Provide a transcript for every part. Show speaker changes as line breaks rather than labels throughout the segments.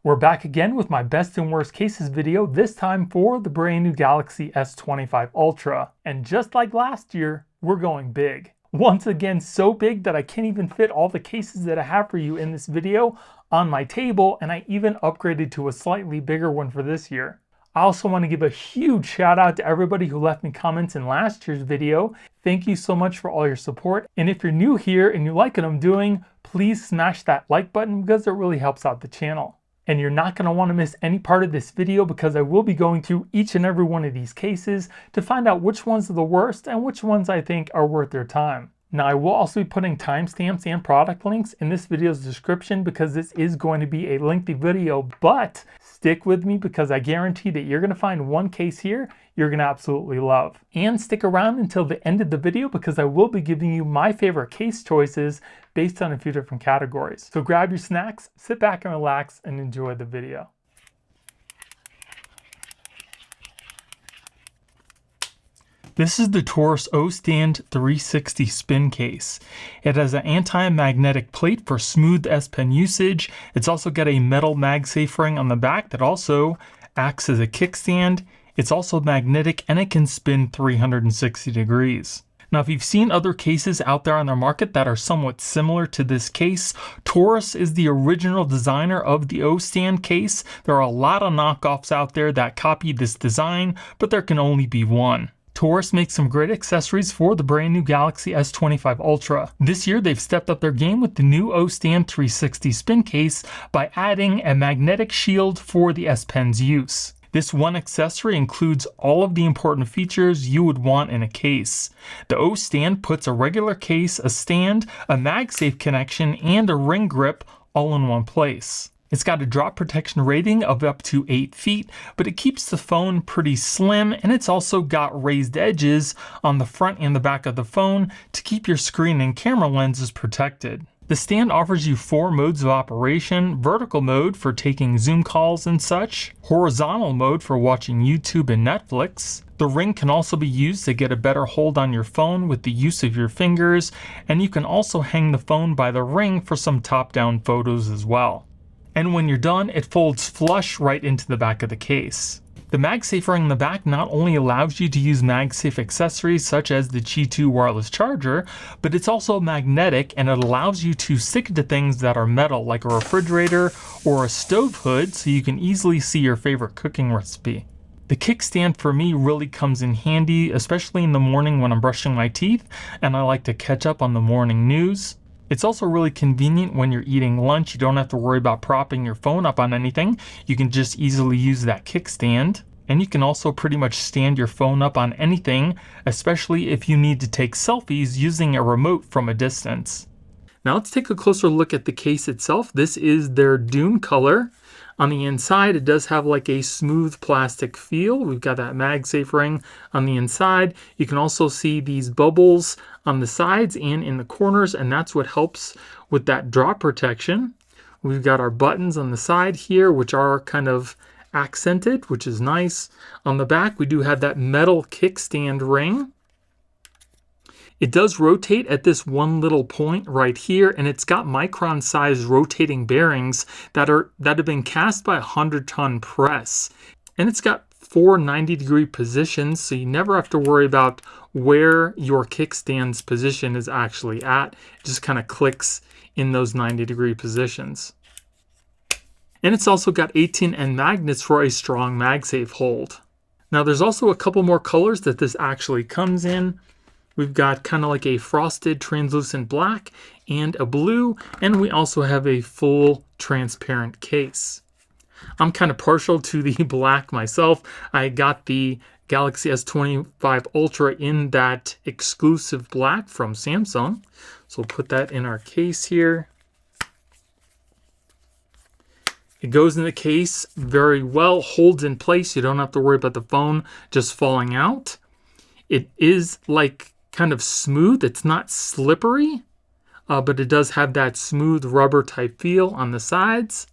We're back again with my best and worst cases video, this time for the brand new Galaxy S25 Ultra. And just like last year, we're going big. Once again, so big that I can't even fit all the cases that I have for you in this video on my table, and I even upgraded to a slightly bigger one for this year. I also want to give a huge shout out to everybody who left me comments in last year's video. Thank you so much for all your support. And if you're new here and you like what I'm doing, please smash that like button because it really helps out the channel. And you're not going to want to miss any part of this video because I will be going through each and every one of these cases to find out which ones are the worst and which ones I think are worth their time. Now, I will also be putting timestamps and product links in this video's description because this is going to be a lengthy video, but stick with me because I guarantee that you're going to find one case here you're going to absolutely love. And stick around until the end of the video because I will be giving you my favorite case choices based on a few different categories. So grab your snacks, sit back and relax, and enjoy the video. This is the TORRAS OStand 360 spin case. It has an anti-magnetic plate for smooth S Pen usage. It's also got a metal Magsafe ring on the back that also acts as a kickstand. It's also magnetic and it can spin 360 degrees. Now, if you've seen other cases out there on the market that are somewhat similar to this case, TORRAS is the original designer of the OStand case. There are a lot of knockoffs out there that copy this design, but there can only be one. TORRAS makes some great accessories for the brand new Galaxy S25 Ultra. This year they've stepped up their game with the new OStand 360 spin case by adding a magnetic shield for the S Pen's use. This one accessory includes all of the important features you would want in a case. The OStand puts a regular case, a stand, a MagSafe connection, and a ring grip all in one place. It's got a drop protection rating of up to 8 feet, but it keeps the phone pretty slim, and it's also got raised edges on the front and the back of the phone to keep your screen and camera lenses protected. The stand offers you 4 modes of operation: vertical mode for taking Zoom calls and such, horizontal mode for watching YouTube and Netflix. The ring can also be used to get a better hold on your phone with the use of your fingers, and you can also hang the phone by the ring for some top-down photos as well. And when you're done, it folds flush right into the back of the case. The MagSafe ring in the back not only allows you to use MagSafe accessories such as the Qi 2 wireless charger, but it's also magnetic and it allows you to stick it to things that are metal like a refrigerator or a stove hood so you can easily see your favorite cooking recipe. The kickstand for me really comes in handy, especially in the morning when I'm brushing my teeth and I like to catch up on the morning news. It's also really convenient when you're eating lunch. You don't have to worry about propping your phone up on anything. You can just easily use that kickstand. And you can also pretty much stand your phone up on anything, especially if you need to take selfies using a remote from a distance. Now let's take a closer look at the case itself. This is their Dune color. On the inside, it does have like a smooth plastic feel. We've got that MagSafe ring on the inside. You can also see these bubbles on the sides and in the corners, and that's what helps with that drop protection. We've got our buttons on the side here, which are kind of accented, which is nice. On the back, we do have that metal kickstand ring. It does rotate at this one little point right here, and it's got micron-sized rotating bearings that have been cast by a 100-ton press. And it's got 4 90-degree positions, so you never have to worry about where your kickstand's position is actually at. It just kind of clicks in those 90-degree positions. And it's also got 18N magnets for a strong MagSafe hold. Now there's also a couple more colors that this actually comes in. We've got kind of like a frosted translucent black and a blue, and we also have a full transparent case. I'm kind of partial to the black myself. I got the Galaxy S25 Ultra in that exclusive black from Samsung. So we'll put that in our case here. It goes in the case very well, holds in place. You don't have to worry about the phone just falling out. It is like kind of smooth. It's not slippery, but it does have that smooth rubber type feel on the sides.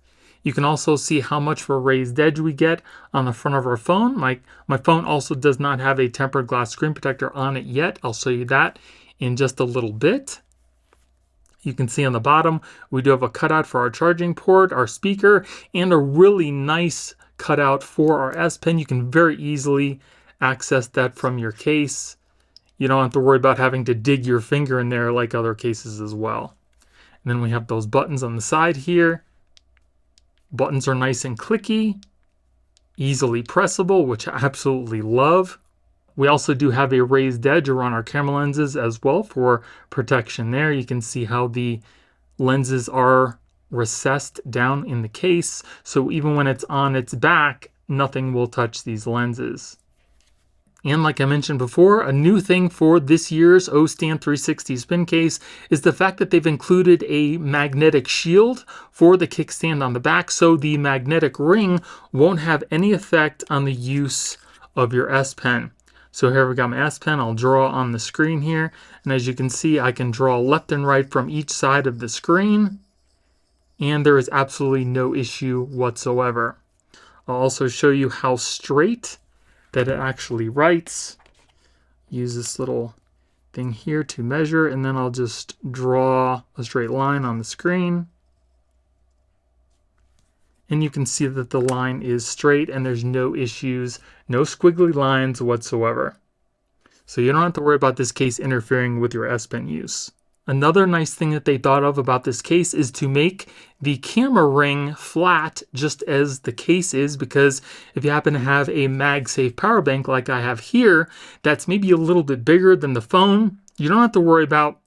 You can also see how much of a raised edge we get on the front of our phone. My phone also does not have a tempered glass screen protector on it yet. I'll show you that in just a little bit. You can see on the bottom, we do have a cutout for our charging port, our speaker, and a really nice cutout for our S Pen. You can very easily access that from your case. You don't have to worry about having to dig your finger in there like other cases as well. And then we have those buttons on the side here. Buttons are nice and clicky, easily pressable, which I absolutely love. We also do have a raised edge around our camera lenses as well for protection there. You can see how the lenses are recessed down in the case, so even when it's on its back, nothing will touch these lenses. And like I mentioned before, a new thing for this year's OStand 360 spin case is the fact that they've included a magnetic shield for the kickstand on the back, so the magnetic ring won't have any effect on the use of your S Pen. So here we got my S Pen. I'll draw on the screen here. And as you can see, I can draw left and right from each side of the screen. And there is absolutely no issue whatsoever. I'll also show you how straight that it actually writes. Use this little thing here to measure, and then I'll just draw a straight line on the screen. And you can see that the line is straight and there's no issues, no squiggly lines whatsoever. So you don't have to worry about this case interfering with your S Pen use. Another nice thing that they thought of about this case is to make the camera ring flat just as the case is, because if you happen to have a MagSafe power bank like I have here, that's maybe a little bit bigger than the phone, you don't have to worry about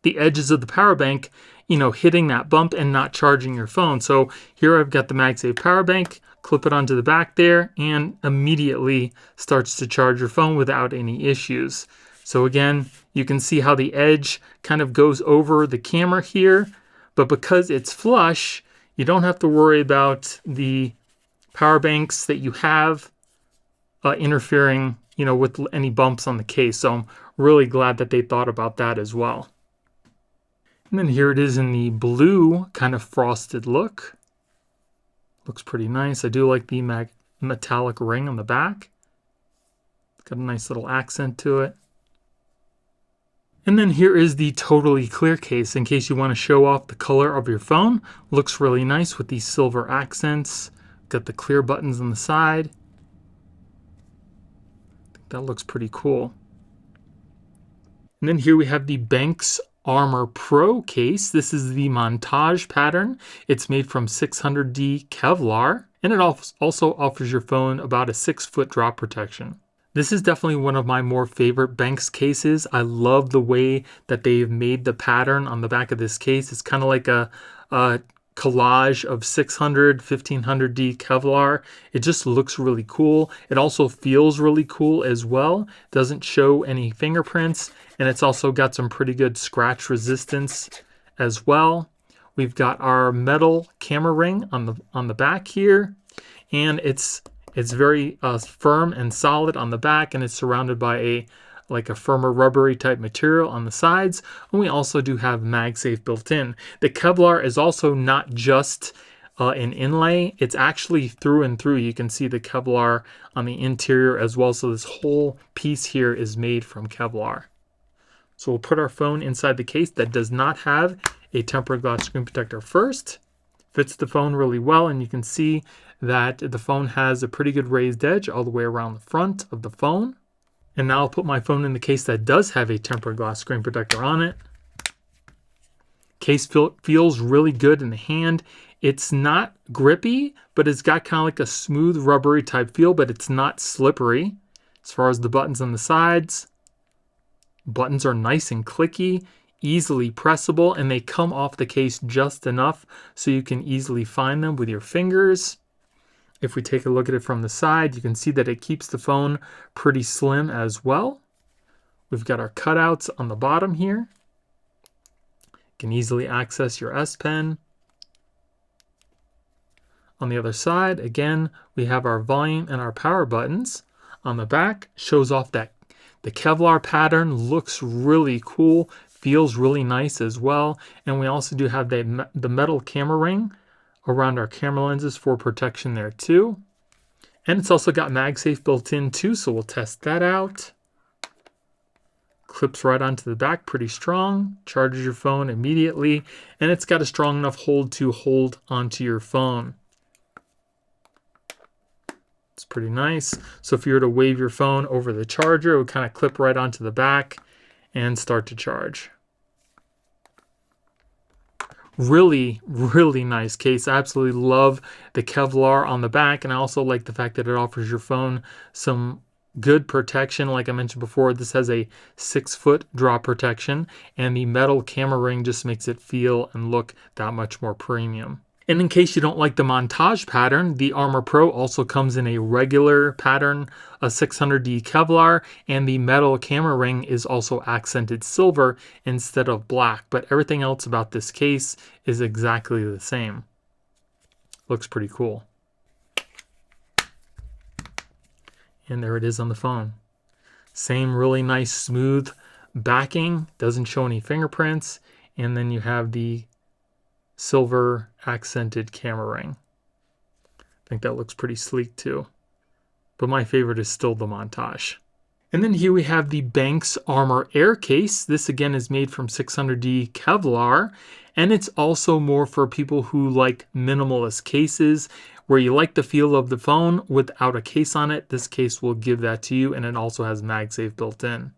the edges of the power bank, you know, hitting that bump and not charging your phone. So here I've got the MagSafe power bank, clip it onto the back there, and immediately starts to charge your phone without any issues. So again, you can see how the edge kind of goes over the camera here, but because it's flush, you don't have to worry about the power banks that you have interfering, you know, with any bumps on the case. So I'm really glad that they thought about that as well. And then here it is in the blue kind of frosted look. Looks pretty nice. I do like the metallic ring on the back. It's got a nice little accent to it. And then here is the totally clear case in case you want to show off the color of your phone. Looks really nice with these silver accents. Got the clear buttons on the side. I think that looks pretty cool. And then here we have the BENKS Armor Pro Case. This is the Montage pattern. It's made from 600D Kevlar, and it also offers your phone about a 6-foot drop protection. This is definitely one of my more favorite BENKS cases. I love the way that they've made the pattern on the back of this case. It's kind of like a collage of 600, 1500D Kevlar. It just looks really cool. It also feels really cool as well. Doesn't show any fingerprints, and it's also got some pretty good scratch resistance as well. We've got our metal camera ring on the back here, and it's very firm and solid on the back, and it's surrounded by a firmer rubbery type material on the sides. And we also do have MagSafe built in. The Kevlar is also not just an inlay, it's actually through and through. You can see the Kevlar on the interior as well. So this whole piece here is made from Kevlar. So we'll put our phone inside the case that does not have a tempered glass screen protector first. Fits the phone really well, and you can see that the phone has a pretty good raised edge all the way around the front of the phone. And now I'll put my phone in the case that does have a tempered glass screen protector on it. Case feels really good in the hand. It's not grippy, but it's got kind of like a smooth rubbery type feel, but it's not slippery. As far as the buttons on the sides, buttons are nice and clicky, easily pressable, and they come off the case just enough so you can easily find them with your fingers. If we take a look at it from the side, you can see that it keeps the phone pretty slim as well. We've got our cutouts on the bottom here. You can easily access your S Pen. On the other side, again, we have our volume and our power buttons. On the back, shows off that the Kevlar pattern looks really cool, feels really nice as well. And we also do have the metal camera ring around our camera lenses for protection there too. And it's also got MagSafe built in too, so we'll test that out. Clips right onto the back, pretty strong, charges your phone immediately, and it's got a strong enough hold to hold onto your phone. It's pretty nice. So if you were to wave your phone over the charger, it would kind of clip right onto the back and start to charge. Really, really nice case. I absolutely love the Kevlar on the back, and I also like the fact that it offers your phone some good protection. Like I mentioned before, this has a 6-foot drop protection, and the metal camera ring just makes it feel and look that much more premium. And in case you don't like the Montage pattern, the Armor Pro also comes in a regular pattern, a 600D Kevlar, and the metal camera ring is also accented silver instead of black. But everything else about this case is exactly the same. Looks pretty cool. And there it is on the phone. Same really nice smooth backing, doesn't show any fingerprints, and then you have the silver accented camera ring. I think that looks pretty sleek too. But my favorite is still the Montage. And then here we have the BENKS ArmorAir case. This again is made from 600D Kevlar, and it's also more for people who like minimalist cases where you like the feel of the phone without a case on it. This case will give that to you, and it also has Magsafe built in.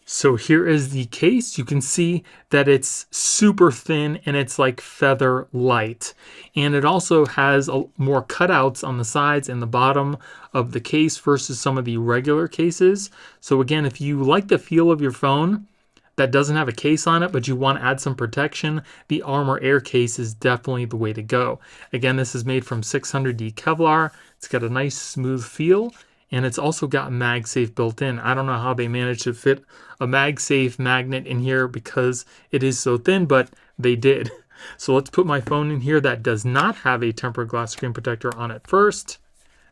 So here is the case. You can see that it's super thin and it's like feather light. And it also has more cutouts on the sides and the bottom of the case versus some of the regular cases. So again, if you like the feel of your phone that doesn't have a case on it, but you want to add some protection, the ArmorAir case is definitely the way to go. Again, this is made from 600D Kevlar. It's got a nice smooth feel, and it's also got MagSafe built in. I don't know how they managed to fit a MagSafe magnet in here because it is so thin, but they did. So let's put my phone in here that does not have a tempered glass screen protector on it first.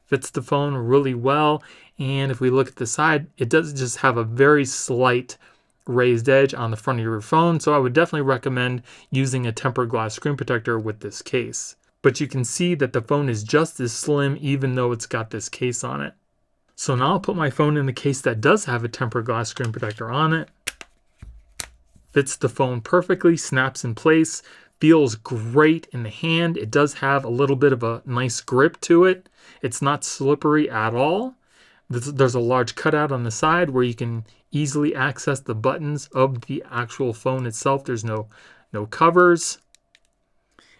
Fits the phone really well. And if we look at the side, it does just have a very slight raised edge on the front of your phone. So I would definitely recommend using a tempered glass screen protector with this case. But you can see that the phone is just as slim even though it's got this case on it. So now I'll put my phone in the case that does have a tempered glass screen protector on it. Fits the phone perfectly, snaps in place, feels great in the hand. It does have a little bit of a nice grip to it. It's not slippery at all. There's a large cutout on the side where you can easily access the buttons of the actual phone itself. There's no covers.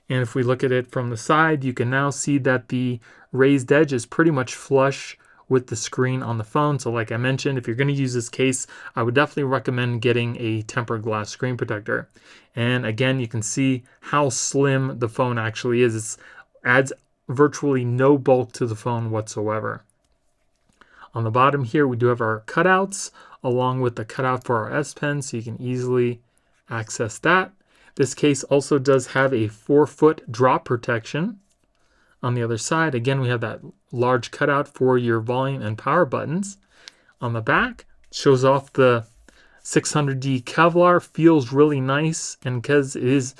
And if we look at it from the side, you can now see that the raised edge is pretty much flush with the screen on the phone. So like I mentioned, if you're going to use this case, I would definitely recommend getting a tempered glass screen protector. And again, you can see how slim the phone actually is. It adds virtually no bulk to the phone whatsoever. On the bottom here, we do have our cutouts along with the cutout for our S Pen, so you can easily access that. This case also does have a 4-foot drop protection. On the other side, again, we have that large cutout for your volume and power buttons. On the back, shows off the 600D Kevlar, feels really nice, and because it is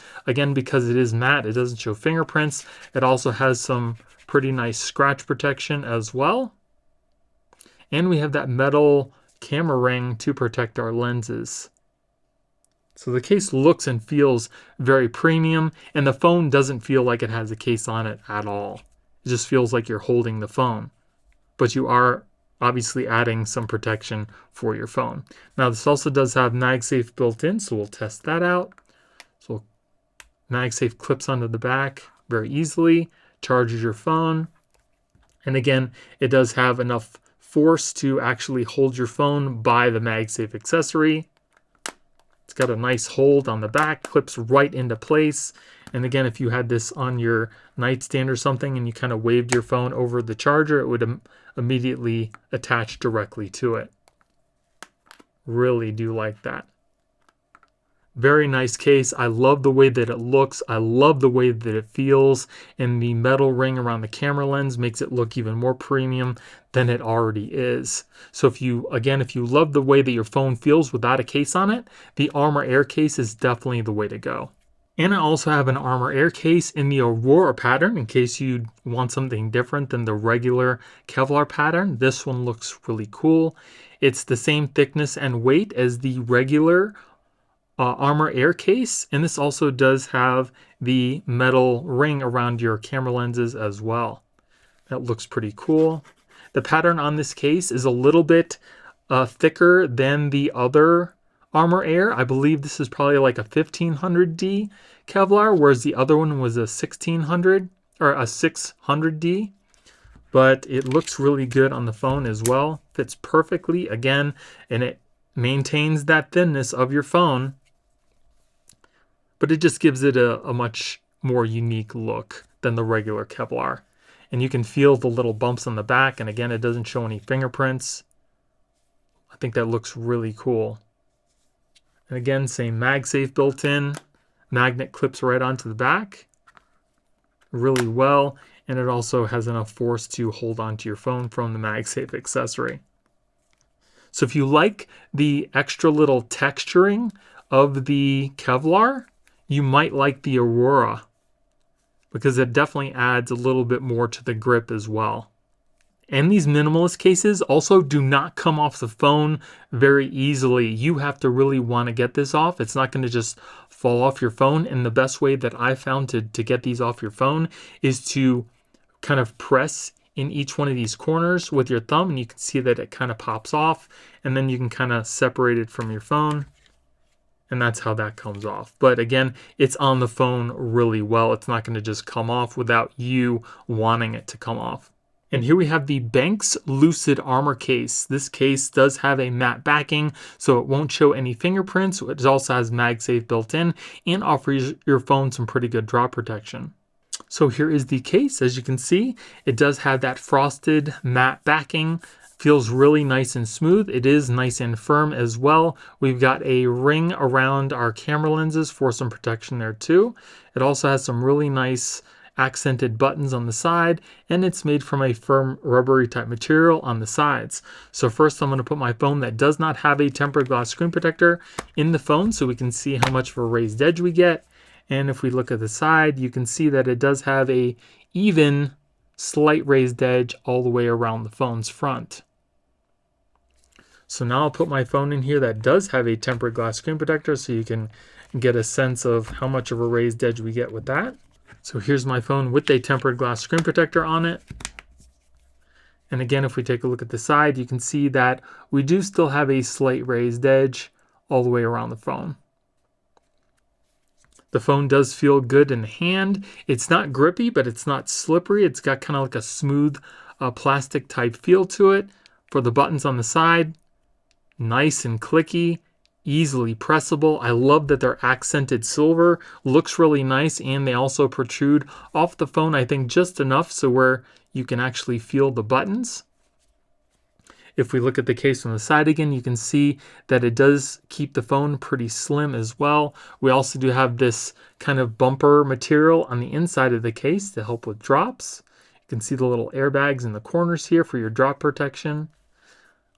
matte, it doesn't show fingerprints. It also has some pretty nice scratch protection as well. And we have that metal camera ring to protect our lenses. So the case looks and feels very premium, and the phone doesn't feel like it has a case on it at all. It just feels like you're holding the phone. But you are obviously adding some protection for your phone. Now this also does have MagSafe built in, so we'll test that out. So MagSafe clips onto the back very easily, charges your phone. And again, it does have enough force to actually hold your phone by the MagSafe accessory. It's got a nice hold on the back, clips right into place. And again, if you had this on your nightstand or something and you kind of waved your phone over the charger, it would immediately attach directly to it. Really do like that. Very nice case. I love the way that it looks. I love the way that it feels. And the metal ring around the camera lens makes it look even more premium than it already is. So if you love the way that your phone feels without a case on it, the ArmorAir case is definitely the way to go. And I also have an ArmorAir case in the Aurora pattern in case you want something different than the regular Kevlar pattern. This one looks really cool. It's the same thickness and weight as the regular ArmorAir case, and this also does have the metal ring around your camera lenses as well. That looks pretty cool. The pattern on this case is a little bit thicker than the other ArmorAir. I believe this is probably like a 1500D Kevlar, whereas the other one was a 1600 or a 600D. But it looks really good on the phone as well. Fits perfectly again, and it maintains that thinness of your phone, but it just gives it a much more unique look than the regular Kevlar. And you can feel the little bumps on the back, and again, it doesn't show any fingerprints. I think that looks really cool. And again, same MagSafe built in. Magnet clips right onto the back really well, and it also has enough force to hold onto your phone from the MagSafe accessory. So if you like the extra little texturing of the Kevlar, you might like the Aurora, because it definitely adds a little bit more to the grip as well. And these minimalist cases also do not come off the phone very easily. You have to really want to get this off. It's not going to just fall off your phone. And the best way that I found to get these off your phone is to kind of press in each one of these corners with your thumb, and you can see that it kind of pops off, and then you can kind of separate it from your phone, and that's how that comes off. But again, it's on the phone really well. It's not going to just come off without you wanting it to come off. And here we have the BENKS Lucid Armor Case. This case does have a matte backing, so it won't show any fingerprints. It also has MagSafe built in and offers your phone some pretty good drop protection. So here is the case. As you can see, it does have that frosted matte backing. Feels really nice and smooth. It is nice and firm as well. We've got a ring around our camera lenses for some protection there too. It also has some really nice accented buttons on the side, and it's made from a firm rubbery type material on the sides. So first I'm going to put my phone that does not have a tempered glass screen protector in the phone so we can see how much of a raised edge we get. And if we look at the side, you can see that it does have a even slight raised edge all the way around the phone's front. So now I'll put my phone in here that does have a tempered glass screen protector so you can get a sense of how much of a raised edge we get with that. So here's my phone with a tempered glass screen protector on it. And again, if we take a look at the side, you can see that we do still have a slight raised edge all the way around the phone. The phone does feel good in the hand. It's not grippy, but it's not slippery. It's got kind of like a smooth plastic type feel to it. For the buttons on the side, nice and clicky, easily pressable. I love that they're accented silver. Looks really nice, and they also protrude off the phone, I think just enough so where you can actually feel the buttons. If we look at the case on the side again, you can see that it does keep the phone pretty slim as well. We also do have this kind of bumper material on the inside of the case to help with drops. You can see the little airbags in the corners here for your drop protection.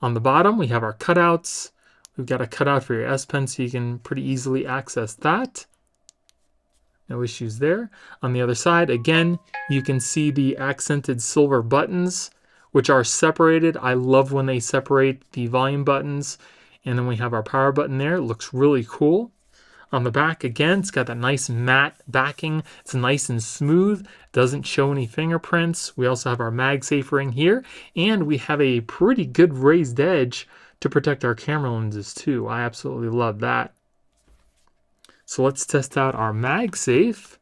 On the bottom, we have our cutouts. We've got a cutout for your S Pen so you can pretty easily access that. No issues there. On the other side, again, you can see the accented silver buttons, which are separated. I love when they separate the volume buttons. And then we have our power button there. It looks really cool. On the back, again, it's got that nice matte backing. It's nice and smooth. Doesn't show any fingerprints. We also have our MagSafe ring here. And we have a pretty good raised edge to protect our camera lenses too. I absolutely love that. So let's test out our MagSafe.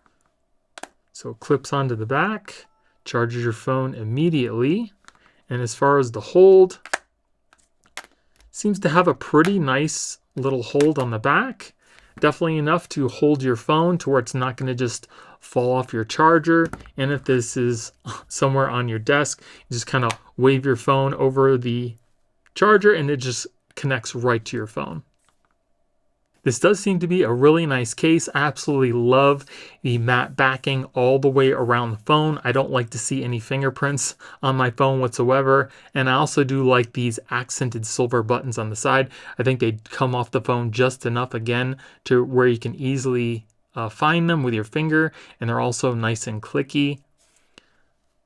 So it clips onto the back, charges your phone immediately. And as far as the hold, seems to have a pretty nice little hold on the back. Definitely enough to hold your phone to where it's not going to just fall off your charger. And if this is somewhere on your desk, you just kind of wave your phone over the charger and it just connects right to your phone. This does seem to be a really nice case. I absolutely love the matte backing all the way around the phone. I don't like to see any fingerprints on my phone whatsoever. And I also do like these accented silver buttons on the side. I think they come off the phone just enough again to where you can easily find them with your finger, and they're also nice and clicky.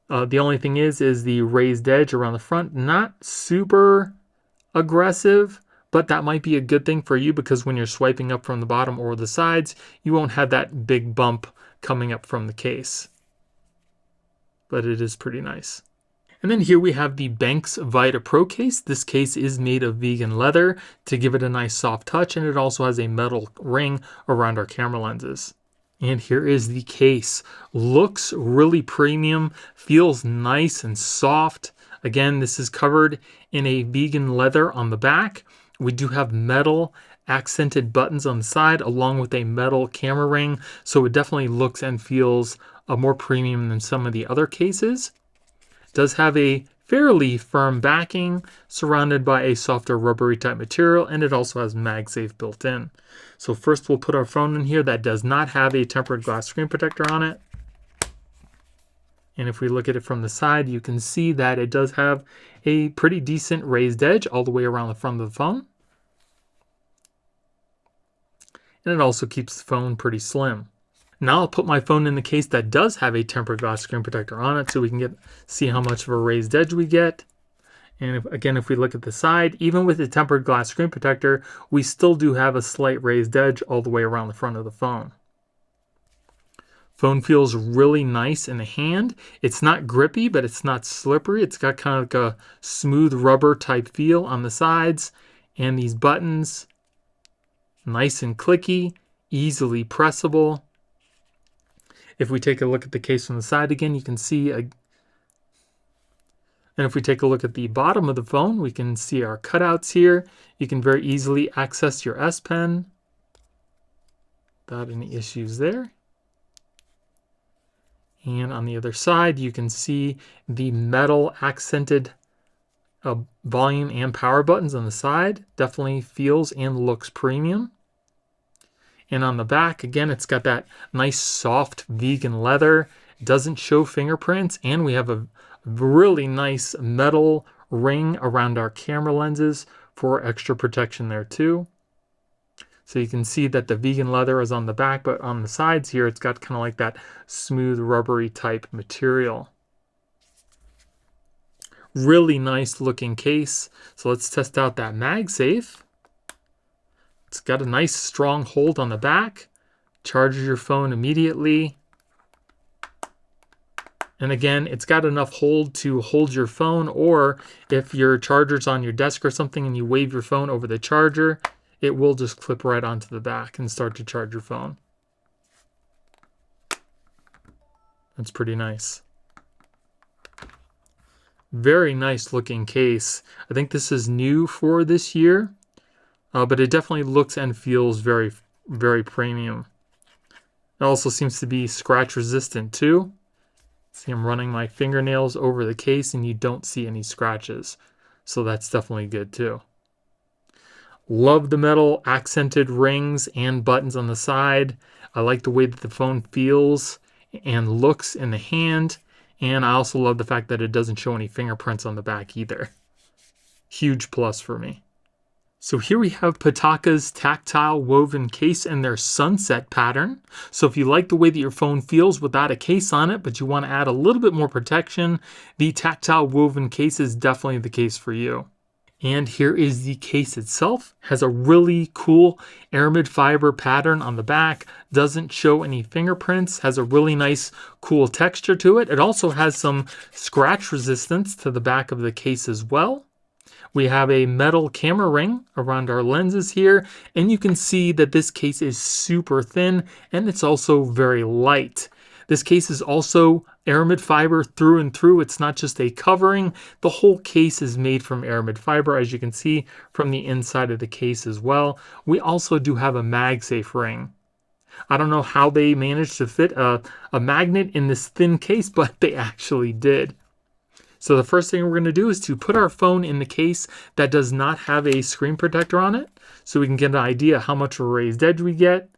The only thing is the raised edge around the front, not super aggressive, but that might be a good thing for you because when you're swiping up from the bottom or the sides, you won't have that big bump coming up from the case. But it is pretty nice. And then here we have the BENKS Vita Pro Case. This case is made of vegan leather to give it a nice soft touch, and it also has a metal ring around our camera lenses. And here is the case. Looks really premium, feels nice and soft. Again, this is covered in a vegan leather on the back. We do have metal accented buttons on the side along with a metal camera ring, so it definitely looks and feels more premium than some of the other cases. It does have a fairly firm backing surrounded by a softer rubbery type material, and it also has Magsafe built in. So first we'll put our phone in here. That does not have a tempered glass screen protector on it. And if we look at it from the side, you can see that it does have a pretty decent raised edge all the way around the front of the phone. And it also keeps the phone pretty slim. Now I'll put my phone in the case that does have a tempered glass screen protector on it so we can see how much of a raised edge we get. And if we look at the side, even with the tempered glass screen protector, we still do have a slight raised edge all the way around the front of the phone. Phone feels really nice in the hand. It's not grippy, but it's not slippery. It's got kind of like a smooth rubber type feel on the sides. And these buttons, nice and clicky, easily pressable. If we take a look at the case from the side again, you can see, and if we take a look at the bottom of the phone, we can see our cutouts here. You can very easily access your S Pen without any issues there. And on the other side, you can see the metal accented volume and power buttons on the side. Definitely feels and looks premium. And on the back, again, it's got that nice soft vegan leather. It doesn't show fingerprints, and we have a really nice metal ring around our camera lenses for extra protection there too. So you can see that the vegan leather is on the back, but on the sides here, it's got kind of like that smooth rubbery type material. Really nice looking case. So let's test out that Magsafe. It's got a nice strong hold on the back. Charges your phone immediately. And again, it's got enough hold to hold your phone, or if your charger's on your desk or something and you wave your phone over the charger, it will just clip right onto the back and start to charge your phone. That's pretty nice. Very nice looking case. I think this is new for this year, but it definitely looks and feels very, very premium. It also seems to be scratch resistant too. See, I'm running my fingernails over the case and you don't see any scratches. So that's definitely good too. Love the metal accented rings and buttons on the side. I like the way that the phone feels and looks in the hand. And I also love the fact that it doesn't show any fingerprints on the back either. Huge plus for me. So here we have PITAKA's tactile woven case and their sunset pattern. So if you like the way that your phone feels without a case on it, but you want to add a little bit more protection, the tactile woven case is definitely the case for you. And here is the case itself. Has a really cool aramid fiber pattern on the back. Doesn't show any fingerprints. Has a really nice, cool texture to it. It also has some scratch resistance to the back of the case as well. We have a metal camera ring around our lenses here, and you can see that this case is super thin and it's also very light. This case is also aramid fiber through and through. It's not just a covering. The whole case is made from aramid fiber, as you can see from the inside of the case as well. We also do have a Magsafe ring. I don't know how they managed to fit a magnet in this thin case, but they actually did. So the first thing we're going to do is to put our phone in the case that does not have a screen protector on it, so we can get an idea how much of a raised edge we get.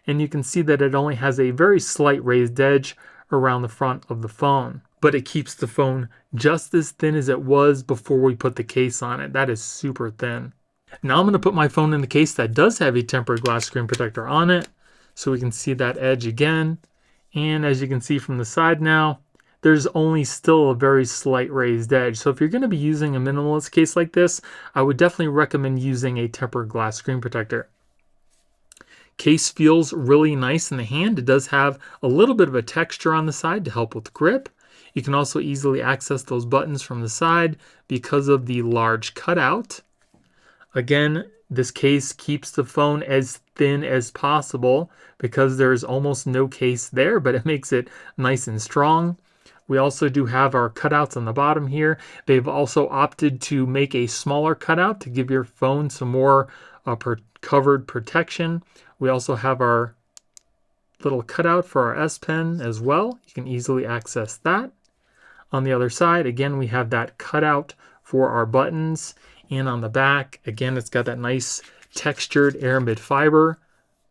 And you can see that it only has a very slight raised edge around the front of the phone, but it keeps the phone just as thin as it was before we put the case on it. That is super thin. Now I'm going to put my phone in the case that does have a tempered glass screen protector on it. so we can see that edge again. And as you can see from the side now, there's only still a very slight raised edge. So if you're going to be using a minimalist case like this, I would definitely recommend using a tempered glass screen protector. Case feels really nice in the hand. It does have a little bit of a texture on the side to help with grip. You can also easily access those buttons from the side because of the large cutout. Again, this case keeps the phone as thin as possible because there's almost no case there, but it makes it nice and strong. We also do have our cutouts on the bottom here. They've also opted to make a smaller cutout to give your phone some more covered protection. We also have our little cutout for our S Pen as well. You can easily access that. On the other side, again, we have that cutout for our buttons. And on the back, again, it's got that nice textured aramid fiber.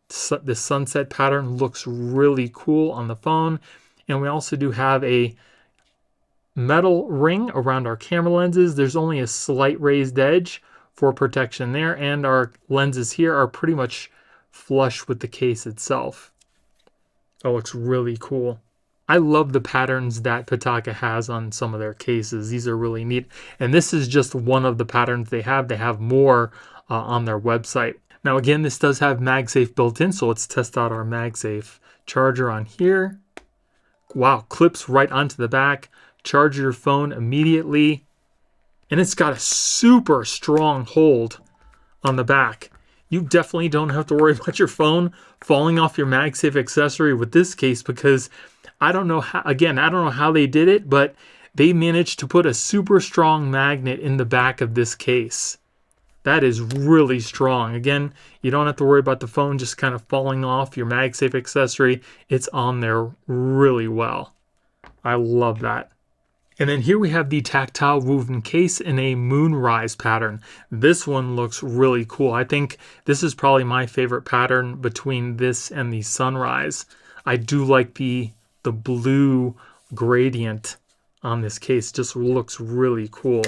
The sunset pattern looks really cool on the phone. And we also do have a metal ring around our camera lenses. There's only a slight raised edge for protection there, and our lenses here are pretty much flush with the case itself. That looks really cool. I love the patterns that PITAKA has on some of their cases. These are really neat. And this is just one of the patterns they have. They have more on their website. Now again, this does have Magsafe built in, so let's test out our Magsafe charger on here. Wow, clips right onto the back. Charge your phone immediately. And it's got a super strong hold on the back. You definitely don't have to worry about your phone falling off your Magsafe accessory with this case, because I don't know how, again, I don't know how they did it, but they managed to put a super strong magnet in the back of this case. That is really strong. Again, you don't have to worry about the phone just kind of falling off your Magsafe accessory. It's on there really well. I love that. And then here we have the tactile woven case in a moonrise pattern. This one looks really cool. I think this is probably my favorite pattern between this and the sunrise. I do like the blue gradient on this case. It just looks really cool.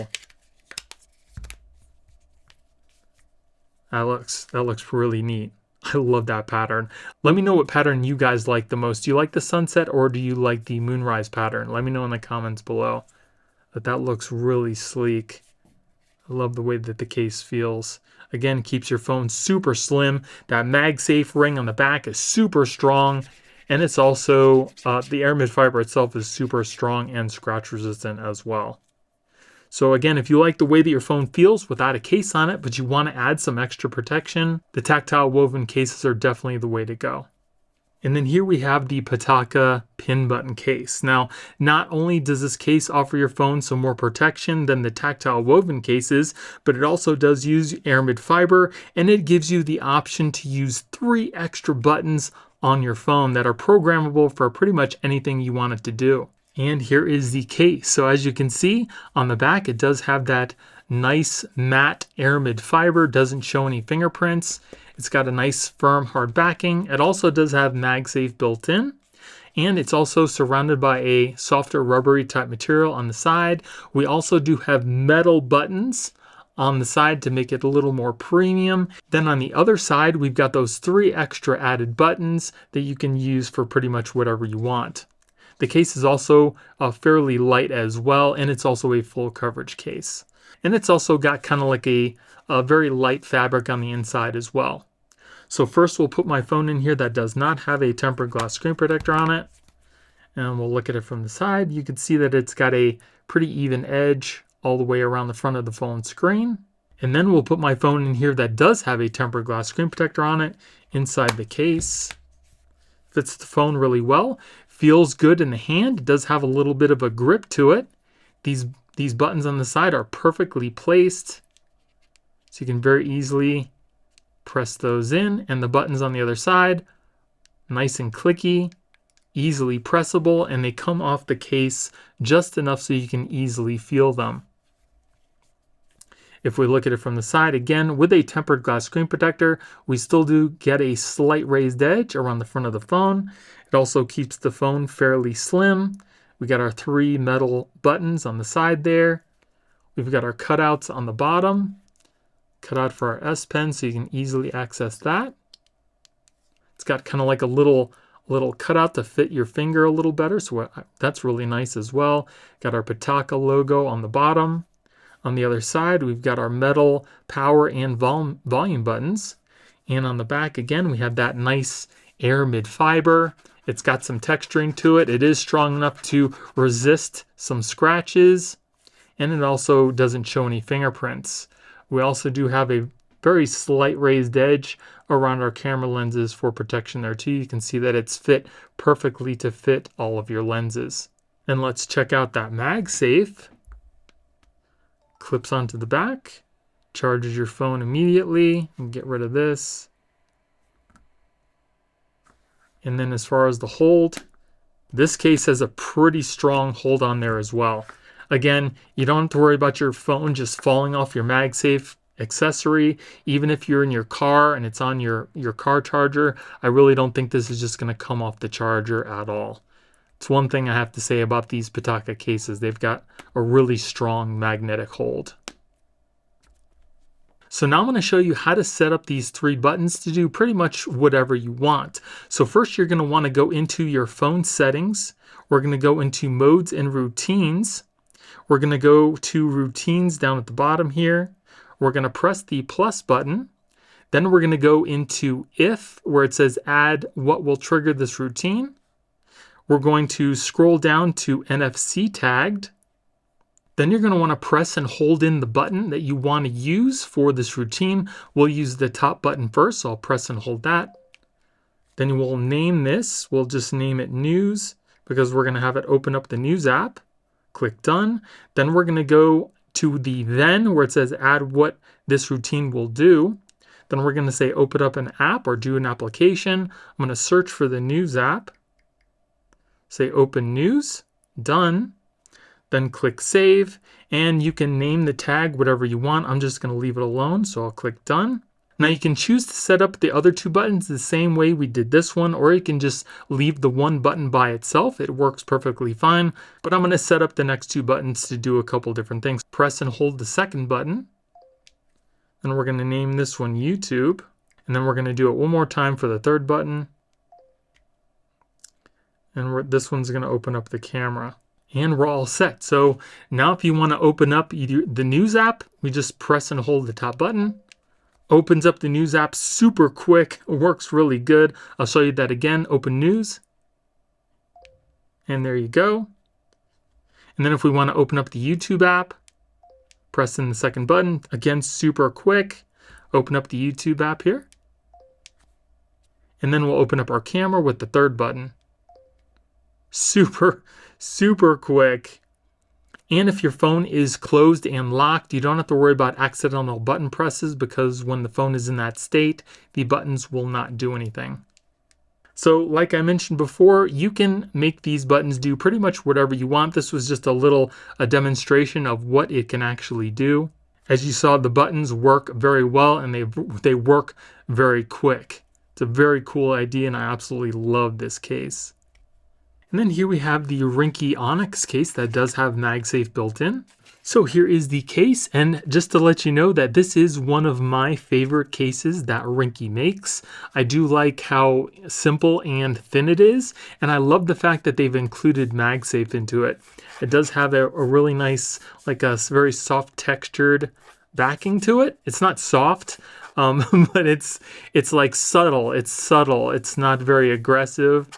That looks really neat. I love that pattern. Let me know what pattern you guys like the most. Do you like the sunset or do you like the moonrise pattern? Let me know in the comments below. But that looks really sleek. I love the way that the case feels. Again, keeps your phone super slim. That MagSafe ring on the back is super strong. And it's also, the aramid fiber itself is super strong and scratch resistant as well. So again, if you like the way that your phone feels without a case on it, but you want to add some extra protection, the tactile woven cases are definitely the way to go. And then here we have the PITAKA pin button case. Now, not only does this case offer your phone some more protection than the tactile woven cases, but it also does use aramid fiber, and it gives you the option to use 3 extra buttons on your phone that are programmable for pretty much anything you want it to do. And here is the case. So as you can see on the back, it does have that nice matte aramid fiber, doesn't show any fingerprints. It's got a nice firm hard backing. It also does have MagSafe built in. And it's also surrounded by a softer rubbery type material on the side. We also do have metal buttons on the side to make it a little more premium. Then on the other side, we've got those 3 extra added buttons that you can use for pretty much whatever you want. The case is also fairly light as well, and it's also a full coverage case. And it's also got kind of like a very light fabric on the inside as well. So first we'll put my phone in here that does not have a tempered glass screen protector on it. And we'll look at it from the side. You can see that it's got a pretty even edge all the way around the front of the phone screen. And then we'll put my phone in here that does have a tempered glass screen protector on it inside the case. Fits the phone really well. Feels good in the hand. It does have a little bit of a grip to it. These buttons on the side are perfectly placed. So you can very easily press those in. And the buttons on the other side, nice and clicky, easily pressable, and they come off the case just enough so you can easily feel them. If we look at it from the side, again, with a tempered glass screen protector, we still do get a slight raised edge around the front of the phone. It also keeps the phone fairly slim. We got our 3 metal buttons on the side there. We've got our cutouts on the bottom. Cutout for our S Pen so you can easily access that. It's got kind of like a little cutout to fit your finger a little better, so that's really nice as well. Got our PITAKA logo on the bottom. On the other side, we've got our metal power and volume buttons. And on the back, again, we have that nice air mid-fiber. It's got some texturing to it. It is strong enough to resist some scratches, and it also doesn't show any fingerprints. We also do have a very slight raised edge around our camera lenses for protection there too. You can see that it's fit perfectly to fit all of your lenses. And let's check out that Magsafe. Clips onto the back, charges your phone immediately. And get rid of this. And then as far as the hold, this case has a pretty strong hold on there as well. Again, you don't have to worry about your phone just falling off your Magsafe accessory. Even if you're in your car and it's on your car charger, I really don't think this is just going to come off the charger at all. It's one thing I have to say about these PITAKA cases. They've got a really strong magnetic hold. So now I'm going to show you how to set up these 3 buttons to do pretty much whatever you want. So first you're going to want to go into your phone settings. We're going to go into modes and routines. We're going to go to routines down at the bottom here. We're going to press the plus button. Then we're going to go into if, where it says add what will trigger this routine. We're going to scroll down to NFC tagged. Then you're going to want to press and hold in the button that you want to use for this routine. We'll use the top button first, so I'll press and hold that. Then we'll name this. We'll just name it News because we're going to have it open up the News app. Click Done. Then we're going to go to the then where it says add what this routine will do. Then we're going to say open up an app or do an application. I'm going to search for the News app. Say open News, done, then click save, and you can name the tag whatever you want. I'm just going to leave it alone, so I'll click done. Now you can choose to set up the other 2 buttons the same way we did this one, or you can just leave the one button by itself. It works perfectly fine, but I'm going to set up the next 2 buttons to do a couple different things. Press and hold the second button, and we're going to name this one YouTube, and then we're going to do it one more time for the 3rd button. And this one's going to open up the camera. And we're all set. So now if you want to open up the News app, we just press and hold the top button. Opens up the News app super quick. It works really good. I'll show you that again. Open News. And there you go. And then if we want to open up the YouTube app, press in the second button. Again, super quick. Open up the YouTube app here. And then we'll open up our camera with the 3rd button. Super quick. And if your phone is closed and locked, you don't have to worry about accidental button presses because when the phone is in that state, the buttons will not do anything. So like I mentioned before, you can make these buttons do pretty much whatever you want. This was just a demonstration of what it can actually do. As you saw, the buttons work very well and they work very quick. It's a very cool idea and I absolutely love this case. And then here we have the RINGKE Onyx case that does have MagSafe built in. So here is the case, and just to let you know that this is one of my favorite cases that RINGKE makes. I do like how simple and thin it is, and I love the fact that they've included MagSafe into it. It does have a really nice, like a very soft textured backing to it. It's not soft, but it's like subtle. It's subtle. It's not very aggressive.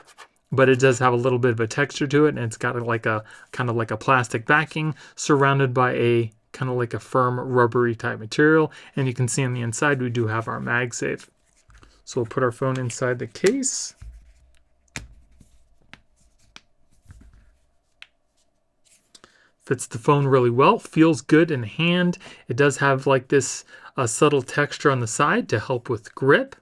But it does have a little bit of a texture to it, and it's got like a kind of like a plastic backing surrounded by a kind of like a firm rubbery type material. And you can see on the inside we do have our MagSafe. So we'll put our phone inside the case. Fits the phone really well, feels good in hand. It does have like this subtle texture on the side to help with grip.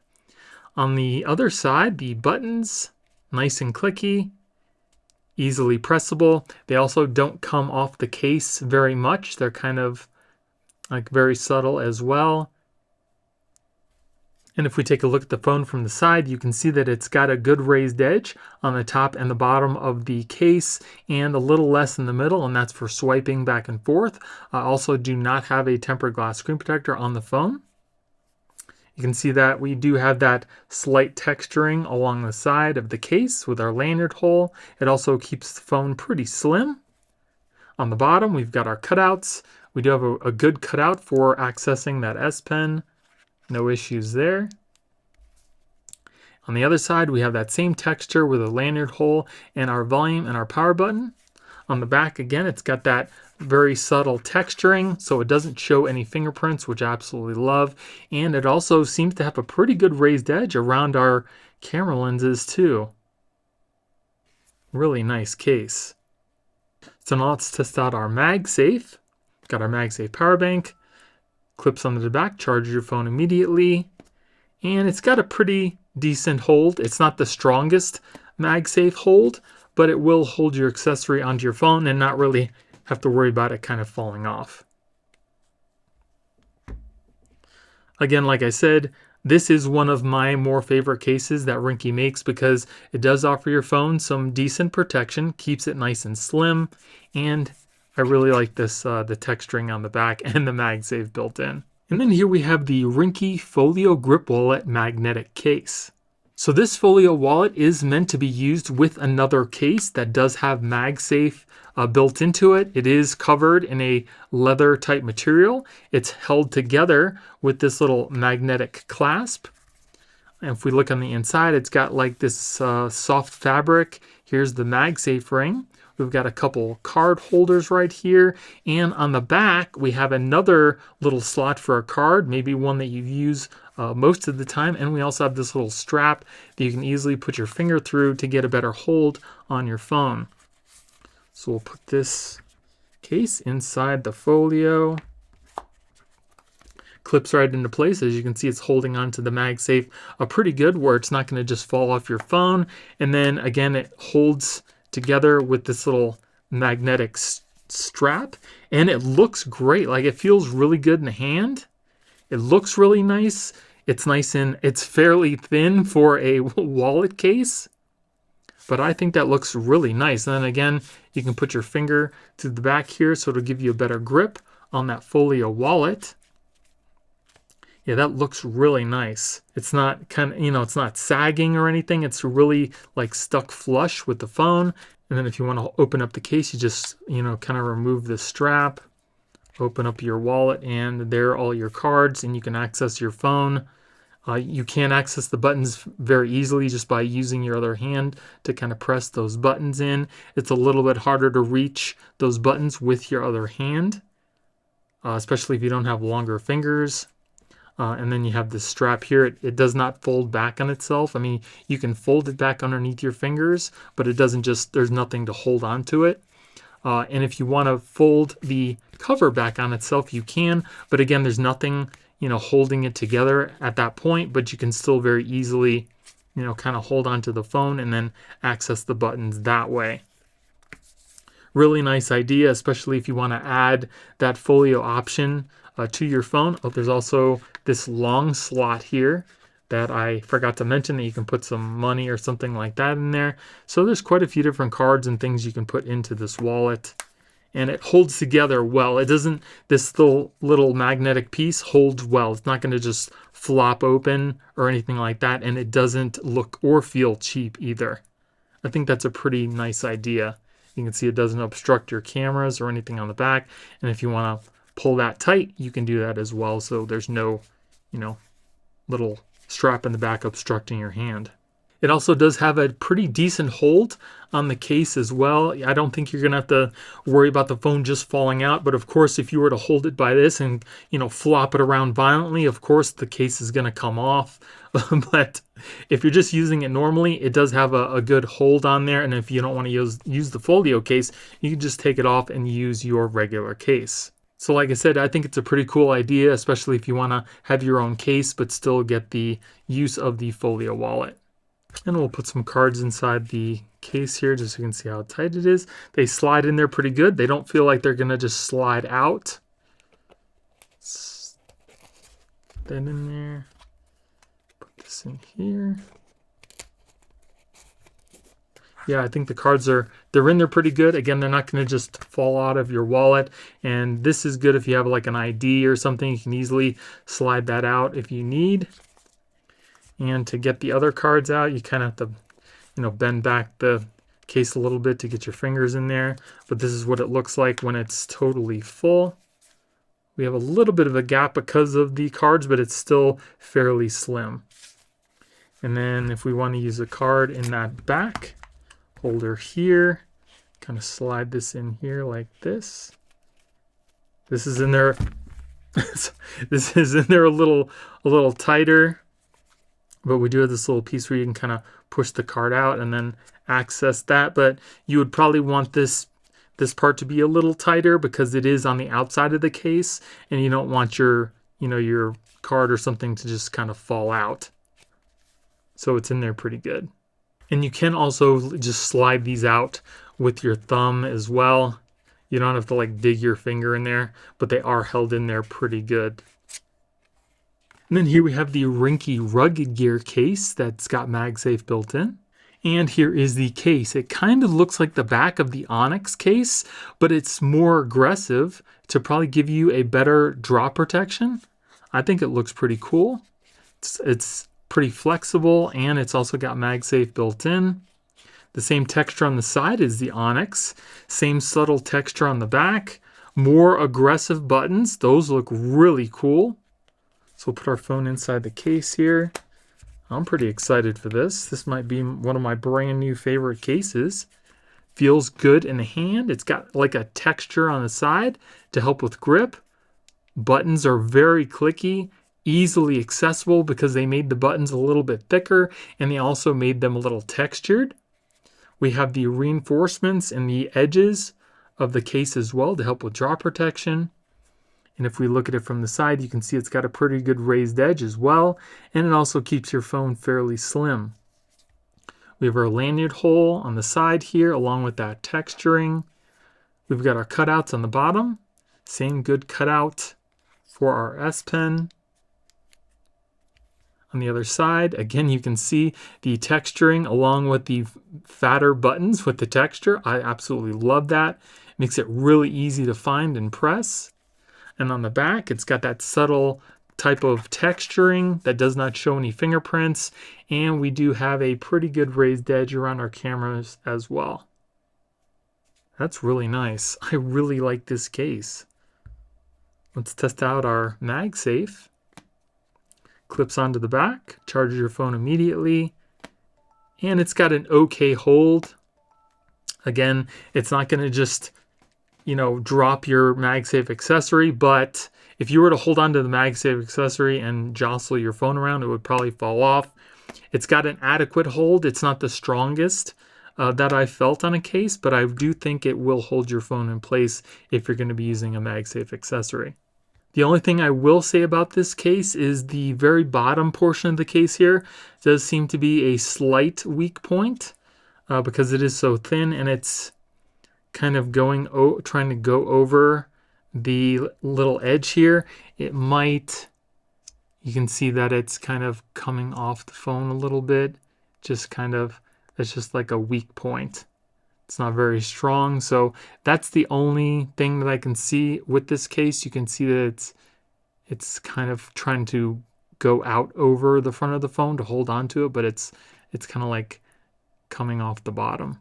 On the other side, the buttons, nice and clicky, easily pressable. They also don't come off the case very much. They're kind of like very subtle as well. And if we take a look at the phone from the side, you can see that it's got a good raised edge on the top and the bottom of the case and a little less in the middle, and that's for swiping back and forth. I also do not have a tempered glass screen protector on the phone. You can see that we do have that slight texturing along the side of the case with our lanyard hole. It also keeps the phone pretty slim. On the bottom, we've got our cutouts. We do have a good cutout for accessing that S Pen. No issues there. On the other side, we have that same texture with a lanyard hole and our volume and our power button. On the back, again, it's got that very subtle texturing, so it doesn't show any fingerprints, which I absolutely love. And it also seems to have a pretty good raised edge around our camera lenses too. Really nice case. So now let's test out our Magsafe. Got our Magsafe power bank. Clips onto the back, charge your phone immediately. And it's got a pretty decent hold. It's not the strongest Magsafe hold, but it will hold your accessory onto your phone and not really have to worry about it kind of falling off. Again, like I said, this is one of my more favorite cases that RINGKE makes because it does offer your phone some decent protection, keeps it nice and slim, and I really like this, the texturing on the back and the Magsafe built in. And then here we have the RINGKE Folio Grip Wallet Magnetic Case. So this Folio wallet is meant to be used with another case that does have Magsafe built into it. It is covered in a leather type material. It's held together with this little magnetic clasp. And if we look on the inside, it's got like this soft fabric. Here's the Magsafe ring. We've got a couple card holders right here. And on the back, we have another little slot for a card, maybe one that you use most of the time. And we also have this little strap that you can easily put your finger through to get a better hold on your phone. So we'll put this case inside the Folio. Clips right into place. As you can see, it's holding onto the Magsafe pretty good, where it's not going to just fall off your phone. And then again, it holds together with this little magnetic strap, and it looks great. Like, it feels really good in the hand. It looks really nice. It's fairly thin for a wallet case, but I think that looks really nice. And then again, you can put your finger to the back here, so it'll give you a better grip on that Folio wallet. Yeah, that looks really nice. It's not it's not sagging or anything. It's really like stuck flush with the phone. And then if you want to open up the case, you just, kind of remove the strap, open up your wallet, and there are all your cards, and you can access your phone. You can access the buttons very easily just by using your other hand to kind of press those buttons in. It's a little bit harder to reach those buttons with your other hand, especially if you don't have longer fingers. And then you have this strap here. It does not fold back on itself. I mean, you can fold it back underneath your fingers, but it doesn't there's nothing to hold on to it. And if you want to fold the cover back on itself, you can. But again, there's nothing, holding it together at that point, but you can still very easily, kind of hold onto the phone and then access the buttons that way. Really nice idea, especially if you want to add that Folio option to your phone. Oh, there's also this long slot here that I forgot to mention, that you can put some money or something like that in there. So there's quite a few different cards and things you can put into this wallet. And it holds together well. It doesn't, this little magnetic piece holds well. It's not going to just flop open or anything like that. And it doesn't look or feel cheap either. I think that's a pretty nice idea. You can see it doesn't obstruct your cameras or anything on the back. And if you want to pull that tight, you can do that as well. So there's no, little strap in the back obstructing your hand. It also does have a pretty decent hold on the case as well. I don't think you're going to have to worry about the phone just falling out. But of course, if you were to hold it by this and, flop it around violently, of course, the case is going to come off. But if you're just using it normally, it does have a good hold on there. And if you don't want to use the Folio case, you can just take it off and use your regular case. So like I said, I think it's a pretty cool idea, especially if you want to have your own case, but still get the use of the Folio wallet. And we'll put some cards inside the case here just so you can see how tight it is. They slide in there pretty good. They don't feel like they're going to just slide out. Put that in there. Put this in here. Yeah, I think the cards they're in there pretty good. Again, they're not going to just fall out of your wallet. And this is good if you have like an ID or something. You can easily slide that out if you need. And to get the other cards out, you kind of have to, you know, bend back the case a little bit to get your fingers in there. But this is what it looks like when it's totally full. We have a little bit of a gap because of the cards, but it's still fairly slim. And then if we want to use a card in that back holder here, kind of slide this in here like this. This is in there. This is in there a little tighter, but we do have this little piece where you can kind of push the card out and then access that. But you would probably want this part to be a little tighter because it is on the outside of the case, and you don't want your, you know, your card or something to just kind of fall out. So it's in there pretty good. And you can also just slide these out with your thumb as well. You don't have to like dig your finger in there, but they are held in there pretty good. And then here we have the RINGKE rugged gear case that's got MagSafe built in. And here is the case. It kind of looks like the back of the Onyx case, but it's more aggressive to probably give you a better drop protection. I think it looks pretty cool. It's pretty flexible, and it's also got MagSafe built in. The same texture on the side as the Onyx. Same subtle texture on the back. More aggressive buttons. Those look really cool. So we'll put our phone inside the case here. I'm pretty excited for this. This might be one of my brand new favorite cases. Feels good in the hand. It's got like a texture on the side to help with grip. Buttons are very clicky, easily accessible because they made the buttons a little bit thicker, and they also made them a little textured. We have the reinforcements in the edges of the case as well to help with drop protection. And if we look at it from the side, you can see it's got a pretty good raised edge as well. And it also keeps your phone fairly slim. We have our lanyard hole on the side here, along with that texturing. We've got our cutouts on the bottom. Same good cutout for our S Pen. On the other side, again, you can see the texturing along with the fatter buttons with the texture. I absolutely love that. It makes it really easy to find and press. And on the back, it's got that subtle type of texturing that does not show any fingerprints. And we do have a pretty good raised edge around our cameras as well. That's really nice. I really like this case. Let's test out our MagSafe. Clips onto the back, charges your phone immediately. And it's got an okay hold. Again, it's not going to just, you know, drop your MagSafe accessory, but if you were to hold on to the MagSafe accessory and jostle your phone around, it would probably fall off. It's got an adequate hold. It's not the strongest that I felt on a case, but I do think it will hold your phone in place if you're going to be using a MagSafe accessory. The only thing I will say about this case is the very bottom portion of the case here does seem to be a slight weak point because it is so thin, and it's kind of trying to go over the little edge here. It might, you can see that it's kind of coming off the phone a little bit. Just kind of, it's just like a weak point. It's not very strong. So that's the only thing that I can see with this case. You can see that it's kind of trying to go out over the front of the phone to hold on to it, but it's kind of like coming off the bottom.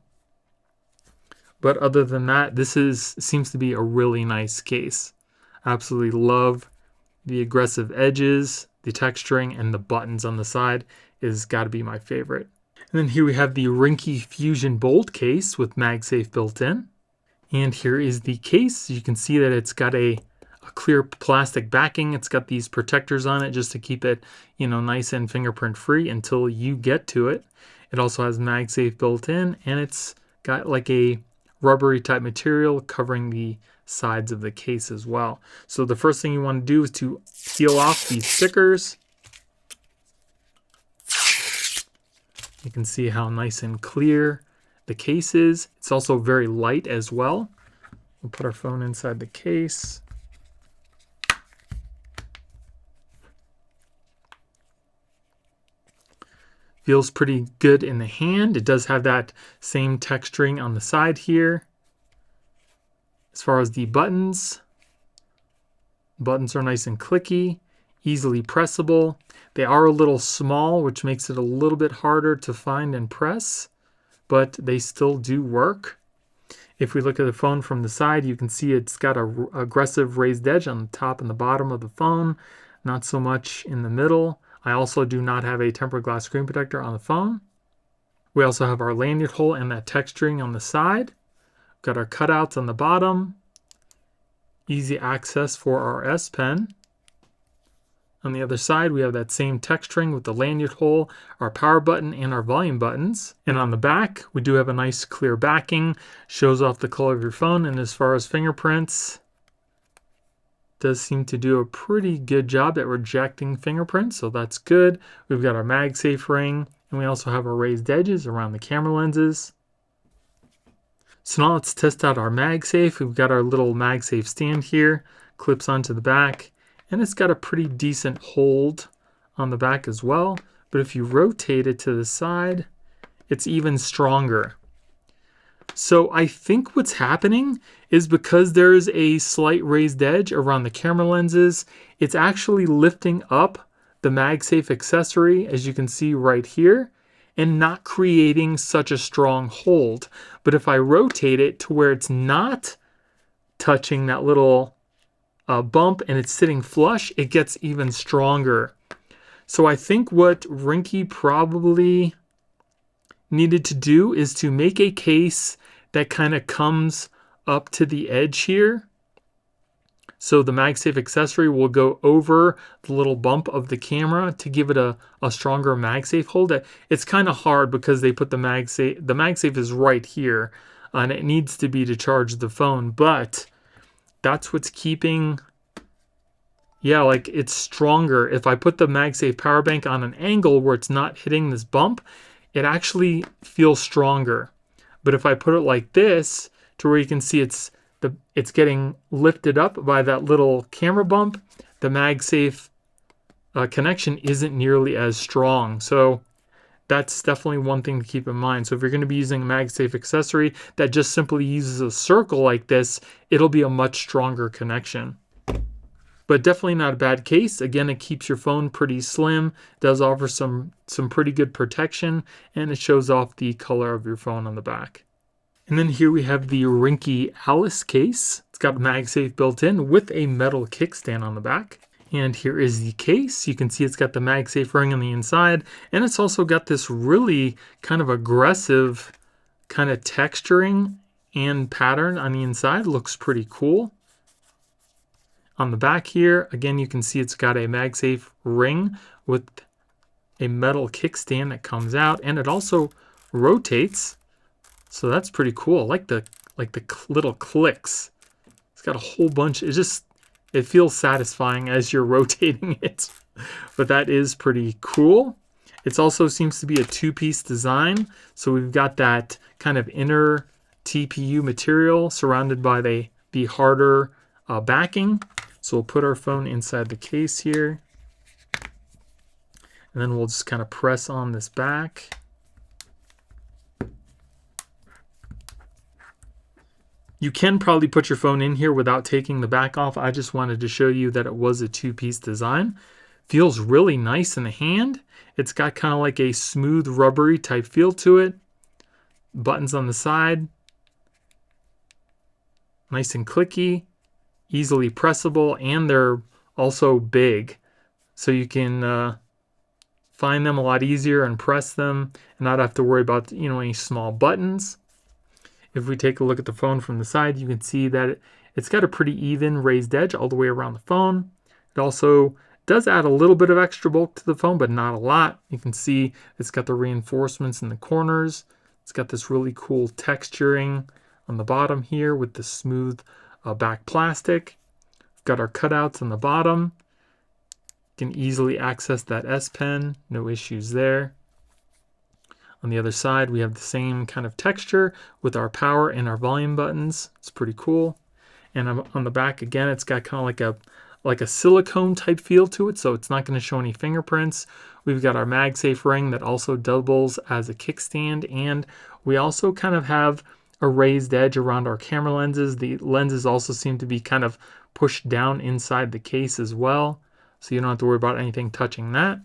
But other than that, this seems to be a really nice case. Absolutely love the aggressive edges, the texturing, and the buttons on the side is got to be my favorite. And then here we have the RINGKE Fusion Bold case with MagSafe built in. And here is the case. You can see that it's got a clear plastic backing. It's got these protectors on it just to keep it, you know, nice and fingerprint free until you get to it. It also has MagSafe built in, and it's got like a rubbery type material covering the sides of the case as well. So the first thing you want to do is to peel off these stickers. You can see how nice and clear the case is. It's also very light as well. We'll put our phone inside the case. Feels pretty good in the hand. It does have that same texturing on the side here. As far as the buttons are nice and clicky, easily pressable. They are a little small, which makes it a little bit harder to find and press, but they still do work. If we look at the phone from the side, you can see it's got a aggressive raised edge on the top and the bottom of the phone, not so much in the middle. I also do not have a tempered glass screen protector on the phone. We also have our lanyard hole and that texturing on the side. We've got our cutouts on the bottom. Easy access for our S Pen. On the other side, we have that same texturing with the lanyard hole, our power button, and our volume buttons. And on the back, we do have a nice clear backing. Shows off the color of your phone. And as far as fingerprints, does seem to do a pretty good job at rejecting fingerprints, so that's good. We've got our MagSafe ring, and we also have our raised edges around the camera lenses. So now let's test out our MagSafe. We've got our little MagSafe stand here, clips onto the back. And it's got a pretty decent hold on the back as well. But if you rotate it to the side, it's even stronger. So I think what's happening is because there's a slight raised edge around the camera lenses, it's actually lifting up the MagSafe accessory, as you can see right here, and not creating such a strong hold. But if I rotate it to where it's not touching that little bump and it's sitting flush, it gets even stronger. So I think what RINGKE probably needed to do is to make a case that kind of comes up to the edge here. So the MagSafe accessory will go over the little bump of the camera to give it a stronger MagSafe hold. It's kind of hard because they put the MagSafe is right here and it needs to be to charge the phone, but that's what's keeping, yeah, like it's stronger. If I put the MagSafe power bank on an angle where it's not hitting this bump, it actually feels stronger. But if I put it like this, to where you can see it's getting lifted up by that little camera bump, the MagSafe connection isn't nearly as strong. So that's definitely one thing to keep in mind. So if you're going to be using a MagSafe accessory that just simply uses a circle like this, it'll be a much stronger connection. But definitely not a bad case. Again, it keeps your phone pretty slim, does offer some pretty good protection, and it shows off the color of your phone on the back. And then here we have the RINGKE Alice case. It's got MagSafe built in with a metal kickstand on the back. And here is the case. You can see it's got the MagSafe ring on the inside, and it's also got this really kind of aggressive kind of texturing and pattern on the inside. Looks pretty cool. On the back here, again, you can see it's got a MagSafe ring with a metal kickstand that comes out, and it also rotates. So that's pretty cool. I like the little clicks. It's got a whole bunch. It feels satisfying as you're rotating it, but that is pretty cool. It also seems to be a two-piece design. So we've got that kind of inner TPU material surrounded by the harder backing. So we'll put our phone inside the case here, and then we'll just kind of press on this back. You can probably put your phone in here without taking the back off. I just wanted to show you that it was a two-piece design. Feels really nice in the hand. It's got kind of like a smooth rubbery type feel to it. Buttons on the side. Nice and clicky. Easily pressable, and they're also big. So you can find them a lot easier and press them and not have to worry about, any small buttons. If we take a look at the phone from the side, you can see that it's got a pretty even raised edge all the way around the phone. It also does add a little bit of extra bulk to the phone, but not a lot. You can see it's got the reinforcements in the corners. It's got this really cool texturing on the bottom here with the smooth back plastic. We've got our cutouts on the bottom. You can easily access that S Pen, no issues there. On the other side, we have the same kind of texture with our power and our volume buttons. It's pretty cool. And on the back, again, it's got kind of like like a silicone type feel to it, so it's not going to show any fingerprints. We've got our MagSafe ring that also doubles as a kickstand, and we also kind of have a raised edge around our camera lenses. The lenses also seem to be kind of pushed down inside the case as well, so you don't have to worry about anything touching that.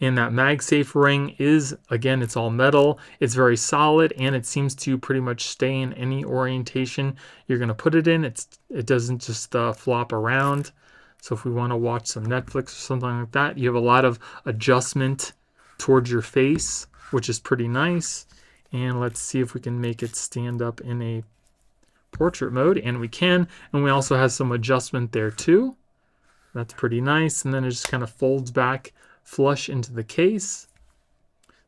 And that MagSafe ring is, again, it's all metal. It's very solid, and it seems to pretty much stay in any orientation you're going to put it in. It doesn't just flop around. So if we want to watch some Netflix or something like that, you have a lot of adjustment towards your face, which is pretty nice. And let's see if we can make it stand up in a portrait mode, and we can. And we also have some adjustment there too. That's pretty nice. And then it just kind of folds back flush into the case.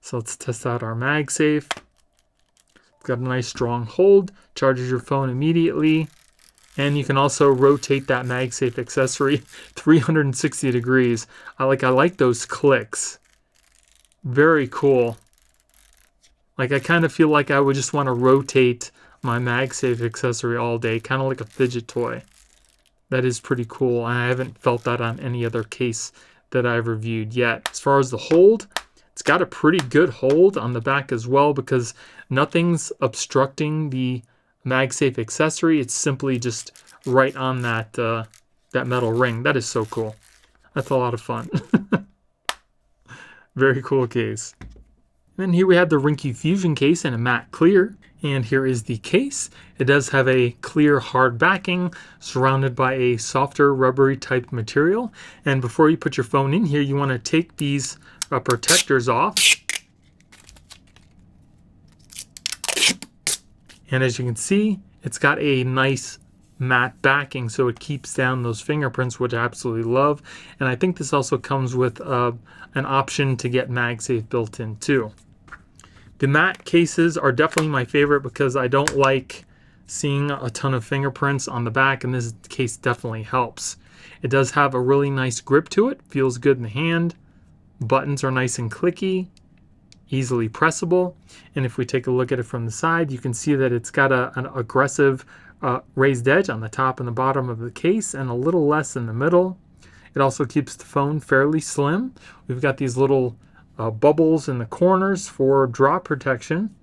So let's test out our MagSafe. It's got a nice strong hold, charges your phone immediately, and you can also rotate that MagSafe accessory 360 degrees. I like those clicks. Very cool. Like, I kind of feel like I would just want to rotate my MagSafe accessory all day, kind of like a fidget toy. That is pretty cool. I haven't felt that on any other case that I've reviewed yet. As far as the hold, it's got a pretty good hold on the back as well, because nothing's obstructing the MagSafe accessory. It's simply just right on that that metal ring. That is so cool. That's a lot of fun. Very cool case. And then here we have the RINGKE Fusion case in a matte clear. And here is the case. It does have a clear hard backing surrounded by a softer rubbery type material. And before you put your phone in here, you want to take these protectors off. And as you can see, it's got a nice matte backing, so it keeps down those fingerprints, which I absolutely love. And I think this also comes with an option to get MagSafe built in too. The matte cases are definitely my favorite because I don't like seeing a ton of fingerprints on the back, and this case definitely helps. It does have a really nice grip to it, feels good in the hand. Buttons are nice and clicky, easily pressable. And if we take a look at it from the side, you can see that it's got an aggressive raised edge on the top and the bottom of the case, and a little less in the middle. It also keeps the phone fairly slim. We've got these little bubbles in the corners for drop protection.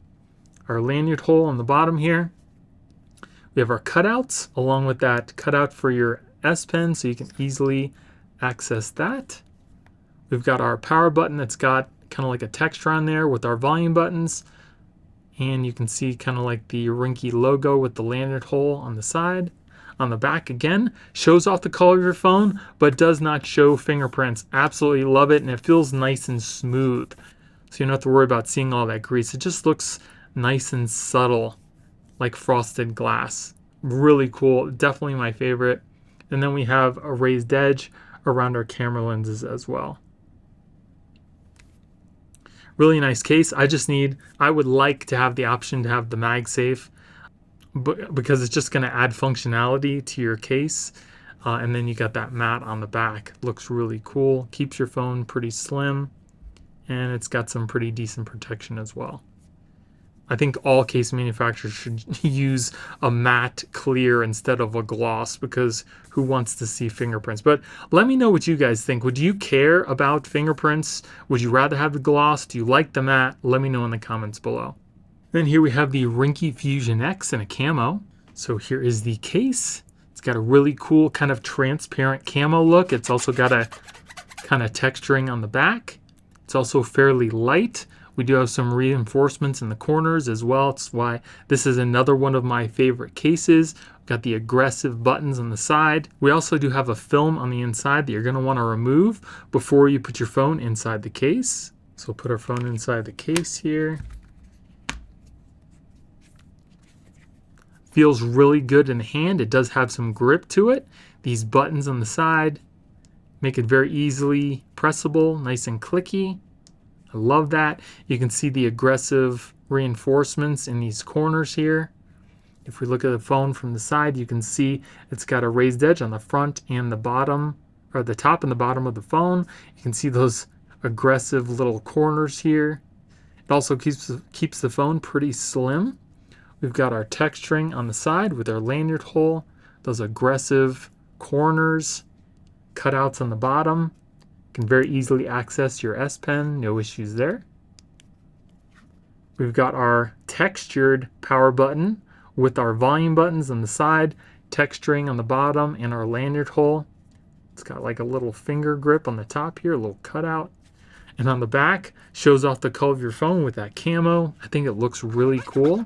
Our lanyard hole on the bottom here. We have our cutouts along with that cutout for your S Pen, so you can easily access that. We've got our power button that's got kind of like a texture on there with our volume buttons. And you can see kind of like the RINGKE logo with the lanyard hole on the side. On the back, again, shows off the color of your phone, but does not show fingerprints. Absolutely love it, and it feels nice and smooth. So you don't have to worry about seeing all that grease. It just looks nice and subtle, like frosted glass. Really cool, definitely my favorite. And then we have a raised edge around our camera lenses as well. Really nice case. I would like to have the option to have the MagSafe, because it's just going to add functionality to your case. And then you got that matte on the back. Looks really cool. Keeps your phone pretty slim, and it's got some pretty decent protection as well. I think all case manufacturers should use a matte clear instead of a gloss, because who wants to see fingerprints? But let me know what you guys think. Would you care about fingerprints? Would you rather have the gloss? Do you like the matte? Let me know in the comments below. Then here we have the RINGKE Fusion X in a camo. So here is the case. It's got a really cool kind of transparent camo look. It's also got a kind of texturing on the back. It's also fairly light. We do have some reinforcements in the corners as well. It's why this is another one of my favorite cases. We've got the aggressive buttons on the side. We also do have a film on the inside that you're going to want to remove before you put your phone inside the case. So we'll put our phone inside the case here. Feels really good in the hand. It does have some grip to it. These buttons on the side make it very easily pressable, nice and clicky. I love that. You can see the aggressive reinforcements in these corners here. If we look at the phone from the side, you can see it's got a raised edge on the front and the bottom, or the top and the bottom of the phone. You can see those aggressive little corners here. It also keeps the phone pretty slim. We've got our texturing on the side with our lanyard hole, those aggressive corners, cutouts on the bottom. You can very easily access your S Pen, no issues there. We've got our textured power button with our volume buttons on the side, texturing on the bottom, and our lanyard hole. It's got like a little finger grip on the top here, a little cutout. And on the back, shows off the color of your phone with that camo. I think it looks really cool.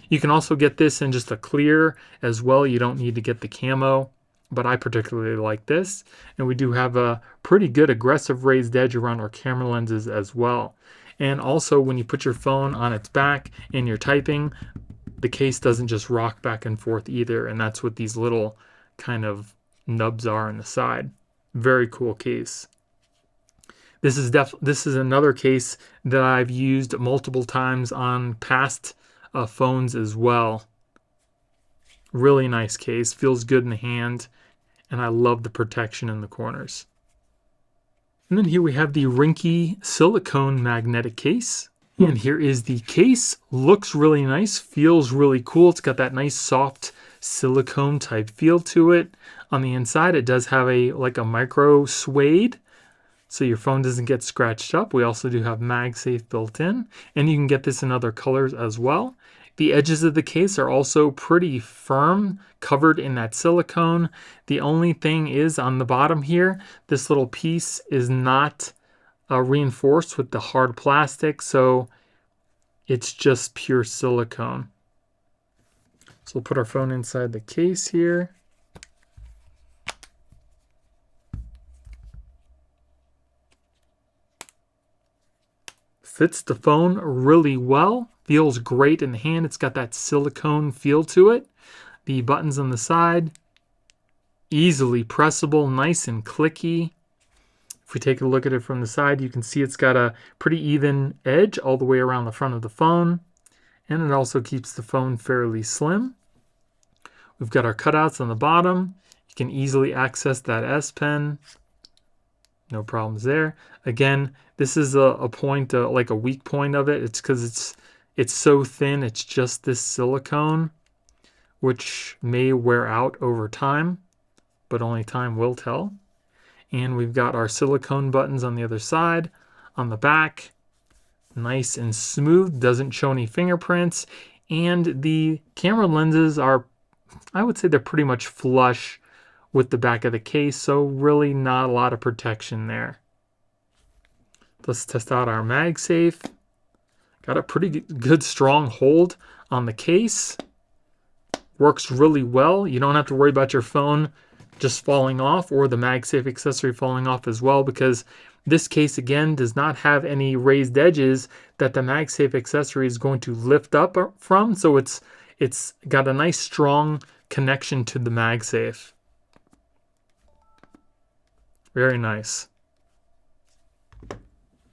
You can also get this in just a clear as well. You don't need to get the camo, but I particularly like this. And we do have a pretty good aggressive raised edge around our camera lenses as well. And also when you put your phone on its back and you're typing, the case doesn't just rock back and forth either. And that's what these little kind of nubs are on the side. Very cool case. This is another case that I've used multiple times on past phones as well. Really nice case, feels good in the hand, and I love the protection in the corners. And then here we have the RINGKE silicone magnetic case. And here is the case. Looks really nice, feels really cool. It's got that nice soft silicone type feel to it. On the inside, it does have like a micro suede, so your phone doesn't get scratched up. We also do have Magsafe built in, and you can get this in other colors as well. The edges of the case are also pretty firm, covered in that silicone. The only thing is on the bottom here, this little piece is not reinforced with the hard plastic, so it's just pure silicone. So we'll put our phone inside the case here. Fits the phone really well. Feels great in the hand. It's got that silicone feel to it. The buttons on the side, easily pressable, nice and clicky. If we take a look at it from the side, you can see it's got a pretty even edge all the way around the front of the phone. And it also keeps the phone fairly slim. We've got our cutouts on the bottom. You can easily access that S Pen. No problems there. Again, this is a point, like a weak point of it. It's because it's so thin. It's just this silicone, which may wear out over time, but only time will tell. And we've got our silicone buttons on the other side. On the back, nice and smooth, doesn't show any fingerprints. And the camera lenses are, I would say they're pretty much flush with the back of the case, so really not a lot of protection there. Let's test out our Magsafe. Got a pretty good strong hold on the case. Works really well. You don't have to worry about your phone just falling off or the Magsafe accessory falling off as well, because this case again does not have any raised edges that the Magsafe accessory is going to lift up from, so it's got a nice strong connection to the Magsafe. Very nice.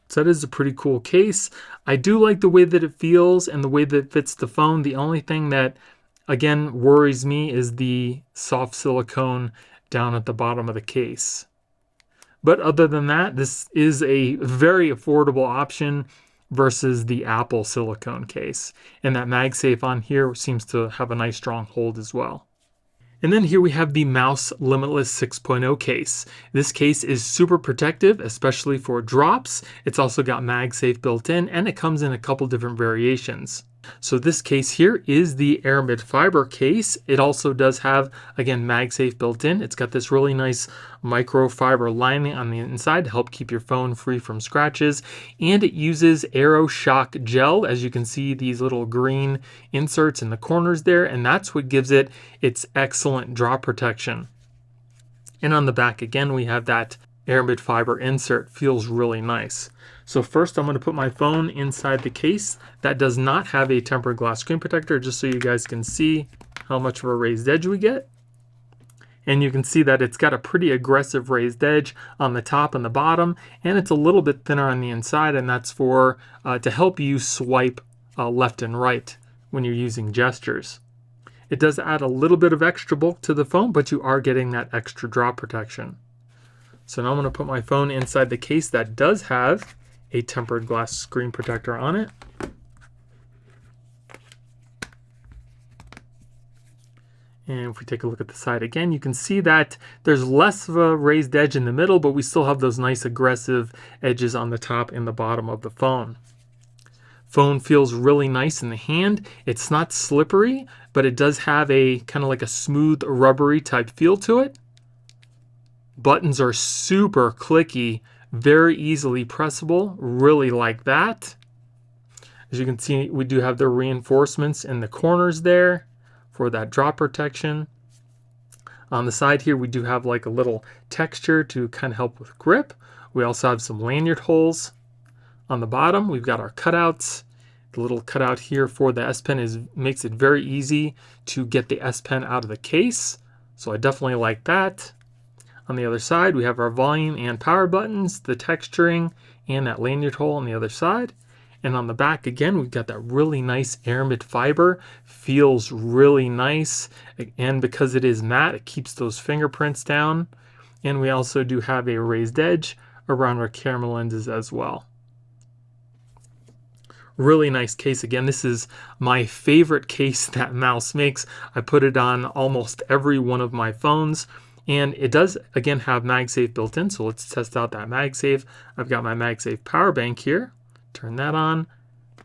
So that is a pretty cool case. I do like the way that it feels and the way that it fits the phone. The only thing that, again, worries me is the soft silicone down at the bottom of the case. But other than that, this is a very affordable option versus the Apple silicone case. And that Magsafe on here seems to have a nice strong hold as well. And then here we have the MOUS Limitless 6.0 case. This case is super protective, especially for drops. It's also got Magsafe built in, and it comes in a couple different variations. So this case here is the Aramid fiber case. It also does have, again, Magsafe built in. It's got this really nice microfiber lining on the inside to help keep your phone free from scratches. And it uses Aero Shock gel. As you can see, these little green inserts in the corners there, and that's what gives it its excellent drop protection. And on the back, again, we have that Aramid fiber insert. Feels really nice. So first I'm going to put my phone inside the case. That does not have a tempered glass screen protector, just so you guys can see how much of a raised edge we get. And you can see that it's got a pretty aggressive raised edge on the top and the bottom, and it's a little bit thinner on the inside, and that's for to help you swipe left and right when you're using gestures. It does add a little bit of extra bulk to the phone, but you are getting that extra drop protection. So now I'm going to put my phone inside the case that does have a tempered glass screen protector on it. And if we take a look at the side again, you can see that there's less of a raised edge in the middle, but we still have those nice aggressive edges on the top and the bottom of the phone. Phone feels really nice in the hand. It's not slippery, but it does have a kind of like a smooth, rubbery type feel to it. Buttons are super clicky, very easily pressable. Really like that. As you can see, we do have the reinforcements in the corners there for that drop protection. On the side here, we do have like a little texture to kind of help with grip. We also have some lanyard holes. On the bottom, we've got our cutouts. The little cutout here for the S Pen makes it very easy to get the S Pen out of the case. So I definitely like that. On the other side, we have our volume and power buttons, the texturing, and that lanyard hole on the other side. And on the back, again, we've got that really nice aramid fiber. Feels really nice. And because it is matte, it keeps those fingerprints down. And we also do have a raised edge around our camera lenses as well. Really nice case. Again, this is my favorite case that MOUS makes. I put it on almost every one of my phones. And it does, again, have MagSafe built in. So let's test out that MagSafe. I've got my MagSafe power bank here. Turn that on,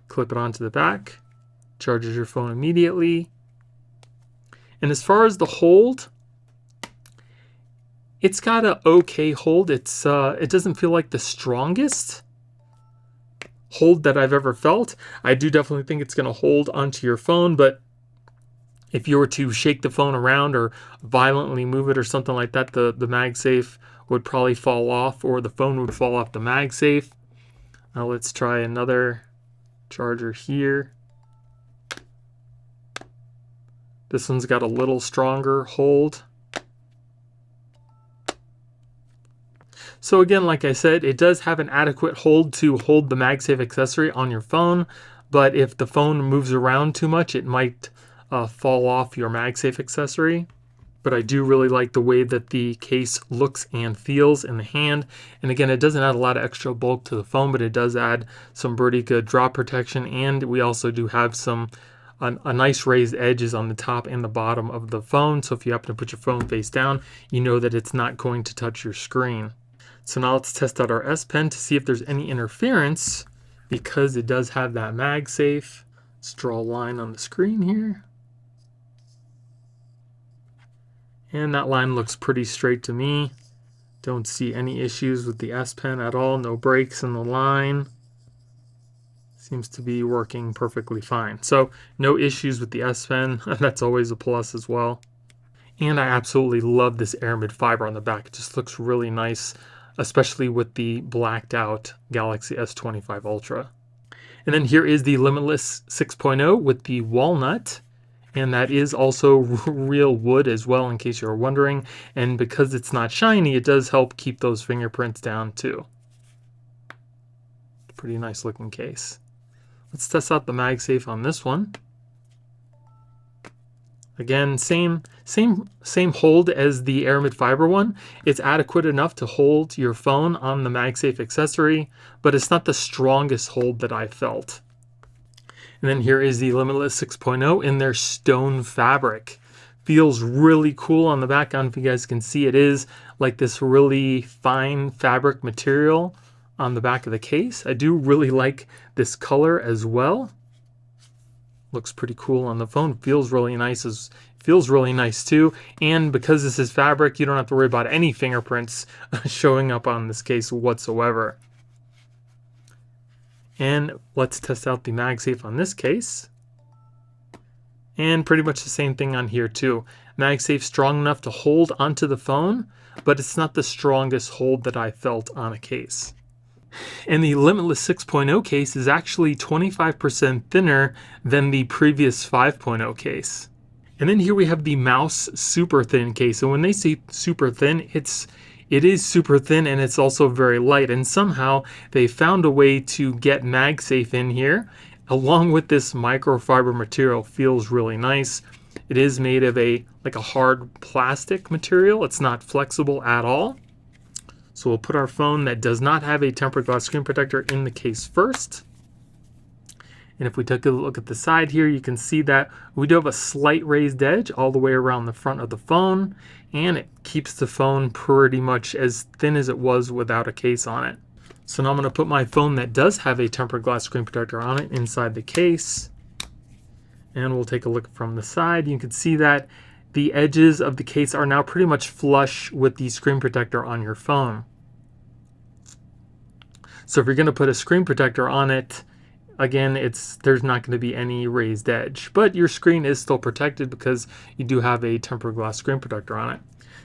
clip it onto the back, charges your phone immediately. And as far as the hold, it's got an okay hold. It doesn't feel like the strongest hold that I've ever felt. I do definitely think it's going to hold onto your phone, but if you were to shake the phone around or violently move it or something like that, the MagSafe would probably fall off, or the phone would fall off the MagSafe. Now let's try another charger here. This one's got a little stronger hold. So again, like I said, it does have an adequate hold to hold the MagSafe accessory on your phone, but if the phone moves around too much, it might fall off your MagSafe accessory. But I do really like the way that the case looks and feels in the hand. And again, it doesn't add a lot of extra bulk to the phone, but it does add some pretty good drop protection. And we also do have some a nice raised edges on the top and the bottom of the phone. So if you happen to put your phone face down, you know that it's not going to touch your screen. So now let's test out our S Pen to see if there's any interference, because it does have that MagSafe. Let's draw a line on the screen here. And that line looks pretty straight to me. Don't see any issues with the S Pen at all. No breaks in the line. Seems to be working perfectly fine. So no issues with the S Pen. That's always a plus as well. And I absolutely love this aramid fiber on the back. It just looks really nice, especially with the blacked out Galaxy S25 Ultra. And then here is the Limitless 6.0 with the walnut. And that is also real wood as well, in case you're wondering. And because it's not shiny, it does help keep those fingerprints down too. Pretty nice looking case. Let's test out the MagSafe on this one. Again, same hold as the aramid fiber one. It's adequate enough to hold your phone on the MagSafe accessory, but it's not the strongest hold that I felt. And then here is the Limitless 6.0 in their stone fabric. Feels really cool on the back. I don't know if you guys can see, it is like this really fine fabric material on the back of the case. I do really like this color as well. Looks pretty cool on the phone. Feels really nice. Feels really nice too. And because this is fabric, you don't have to worry about any fingerprints showing up on this case whatsoever. And let's test out the MagSafe on this case. And pretty much the same thing on here too. MagSafe strong enough to hold onto the phone, but it's not the strongest hold that I felt on a case. And the Limitless 6.0 case is actually 25% thinner than the previous 5.0 case. And then here we have the MOUS super thin case. And when they say super thin, it is super thin, and it's also very light. And somehow they found a way to get MagSafe in here along with this microfiber material. Feels really nice. It is made of like a hard plastic material. It's not flexible at all. So we'll put our phone that does not have a tempered glass screen protector in the case first. And if we take a look at the side here, you can see that we do have a slight raised edge all the way around the front of the phone, and it keeps the phone pretty much as thin as it was without a case on it. So now I'm going to put my phone that does have a tempered glass screen protector on it inside the case. And we'll take a look from the side. You can see that the edges of the case are now pretty much flush with the screen protector on your phone. So if you're going to put a screen protector on it, again, there's not going to be any raised edge, but your screen is still protected because you do have a tempered glass screen protector on it.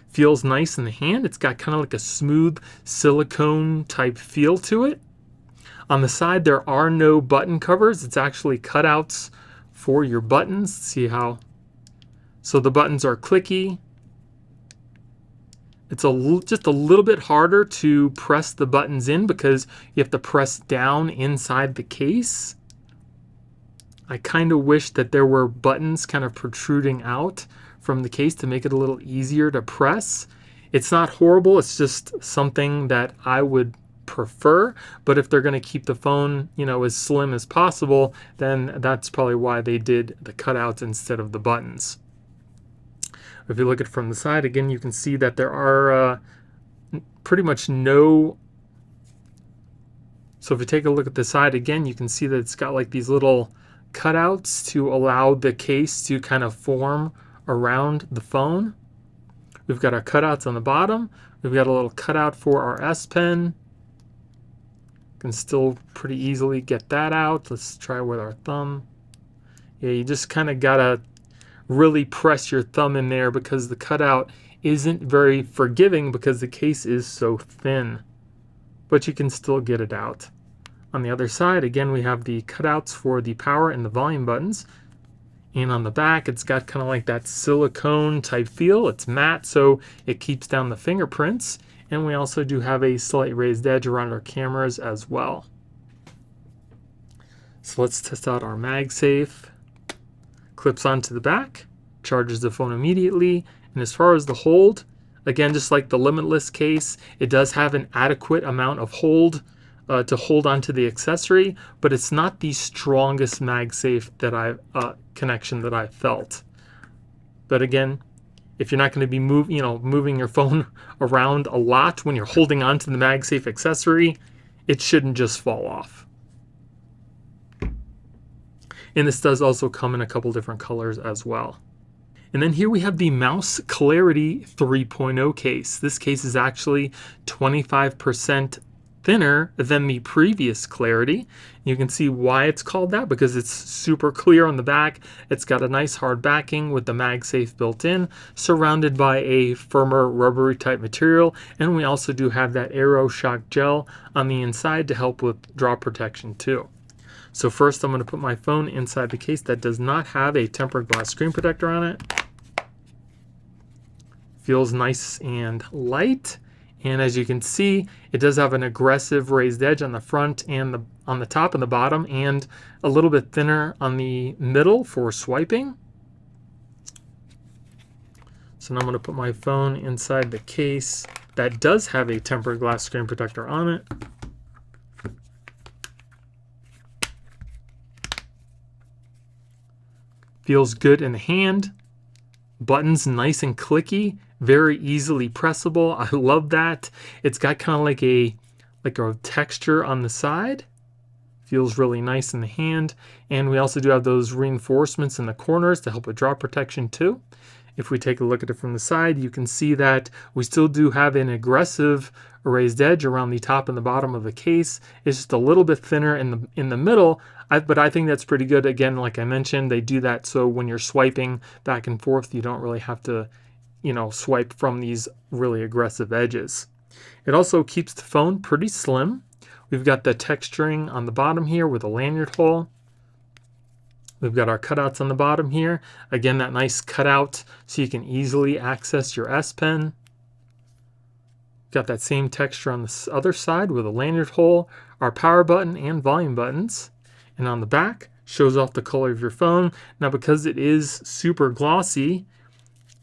Feels nice in the hand. It's got kind of like a smooth silicone type feel to it. On the side, there are no button covers. It's actually cutouts for your buttons. See how? So the buttons are clicky. It's just a little bit harder to press the buttons in because you have to press down inside the case. I kind of wish that there were buttons kind of protruding out from the case to make it a little easier to press. It's not horrible, it's just something that I would prefer, but if they're going to keep the phone, you know, as slim as possible, then that's probably why they did the cutouts instead of the buttons. If you look at it from the side, again, you can see that there are pretty much no... So if you take a look at the side again, you can see that it's got like these little cutouts to allow the case to kind of form around the phone. We've got our cutouts on the bottom. We've got a little cutout for our S Pen. Can still pretty easily get that out. Let's try with our thumb. Yeah, you just kind of gotta really press your thumb in there because the cutout isn't very forgiving because the case is so thin, but you can still get it out. On the other side, again, we have the cutouts for the power and the volume buttons, and on the back it's got kind of like that silicone type feel. It's matte, so it keeps down the fingerprints, and we also do have a slight raised edge around our cameras as well. So let's test out our MagSafe. Clips onto the back, charges the phone immediately, and as far as the hold, again, just like the Limitless case, it does have an adequate amount of hold to hold onto the accessory, but it's not the strongest MagSafe that connection that I felt. But again, if you're not going to be moving your phone around a lot when you're holding onto the MagSafe accessory, it shouldn't just fall off. And this does also come in a couple different colors as well. And then here we have the MOUS Clarity 3.0 case. This case is actually 25% thinner than the previous Clarity. You can see why it's called that, because it's super clear on the back. It's got a nice hard backing with the MagSafe built in, surrounded by a firmer rubbery type material. And we also do have that Aero Shock gel on the inside to help with drop protection too. So first I'm going to put my phone inside the case that does not have a tempered glass screen protector on it. Feels nice and light. And as you can see, it does have an aggressive raised edge on the front and on the top and the bottom, and a little bit thinner on the middle for swiping. So now I'm going to put my phone inside the case that does have a tempered glass screen protector on it. Feels good in the hand. Buttons nice and clicky, very easily pressable. I love that. It's got kind of like a texture on the side. Feels really nice in the hand. And we also do have those reinforcements in the corners to help with drop protection too. If we take a look at it from the side, you can see that we still do have an aggressive raised edge around the top and the bottom of the case. It's just a little bit thinner in the middle, but I think that's pretty good. Again, like I mentioned, they do that so when you're swiping back and forth, you don't really have to, swipe from these really aggressive edges. It also keeps the phone pretty slim. We've got the texturing on the bottom here with a lanyard hole. We've got our cutouts on the bottom here. Again, that nice cutout so you can easily access your S Pen. Got that same texture on the other side with a lanyard hole, our power button and volume buttons. And on the back, shows off the color of your phone. Now, because it is super glossy,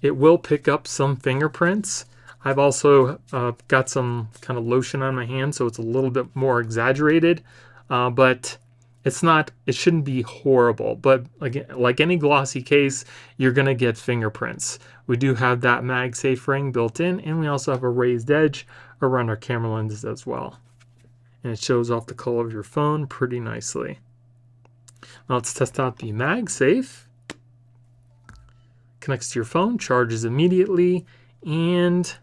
it will pick up some fingerprints. I've also got some kind of lotion on my hand, so it's a little bit more exaggerated. But it shouldn't be horrible, but again, like any glossy case, you're gonna get fingerprints. We do have that MagSafe ring built in, and we also have a raised edge around our camera lenses as well. And it shows off the color of your phone pretty nicely. Now let's test out the MagSafe. Connects to your phone, charges immediately, and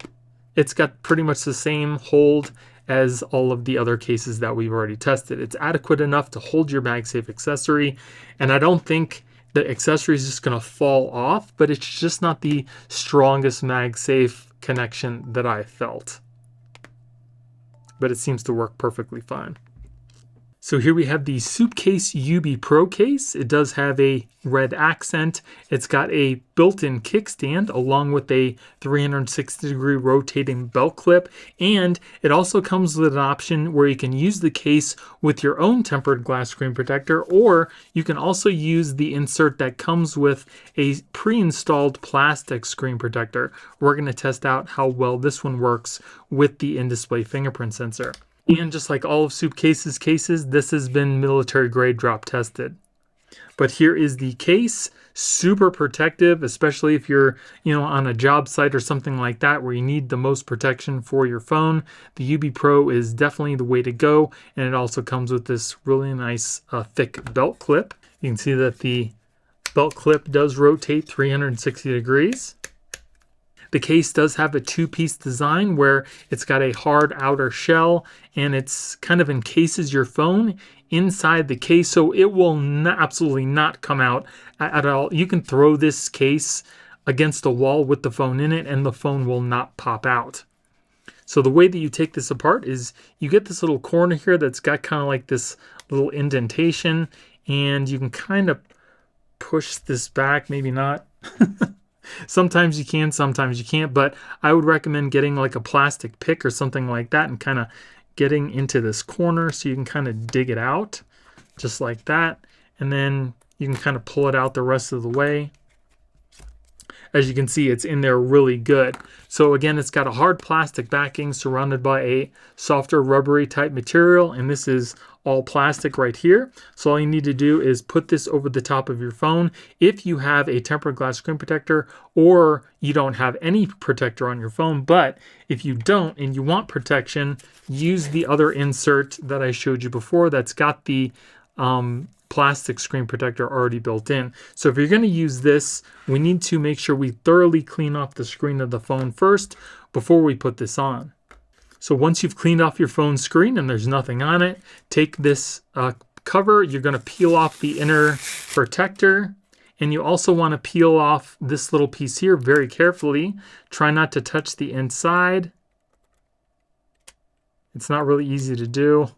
it's got pretty much the same hold as all of the other cases that we've already tested. It's adequate enough to hold your MagSafe accessory, and I don't think the accessory is just going to fall off, but it's just not the strongest MagSafe connection that I felt. But it seems to work perfectly fine. So here we have the SUPCASE UB Pro Case. It does have a red accent. It's got a built-in kickstand along with a 360-degree rotating belt clip, and it also comes with an option where you can use the case with your own tempered glass screen protector, or you can also use the insert that comes with a pre-installed plastic screen protector. We're going to test out how well this one works with the in-display fingerprint sensor. And just like all of SUPCASE's cases, this has been military grade drop tested. But here is the case, super protective, especially if you're, on a job site or something like that where you need the most protection for your phone. The UB Pro is definitely the way to go, and it also comes with this really nice thick belt clip. You can see that the belt clip does rotate 360 degrees. The case does have a two-piece design where it's got a hard outer shell, and it's kind of encases your phone inside the case, so it will absolutely not come out at all. You can throw this case against a wall with the phone in it, and the phone will not pop out. So the way that you take this apart is you get this little corner here that's got kind of like this little indentation, and you can kind of push this back, maybe not. Sometimes you can, sometimes you can't, but I would recommend getting like a plastic pick or something like that and kind of getting into this corner so you can kind of dig it out just like that. And then you can kind of pull it out the rest of the way. As you can see, it's in there really good. So again, it's got a hard plastic backing surrounded by a softer rubbery type material, and this is all plastic right here. So all you need to do is put this over the top of your phone if you have a tempered glass screen protector or you don't have any protector on your phone. But if you don't and you want protection, use the other insert that I showed you before that's got the plastic screen protector already built in. So if you're going to use this, we need to make sure we thoroughly clean off the screen of the phone first before we put this on. So once you've cleaned off your phone screen and there's nothing on it, take this cover. You're going to peel off the inner protector, and you also want to peel off this little piece here very carefully. Try not to touch the inside. It's not really easy to do.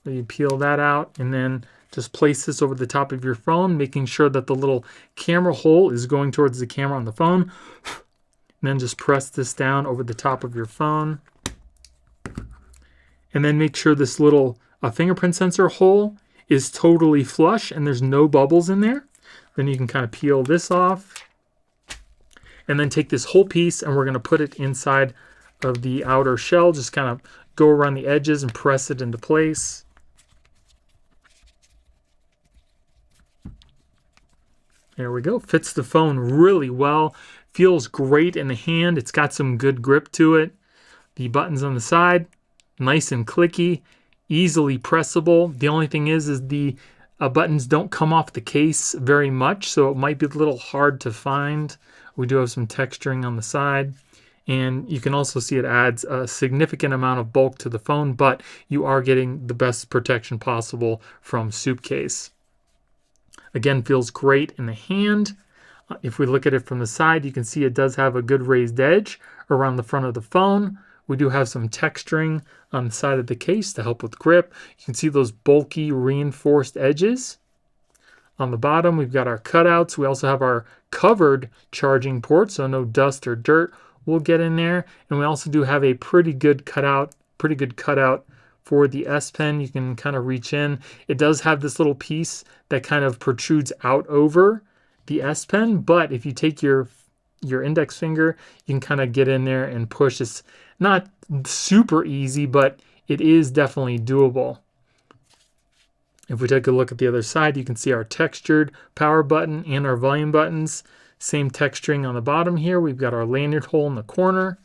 You peel that out, and then just place this over the top of your phone, making sure that the little camera hole is going towards the camera on the phone. And then just press this down over the top of your phone. And then make sure this little fingerprint sensor hole is totally flush and there's no bubbles in there. Then you can kind of peel this off. And then take this whole piece and we're going to put it inside of the outer shell. Just kind of go around the edges and press it into place. There we go. Fits the phone really well. Feels great in the hand. It's got some good grip to it. The buttons on the side, nice and clicky, easily pressable. The only thing is the buttons don't come off the case very much, so it might be a little hard to find. We do have some texturing on the side, and you can also see it adds a significant amount of bulk to the phone, but you are getting the best protection possible from SUPCASE. Again, feels great in the hand. If we look at it from the side, you can see it does have a good raised edge around the front of the phone. We do have some texturing on the side of the case to help with grip. You can see those bulky reinforced edges. On the bottom, we've got our cutouts. We also have our covered charging port, so no dust or dirt will get in there. And we also do have a pretty good cutout for the S Pen. You can kind of reach in. It does have this little piece that kind of protrudes out over the S Pen, but if you take your index finger, you can kind of get in there and push. It's not super easy, but it is definitely doable. If we take a look at the other side, you can see our textured power button and our volume buttons. Same texturing on the bottom here. We've got our lanyard hole in the corner.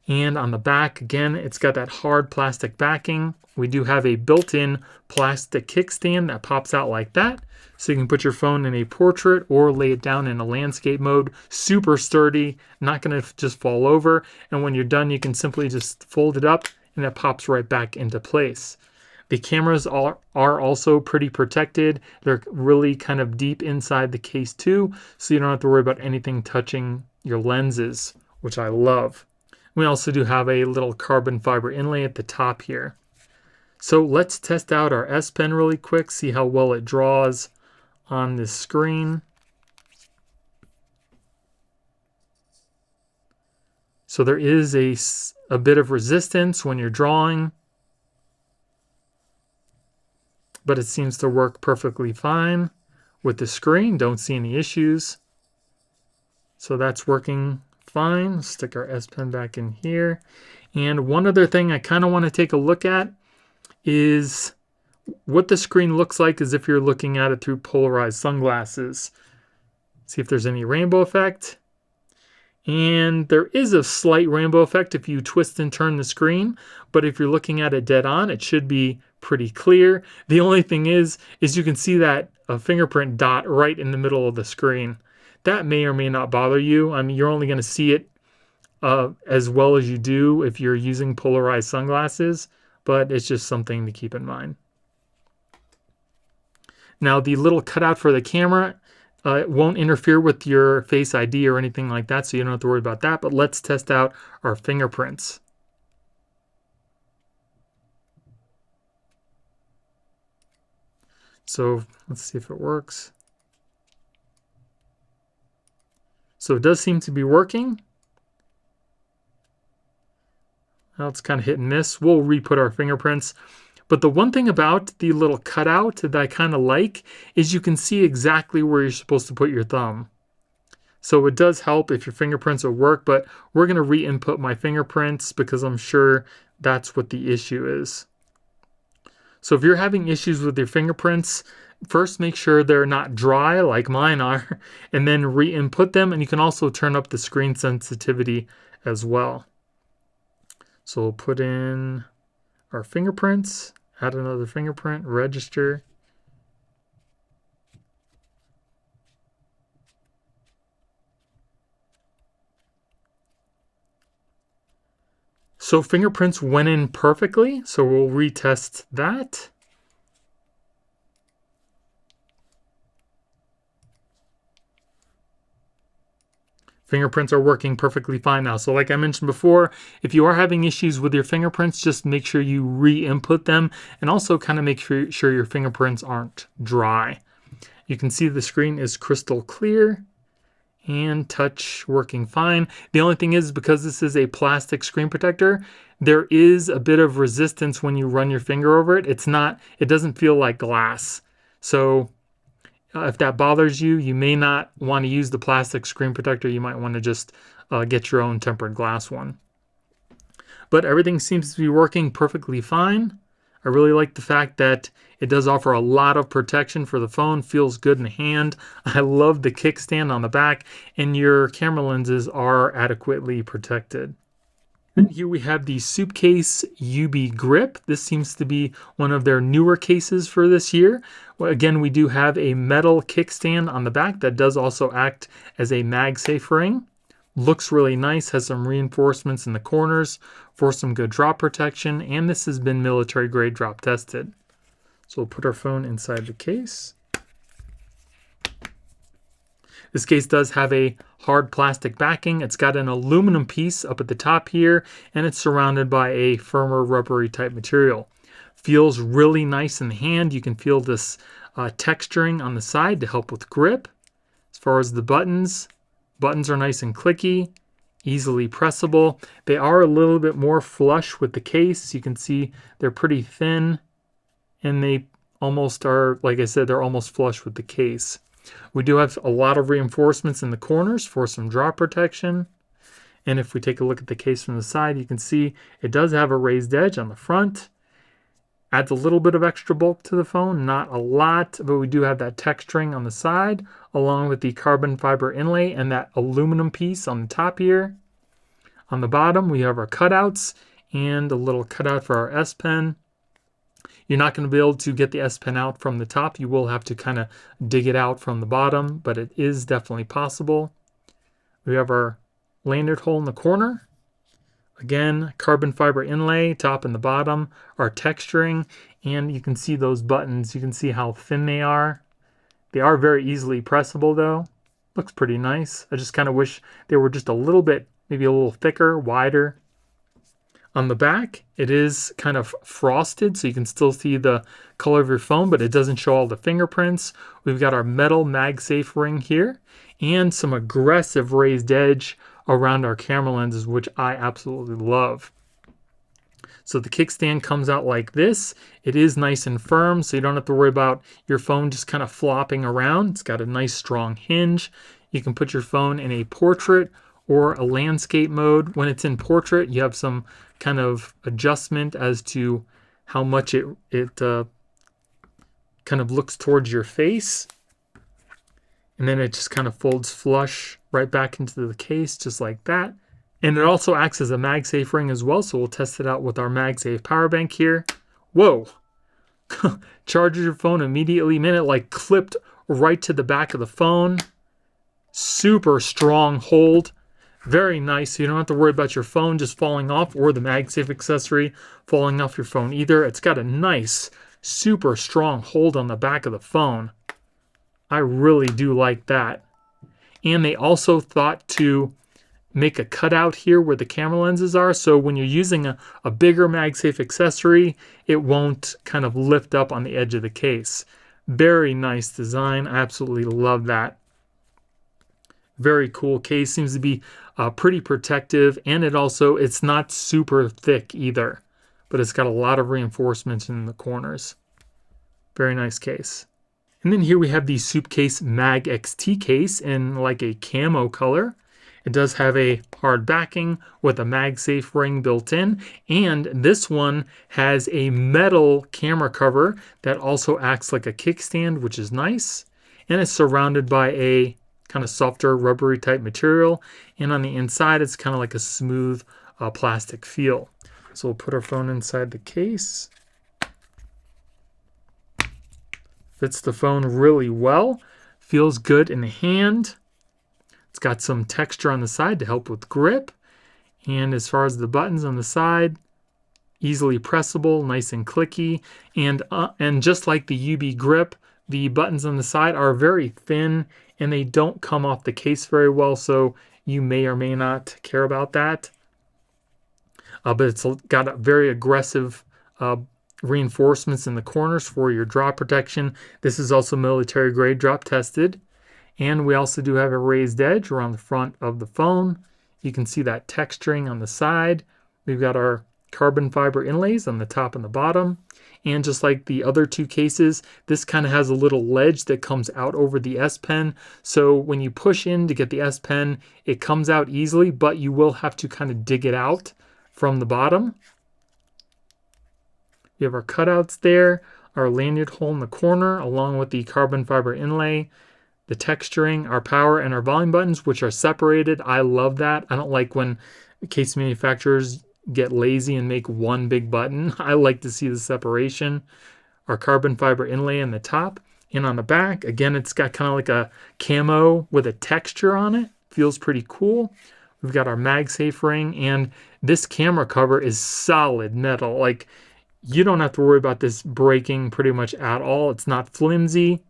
And on the back, again, it's got that hard plastic backing. We do have a built-in plastic kickstand that pops out like that. So you can put your phone in a portrait or lay it down in a landscape mode. Super sturdy, not going to just fall over. And when you're done, you can simply just fold it up and it pops right back into place. The cameras are also pretty protected. They're really kind of deep inside the case too, so you don't have to worry about anything touching your lenses, which I love. We also do have a little carbon fiber inlay at the top here. So let's test out our S Pen really quick, see how well it draws on this screen. So there is a bit of resistance when you're drawing, but it seems to work perfectly fine with the screen. Don't see any issues. So that's working fine. Let's stick our S Pen back in here. And one other thing I kind of want to take a look at is what the screen looks like as if you're looking at it through polarized sunglasses. See if there's any rainbow effect. And there is a slight rainbow effect if you twist and turn the screen, but if you're looking at it dead on, it should be pretty clear. The only thing is you can see that fingerprint dot right in the middle of the screen. That may or may not bother you. I mean, you're only going to see it as well as you do if you're using polarized sunglasses, but it's just something to keep in mind. Now, the little cutout for the camera, it won't interfere with your Face ID or anything like that, so you don't have to worry about that. But let's test out our fingerprints. So let's see if it works. So it does seem to be working. Well, it's kind of hit and miss. We'll re-put our fingerprints. But the one thing about the little cutout that I kind of like is you can see exactly where you're supposed to put your thumb. So it does help if your fingerprints will work, but we're going to re-input my fingerprints because I'm sure that's what the issue is. So if you're having issues with your fingerprints, first make sure they're not dry like mine are, and then re-input them. And you can also turn up the screen sensitivity as well. So we'll put in our fingerprints, add another fingerprint, register. So fingerprints went in perfectly, so we'll retest that. Fingerprints are working perfectly fine now. So like I mentioned before, if you are having issues with your fingerprints, just make sure you re-input them and also kind of make sure your fingerprints aren't dry. You can see the screen is crystal clear and touch working fine. The only thing is, because this is a plastic screen protector, there is a bit of resistance when you run your finger over it. It doesn't feel like glass. So if that bothers you, you may not want to use the plastic screen protector. You might want to just get your own tempered glass one. But everything seems to be working perfectly fine. I really like the fact that it does offer a lot of protection for the phone. Feels good in the hand. I love the kickstand on the back, and your camera lenses are adequately protected. And here we have the SUPCASE UB Grip. This seems to be one of their newer cases for this year. Well, again, we do have a metal kickstand on the back that does also act as a Magsafe ring. Looks really nice, has some reinforcements in the corners for some good drop protection, and this has been military grade drop tested. So we'll put our phone inside the case. This case does have a hard plastic backing. It's got an aluminum piece up at the top here, and it's surrounded by a firmer rubbery type material. Feels really nice in the hand. You can feel this texturing on the side to help with grip. As far as the buttons are nice and clicky, easily pressable. They are a little bit more flush with the case. You can see they're pretty thin, and they almost are, like I said, they're almost flush with the case. We do have a lot of reinforcements in the corners for some drop protection. And if we take a look at the case from the side, you can see it does have a raised edge on the front. Adds a little bit of extra bulk to the phone, not a lot, but we do have that texturing on the side, along with the carbon fiber inlay and that aluminum piece on the top here. On the bottom, we have our cutouts and a little cutout for our S Pen. You're not going to be able to get the S Pen out from the top. You will have to kind of dig it out from the bottom, but it is definitely possible. We have our lanyard hole in the corner. Again, carbon fiber inlay, top and the bottom, our texturing, and you can see those buttons. You can see how thin they are. They are very easily pressable though. Looks pretty nice. I just kind of wish they were just a little bit, maybe a little thicker, wider. On the back, it is kind of frosted, so you can still see the color of your phone, but it doesn't show all the fingerprints. We've got our metal MagSafe ring here, and some aggressive raised edge around our camera lenses, which I absolutely love. So the kickstand comes out like this. It is nice and firm, so you don't have to worry about your phone just kind of flopping around. It's got a nice strong hinge. You can put your phone in a portrait or a landscape mode. When it's in portrait, you have some kind of adjustment as to how much it kind of looks towards your face. And then it just kind of folds flush right back into the case, just like that. And it also acts as a MagSafe ring as well, so we'll test it out with our MagSafe power bank here. Whoa! Charges your phone immediately. Man, it like clipped right to the back of the phone. Super strong hold. Very nice, so you don't have to worry about your phone just falling off or the MagSafe accessory falling off your phone either. It's got a nice, super strong hold on the back of the phone. I really do like that. And they also thought to make a cutout here where the camera lenses are, so when you're using a bigger MagSafe accessory, it won't kind of lift up on the edge of the case. Very nice design. I absolutely love that. Very cool case. Seems to be pretty protective, and it's not super thick either, but it's got a lot of reinforcements in the corners. Very nice case. And then here we have the SUPCASE Mag XTE case in like a camo color. It does have a hard backing with a MagSafe ring built in, and this one has a metal camera cover that also acts like a kickstand, which is nice, and it's surrounded by a kind of softer rubbery type material, and on the inside it's kind of like a smooth plastic feel. So we'll put our phone inside the case. Fits the phone really well. Feels good in the hand. It's got some texture on the side to help with grip. And as far as the buttons on the side, easily pressable, nice and clicky. And just like the UB grip, the buttons on the side are very thin and they don't come off the case very well, so you may or may not care about that. But it's got a very aggressive reinforcements in the corners for your drop protection. This is also military grade drop tested. And we also do have a raised edge around the front of the phone. You can see that texturing on the side. We've got our carbon fiber inlays on the top and the bottom. And just like the other two cases, this kind of has a little ledge that comes out over the S Pen. So when you push in to get the S Pen, it comes out easily, but you will have to kind of dig it out from the bottom. We have our cutouts there, our lanyard hole in the corner, along with the carbon fiber inlay, the texturing, our power, and our volume buttons, which are separated. I love that. I don't like when case manufacturers get lazy and make one big button. I like to see the separation. Our carbon fiber inlay in the top, and on the back, again, it's got kind of like a camo with a texture on it. Feels pretty cool. We've got our MagSafe ring, and this camera cover is solid metal. Like, you don't have to worry about this breaking pretty much at all. It's not flimsy.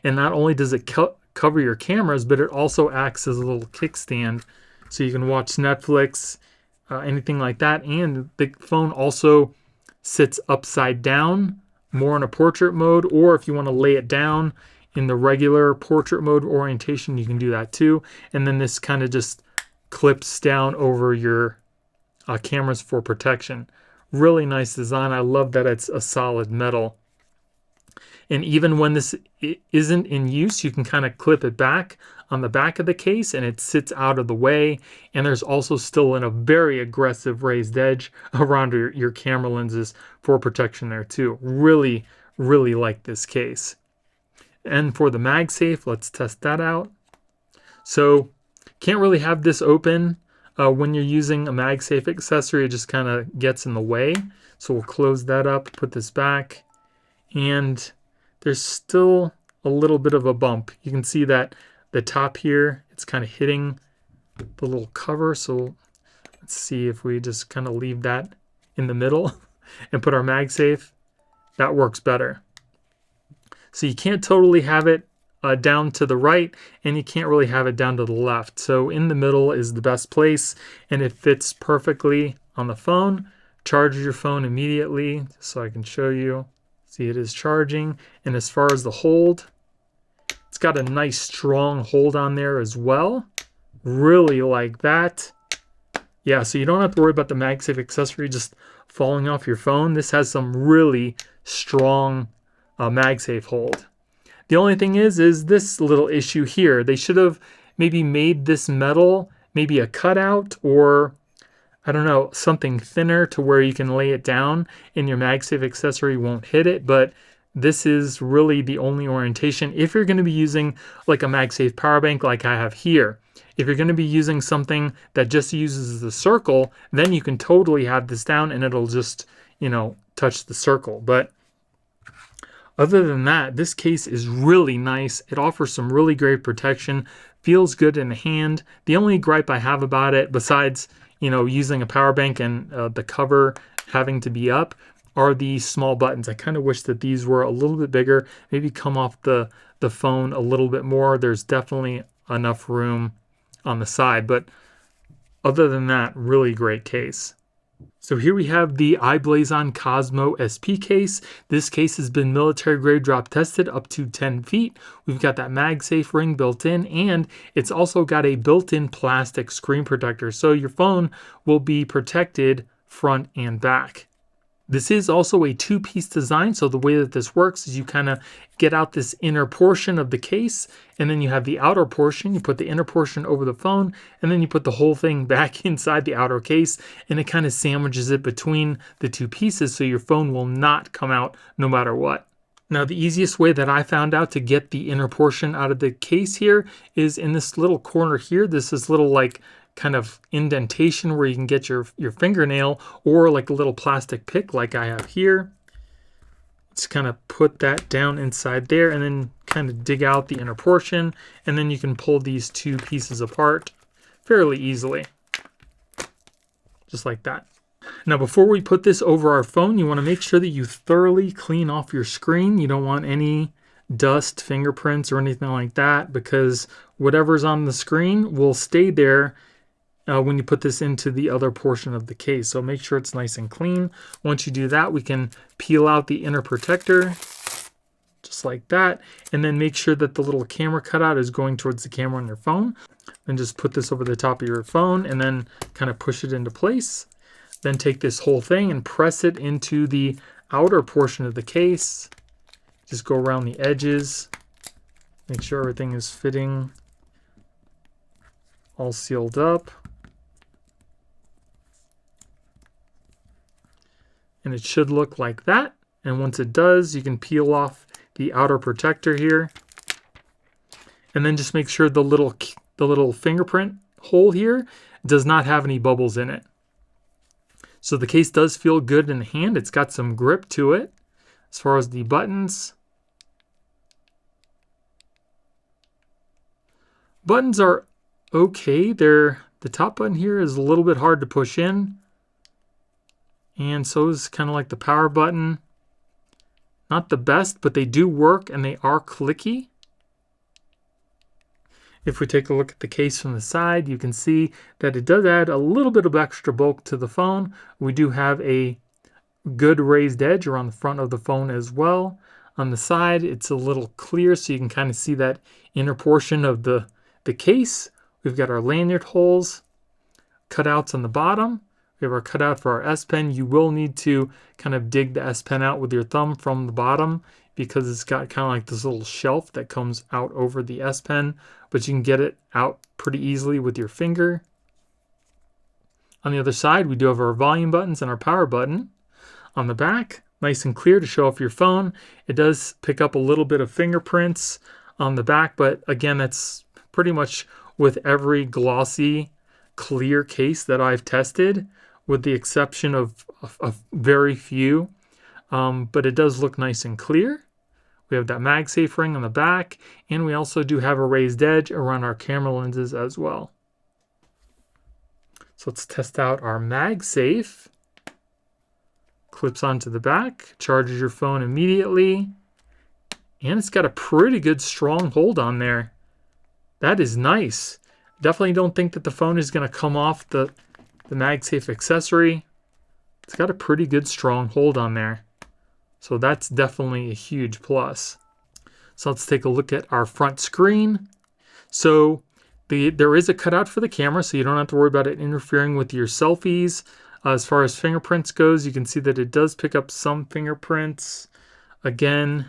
And not only does it cover your cameras, but it also acts as a little kickstand. So you can watch Netflix, anything like that. And the phone also sits upside down, more in a portrait mode. Or if you want to lay it down in the regular portrait mode orientation, you can do that too. And then this kind of just clips down over your cameras for protection. Really nice design. I love that it's a solid metal. And even when this isn't in use, you can kind of clip it back on the back of the case, and it sits out of the way. And there's also still a very aggressive raised edge around your camera lenses for protection there too. Really, really like this case. And for the Magsafe, let's test that out. So can't really have this open when you're using a Magsafe accessory. It just kind of gets in the way. So we'll close that up, put this back, and there's still a little bit of a bump. You can see that the top here, it's kind of hitting the little cover. So let's see if we just kind of leave that in the middle and put our Magsafe. That works better. So you can't totally have it down to the right, and you can't really have it down to the left. So in the middle is the best place, and it fits perfectly on the phone. Charge your phone immediately, so I can show you. See, it is charging. And as far as the hold, it's got a nice strong hold on there as well. Really like that. Yeah, so you don't have to worry about the Magsafe accessory just falling off your phone. This has some really strong Magsafe hold. The only thing is this little issue here. They should have maybe made this metal maybe a cutout, or I don't know, something thinner to where you can lay it down and your Magsafe accessory won't hit it. But this is really the only orientation. If you're going to be using like a Magsafe power bank like I have here, if you're going to be using something that just uses the circle, then you can totally have this down and it'll just, you know, touch the circle. But other than that, this case is really nice. It offers some really great protection, feels good in the hand. The only gripe I have about it, besides, you know, using a power bank and the cover having to be up, are these small buttons. I kind of wish that these were a little bit bigger, maybe come off the phone a little bit more. There's definitely enough room on the side, but other than that, really great case. So here we have the i-BLASON Cosmo SP Case. This case has been military grade drop tested up to 10 feet. We've got that MagSafe ring built in, and it's also got a built-in plastic screen protector. So your phone will be protected front and back. This is also a two-piece design, so the way that this works is you kind of get out this inner portion of the case, and then you have the outer portion. You put the inner portion over the phone, and then you put the whole thing back inside the outer case, and it kind of sandwiches it between the two pieces, so your phone will not come out no matter what. Now, the easiest way that I found out to get the inner portion out of the case here is in this little corner here. This is little like kind of indentation where you can get your fingernail, or like a little plastic pick like I have here. Just kind of put that down inside there and then kind of dig out the inner portion, and then you can pull these two pieces apart fairly easily, just like that. Now, before we put this over our phone, you want to make sure that you thoroughly clean off your screen. You don't want any dust, fingerprints, or anything like that, because whatever's on the screen will stay there when you put this into the other portion of the case. So make sure it's nice and clean. Once you do that, we can peel out the inner protector, just like that, and then make sure that the little camera cutout is going towards the camera on your phone. Then just put this over the top of your phone and then kind of push it into place. Then take this whole thing and press it into the outer portion of the case. Just go around the edges, make sure everything is fitting, all sealed up. And it should look like that. And once it does, you can peel off the outer protector here. And then just make sure the little fingerprint hole here does not have any bubbles in it. So the case does feel good in the hand. It's got some grip to it. As far as the buttons, buttons are okay. The top button here is a little bit hard to push in, and so is kind of like the power button. Not the best, but they do work and they are clicky. If we take a look at the case from the side, you can see that it does add a little bit of extra bulk to the phone. We do have a good raised edge around the front of the phone as well. On the side, it's a little clear, so you can kind of see that inner portion of the case. We've got our lanyard holes, cutouts on the bottom. We have our cutout for our S Pen. You will need to kind of dig the S Pen out with your thumb from the bottom because it's got kind of like this little shelf that comes out over the S Pen, but you can get it out pretty easily with your finger. On the other side, we do have our volume buttons and our power button. On the back, nice and clear to show off your phone. It does pick up a little bit of fingerprints on the back, but again, that's pretty much with every glossy, clear case that I've tested, with the exception of very few. But it does look nice and clear. We have that MagSafe ring on the back, and we also do have a raised edge around our camera lenses as well. So let's test out our MagSafe. Clips onto the back, charges your phone immediately, and it's got a pretty good strong hold on there. That is nice. Definitely don't think that the phone is going to come off the MagSafe accessory. It's got a pretty good strong hold on there. So that's definitely a huge plus. So let's take a look at our front screen. So there is a cutout for the camera, so you don't have to worry about it interfering with your selfies. As far as fingerprints goes, you can see that it does pick up some fingerprints. Again,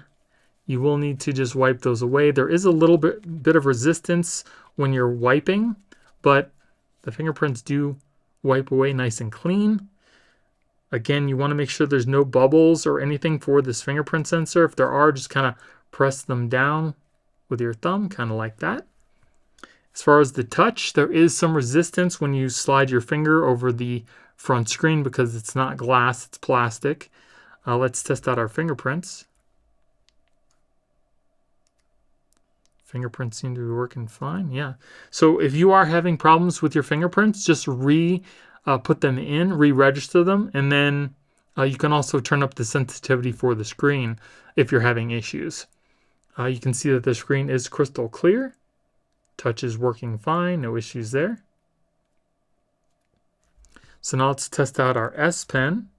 you will need to just wipe those away. There is a little bit of resistance when you're wiping, but the fingerprints do wipe away nice and clean. Again, you want to make sure there's no bubbles or anything for this fingerprint sensor. If there are, just kind of press them down with your thumb, kind of like that. As far as the touch, there is some resistance when you slide your finger over the front screen because it's not glass, it's plastic. Let's test out our fingerprints. Fingerprints seem to be working fine. Yeah. So if you are having problems with your fingerprints, just put them in, re-register them, and then you can also turn up the sensitivity for the screen if you're having issues. You can see that the screen is crystal clear. Touch is working fine, no issues there. So now let's test out our S Pen.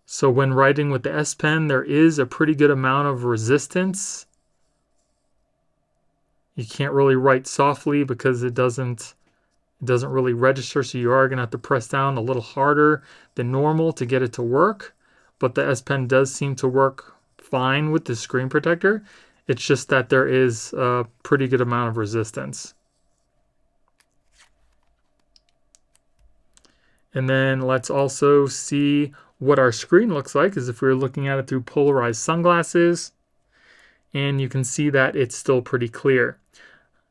So when writing with the S Pen, there is a pretty good amount of resistance. You can't really write softly because it doesn't really register, so you are going to have to press down a little harder than normal to get it to work. But the S Pen does seem to work fine with the screen protector. It's just that there is a pretty good amount of resistance. And then let's also see what our screen looks like as if we were looking at it through polarized sunglasses. And you can see that it's still pretty clear.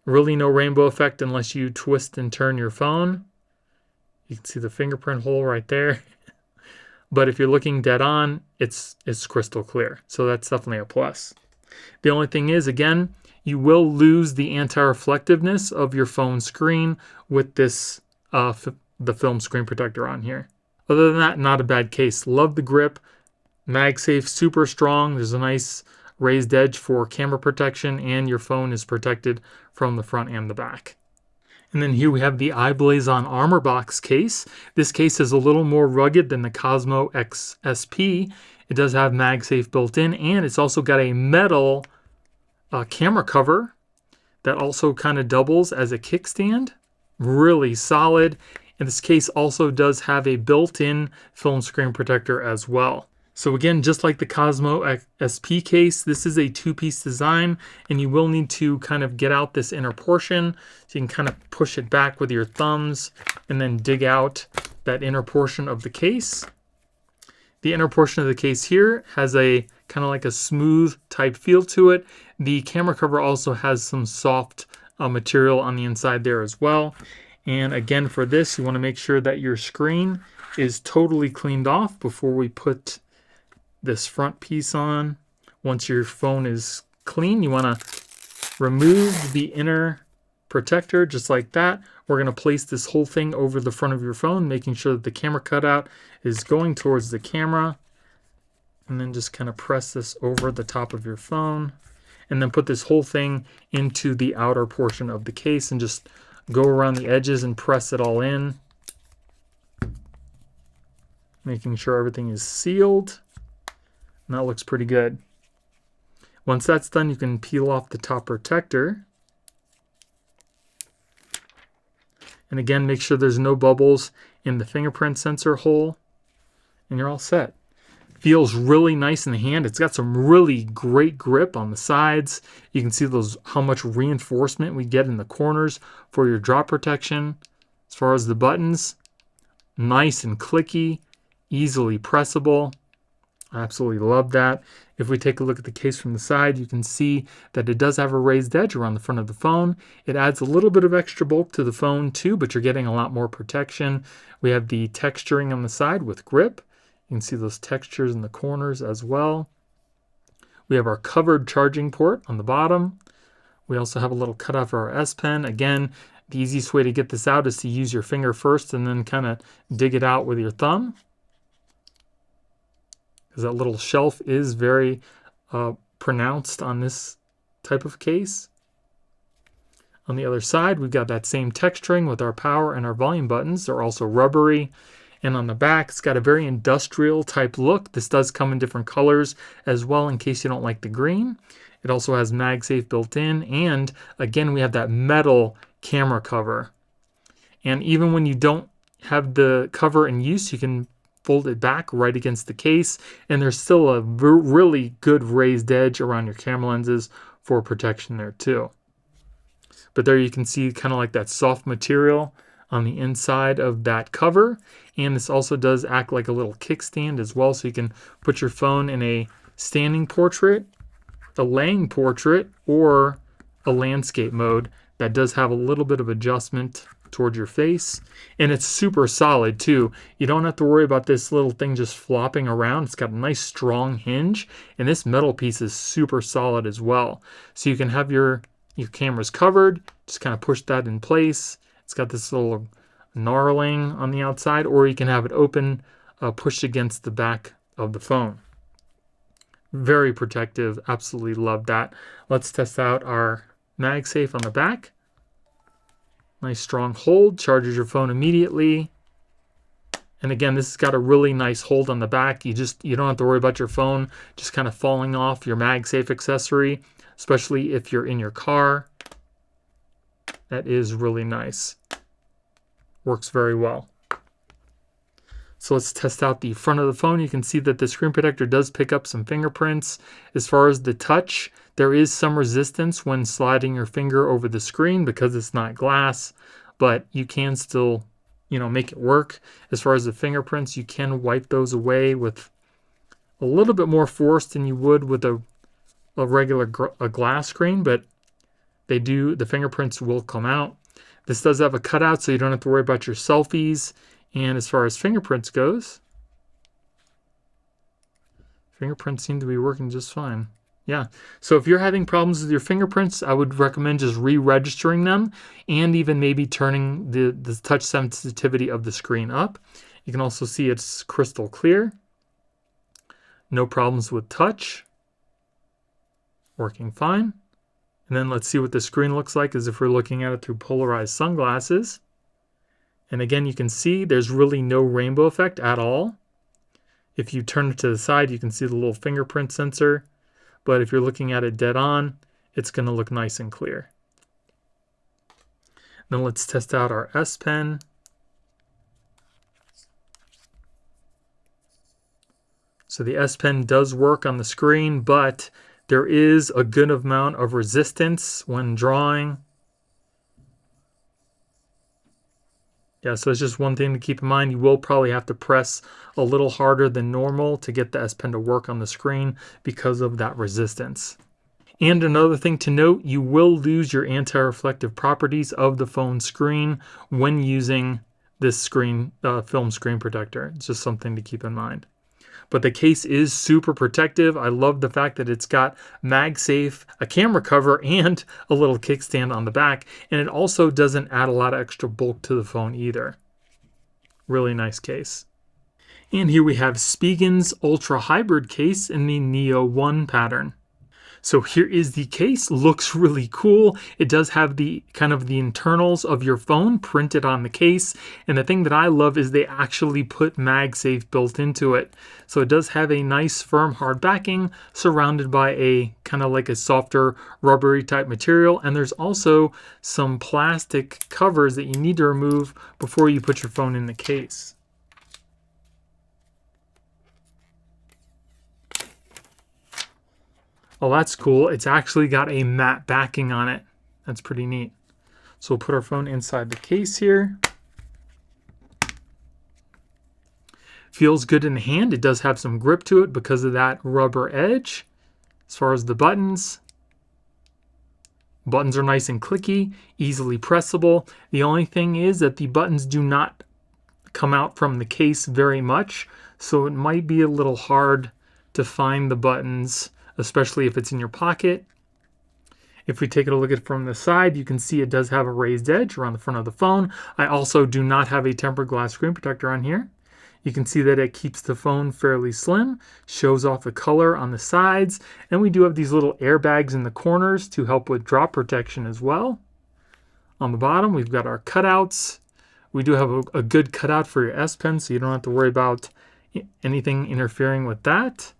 Really no rainbow effect unless you twist and turn your phone. You can see the fingerprint hole right there. But if you're looking dead on, it's crystal clear. So that's definitely a plus. The only thing is, again, you will lose the anti-reflectiveness of your phone screen with this the film screen protector on here. Other than that, not a bad case. Love the grip. MagSafe, super strong. There's a nice raised edge for camera protection, and your phone is protected from the front and the back. And then here we have the i-BLASON ArmorBox Case. This case is a little more rugged than the Cosmo SP. It does have MagSafe built in, and it's also got a metal camera cover that also kind of doubles as a kickstand. Really solid. And this case also does have a built-in film screen protector as well. So again, just like the Cosmo SP case, this is a two-piece design, and you will need to kind of get out this inner portion. So you can kind of push it back with your thumbs and then dig out that inner portion of the case. The inner portion of the case here has a kind of like a smooth type feel to it. The camera cover also has some soft material on the inside there as well. And again, for this, you want to make sure that your screen is totally cleaned off before we put this front piece on. Once your phone is clean, you want to remove the inner protector just like that. We're going to place this whole thing over the front of your phone, making sure that the camera cutout is going towards the camera. And then just kind of press this over the top of your phone. And then put this whole thing into the outer portion of the case and just go around the edges and press it all in. Making sure everything is sealed. And that looks pretty good. Once that's done, you can peel off the top protector. And again, make sure there's no bubbles in the fingerprint sensor hole. and you're all set. Feels really nice in the hand. It's got some really great grip on the sides. You can see how much reinforcement we get in the corners for your drop protection. As far as the buttons, nice and clicky, easily pressable. I absolutely love that. If we take a look at the case from the side, you can see that it does have a raised edge around the front of the phone. It adds a little bit of extra bulk to the phone too, but you're getting a lot more protection. We have the texturing on the side with grip. You can see those textures in the corners as well. We have our covered charging port on the bottom. We also have a little cutout for our S Pen. Again, the easiest way to get this out is to use your finger first and then kind of dig it out with your thumb, because that little shelf is very pronounced on this type of case. On the other side, we've got that same texturing with our power and our volume buttons. They're also rubbery. And on the back, it's got a very industrial type look. This does come in different colors as well in case you don't like the green. It also has Magsafe built in. And again, we have that metal camera cover. And even when you don't have the cover in use, you can fold it back right against the case. And there's still a really good raised edge around your camera lenses for protection there too. But there you can see kind of like that soft material on the inside of that cover. And this also does act like a little kickstand as well, so you can put your phone in a standing portrait, a laying portrait, or a landscape mode. That does have a little bit of adjustment toward your face. And it's super solid too. You don't have to worry about this little thing just flopping around. It's got a nice strong hinge, and this metal piece is super solid as well. So you can have your cameras covered, just kind of push that in place. It's got this little knurling on the outside, or you can have it open, pushed against the back of the phone. Very protective. Absolutely love that. Let's test out our MagSafe on the back. Nice strong hold. Charges your phone immediately. And again, this has got a really nice hold on the back. You don't have to worry about your phone just kind of falling off your MagSafe accessory, especially if you're in your car. That is really nice. Works very well. So let's test out the front of the phone. You can see that the screen protector does pick up some fingerprints. As far as the touch, there is some resistance when sliding your finger over the screen because it's not glass, but you can still, make it work. As far as the fingerprints, you can wipe those away with a little bit more force than you would with a regular glass screen, but the fingerprints will come out. This does have a cutout, so you don't have to worry about your selfies. And as far as fingerprints goes, fingerprints seem to be working just fine. Yeah, so if you're having problems with your fingerprints, I would recommend just re-registering them and even maybe turning the touch sensitivity of the screen up. You can also see it's crystal clear. No problems with touch. Working fine. And then let's see what the screen looks like as if we're looking at it through polarized sunglasses. And again, you can see there's really no rainbow effect at all. If you turn it to the side, you can see the little fingerprint sensor. But if you're looking at it dead on, it's going to look nice and clear. Then let's test out our S Pen. So the S Pen does work on the screen, but there is a good amount of resistance when drawing. Yeah, so it's just one thing to keep in mind. You will probably have to press a little harder than normal to get the S Pen to work on the screen because of that resistance. And another thing to note, you will lose your anti-reflective properties of the phone screen when using this film screen protector. It's just something to keep in mind. But the case is super protective. I love the fact that it's got MagSafe, a camera cover, and a little kickstand on the back. And it also doesn't add a lot of extra bulk to the phone either. Really nice case. And here we have SPIGEN's Ultra Hybrid case in the Neo 1 pattern. So here is the case. Looks really cool. It does have the kind of the internals of your phone printed on the case. And the thing that I love is they actually put MagSafe built into it. So it does have a nice firm hard backing surrounded by a kind of like a softer rubbery type material. And there's also some plastic covers that you need to remove before you put your phone in the case. Oh, that's cool. It's actually got a matte backing on it. That's pretty neat. So we'll put our phone inside the case here. Feels good in the hand. It does have some grip to it because of that rubber edge. As far as the buttons are nice and clicky, easily pressable. The only thing is that the buttons do not come out from the case very much, so it might be a little hard to find the buttons, especially if it's in your pocket. If we take a look at it from the side, you can see it does have a raised edge around the front of the phone. I also do not have a tempered glass screen protector on here. You can see that it keeps the phone fairly slim, shows off the color on the sides, and we do have these little airbags in the corners to help with drop protection as well. On the bottom, we've got our cutouts. We do have a good cutout for your S Pen, so you don't have to worry about anything interfering with that.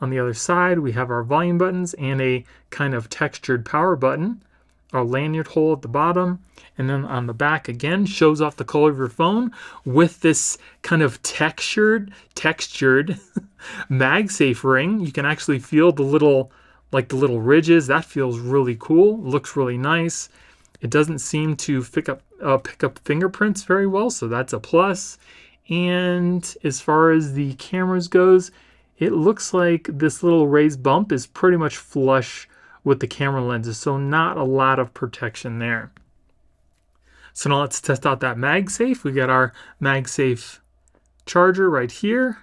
On the other side, we have our volume buttons and a kind of textured power button. Our lanyard hole at the bottom, and then on the back again shows off the color of your phone with this kind of textured MagSafe ring. You can actually feel the little ridges. That feels really cool. Looks really nice. It doesn't seem to pick up fingerprints very well, so that's a plus. And as far as the cameras goes, it looks like this little raised bump is pretty much flush with the camera lenses, so not a lot of protection there. So now let's test out that MagSafe. We got our MagSafe charger right here,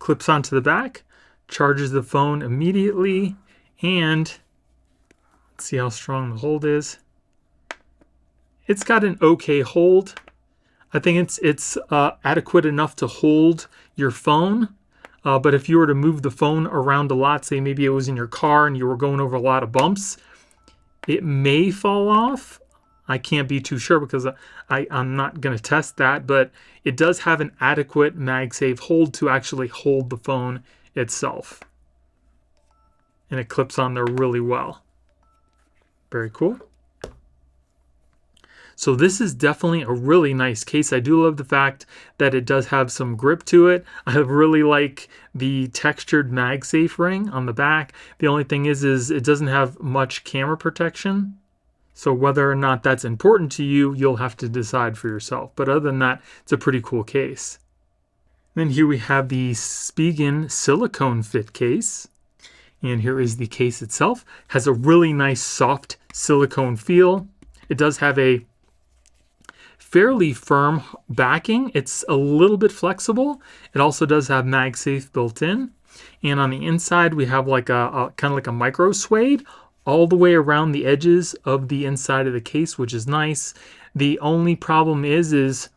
clips onto the back, charges the phone immediately, and let's see how strong the hold is. It's got an okay hold. I think it's adequate enough to hold your phone. But if you were to move the phone around a lot, say maybe it was in your car and you were going over a lot of bumps, it may fall off. I can't be too sure because I'm not going to test that, but it does have an adequate MagSafe hold to actually hold the phone itself. And it clips on there really well. Very cool. So this is definitely a really nice case. I do love the fact that it does have some grip to it. I really like the textured MagSafe ring on the back. The only thing is it doesn't have much camera protection. So whether or not that's important to you, you'll have to decide for yourself. But other than that, it's a pretty cool case. Then here we have the SPIGEN silicone fit case. And here is the case itself. It has a really nice soft silicone feel. It does have a fairly firm backing. It's a little bit flexible. It also does have MagSafe built in. And on the inside, we have like a kind of like a micro suede all the way around the edges of the inside of the case, which is nice. The only problem is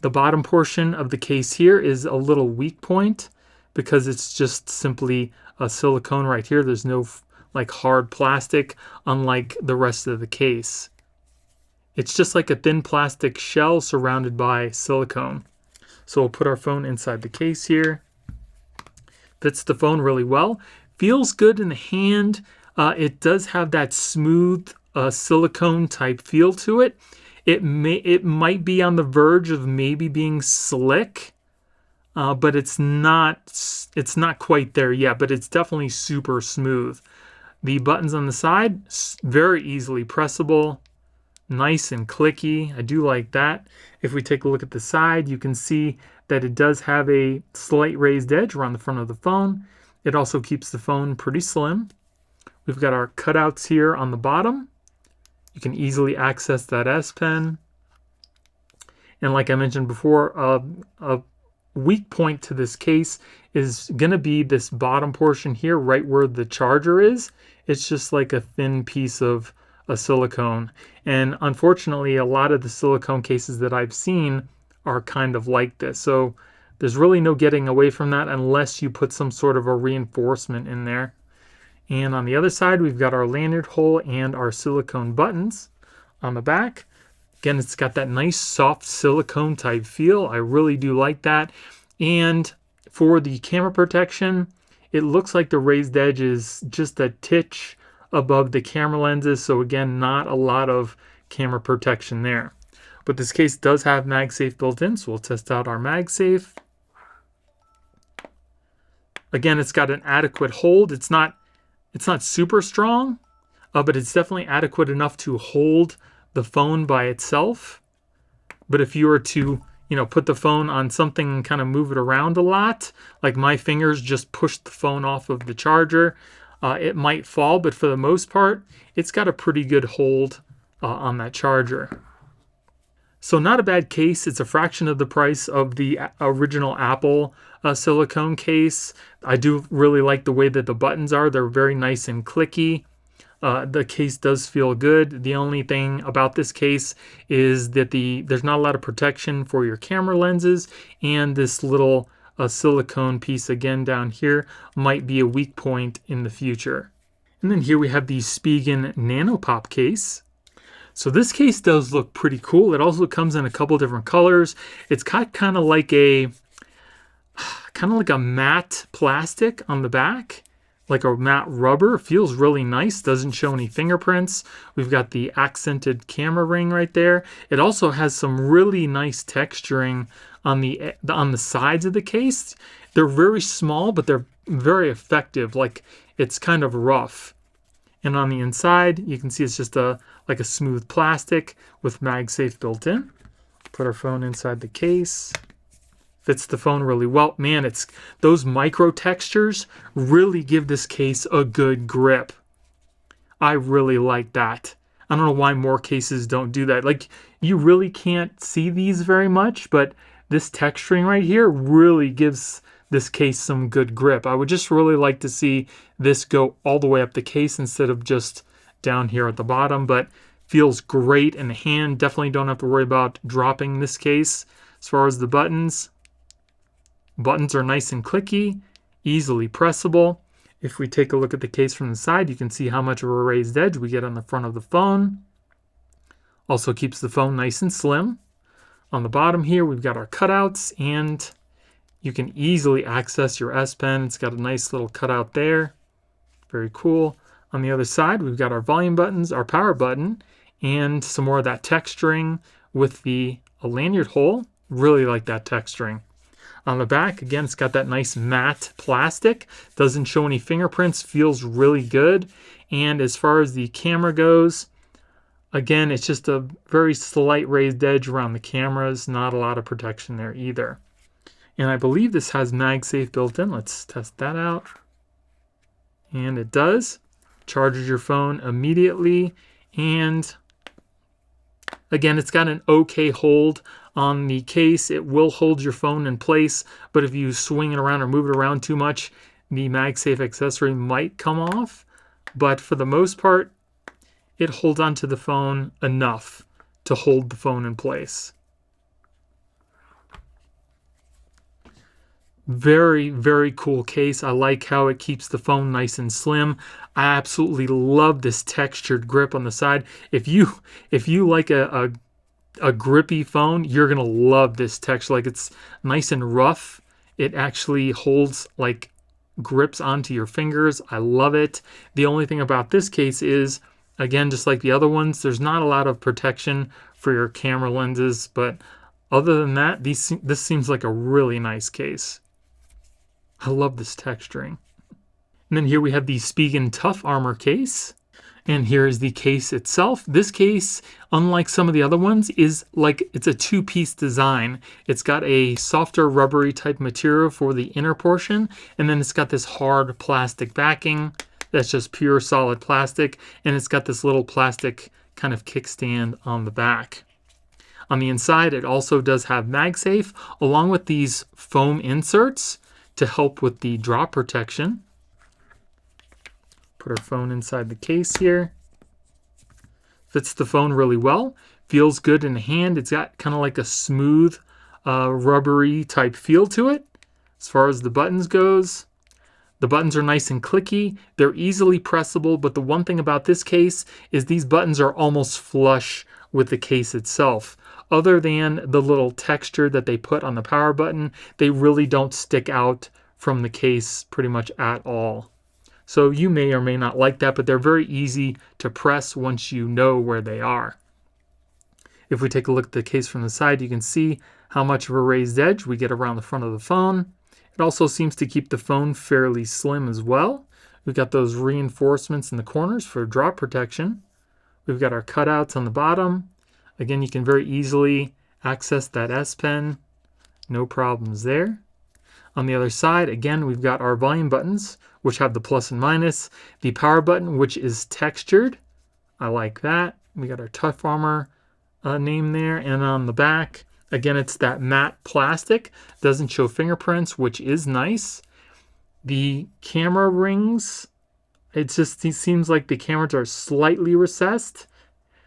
the bottom portion of the case here is a little weak point because it's just simply a silicone right here. There's no like hard plastic, unlike the rest of the case. It's just like a thin plastic shell surrounded by silicone. So we'll put our phone inside the case here. Fits the phone really well. Feels good in the hand. It does have that smooth silicone type feel to it. It might be on the verge of maybe being slick, but it's not quite there yet, but it's definitely super smooth. The buttons on the side, very easily pressable. Nice and clicky. I do like that. If we take a look at the side, you can see that it does have a slight raised edge around the front of the phone. It also keeps the phone pretty slim. We've got our cutouts here on the bottom. You can easily access that S Pen. And like I mentioned before, a weak point to this case is going to be this bottom portion here, right where the charger is. It's just like a thin piece of a silicone, and unfortunately a lot of the silicone cases that I've seen are kind of like this, so there's really no getting away from that unless you put some sort of a reinforcement in there. And on the other side, we've got our lanyard hole and our silicone buttons on the back. Again, it's got that nice soft silicone type feel. I really do like that. And for the camera protection, it looks like the raised edge is just a titch above the camera lenses, so again, not a lot of camera protection there. But this case does have MagSafe built in, so we'll test out our MagSafe. Again, it's got an adequate hold. It's not It's not super strong, but it's definitely adequate enough to hold the phone by itself. But if you were to, put the phone on something and kind of move it around a lot, like my fingers just push the phone off of the charger, it might fall, but for the most part, it's got a pretty good hold on that charger. So not a bad case. It's a fraction of the price of the original Apple silicone case. I do really like the way that the buttons are. They're very nice and clicky. The case does feel good. The only thing about this case is that there's not a lot of protection for your camera lenses, and this little silicone piece again down here might be a weak point in the future. And then here we have the SPIGEN Nano Pop case. So this case does look pretty cool. It also comes in a couple different colors. It's got kind of like a matte plastic on the back, like a matte rubber. It feels really nice. Doesn't show any fingerprints. We've got the accented camera ring right there. It also has some really nice texturing on the sides of the case. They're very small, but they're very effective. Like, it's kind of rough. And on the inside, you can see it's just like a smooth plastic with Magsafe built in. Put our phone inside the case. Fits the phone really well. Man, those micro textures really give this case a good grip. I really like that. I don't know why more cases don't do that. Like, you really can't see these very much, but this texturing right here really gives this case some good grip. I would just really like to see this go all the way up the case instead of just down here at the bottom, but feels great in the hand. Definitely don't have to worry about dropping this case. As far as the buttons are nice and clicky, easily pressable. If we take a look at the case from the side, you can see how much of a raised edge we get on the front of the phone. Also keeps the phone nice and slim. On the bottom here, we've got our cutouts, and you can easily access your S Pen. It's got a nice little cutout there. Very cool. On the other side, we've got our volume buttons, our power button, and some more of that texturing with a lanyard hole. Really like that texturing. On the back, again, it's got that nice matte plastic. Doesn't show any fingerprints. Feels really good. And as far as the camera goes, again, it's just a very slight raised edge around the cameras. Not a lot of protection there either. And I believe this has MagSafe built in. Let's test that out. And it does. Charges your phone immediately. And again, it's got an okay hold on the case. It will hold your phone in place, but if you swing it around or move it around too much, the MagSafe accessory might come off. But for the most part, it holds onto the phone enough to hold the phone in place. Very, very cool case. I like how it keeps the phone nice and slim. I absolutely love this textured grip on the side. If you like a grippy phone, you're gonna love this texture. Like, it's nice and rough. It actually holds, like, grips onto your fingers. I love it. The only thing about this case is, again, just like the other ones, there's not a lot of protection for your camera lenses, but other than that, this seems like a really nice case. I love this texturing. And then here we have the SPIGEN Tough Armor case. And here is the case itself. This case, unlike some of the other ones, is like, it's a two-piece design. It's got a softer rubbery type material for the inner portion, and then it's got this hard plastic backing that's just pure solid plastic, and it's got this little plastic kind of kickstand on the back. On the inside, it also does have MagSafe, along with these foam inserts to help with the drop protection. Put our phone inside the case here. Fits the phone really well. Feels good in the hand. It's got kind of like a smooth, rubbery type feel to it. As far as the buttons goes, the buttons are nice and clicky. They're easily pressable, but the one thing about this case is these buttons are almost flush with the case itself. Other than the little texture that they put on the power button, they really don't stick out from the case pretty much at all. So you may or may not like that, but they're very easy to press once you know where they are. If we take a look at the case from the side, you can see how much of a raised edge we get around the front of the phone. It also seems to keep the phone fairly slim as well. We've got those reinforcements in the corners for drop protection. We've got our cutouts on the bottom. Again, you can very easily access that S Pen. No problems there. On the other side, again, we've got our volume buttons, which have the plus and minus. The power button, which is textured. I like that. We got our Tough Armor name there. And on the back, again, it's that matte plastic. Doesn't show fingerprints, which is nice. The camera rings, it seems like the cameras are slightly recessed.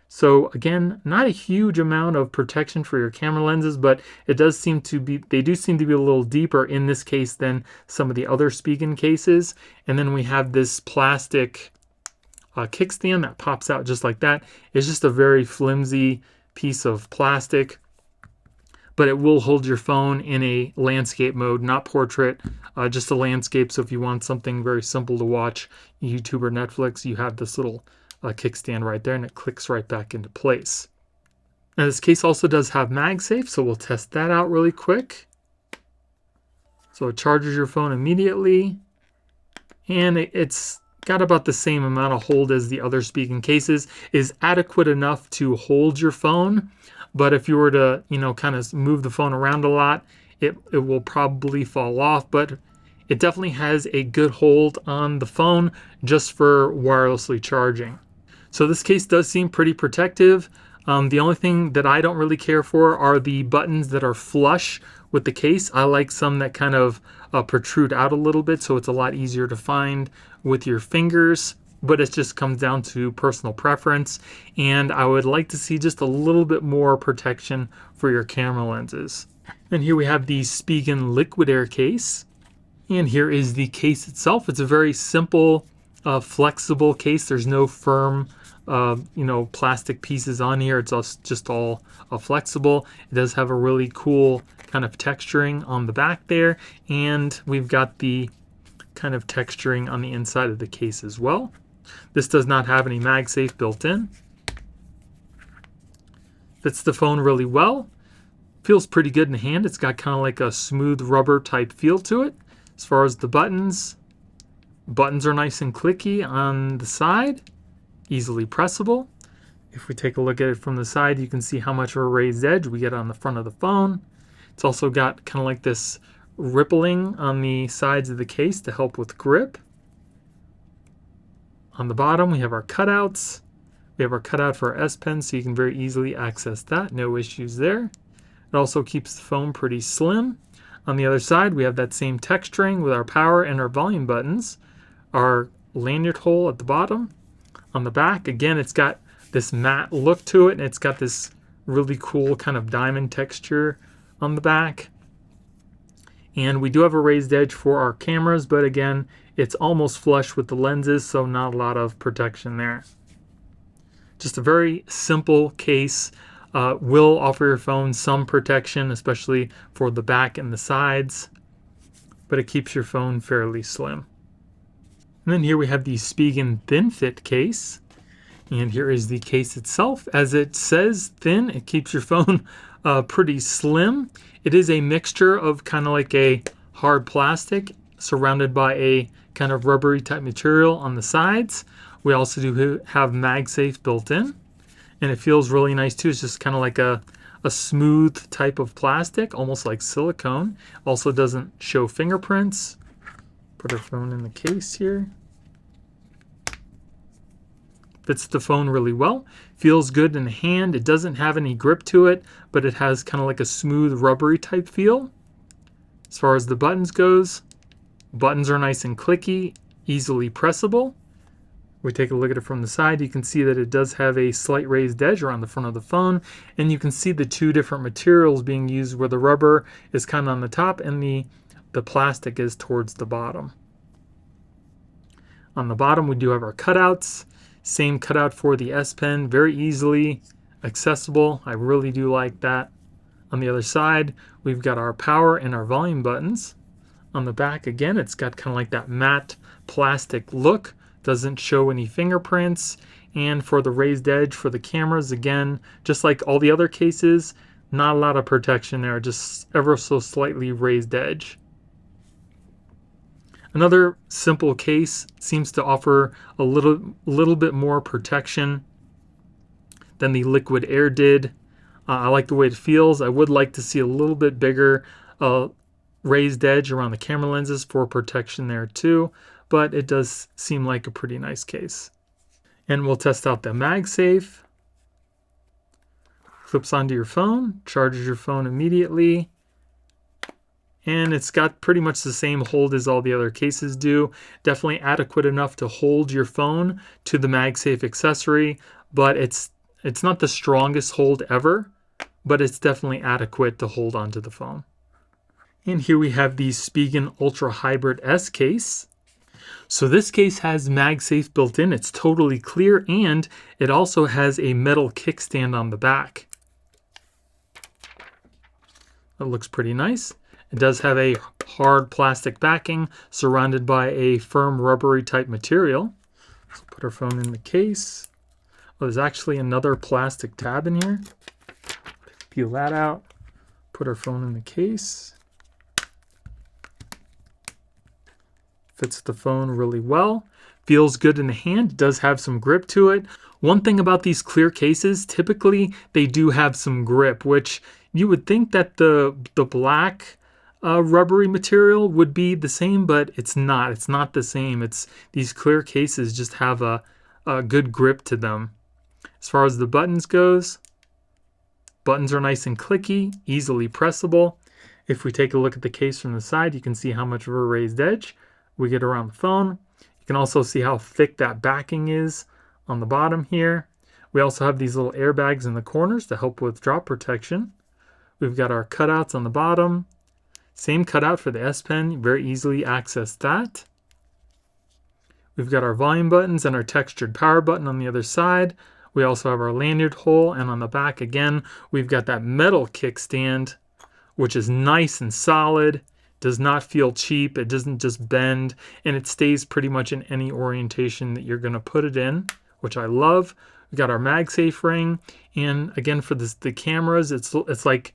So again, not a huge amount of protection for your camera lenses, but it does seem to be, they do seem to be a little deeper in this case than some of the other SPIGEN cases. And then we have this plastic kickstand that pops out just like that. It's just a very flimsy piece of plastic, but it will hold your phone in a landscape mode, not portrait, just a landscape. So if you want something very simple to watch, YouTube or Netflix, you have this little kickstand right there, and it clicks right back into place. Now this case also does have MagSafe, so we'll test that out really quick. So it charges your phone immediately, and it's got about the same amount of hold as the other SPIGEN cases. Is adequate enough to hold your phone, but if you were to, kind of move the phone around a lot, it will probably fall off, but it definitely has a good hold on the phone just for wirelessly charging. So this case does seem pretty protective. The only thing that I don't really care for are the buttons that are flush with the case. I like some that kind of protrude out a little bit, so it's a lot easier to find with your fingers, but it just comes down to personal preference. And I would like to see just a little bit more protection for your camera lenses. And here we have the SPIGEN Liquid Air case. And here is the case itself. It's a very simple, flexible case. There's no firm plastic pieces on here. It's just all flexible. It does have a really cool kind of texturing on the back there, and we've got the kind of texturing on the inside of the case as well. This does not have any MagSafe built in. Fits the phone really well. Feels pretty good in the hand. It's got kind of like a smooth rubber type feel to it. As far as the buttons are nice and clicky on the side. Easily pressable. If we take a look at it from the side, you can see how much of a raised edge we get on the front of the phone. It's also got kind of like this rippling on the sides of the case to help with grip. On the bottom, we have our cutouts. We have our cutout for our S Pen, so you can very easily access that. No issues there. It also keeps the phone pretty slim. On the other side, we have that same texturing with our power and our volume buttons. Our lanyard hole at the bottom. On the back, again, it's got this matte look to it, and it's got this really cool kind of diamond texture on the back. And we do have a raised edge for our cameras, but again, it's almost flush with the lenses, so not a lot of protection there. Just a very simple case. Will offer your phone some protection, especially for the back and the sides, but it keeps your phone fairly slim. And then here we have the SPIGEN Thin Fit case. And here is the case itself. As it says thin, it keeps your phone pretty slim. It is a mixture of kind of like a hard plastic surrounded by a kind of rubbery type material on the sides. We also do have MagSafe built in. And it feels really nice too. It's just kind of like a smooth type of plastic, almost like silicone. Also doesn't show fingerprints. Put our phone in the case here. Fits the phone really well. Feels good in the hand. It doesn't have any grip to it, but it has kind of like a smooth rubbery type feel. As far as the buttons goes, buttons are nice and clicky, easily pressable. We take a look at it from the side, you can see that it does have a slight raised edge around the front of the phone, and you can see the two different materials being used where the rubber is kind of on the top and the plastic is towards the bottom. On the bottom we do have our cutouts. Same cutout for the S Pen, very easily accessible. I really do like that. On the other side, we've got our power and our volume buttons. On the back, again, it's got kind of like that matte plastic look. Doesn't show any fingerprints. And for the raised edge for the cameras, again, just like all the other cases, not a lot of protection there, just ever so slightly raised edge. Another simple case, seems to offer a little bit more protection than the Liquid Air did. I like the way it feels. I would like to see a little bit bigger raised edge around the camera lenses for protection there too, but it does seem like a pretty nice case. And we'll test out the Magsafe. Clips onto your phone, charges your phone immediately, and it's got pretty much the same hold as all the other cases do. Definitely adequate enough to hold your phone to the Magsafe accessory, but it's not the strongest hold ever, but it's definitely adequate to hold onto the phone. And here we have the SPIGEN Ultra Hybrid S case. So this case has Magsafe built in. It's totally clear, and it also has a metal kickstand on the back. It looks pretty nice. It does have a hard plastic backing surrounded by a firm rubbery type material. So put our phone in the case. Oh, there's actually another plastic tab in here. Peel that out. Put our phone in the case. Fits the phone really well. Feels good in the hand. It does have some grip to it. One thing about these clear cases, typically they do have some grip, which you would think that the black rubbery material would be the same, but it's not. It's not the same. These clear cases just have a good grip to them. As far as the buttons goes, buttons are nice and clicky, easily pressable. If we take a look at the case from the side, you can see how much of a raised edge we get around the phone. You can also see how thick that backing is on the bottom here. We also have these little airbags in the corners to help with drop protection. We've got our cutouts on the bottom. Same cutout for the S Pen, very easily access that. We've got our volume buttons and our textured power button on the other side. We also have our lanyard hole, and on the back again, we've got that metal kickstand, which is nice and solid. Does not feel cheap. It doesn't just bend, and it stays pretty much in any orientation that you're going to put it in, which I love. We got our MagSafe ring, and again for the cameras, it's like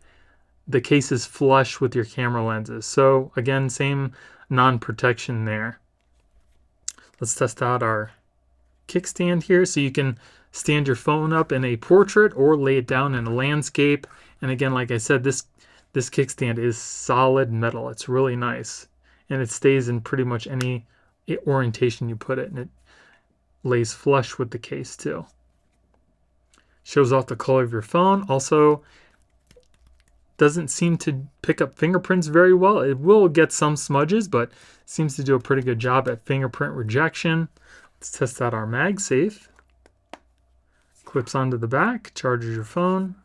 the case is flush with your camera lenses. So again, same non-protection there. Let's test out our kickstand here. So you can stand your phone up in a portrait or lay it down in a landscape. And again, like I said, this kickstand is solid metal. It's really nice. And it stays in pretty much any orientation you put it. And it lays flush with the case too. Shows off the color of your phone. Also, doesn't seem to pick up fingerprints very well. It will get some smudges, but seems to do a pretty good job at fingerprint rejection. Let's test out our MagSafe. Clips onto the back, charges your phone.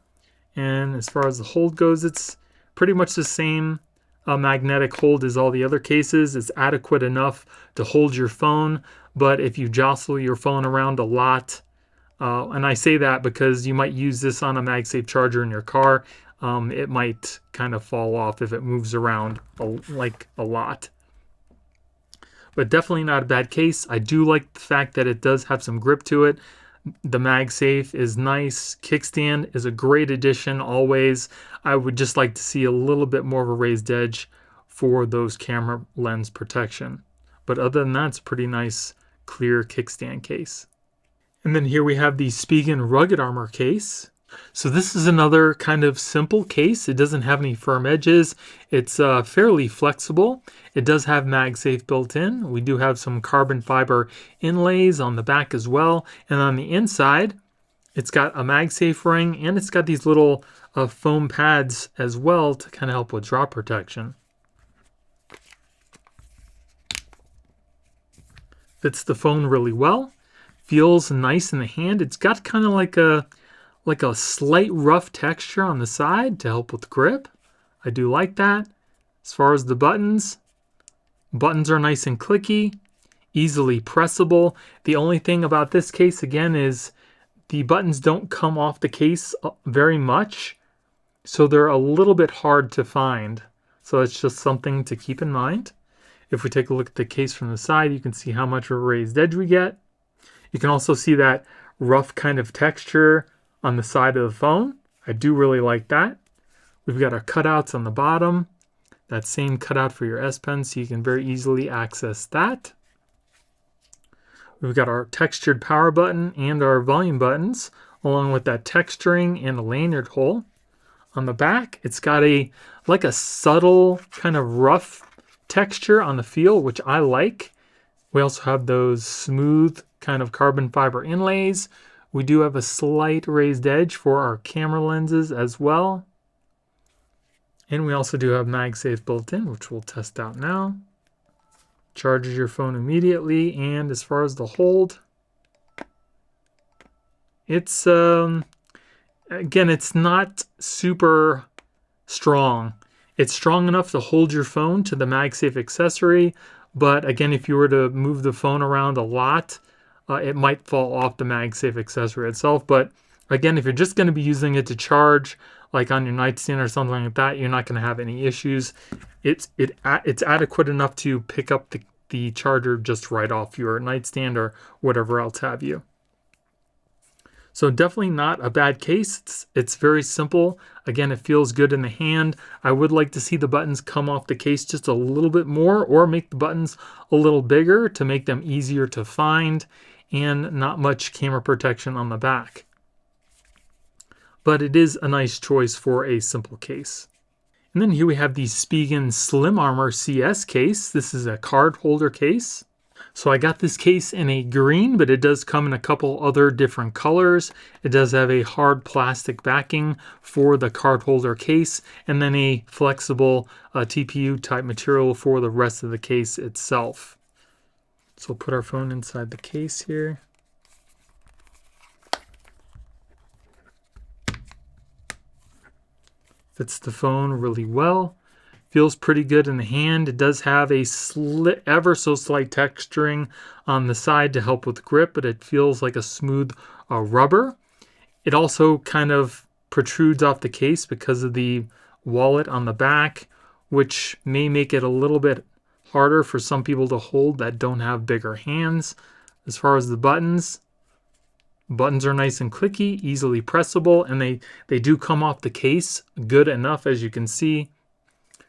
And as far as the hold goes, it's pretty much the same magnetic hold as all the other cases. It's adequate enough to hold your phone, but if you jostle your phone around a lot, and I say that because you might use this on a MagSafe charger in your car, it might kind of fall off if it moves around like a lot. But definitely not a bad case. I do like the fact that it does have some grip to it. The MagSafe is nice. Kickstand is a great addition always. I would just like to see a little bit more of a raised edge for those camera lens protection. But other than that, it's a pretty nice clear kickstand case. And then here we have the SPIGEN Rugged Armor case. So this is another kind of simple case. It doesn't have any firm edges. It's fairly flexible. It does have MagSafe built in. We do have some carbon fiber inlays on the back as well. And on the inside, it's got a MagSafe ring, and it's got these little foam pads as well to kind of help with drop protection. Fits the phone really well. Feels nice in the hand. It's got kind of like a slight rough texture on the side to help with grip. I do like that. As far as the buttons are nice and clicky, easily pressable. The only thing about this case again is the buttons don't come off the case very much, so they're a little bit hard to find. So it's just something to keep in mind. If we take a look at the case from the side, you can see how much of a raised edge we get. You can also see that rough kind of texture on the side of the phone. I do really like that. We've got our cutouts on the bottom. that same cutout for your S Pen, so you can very easily access that. We've got our textured power button and our volume buttons, along with that texturing and a lanyard hole. On the back, it's got like a subtle kind of rough texture on the feel, which I like. We also have those smooth kind of carbon fiber inlays. We do have a slight raised edge for our camera lenses as well. And we also do have MagSafe built in, which we'll test out now. Charges your phone immediately, and as far as the hold, it's again, it's not super strong. It's strong enough to hold your phone to the MagSafe accessory, but again, if you were to move the phone around a lot, it might fall off the MagSafe accessory itself. But again, if you're just going to be using it to charge, like on your nightstand or something like that, you're not going to have any issues. It's adequate enough to pick up the charger just right off your nightstand or whatever else have you. So definitely not a bad case. It's very simple. Again, it feels good in the hand. I would like to see the buttons come off the case just a little bit more, or make the buttons a little bigger to make them easier to find, and not much camera protection on the back. But it is a nice choice for a simple case. And then here we have the SPIGEN Slim Armor CS case. This is a card holder case. So I got this case in a green, but it does come in a couple other different colors. It does have a hard plastic backing for the card holder case, and then a flexible TPU type material for the rest of the case itself. So we'll put our phone inside the case here. Fits the phone really well. Feels pretty good in the hand. It does have a ever so slight texturing on the side to help with grip, but it feels like a smooth rubber. It also kind of protrudes off the case because of the wallet on the back, which may make it a little bit harder for some people to hold that don't have bigger hands. As far as the buttons are nice and clicky, easily pressable, and they do come off the case good enough, as you can see,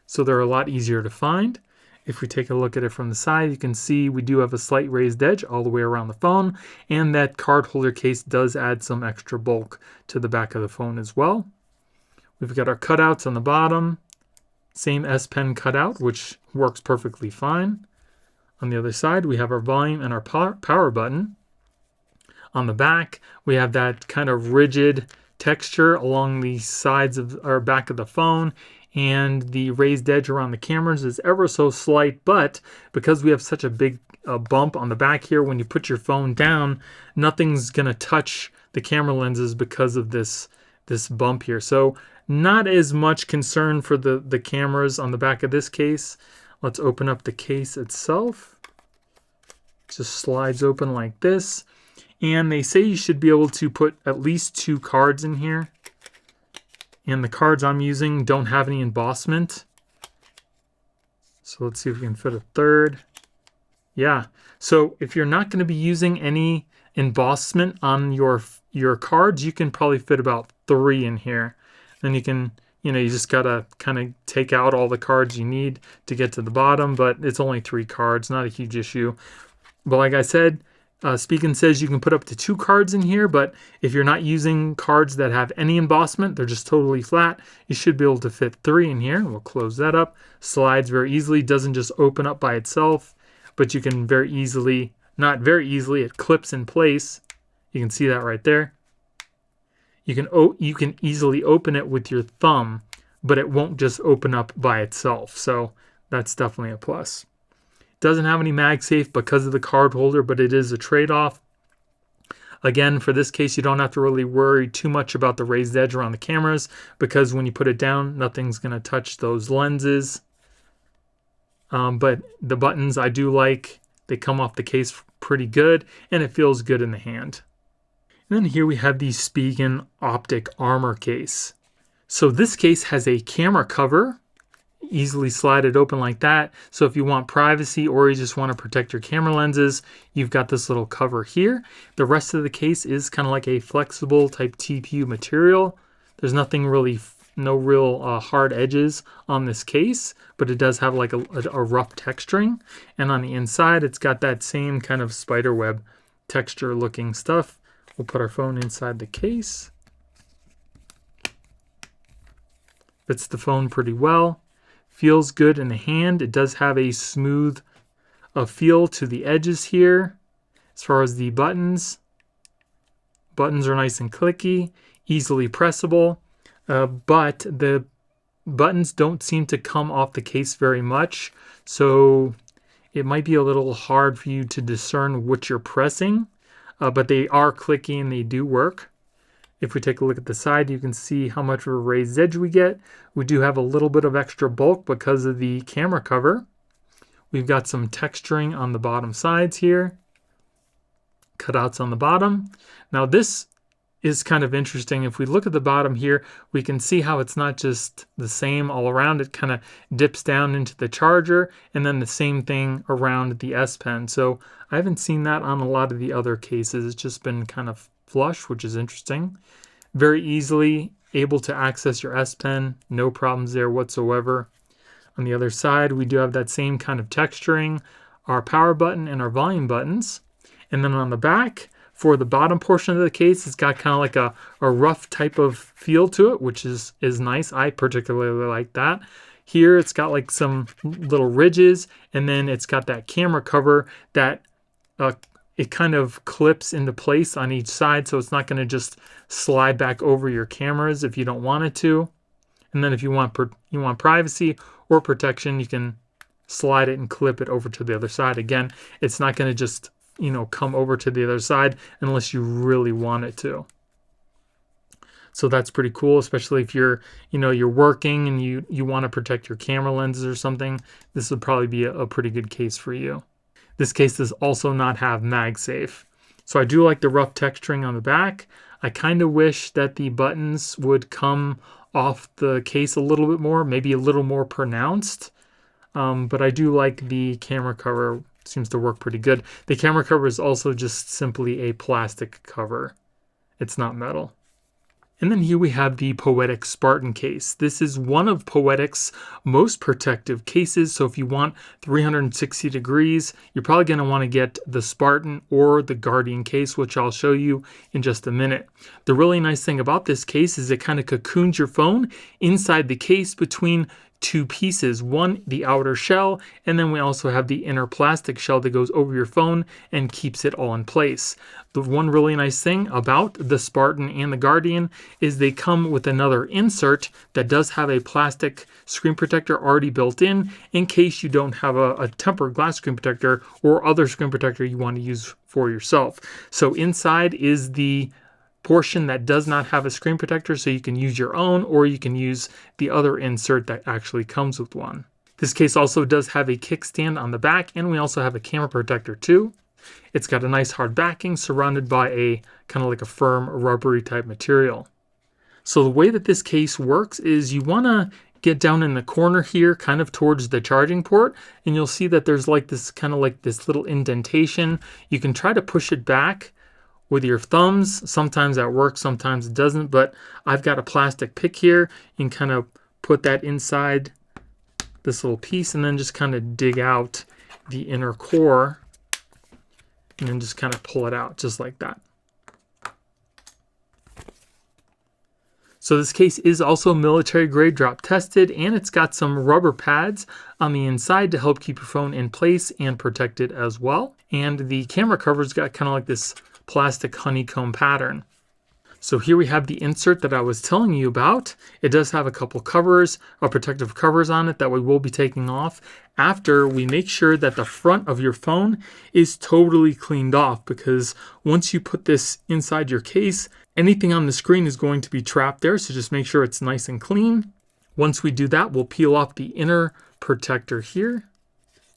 so they're a lot easier to find. If we take a look at it from the side, you can see we do have a slight raised edge all the way around the phone, and that card holder case does add some extra bulk to the back of the phone as well. We've got our cutouts on the bottom, same S Pen cutout, which works perfectly fine. On the other side, we have our volume and our power button. On the back, we have that kind of rigid texture along the sides of our back of the phone, and the raised edge around the cameras is ever so slight, but because we have such a big bump on the back here, when you put your phone down, nothing's gonna touch the camera lenses because of this bump here. So not as much concern for the cameras on the back of this case. Let's open up the case itself. It just slides open like this. And they say you should be able to put at least 2 cards in here. And the cards I'm using don't have any embossment. So let's see if we can fit a third. Yeah, so if you're not going to be using any embossment on your cards, you can probably fit about 3 in here. Then you can, you just got to kind of take out all the cards you need to get to the bottom, but it's only 3 cards, not a huge issue. But like I said, SPIGEN says you can put up to 2 cards in here, but if you're not using cards that have any embossment, they're just totally flat, you should be able to fit 3 in here. We'll close that up. Slides very easily, doesn't just open up by itself, but you can very easily, not very easily, it clips in place. You can see that right there. You can easily open it with your thumb, but it won't just open up by itself. So that's definitely a plus. Doesn't have any MagSafe because of the card holder, but it is a trade-off. Again, for this case, you don't have to really worry too much about the raised edge around the cameras, because when you put it down, nothing's going to touch those lenses. But the buttons I do like. They come off the case pretty good, and it feels good in the hand. And then here we have the SPIGEN Optic Armor Case. So this case has a camera cover. Easily slide it open like that. So if you want privacy or you just want to protect your camera lenses, you've got this little cover here. The rest of the case is kind of like a flexible type TPU material. There's nothing really no real hard edges on this case, but it does have like a rough texturing. And on the inside, it's got that same kind of spider web texture looking stuff. We'll put our phone inside the case. Fits the phone pretty well. Feels good in the hand. It does have a smooth feel to the edges here. As far as the buttons are nice and clicky, easily pressable, but the buttons don't seem to come off the case very much, so it might be a little hard for you to discern what you're pressing, but they are clicky and they do work. If we take a look at the side, you can see how much of a raised edge we get. We do have a little bit of extra bulk because of the camera cover. We've got some texturing on the bottom sides here. Cutouts on the bottom. Now this is kind of interesting. If we look at the bottom here, we can see how it's not just the same all around. It kind of dips down into the charger, and then the same thing around the S Pen. So I haven't seen that on a lot of the other cases. It's just been kind of flush, which is interesting. Very easily able to access your S Pen. No problems there whatsoever. On the other side, we do have that same kind of texturing, our power button and our volume buttons. And then on the back, for the bottom portion of the case, it's got kind of like a rough type of feel to it, which is nice. I particularly like that. Here, it's got like some little ridges, and then it's got that camera cover that it kind of clips into place on each side, so it's not going to just slide back over your cameras if you don't want it to. And then if you want privacy or protection, you can slide it and clip it over to the other side. Again, it's not going to just come over to the other side unless you really want it to. So that's pretty cool, especially if you're working and you want to protect your camera lenses or something. This would probably be a pretty good case for you. This case does also not have Magsafe. So I do like the rough texturing on the back. I kind of wish that the buttons would come off the case a little bit more, maybe a little more pronounced. But I do like the camera cover. Seems to work pretty good. The camera cover is also just simply a plastic cover. It's not metal. And then here we have the Poetic Spartan case. This is one of Poetic's most protective cases. So if you want 360 degrees, you're probably going to want to get the Spartan or the Guardian case, which I'll show you in just a minute. The really nice thing about this case is it kind of cocoons your phone inside the case between two pieces. One, the outer shell, and then we also have the inner plastic shell that goes over your phone and keeps it all in place. The one really nice thing about the Spartan and the Guardian is they come with another insert that does have a plastic screen protector already built in case you don't have a tempered glass screen protector or other screen protector you want to use for yourself. So inside is the portion that does not have a screen protector, so you can use your own or you can use the other insert that actually comes with one. This case also does have a kickstand on the back, and we also have a camera protector too. It's got a nice hard backing surrounded by a kind of like a firm rubbery type material. So the way that this case works is you want to get down in the corner here kind of towards the charging port, and you'll see that there's like this kind of like this little indentation. You can try to push it back with your thumbs. Sometimes that works, sometimes it doesn't, but I've got a plastic pick here. You can kind of put that inside this little piece and then just kind of dig out the inner core and then just kind of pull it out just like that. So this case is also military grade drop tested, and it's got some rubber pads on the inside to help keep your phone in place and protect it as well. And the camera cover's got kind of like this plastic honeycomb pattern. So here we have the insert that I was telling you about. It does have a couple covers, protective covers on it that we will be taking off after we make sure that the front of your phone is totally cleaned off, because once you put this inside your case, anything on the screen is going to be trapped there, so just make sure it's nice and clean. Once we do that, we'll peel off the inner protector here,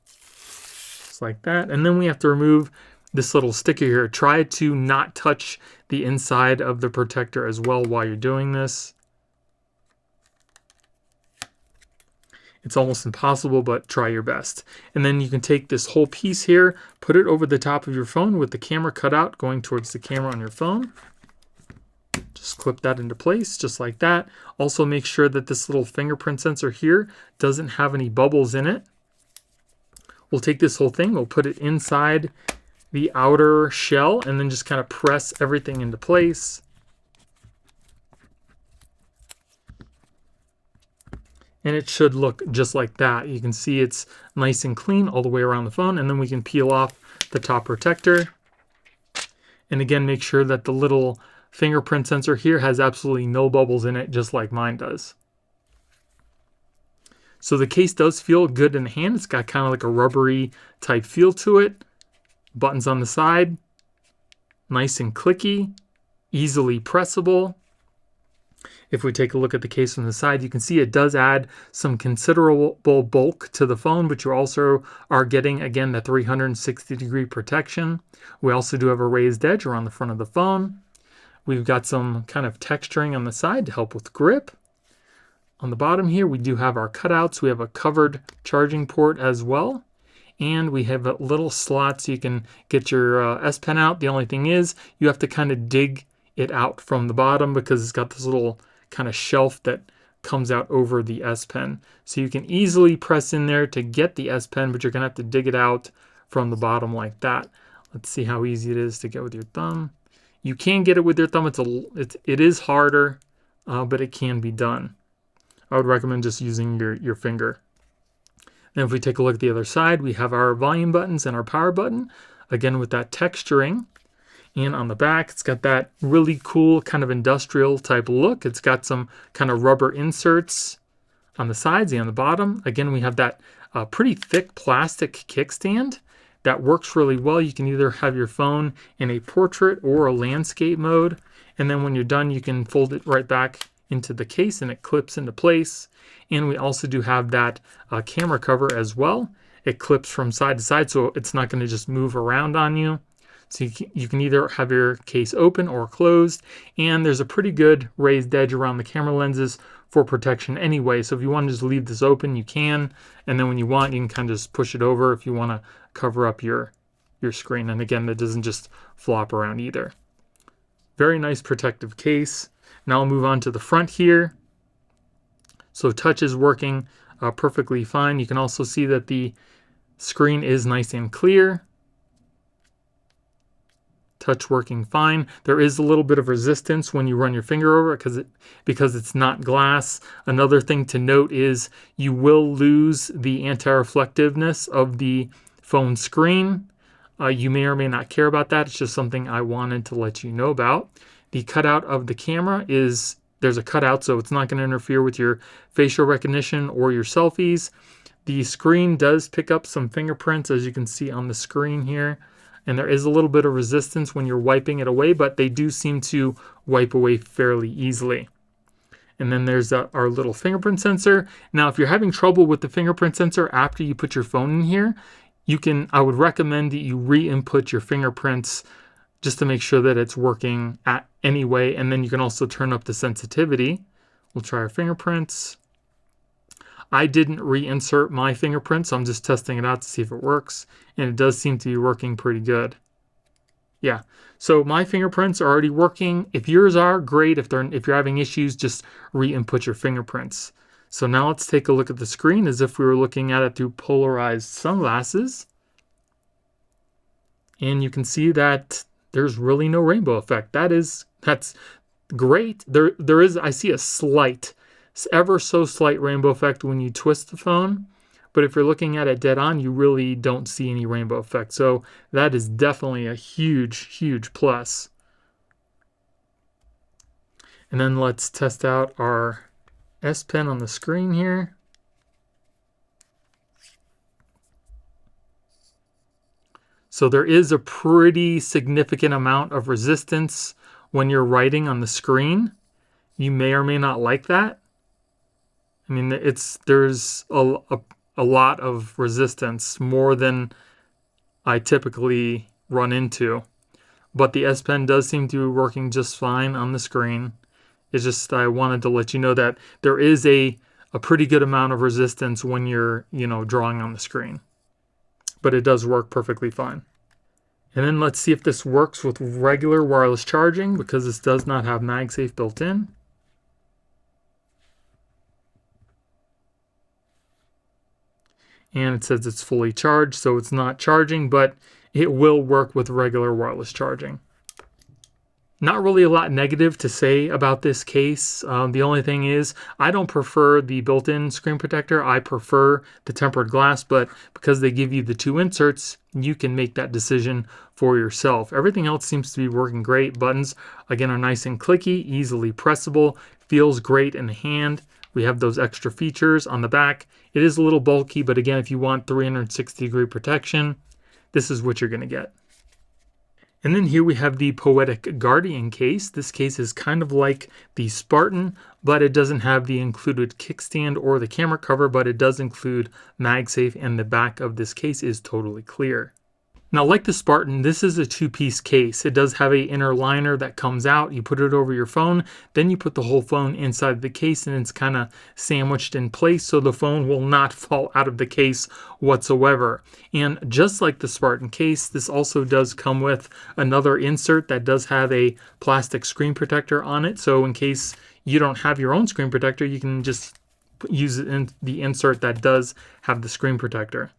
just like that, and then we have to remove this little sticker here. Try to not touch the inside of the protector as well while you're doing this. It's almost impossible, but try your best. And then you can take this whole piece here, put it over the top of your phone with the camera cut out going towards the camera on your phone. Just clip that into place just like that. Also make sure that this little fingerprint sensor here doesn't have any bubbles in it. We'll take this whole thing, we'll put it inside the outer shell and then just kind of press everything into place. And it should look just like that. You can see it's nice and clean all the way around the phone, and then we can peel off the top protector. And again, make sure that the little fingerprint sensor here has absolutely no bubbles in it, just like mine does. So the case does feel good in the hand. It's got kind of like a rubbery type feel to it. Buttons on the side, nice and clicky, easily pressable. If we take a look at the case from the side, you can see it does add some considerable bulk to the phone, but you also are getting, again, the 360-degree protection. We also do have a raised edge around the front of the phone. We've got some kind of texturing on the side to help with grip. On the bottom here, we do have our cutouts. We have a covered charging port as well. And we have a little slot so you can get your S Pen out. The only thing is you have to kind of dig it out from the bottom because it's got this little kind of shelf that comes out over the S Pen. So you can easily press in there to get the S Pen, but you're going to have to dig it out from the bottom like that. Let's see how easy it is to get with your thumb. You can get it with your thumb. It is harder, but it can be done. I would recommend just using your finger. And if we take a look at the other side, we have our volume buttons and our power button, again with that texturing. And on the back, it's got that really cool kind of industrial type look. It's got some kind of rubber inserts on the sides and on the bottom. Again, we have that pretty thick plastic kickstand that works really well. You can either have your phone in a portrait or a landscape mode. And then when you're done, you can fold it right back into the case and it clips into place. And we also do have that camera cover as well. It clips from side to side, so it's not going to just move around on you. So you can either have your case open or closed, and there's a pretty good raised edge around the camera lenses for protection anyway. So if you want to just leave this open, you can, and then when you want, you can kind of just push it over if you want to cover up your screen. And again, that doesn't just flop around either. Very nice protective case. Now I'll move on to the front here. So touch is working perfectly fine. You can also see that the screen is nice and clear. Touch working fine. There is a little bit of resistance when you run your finger over it because it's not glass. Another thing to note is you will lose the anti-reflectiveness of the phone screen. You may or may not care about that. It's just something I wanted to let you know about. The cutout of the camera is, there's a cutout, so it's not going to interfere with your facial recognition or your selfies. The screen does pick up some fingerprints, as you can see on the screen here. And there is a little bit of resistance when you're wiping it away, but they do seem to wipe away fairly easily. And then there's our little fingerprint sensor. Now, if you're having trouble with the fingerprint sensor after you put your phone in here, I would recommend that you re-input your fingerprints just to make sure that it's working anyway. And then you can also turn up the sensitivity. We'll try our fingerprints. I didn't reinsert my fingerprints, so I'm just testing it out to see if it works. And it does seem to be working pretty good. Yeah, so my fingerprints are already working. If yours are, great. If you're having issues, just re-input your fingerprints. So now let's take a look at the screen as if we were looking at it through polarized sunglasses. And you can see that there's really no rainbow effect. That's great. There is, I see a slight, ever so slight rainbow effect when you twist the phone. But if you're looking at it dead on, you really don't see any rainbow effect. So that is definitely a huge, huge plus. And then let's test out our S Pen on the screen here. So there is a pretty significant amount of resistance when you're writing on the screen. You may or may not like that. I mean, there's a lot of resistance, more than I typically run into. But the S Pen does seem to be working just fine on the screen. It's just I wanted to let you know that there is a pretty good amount of resistance when you're, drawing on the screen. But it does work perfectly fine. And then let's see if this works with regular wireless charging, because this does not have MagSafe built in. And it says it's fully charged, so it's not charging, but it will work with regular wireless charging. Not really a lot negative to say about this case. The only thing is, I don't prefer the built-in screen protector. I prefer the tempered glass, but because they give you the two inserts, you can make that decision for yourself. Everything else seems to be working great. Buttons, again, are nice and clicky, easily pressable, feels great in the hand. We have those extra features on the back. It is a little bulky, but again, if you want 360-degree protection, this is what you're going to get. And then here we have the Poetic Guardian case. This case is kind of like the Spartan, but it doesn't have the included kickstand or the camera cover, but it does include MagSafe, and the back of this case is totally clear. Now, like the Spartan, this is a two-piece case. It does have an inner liner that comes out. You put it over your phone, then you put the whole phone inside the case, and it's kind of sandwiched in place so the phone will not fall out of the case whatsoever. And just like the Spartan case, this also does come with another insert that does have a plastic screen protector on it. So in case you don't have your own screen protector, you can just use it in the insert that does have the screen protector.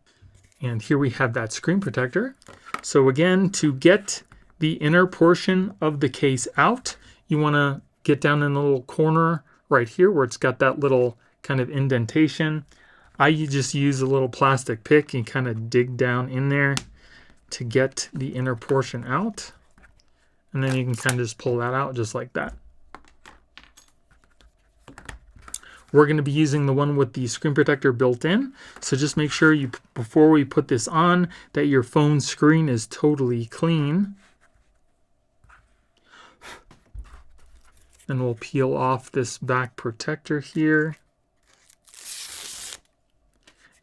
And here we have that screen protector. So again, to get the inner portion of the case out, you want to get down in the little corner right here where it's got that little kind of indentation. I just use a little plastic pick and kind of dig down in there to get the inner portion out. And then you can kind of just pull that out just like that. We're going to be using the one with the screen protector built in. So just make sure you, before we put this on, that your phone screen is totally clean. Then we'll peel off this back protector here.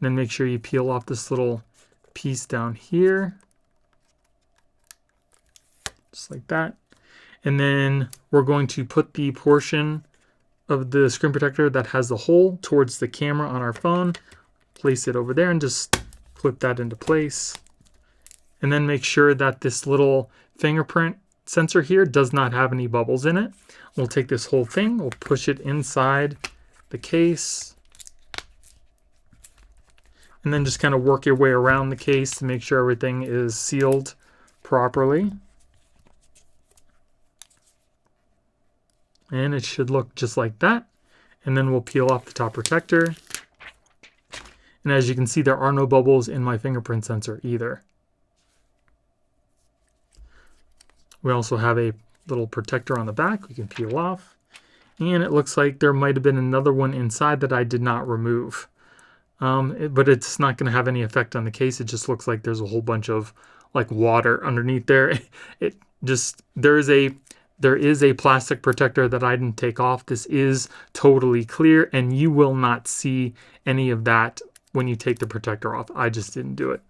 And then make sure you peel off this little piece down here. Just like that. And then we're going to put the portion of the screen protector that has the hole towards the camera on our phone. Place it over there and just clip that into place. And then make sure that this little fingerprint sensor here does not have any bubbles in it. We'll take this whole thing, we'll push it inside the case. And then just kind of work your way around the case to make sure everything is sealed properly. And it should look just like that. And then we'll peel off the top protector. And as you can see, there are no bubbles in my fingerprint sensor either. We also have a little protector on the back we can peel off. And it looks like there might have been another one inside that I did not remove. But it's not going to have any effect on the case. It just looks like there's a whole bunch of like water underneath there. There is a plastic protector that I didn't take off. This is totally clear, and you will not see any of that when you take the protector off. I just didn't do it.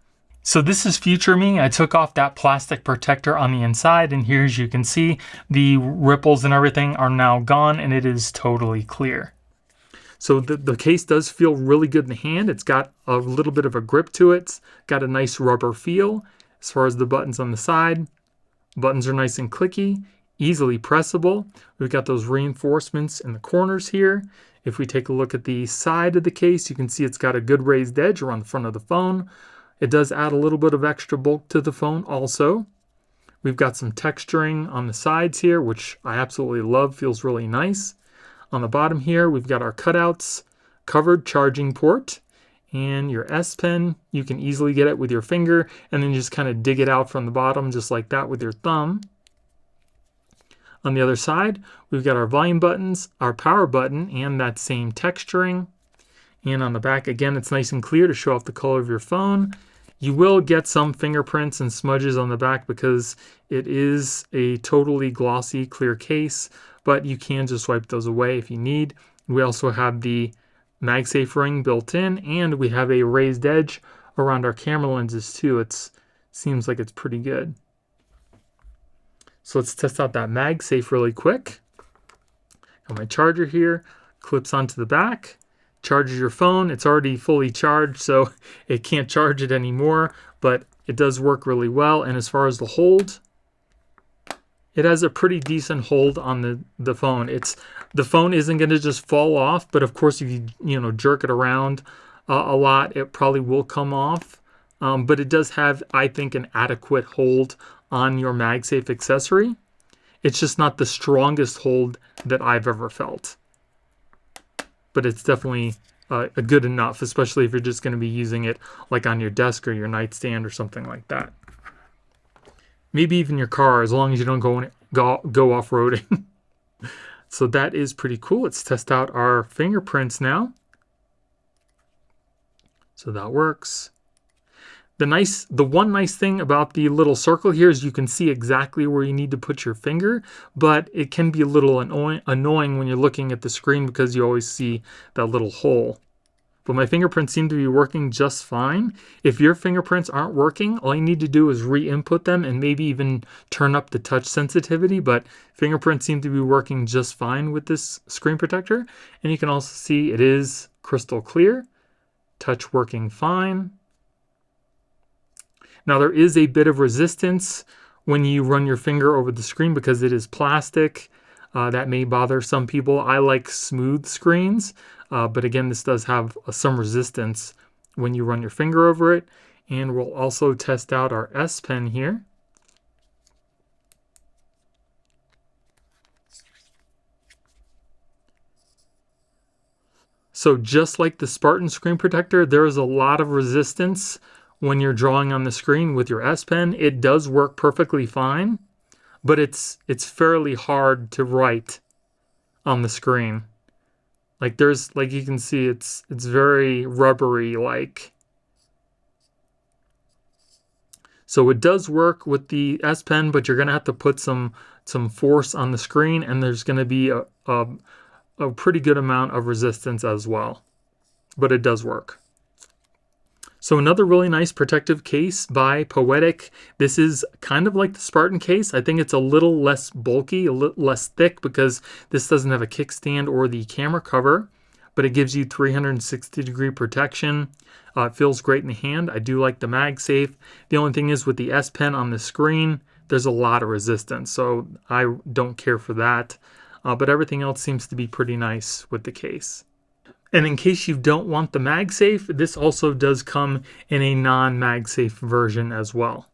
So this is future me. I took off that plastic protector on the inside, and here, as you can see, the ripples and everything are now gone, and it is totally clear. So the case does feel really good in the hand. It's got a little bit of a grip to it. It's got a nice rubber feel. As far as the buttons on the side, buttons are nice and clicky, easily pressable. We've got those reinforcements in the corners here. If we take a look at the side of the case, you can see it's got a good raised edge around the front of the phone. It does add a little bit of extra bulk to the phone also. We've got some texturing on the sides here, which I absolutely love, feels really nice. On the bottom here, we've got our cutouts, covered charging port, and your S Pen. You can easily get it with your finger, and then you just kind of dig it out from the bottom just like that with your thumb. On the other side, we've got our volume buttons, our power button, and that same texturing. And on the back, again, it's nice and clear to show off the color of your phone. You will get some fingerprints and smudges on the back because it is a totally glossy, clear case, but you can just wipe those away if you need. We also have the MagSafe ring built in, and we have a raised edge around our camera lenses too. It seems like it's pretty good. So let's test out that MagSafe really quick. Got my charger here, clips onto the back, charges your phone. It's already fully charged, so it can't charge it anymore, but It does work really well, and as far as the hold, it has a pretty decent hold on the phone. The phone isn't going to just fall off, but of course if you jerk it around a lot, it probably will come off. But it does have, I think, an adequate hold on your MagSafe accessory. It's just not the strongest hold that I've ever felt. But it's definitely a good enough, especially if you're just going to be using it like on your desk or your nightstand or something like that. Maybe even your car, as long as you don't go off-roading. So that is pretty cool. Let's test out our fingerprints now. So that works. The one nice thing about the little circle here is you can see exactly where you need to put your finger, but it can be a little annoying when you're looking at the screen because you always see that little hole. But my fingerprints seem to be working just fine. If your fingerprints aren't working, all you need to do is re-input them and maybe even turn up the touch sensitivity, but fingerprints seem to be working just fine with this screen protector. And you can also see it is crystal clear, touch working fine. Now there is a bit of resistance when you run your finger over the screen because it is plastic. That may bother some people. I like smooth screens, but again, this does have some resistance when you run your finger over it. And we'll also test out our S Pen here. So just like the Spartan screen protector, there is a lot of resistance when you're drawing on the screen with your S Pen. It does work perfectly fine, but it's fairly hard to write on the screen. Like you can see it's very rubbery like. So it does work with the S Pen, but you're gonna have to put some force on the screen, and there's gonna be a pretty good amount of resistance as well. But it does work. So another really nice protective case by Poetic. This is kind of like the Spartan case. I think it's a little less bulky, a little less thick because this doesn't have a kickstand or the camera cover, but it gives you 360-degree protection. It feels great in the hand. I do like the MagSafe. The only thing is with the S Pen on the screen, there's a lot of resistance, so I don't care for that. But everything else seems to be pretty nice with the case. And in case you don't want the MagSafe, this also does come in a non-MagSafe version as well.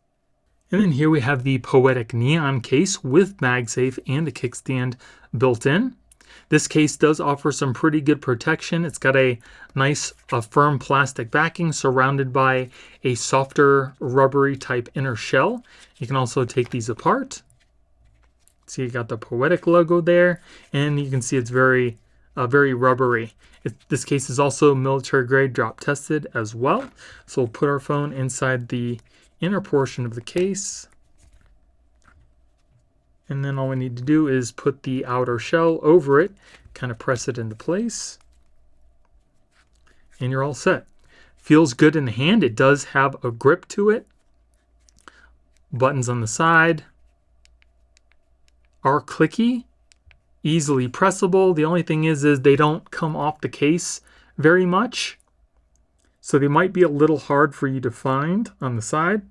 And then here we have the Poetic Neon case with MagSafe and a kickstand built in. This case does offer some pretty good protection. It's got a nice firm plastic backing surrounded by a softer rubbery type inner shell. You can also take these apart. See, you got the Poetic logo there, and you can see it's very rubbery. This case is also military grade drop tested as well. So we'll put our phone inside the inner portion of the case. And then all we need to do is put the outer shell over it, kind of press it into place. And you're all set. Feels good in the hand. It does have a grip to it. Buttons on the side are clicky, easily pressable. The only thing is they don't come off the case very much. So they might be a little hard for you to find on the side.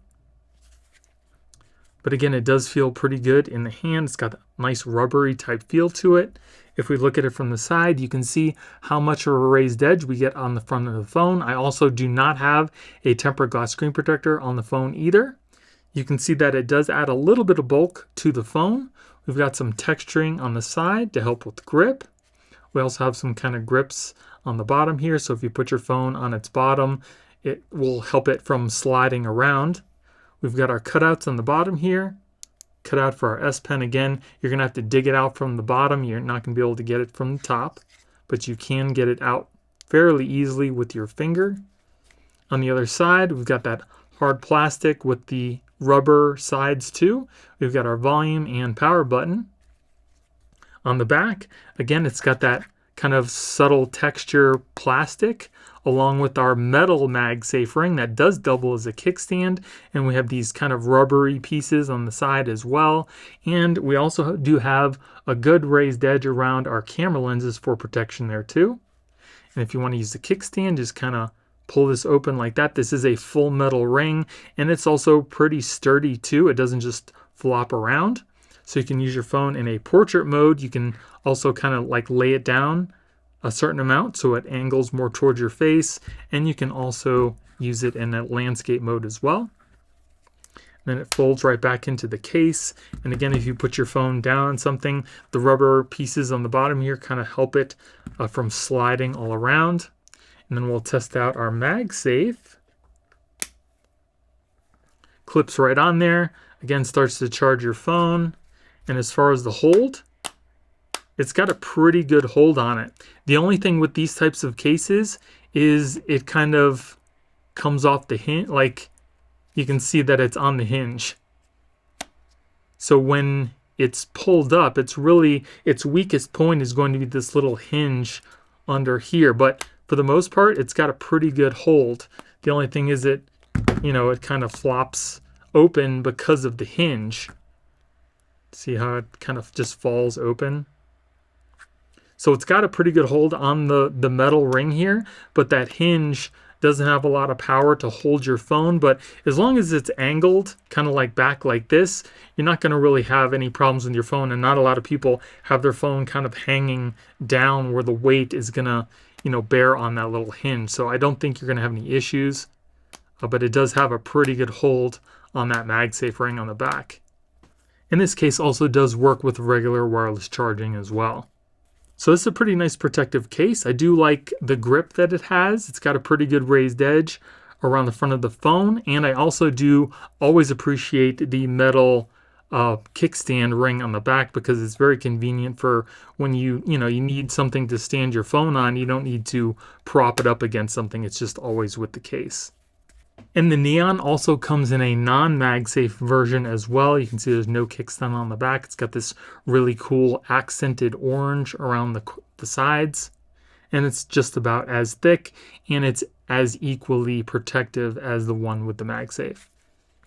But again, it does feel pretty good in the hand. It's got a nice rubbery type feel to it. If we look at it from the side, you can see how much of a raised edge we get on the front of the phone. I also do not have a tempered glass screen protector on the phone either. You can see that it does add a little bit of bulk to the phone. We've got some texturing on the side to help with grip. We also have some kind of grips on the bottom here. So if you put your phone on its bottom, it will help it from sliding around. We've got our cutouts on the bottom here. Cutout for our S Pen again. You're gonna have to dig it out from the bottom. You're not gonna be able to get it from the top, but you can get it out fairly easily with your finger. On the other side, we've got that hard plastic with the rubber sides too. We've got our volume and power button. On the back, again, it's got that kind of subtle texture plastic along with our metal MagSafe ring that does double as a kickstand, and we have these kind of rubbery pieces on the side as well. And we also do have a good raised edge around our camera lenses for protection there too. And if you want to use the kickstand, just kind of pull this open like that. This is a full metal ring, and it's also pretty sturdy too. It doesn't just flop around. So you can use your phone in a portrait mode. You can also kind of like lay it down a certain amount so it angles more towards your face, and you can also use it in a landscape mode as well. Then it folds right back into the case. And again, if you put your phone down on something, the rubber pieces on the bottom here kind of help it from sliding all around. And then we'll test out our Magsafe. Clips right on there. Again, starts to charge your phone. And as far as the hold, it's got a pretty good hold on it. The only thing with these types of cases is it kind of comes off the hinge, like you can see that it's on the hinge. So when it's pulled up, it's really, its weakest point is going to be this little hinge under here. But for the most part, it's got a pretty good hold. The only thing is it, you know, it kind of flops open because of the hinge. See how it kind of just falls open? So it's got a pretty good hold on the metal ring here, but that hinge doesn't have a lot of power to hold your phone. But as long as it's angled kind of like back like this, you're not going to really have any problems with your phone. And not a lot of people have their phone kind of hanging down where the weight is going to, you know, bear on that little hinge. So I don't think you're going to have any issues, but it does have a pretty good hold on that MagSafe ring on the back. And this case also does work with regular wireless charging as well. So this is a pretty nice protective case. I do like the grip that it has. It's got a pretty good raised edge around the front of the phone. And I also do always appreciate the metal kickstand ring on the back, because it's very convenient for when you need something to stand your phone on. You don't need to prop it up against something. It's just always with the case. And the Neon also comes in a non-MagSafe version as well. You can see there's no kickstand on the back. It's got this really cool accented orange around the sides. And it's just about as thick, and it's as equally protective as the one with the MagSafe.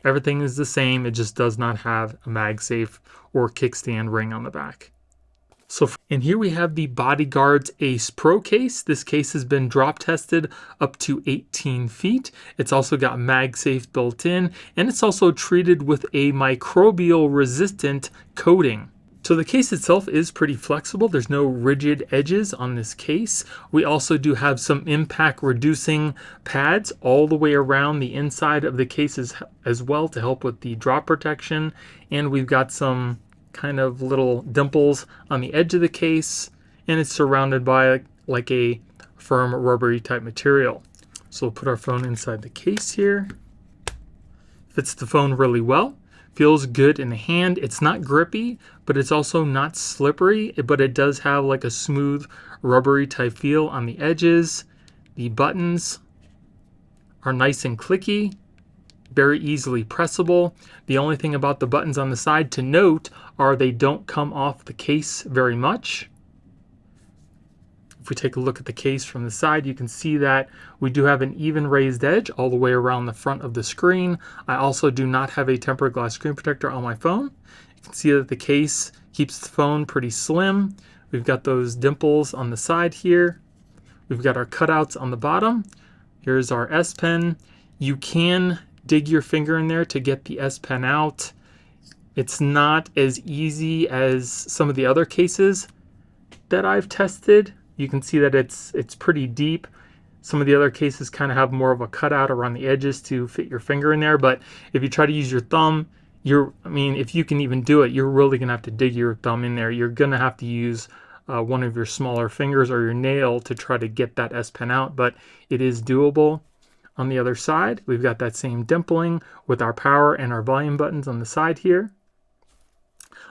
Everything is the same, it just does not have a MagSafe or kickstand ring on the back. And here we have the BODYGUARDZ Ace Pro Case. This case has been drop tested up to 18 feet. It's also got MagSafe built in, and it's also treated with a microbial resistant coating. So the case itself is pretty flexible. There's no rigid edges on this case. We also do have some impact reducing pads all the way around the inside of the case as well to help with the drop protection. And we've got some kind of little dimples on the edge of the case, and it's surrounded by like a firm rubbery type material. So we'll put our phone inside the case here. Fits the phone really well. Feels good in the hand. It's not grippy, but it's also not slippery, but it does have like a smooth rubbery type feel on the edges. The buttons are nice and clicky, very easily pressable. The only thing about the buttons on the side to note are they don't come off the case very much. If we take a look at the case from the side, you can see that we do have an even raised edge all the way around the front of the screen. I also do not have a tempered glass screen protector on my phone. You can see that the case keeps the phone pretty slim. We've got those dimples on the side here. We've got our cutouts on the bottom. Here's our S Pen. You can dig your finger in there to get the S Pen out. It's not as easy as some of the other cases that I've tested. You can see that it's pretty deep. Some of the other cases kind of have more of a cutout around the edges to fit your finger in there. But if you try to use your thumb, if you can even do it, you're really gonna have to dig your thumb in there. You're gonna have to use one of your smaller fingers or your nail to try to get that S Pen out, but it is doable. On the other side, we've got that same dimpling with our power and our volume buttons on the side here.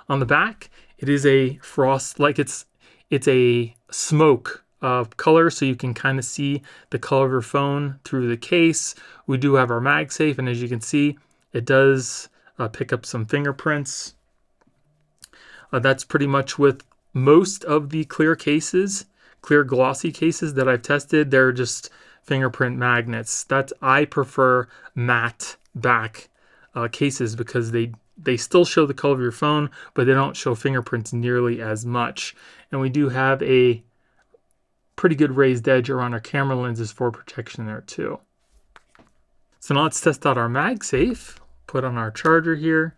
On the back, it is a frost, like it's a smoke color, so you can kind of see the color of your phone through the case. We do have our MagSafe, and as you can see, it does pick up some fingerprints. That's pretty much with most of the clear glossy cases that I've tested. They're just fingerprint magnets. I prefer matte back cases because they still show the color of your phone, but they don't show fingerprints nearly as much. And we do have a pretty good raised edge around our camera lenses for protection there too. So now let's test out our MagSafe. Put on our charger here.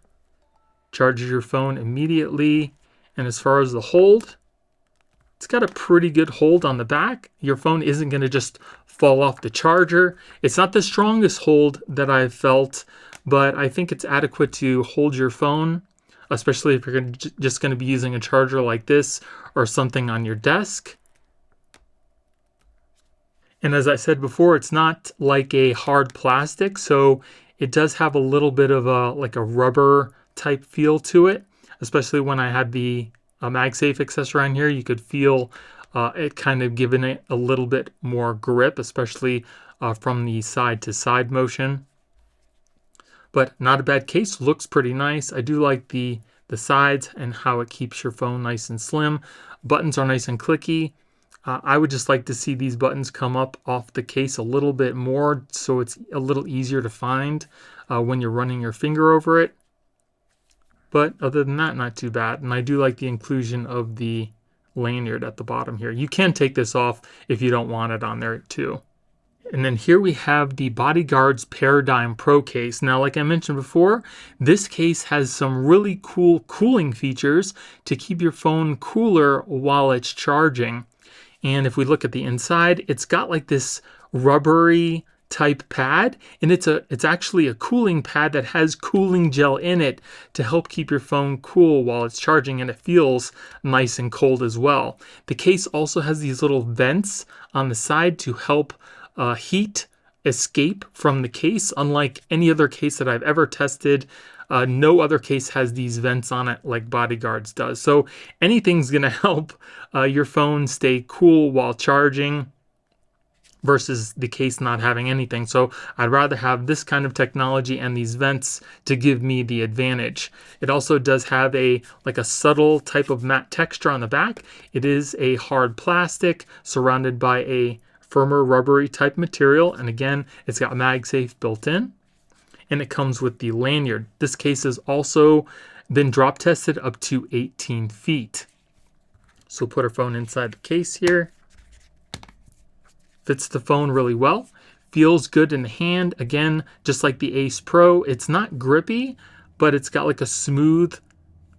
Charges your phone immediately. And as far as the hold, it's got a pretty good hold on the back. Your phone isn't going to just fall off the charger. It's not the strongest hold that I've felt, but I think it's adequate to hold your phone, especially if you're just going to be using a charger like this or something on your desk. And as I said before, it's not like a hard plastic, so it does have a little bit of a like a rubber type feel to it. Especially when I had the MagSafe accessory on here, you could feel it kind of giving it a little bit more grip, especially from the side to side motion. But not a bad case, looks pretty nice. I do like the sides and how it keeps your phone nice and slim. Buttons are nice and clicky. I would just like to see these buttons come up off the case a little bit more so it's a little easier to find when you're running your finger over it. But other than that, not too bad. And I do like the inclusion of the lanyard at the bottom here. You can take this off if you don't want it on there too. And then here we have the BODYGUARDZ Paradigm Pro Case. Now, like I mentioned before, this case has some really cool cooling features to keep your phone cooler while it's charging. And if we look at the inside, it's got like this rubbery type pad, and it's actually a cooling pad that has cooling gel in it to help keep your phone cool while it's charging, and it feels nice and cold as well. The case also has these little vents on the side to help heat escape from the case. Unlike any other case that I've ever tested, no other case has these vents on it like BODYGUARDZ does. So anything's going to help your phone stay cool while charging versus the case not having anything. So I'd rather have this kind of technology and these vents to give me the advantage. It also does have a subtle type of matte texture on the back. It is a hard plastic surrounded by a firmer rubbery type material. And again, it's got MagSafe built in. And it comes with the lanyard. This case has also been drop tested up to 18 feet. So put our phone inside the case here. Fits the phone really well. Feels good in the hand. Again, just like the Ace Pro, it's not grippy, but it's got like a smooth,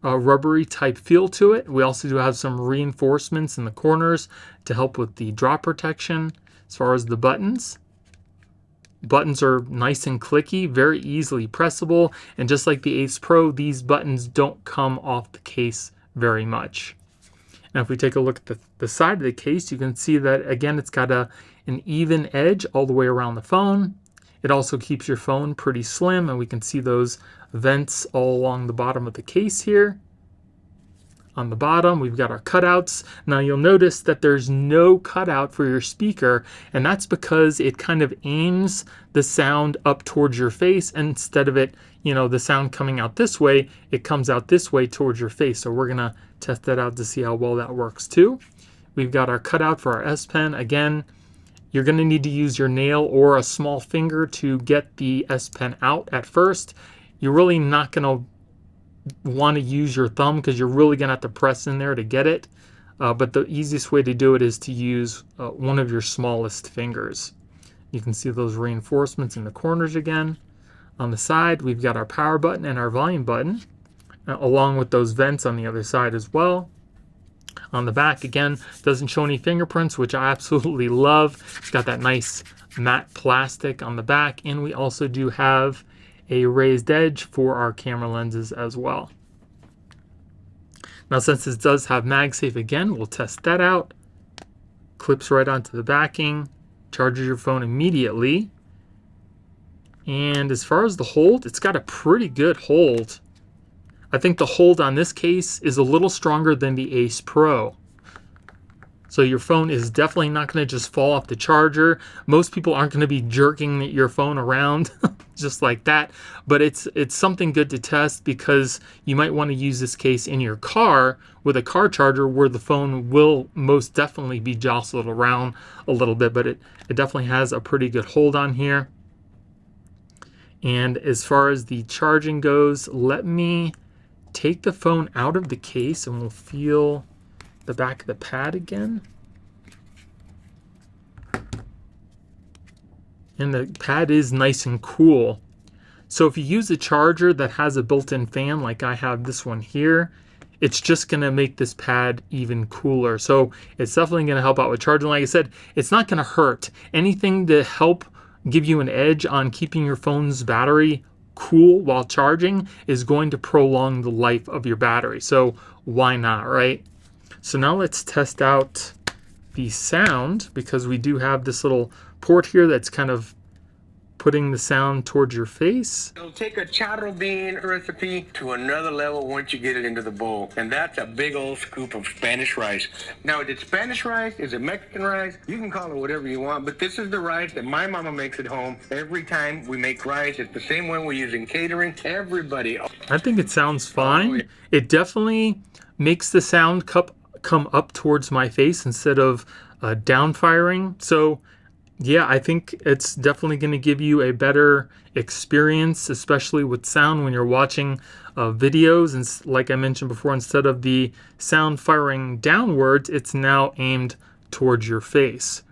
rubbery type feel to it. We also do have some reinforcements in the corners to help with the drop protection. As far as the buttons are nice and clicky, very easily pressable, and just like the Ace Pro, these buttons don't come off the case very much. Now if we take a look at the side of the case, you can see that again it's got an even edge all the way around the phone. It also keeps your phone pretty slim, and we can see those vents all along the bottom of the case here. On the bottom, we've got our cutouts. Now you'll notice that there's no cutout for your speaker, and that's because it kind of aims the sound up towards your face. Instead of it, the sound coming out this way, it comes out this way towards your face. So we're gonna test that out to see how well that works too. We've got our cutout for our S Pen. Again, you're gonna need to use your nail or a small finger to get the S Pen out at first. You're really not gonna want to use your thumb because you're really gonna have to press in there to get it. But the easiest way to do it is to use one of your smallest fingers. You can see those reinforcements in the corners again. On the side, we've got our power button and our volume button, along with those vents on the other side as well. On the back, again, doesn't show any fingerprints, which I absolutely love. It's got that nice matte plastic on the back, and we also do have a raised edge for our camera lenses as well. Now since this does have MagSafe again, we'll test that out. Clips right onto the backing, charges your phone immediately. And as far as the hold, it's got a pretty good hold. I think the hold on this case is a little stronger than the Ace Pro. So your phone is definitely not going to just fall off the charger. Most people aren't going to be jerking your phone around just like that. But it's something good to test because you might want to use this case in your car with a car charger where the phone will most definitely be jostled around a little bit. But it definitely has a pretty good hold on here. And as far as the charging goes, let me take the phone out of the case and we'll feel the back of the pad again. And the pad is nice and cool. So if you use a charger that has a built-in fan, like I have this one here, it's just going to make this pad even cooler. So it's definitely going to help out with charging. Like I said, it's not going to hurt. Anything to help give you an edge on keeping your phone's battery cool while charging is going to prolong the life of your battery. So why not, right? So now let's test out the sound, because we do have this little port here that's kind of putting the sound towards your face.
It'll take a charro bean recipe to another level once you get it into the bowl. And that's a big old scoop of Spanish rice. Now, is it Spanish rice? Is it Mexican rice? You can call it whatever you want, but this is the rice that my mama makes at home. Every time we make rice, it's the same one we use in catering. Everybody.
I think it sounds fine. Oh, yeah. It definitely makes the sound come up towards my face instead of down firing. So yeah, I think it's definitely going to give you a better experience, especially with sound when you're watching videos. And like I mentioned before, instead of the sound firing downwards, it's now aimed towards your face.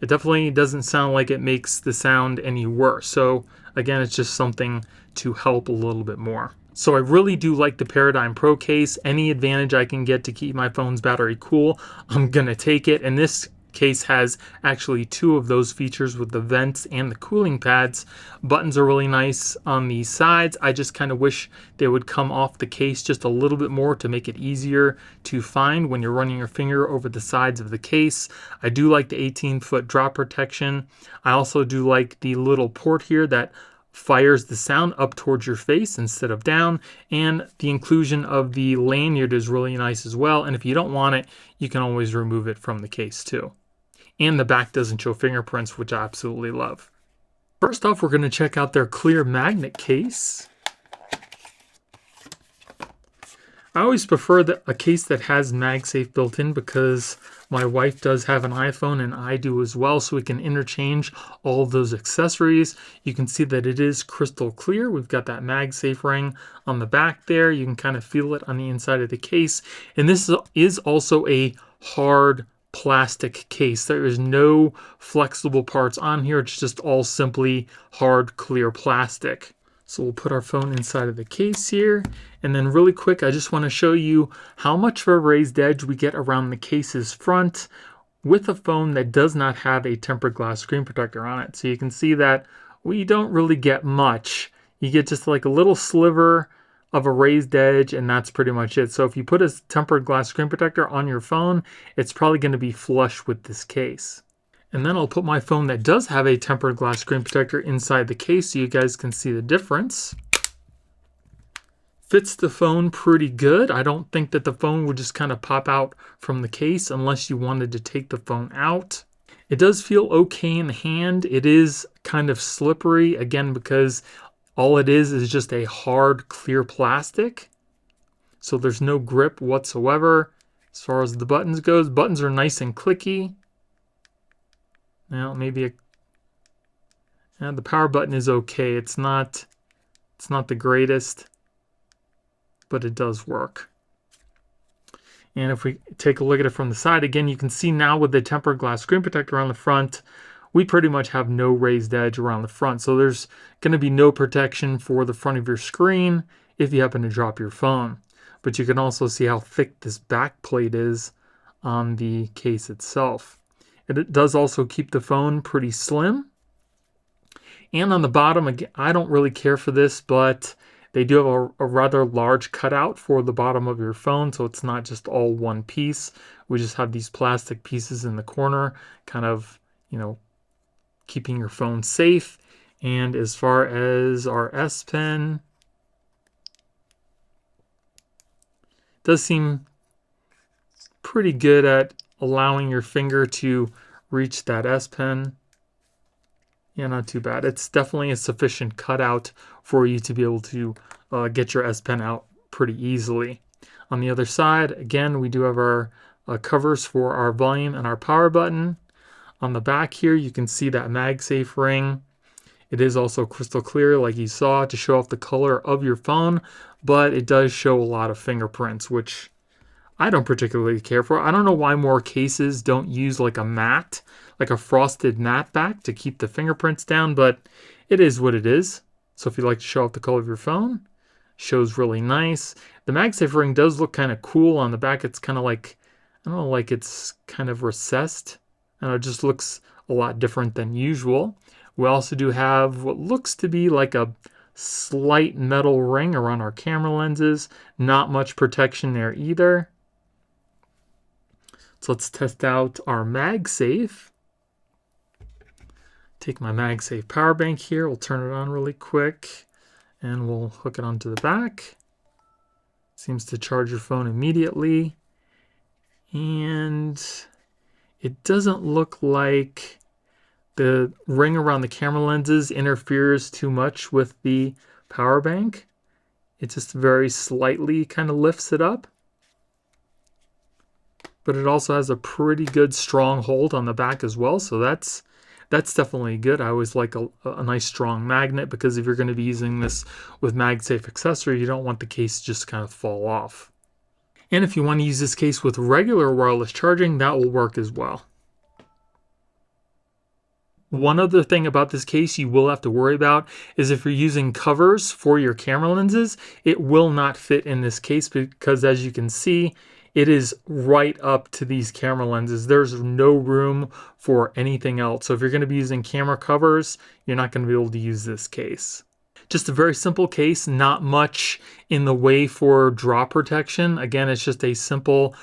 It definitely doesn't sound like it makes the sound any worse. So again, it's just something to help a little bit more. So I really do like the Paradigm Pro case. Any advantage I can get to keep my phone's battery cool, I'm going to take it. And this case has actually two of those features with the vents and the cooling pads. Buttons are really nice on the sides. I just kind of wish they would come off the case just a little bit more to make it easier to find when you're running your finger over the sides of the case. I do like the 18-foot drop protection. I also do like the little port here that fires the sound up towards your face instead of down, and the inclusion of the lanyard is really nice as well. And if you don't want it, you can always remove it from the case too. And the back doesn't show fingerprints, which I absolutely love. First off, we're going to check out their clear magnet case. I always prefer a case that has MagSafe built in, because my wife does have an iPhone and I do as well, so we can interchange all of those accessories. You can see that it is crystal clear. We've got that MagSafe ring on the back there. You can kind of feel it on the inside of the case. And this is also a hard plastic case. There is no flexible parts on here. It's just all simply hard, clear plastic. So we'll put our phone inside of the case here. And then really quick, I just want to show you how much of a raised edge we get around the case's front with a phone that does not have a tempered glass screen protector on it. So you can see that we don't really get much. You get just like a little sliver of a raised edge, and that's pretty much it. So if you put a tempered glass screen protector on your phone, it's probably going to be flush with this case. And then I'll put my phone that does have a tempered glass screen protector inside the case so you guys can see the difference. Fits the phone pretty good. I don't think that the phone would just kind of pop out from the case unless you wanted to take the phone out. It does feel okay in the hand. It is kind of slippery, again, because all it is just a hard, clear plastic. So there's no grip whatsoever. As far as the buttons goes, buttons are nice and clicky. Now maybe the power button is okay. It's not the greatest, but it does work. And if we take a look at it from the side, again, you can see now with the tempered glass screen protector on the front, we pretty much have no raised edge around the front. So there's going to be no protection for the front of your screen if you happen to drop your phone. But you can also see how thick this back plate is on the case itself. It does also keep the phone pretty slim. And on the bottom, again, I don't really care for this, but they do have a rather large cutout for the bottom of your phone, so it's not just all one piece. We just have these plastic pieces in the corner, kind of, keeping your phone safe. And as far as our S Pen, does seem pretty good at allowing your finger to reach that S Pen. Yeah, not too bad. It's definitely a sufficient cutout for you to be able to get your S Pen out pretty easily. On the other side, again, we do have our covers for our volume and our power button. On the back here, you can see that MagSafe ring. It is also crystal clear, like you saw, to show off the color of your phone, but it does show a lot of fingerprints, which I don't particularly care for. I don't know why more cases don't use like a matte, like a frosted matte back to keep the fingerprints down, but it is what it is. So if you like to show off the color of your phone, shows really nice. The MagSafe ring does look kind of cool on the back. It's kind of like, I don't know, like it's kind of recessed. And it just looks a lot different than usual. We also do have what looks to be like a slight metal ring around our camera lenses. Not much protection there either. So let's test out our MagSafe. Take my MagSafe power bank here. We'll turn it on really quick and we'll hook it onto the back. Seems to charge your phone immediately. And it doesn't look like the ring around the camera lenses interferes too much with the power bank. It just very slightly kind of lifts it up. But it also has a pretty good strong hold on the back as well. So that's definitely good. I always like a nice strong magnet, because if you're going to be using this with MagSafe accessory, you don't want the case to just kind of fall off. And if you want to use this case with regular wireless charging, that will work as well. One other thing about this case you will have to worry about is if you're using covers for your camera lenses, it will not fit in this case, because as you can see, it is right up to these camera lenses. There's no room for anything else. So if you're going to be using camera covers, you're not going to be able to use this case. Just a very simple case, not much in the way for drop protection. Again, it's just a simple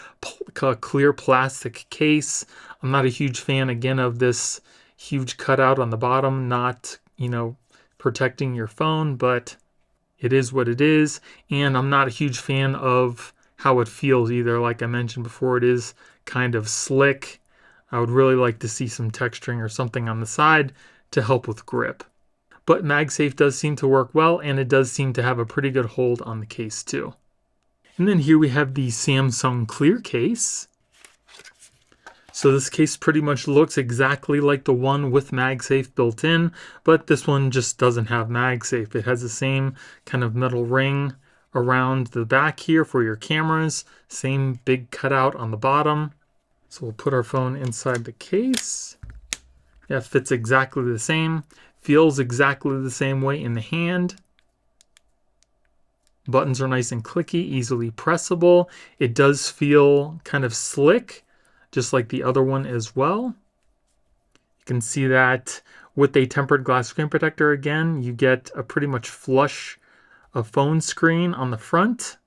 clear plastic case. I'm not a huge fan, again, of this huge cutout on the bottom, not, protecting your phone, but it is what it is. And I'm not a huge fan of how it feels either. Like I mentioned before, it is kind of slick. I would really like to see some texturing or something on the side to help with grip. But MagSafe does seem to work well, and it does seem to have a pretty good hold on the case too. And then here we have the Samsung Clear case. So this case pretty much looks exactly like the one with MagSafe built in, but this one just doesn't have MagSafe. It has the same kind of metal ring around the back here for your cameras, same big cutout on the bottom. So we'll put our phone inside the case. Yeah, it fits exactly the same, feels exactly the same way in the hand. Buttons are nice and clicky, easily pressable. It does feel kind of slick, just like the other one as well. You can see that with a tempered glass screen protector, again, you get a pretty much flush a phone screen on the front.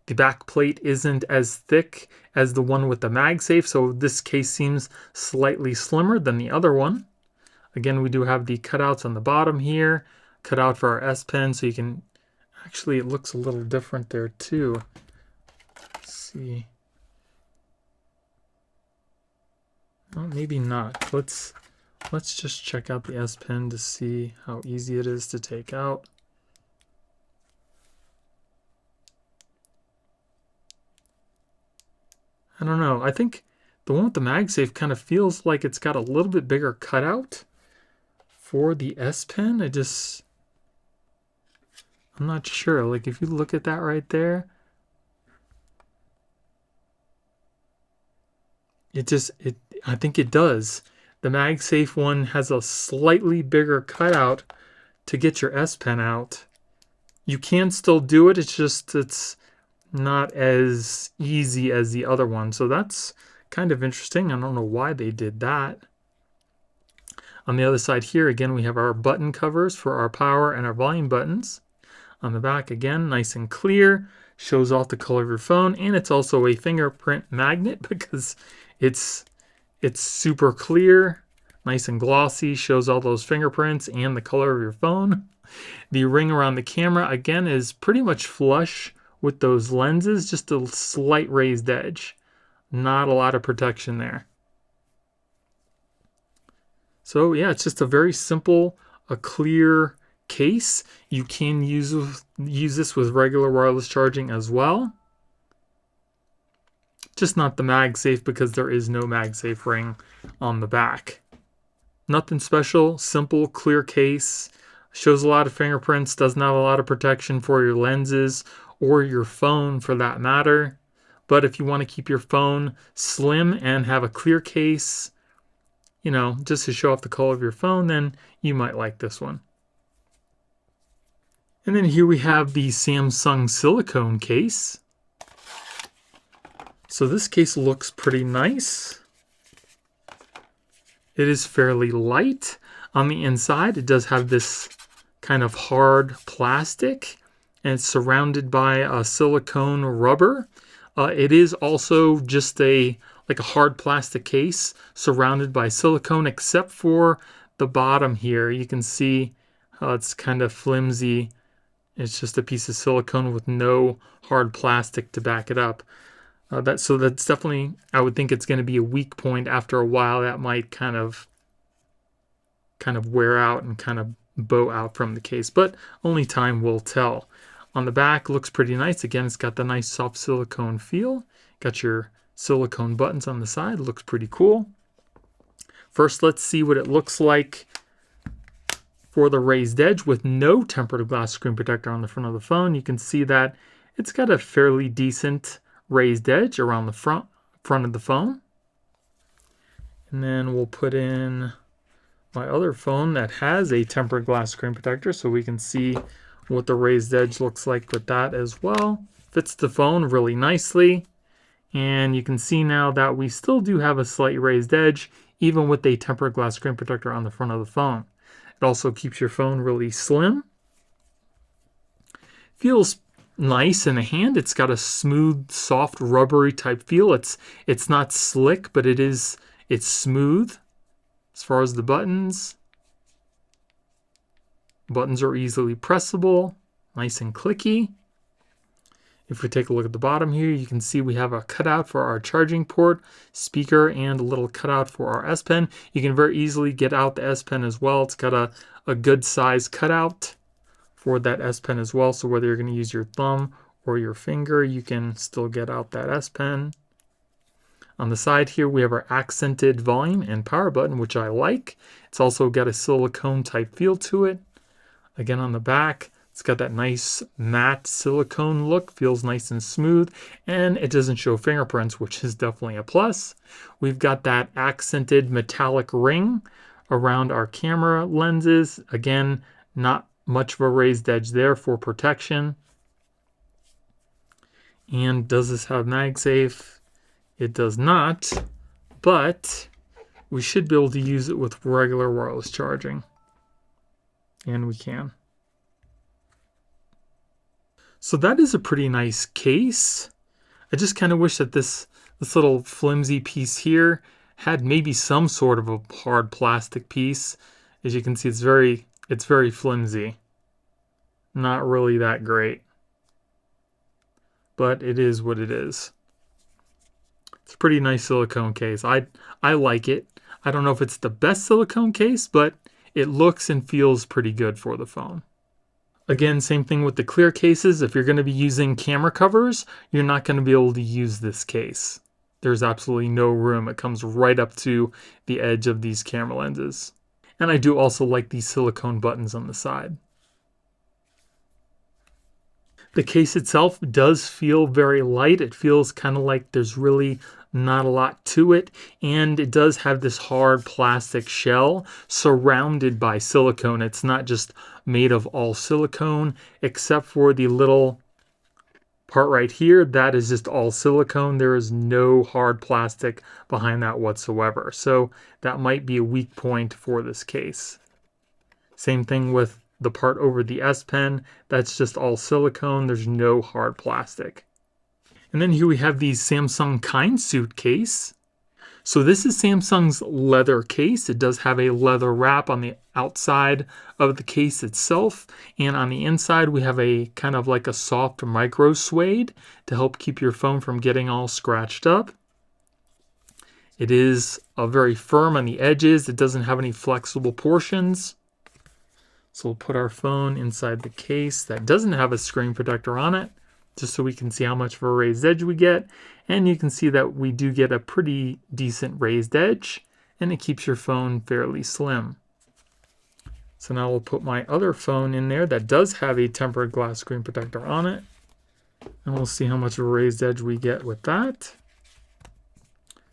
The back plate isn't as thick as the one with the MagSafe, so this case seems slightly slimmer than the other one. Again, we do have the cutouts on the bottom here, cutout for our S Pen, so you can, actually it looks a little different there too. Let's see. Well, maybe not. Let's just check out the S Pen to see how easy it is to take out. I don't know. I think the one with the MagSafe kind of feels like it's got a little bit bigger cutout for the S Pen. I'm not sure. Like if you look at that right there, I think it does. The MagSafe one has a slightly bigger cutout to get your S Pen out. You can still do it, it's not as easy as the other one. So that's kind of interesting. I don't know why they did that. On the other side here, again, we have our button covers for our power and our volume buttons. On the back, again, nice and clear, shows off the color of your phone, and it's also a fingerprint magnet because it's super clear, nice and glossy, shows all those fingerprints and the color of your phone. The ring around the camera, again, is pretty much flush with those lenses, just a slight raised edge. Not a lot of protection there. So yeah, it's just a very simple, a clear case. You can use this with regular wireless charging as well. Just not the MagSafe because there is no MagSafe ring on the back. Nothing special, simple, clear case. Shows a lot of fingerprints, doesn't have a lot of protection for your lenses or your phone for that matter. But if you want to keep your phone slim and have a clear case, you know, just to show off the color of your phone, then you might like this one. And then here we have the Samsung Silicone case. So this case looks pretty nice. It is fairly light. On the inside, it does have this kind of hard plastic, and it's surrounded by a silicone rubber. It is also just like a hard plastic case surrounded by silicone, except for the bottom here. You can see how it's kind of flimsy. It's just a piece of silicone with no hard plastic to back it up. So that's definitely, I would think it's going to be a weak point. After a while, that might kind of wear out and kind of bow out from the case, but only time will tell. On the back, looks pretty nice. Again, it's got the nice soft silicone feel. Got your silicone buttons on the side. Looks pretty cool. First, let's see what it looks like for the raised edge with no tempered glass screen protector on the front of the phone. You can see that it's got a fairly decent raised edge around the front of the phone. And then we'll put in my other phone that has a tempered glass screen protector so we can see what the raised edge looks like with that as well. Fits the phone really nicely. And you can see now that we still do have a slight raised edge, even with a tempered glass screen protector on the front of the phone. It also keeps your phone really slim. Feels nice in the hand. It's got a smooth, soft, rubbery type feel. It's not slick, but it's smooth. As far as the buttons are easily pressable, nice and clicky. If we take a look at the bottom here, you can see we have a cutout for our charging port, speaker, and a little cutout for our S Pen. You can very easily get out the S Pen as well. It's got a good size cutout for that S Pen as well. So whether you're going to use your thumb or your finger, you can still get out that S Pen. On the side here, we have our accented volume and power button, which I like. It's also got a silicone type feel to it. Again, on the back, it's got that nice matte silicone look, feels nice and smooth, and it doesn't show fingerprints, which is definitely a plus. We've got that accented metallic ring around our camera lenses. Again, not much of a raised edge there for protection. And does this have MagSafe? It does not, but we should be able to use it with regular wireless charging. And we can. So that is a pretty nice case. I just kind of wish that this little flimsy piece here had maybe some sort of a hard plastic piece. As you can see, it's very flimsy. Not really that great. But it is what it is. It's a pretty nice silicone case. I like it. I don't know if it's the best silicone case, but it looks and feels pretty good for the phone. Again, same thing with the clear cases. If you're going to be using camera covers, you're not going to be able to use this case. There's absolutely no room. It comes right up to the edge of these camera lenses. And I do also like these silicone buttons on the side. The case itself does feel very light. It feels kind of like there's really not a lot to it. And it does have this hard plastic shell surrounded by silicone. It's not just made of all silicone, except for the little part right here. That is just all silicone. There is no hard plastic behind that whatsoever. So that might be a weak point for this case. Same thing with the part over the S Pen. That's just all silicone. There's no hard plastic. And then here we have the Samsung Kind Suit case. So this is Samsung's leather case. It does have a leather wrap on the outside of the case itself. And on the inside, we have a kind of like a soft micro suede to help keep your phone from getting all scratched up. It is very firm on the edges. It doesn't have any flexible portions. So we'll put our phone inside the case that doesn't have a screen protector on it, just so we can see how much of a raised edge we get. And you can see that we do get a pretty decent raised edge, and it keeps your phone fairly slim. So now we'll put my other phone in there that does have a tempered glass screen protector on it. And we'll see how much of a raised edge we get with that.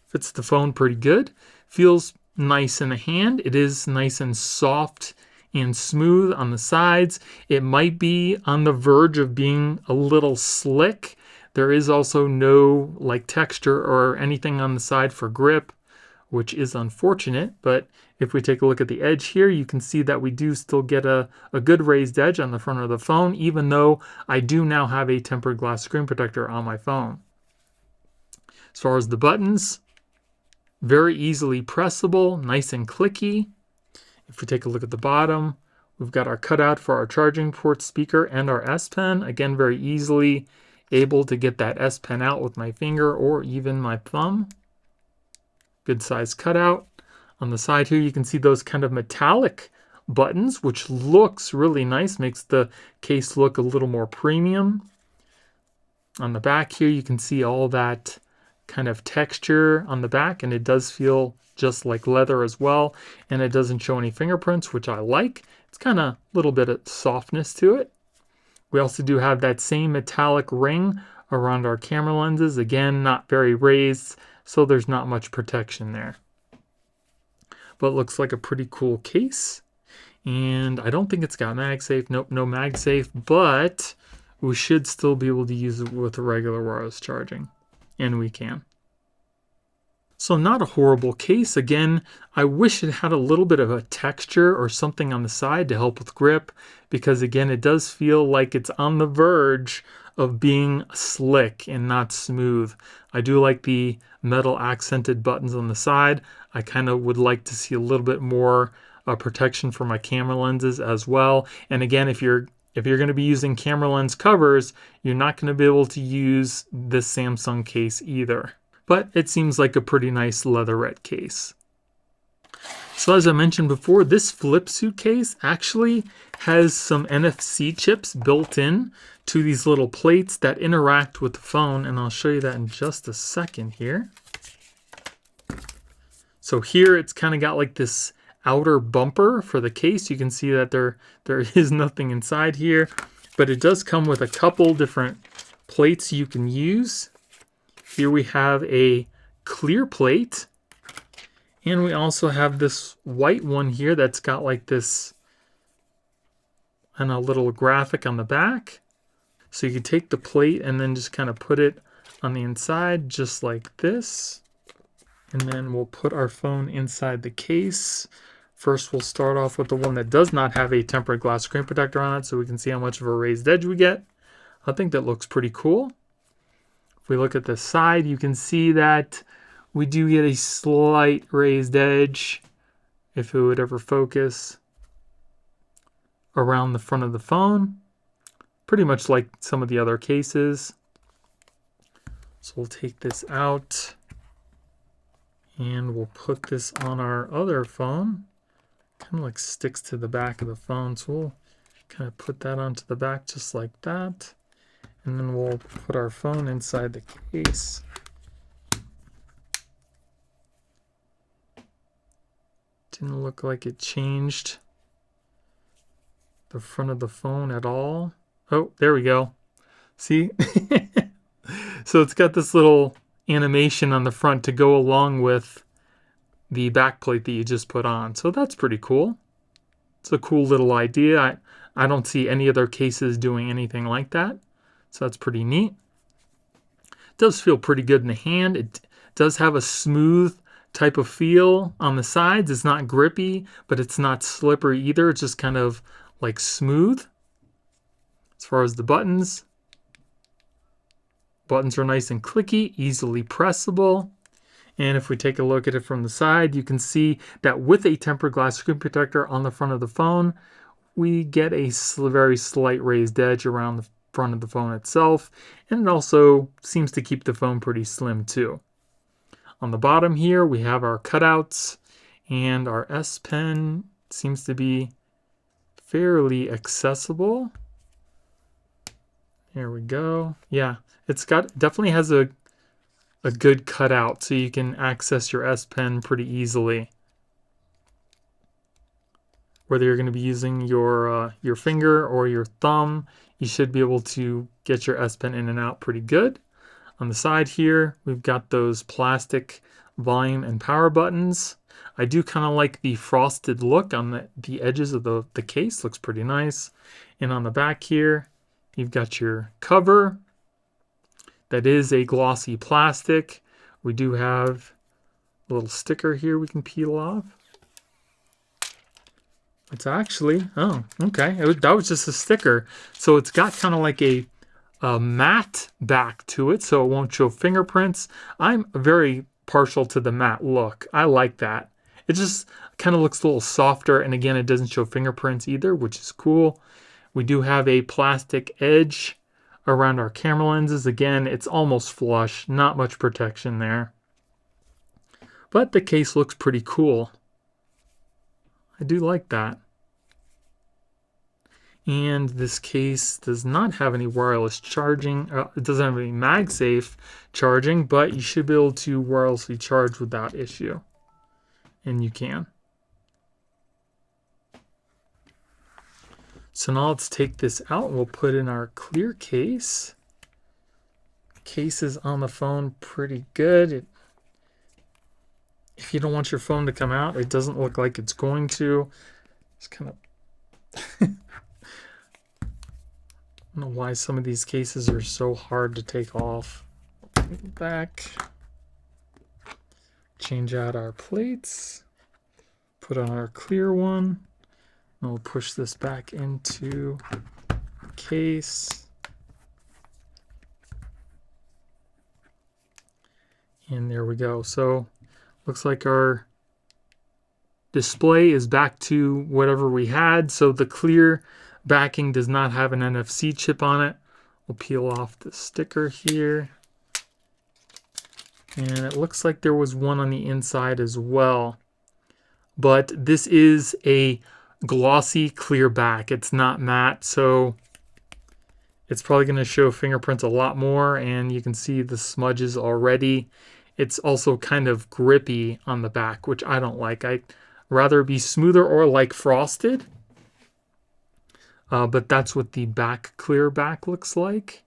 Fits the phone pretty good. Feels nice in the hand. It is nice and soft and smooth on the sides. It might be on the verge of being a little slick. There is also no like texture or anything on the side for grip, which is unfortunate. But if we take a look at the edge here, you can see that we do still get a good raised edge on the front of the phone, even though I do now have a tempered glass screen protector on my phone. As far as the buttons, very easily pressable, nice and clicky. If we take a look at the bottom, we've got our cutout for our charging port speaker and our S Pen. Again, very easily able to get that S Pen out with my finger or even my thumb. Good size cutout. On the side here, you can see those kind of metallic buttons, which looks really nice, makes the case look a little more premium. On the back here, you can see all that kind of texture on the back, and it does feel just like leather as well, and it doesn't show any fingerprints, which I like. It's kind of a little bit of softness to it. We also do have that same metallic ring around our camera lenses. Again, not very raised, so there's not much protection there. But it looks like a pretty cool case. And I don't think it's got MagSafe. Nope, no MagSafe, but we should still be able to use it with a regular wireless charging. And we can. So not a horrible case. Again, I wish it had a little bit of a texture or something on the side to help with grip, because again, it does feel like it's on the verge of being slick and not smooth. I do like the metal accented buttons on the side. I kind of would like to see a little bit more protection for my camera lenses as well. And again, if you're going to be using camera lens covers, you're not going to be able to use this Samsung case either. But it seems like a pretty nice leatherette case. So as I mentioned before, this flip suitcase actually has some NFC chips built in to these little plates that interact with the phone, and I'll show you that in just a second here. So here it's kind of got like this outer bumper for the case. You can see that there is nothing inside here, but it does come with a couple different plates you can use. Here we have a clear plate, and we also have this white one here that's got like this and a little graphic on the back. So you can take the plate and then just kind of put it on the inside just like this. And then we'll put our phone inside the case. First, we'll start off with the one that does not have a tempered glass screen protector on it, so we can see how much of a raised edge we get. I think that looks pretty cool. If we look at the side, you can see that we do get a slight raised edge, if it would ever focus, around the front of the phone. Pretty much like some of the other cases. So we'll take this out and we'll put this on our other phone. Kind of like sticks to the back of the phone, so we'll kind of put that onto the back just like that. And then we'll put our phone inside the case. Didn't look like it changed the front of the phone at all. Oh, there we go. See? So it's got this little animation on the front to go along with the back plate that you just put on. So that's pretty cool. It's a cool little idea. I don't see any other cases doing anything like that. So that's pretty neat. It does feel pretty good in the hand. It does have a smooth type of feel on the sides. It's not grippy, but it's not slippery either. It's just kind of like smooth. As far as the buttons are nice and clicky, easily pressable. And if we take a look at it from the side, you can see that with a tempered glass screen protector on the front of the phone, we get a very slight raised edge around the front of the phone itself. And it also seems to keep the phone pretty slim too. On the bottom here, we have our cutouts, and our S Pen seems to be fairly accessible. Here we go. Yeah, it's definitely has a good cutout, so you can access your S Pen pretty easily. Whether you're going to be using your finger or your thumb, you should be able to get your S Pen in and out pretty good. On the side here, we've got those plastic volume and power buttons. I do kind of like the frosted look on the edges of the case. Looks pretty nice. And on the back here, you've got your cover. That is a glossy plastic. We do have a little sticker here we can peel off. It's actually, oh, okay. That was just a sticker. So it's got kind of like a matte back to it, so it won't show fingerprints. I'm very partial to the matte look. I like that. It just kind of looks a little softer, and again, it doesn't show fingerprints either, which is cool. We do have a plastic edge around our camera lenses. Again, it's almost flush, not much protection there. But the case looks pretty cool. I do like that. And this case does not have any wireless charging. It doesn't have any MagSafe charging, but you should be able to wirelessly charge without issue. And you can. So now let's take this out. We'll put in our clear case. Case is on the phone pretty good. If you don't want your phone to come out, it doesn't look like it's going to. It's kind of... I don't know why some of these cases are so hard to take off. Back. Change out our plates. Put on our clear one. And we'll push this back into the case. And there we go. So looks like our display is back to whatever we had. So the clear backing does not have an NFC chip on it. We'll peel off the sticker here. And it looks like there was one on the inside as well. But this is a glossy clear back. It's not matte, so it's probably going to show fingerprints a lot more, and you can see the smudges already. It's also kind of grippy on the back, which I don't like. I'd rather be smoother or like frosted. But that's what the back clear back looks like.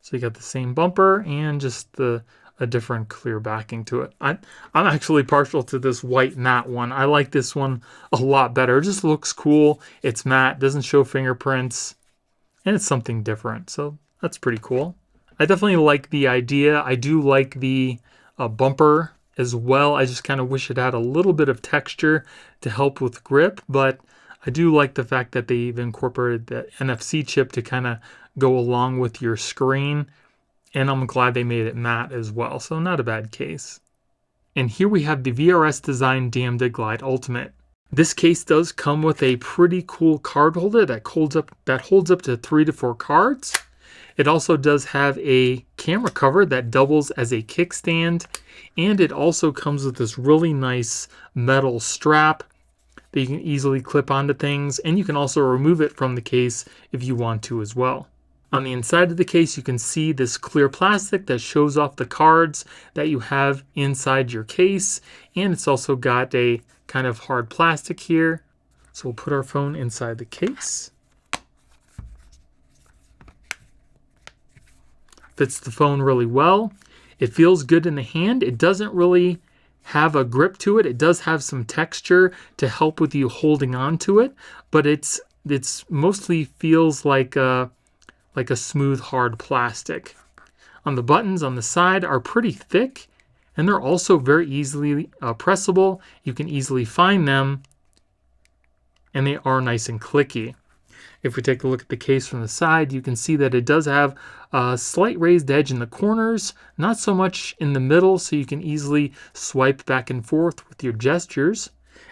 So you got the same bumper and just a different clear backing to it. I'm actually partial to this white matte one. I like this one a lot better. It just looks cool. It's matte, doesn't show fingerprints, and it's something different. So that's pretty cool. I definitely like the idea. I do like the bumper as well. I just kind of wish it had a little bit of texture to help with grip, but I do like the fact that they've incorporated the NFC chip to kind of go along with your screen. And I'm glad they made it matte as well. So not a bad case. And here we have the VRS DESIGN Damned Glide Ultimate. This case does come with a pretty cool card holder that holds up to 3 to 4 cards. It also does have a camera cover that doubles as a kickstand. And it also comes with this really nice metal strap that you can easily clip onto things, and you can also remove it from the case if you want to as well. On the inside of the case, you can see this clear plastic that shows off the cards that you have inside your case, and it's also got a kind of hard plastic here. So we'll put our phone inside the case. Fits the phone really well. It feels good in the hand. It doesn't really have a grip to it. It does have some texture to help with you holding on to it, but it's mostly feels like a smooth, hard plastic. On the buttons on the side are pretty thick, and they're also very easily pressable. You can easily find them, and they are nice and clicky. If we take a look at the case from the side, you can see that it does have a slight raised edge in the corners, not so much in the middle, so you can easily swipe back and forth with your gestures.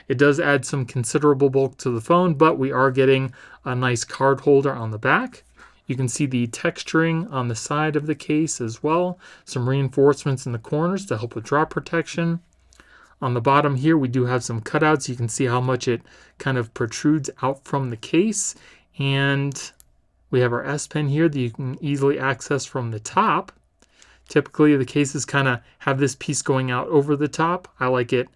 It does add some considerable bulk to the phone, but we are getting a nice card holder on the back. You can see the texturing on the side of the case as well. Some reinforcements in the corners to help with drop protection. On the bottom here, we do have some cutouts. You can see how much it kind of protrudes out from the case. And we have our S Pen here that you can easily access from the top. Typically, the cases kind of have this piece going out over the top. I like it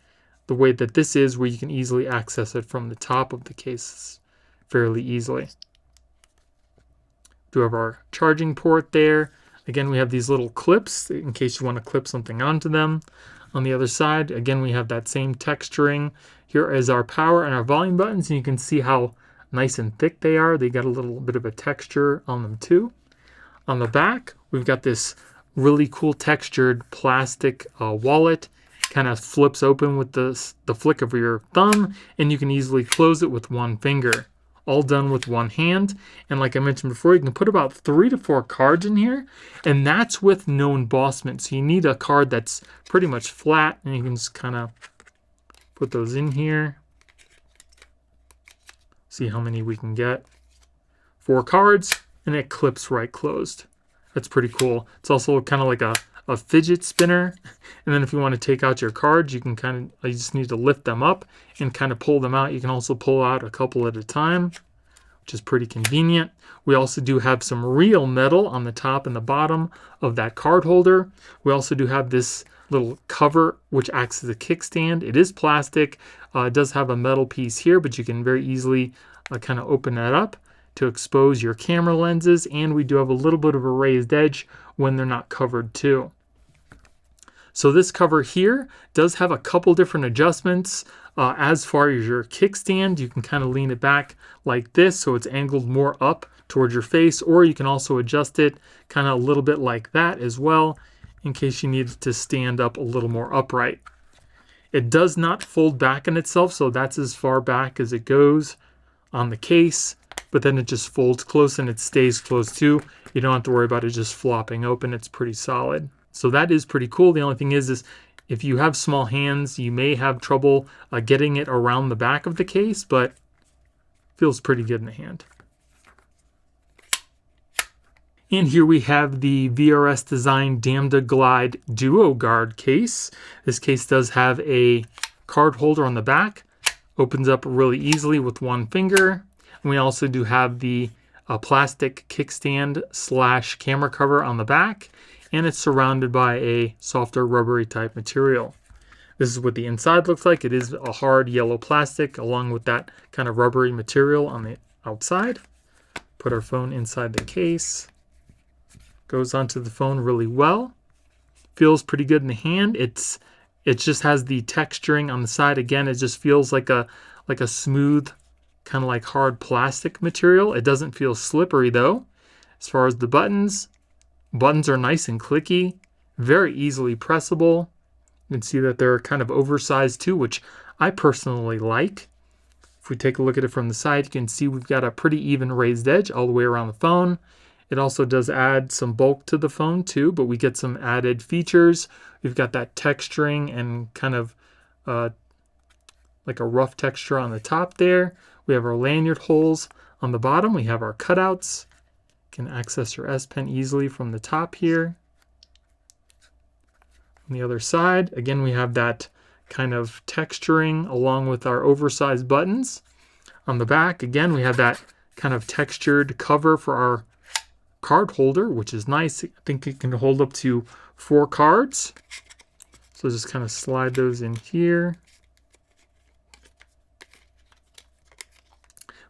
the way that this is, where you can easily access it from the top of the case fairly easily. Do have our charging port there. Again, we have these little clips in case you want to clip something onto them. On the other side, again, we have that same texturing. Here is our power and our volume buttons, and you can see how nice and thick they are. They got a little bit of a texture on them too. On the back, we've got this really cool textured plastic wallet. Kind of flips open with the flick of your thumb, and you can easily close it with one finger. All done with one hand. And like I mentioned before, you can put about 3 to 4 cards in here, and that's with no embossment. So you need a card that's pretty much flat, and you can just kind of put those in here. See how many we can get. 4 cards, and it clips right closed. That's pretty cool. It's also kind of like a fidget spinner. And then if you want to take out your cards, you can you just need to lift them up and kind of pull them out. You can also pull out a couple at a time, which is pretty convenient. We also do have some real metal on the top and the bottom of that card holder. We also do have this little cover which acts as a kickstand. It is plastic. It does have a metal piece here, but you can very easily kind of open that up to expose your camera lenses, and we do have a little bit of a raised edge when they're not covered too. So this cover here does have a couple different adjustments. As far as your kickstand, you can kind of lean it back like this so it's angled more up towards your face, or you can also adjust it kind of a little bit like that as well in case you need to stand up a little more upright. It does not fold back on itself, so that's as far back as it goes on the case, but then it just folds close and it stays closed too. You don't have to worry about it just flopping open. It's pretty solid. So that is pretty cool. The only thing is if you have small hands, you may have trouble getting it around the back of the case, but feels pretty good in the hand. And here we have the VRS Design Damned Glide Duo Guard case. This case does have a card holder on the back. Opens up really easily with one finger. And we also do have the plastic kickstand / camera cover on the back. And it's surrounded by a softer rubbery type material. This is what the inside looks like. It is a hard yellow plastic along with that kind of rubbery material on the outside. Put our phone inside the case. Goes onto the phone really well. Feels pretty good in the hand. It just has the texturing on the side. Again, it just feels like a smooth, kind of like hard plastic material. It doesn't feel slippery though. As far as the buttons are nice and clicky, very easily pressable. You can see that they're kind of oversized too, which I personally like. If we take a look at it from the side, you can see we've got a pretty even raised edge all the way around the phone. It also does add some bulk to the phone too, but we get some added features. We've got that texturing and kind of like a rough texture on the top there. We have our lanyard holes on the bottom. We have our cutouts. You can access your S Pen easily from the top here. On the other side, again, we have that kind of texturing along with our oversized buttons. On the back, again, we have that kind of textured cover for our card holder, which is nice. I think it can hold up to 4 cards. So just kind of slide those in here.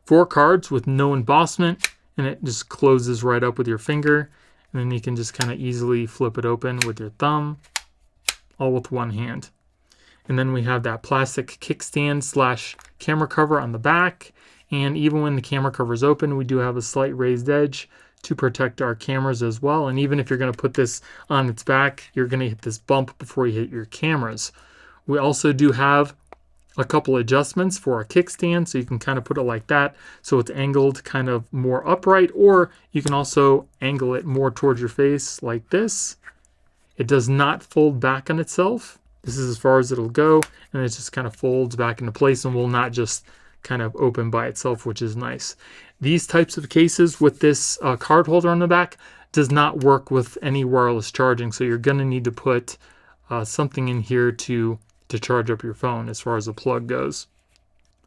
4 cards with no embossment, and it just closes right up with your finger. And then you can just kind of easily flip it open with your thumb, all with one hand. And then we have that plastic kickstand / camera cover on the back. And even when the camera cover is open, we do have a slight raised edge to protect our cameras as well. And even if you're going to put this on its back, you're going to hit this bump before you hit your cameras. We also do have a couple adjustments for our kickstand, so you can kind of put it like that so it's angled kind of more upright, or you can also angle it more towards your face like this. It does not fold back on itself. This is as far as it'll go, and it just kind of folds back into place and will not just kind of open by itself, which is nice. These types of cases with this card holder on the back does not work with any wireless charging, so you're going to need to put something in here to charge up your phone as far as the plug goes.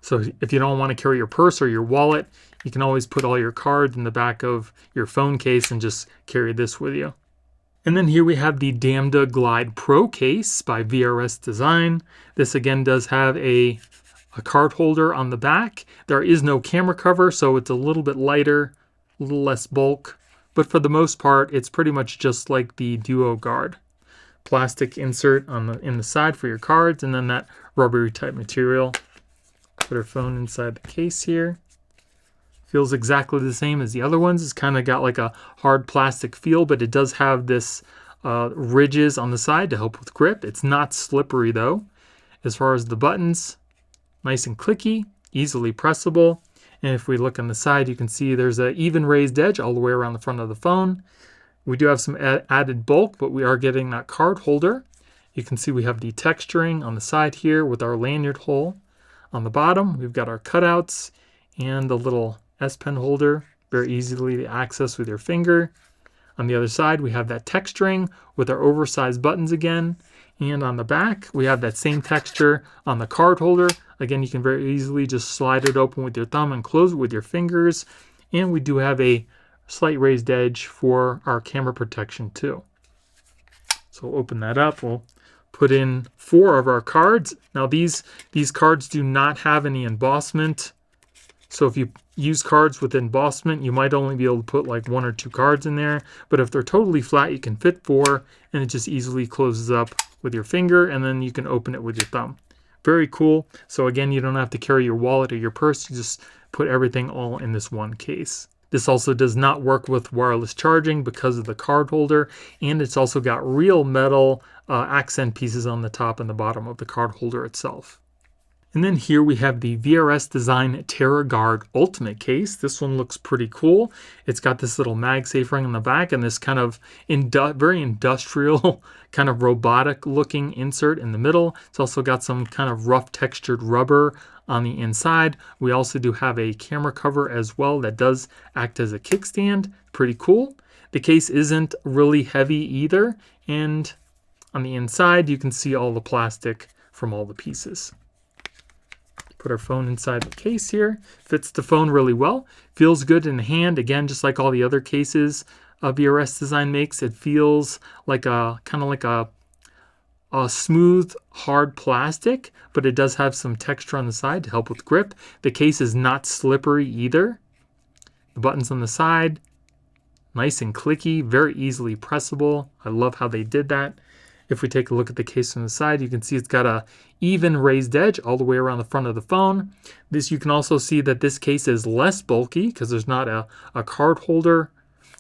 So if you don't want to carry your purse or your wallet, you can always put all your cards in the back of your phone case and just carry this with you. And then here we have the Damned Glide Pro Case by VRS Design. This again does have a card holder on the back. There is no camera cover, so it's a little bit lighter, a little less bulk. but for the most part, it's pretty much just like the Duo Guard. Plastic insert in the side for your cards, and then that rubbery type material. Put our phone inside the case here. Feels exactly the same as the other ones. It's kind of got like a hard plastic feel, but it does have this ridges on the side to help with grip. It's not slippery though. As far as the buttons, nice and clicky, easily pressable. And if we look on the side, you can see there's an even raised edge all the way around the front of the phone. We do have some added bulk, but we are getting that card holder. You can see we have the texturing on the side here with our lanyard hole. On the bottom, we've got our cutouts and the little S Pen holder, very easily to access with your finger. On the other side, we have that texturing with our oversized buttons again. And on the back, we have that same texture on the card holder. Again, you can very easily just slide it open with your thumb and close it with your fingers. And we do have a slight raised edge for our camera protection too. So we'll open that up. We'll put in 4 of our cards. Now these cards do not have any embossment. So if you use cards with embossment, you might only be able to put like 1 or 2 cards in there. But if they're totally flat, you can fit 4, and it just easily closes up with your finger, and then you can open it with your thumb. Very cool. So again, you don't have to carry your wallet or your purse. You just put everything all in this one case. This also does not work with wireless charging because of the card holder, and it's also got real metal accent pieces on the top and the bottom of the card holder itself. And then here we have the VRS Design TerraGuard Ultimate Case. This one looks pretty cool. It's got this little Magsafe ring on the back and this kind of very industrial, kind of robotic looking insert in the middle. It's also got some kind of rough textured rubber on the inside. We also do have a camera cover as well that does act as a kickstand. Pretty cool. The case isn't really heavy either. And on the inside, you can see all the plastic from all the pieces. Put our phone inside the case here. Fits the phone really well. Feels good in the hand. Again, just like all the other cases VRS Design makes, it feels like a kind of like a smooth, hard plastic, but it does have some texture on the side to help with grip. The case is not slippery either. The buttons on the side, nice and clicky, very easily pressable. I love how they did that. If we take a look at the case from the side, you can see it's got a even raised edge all the way around the front of the phone. You can also see that this case is less bulky because there's not a card holder.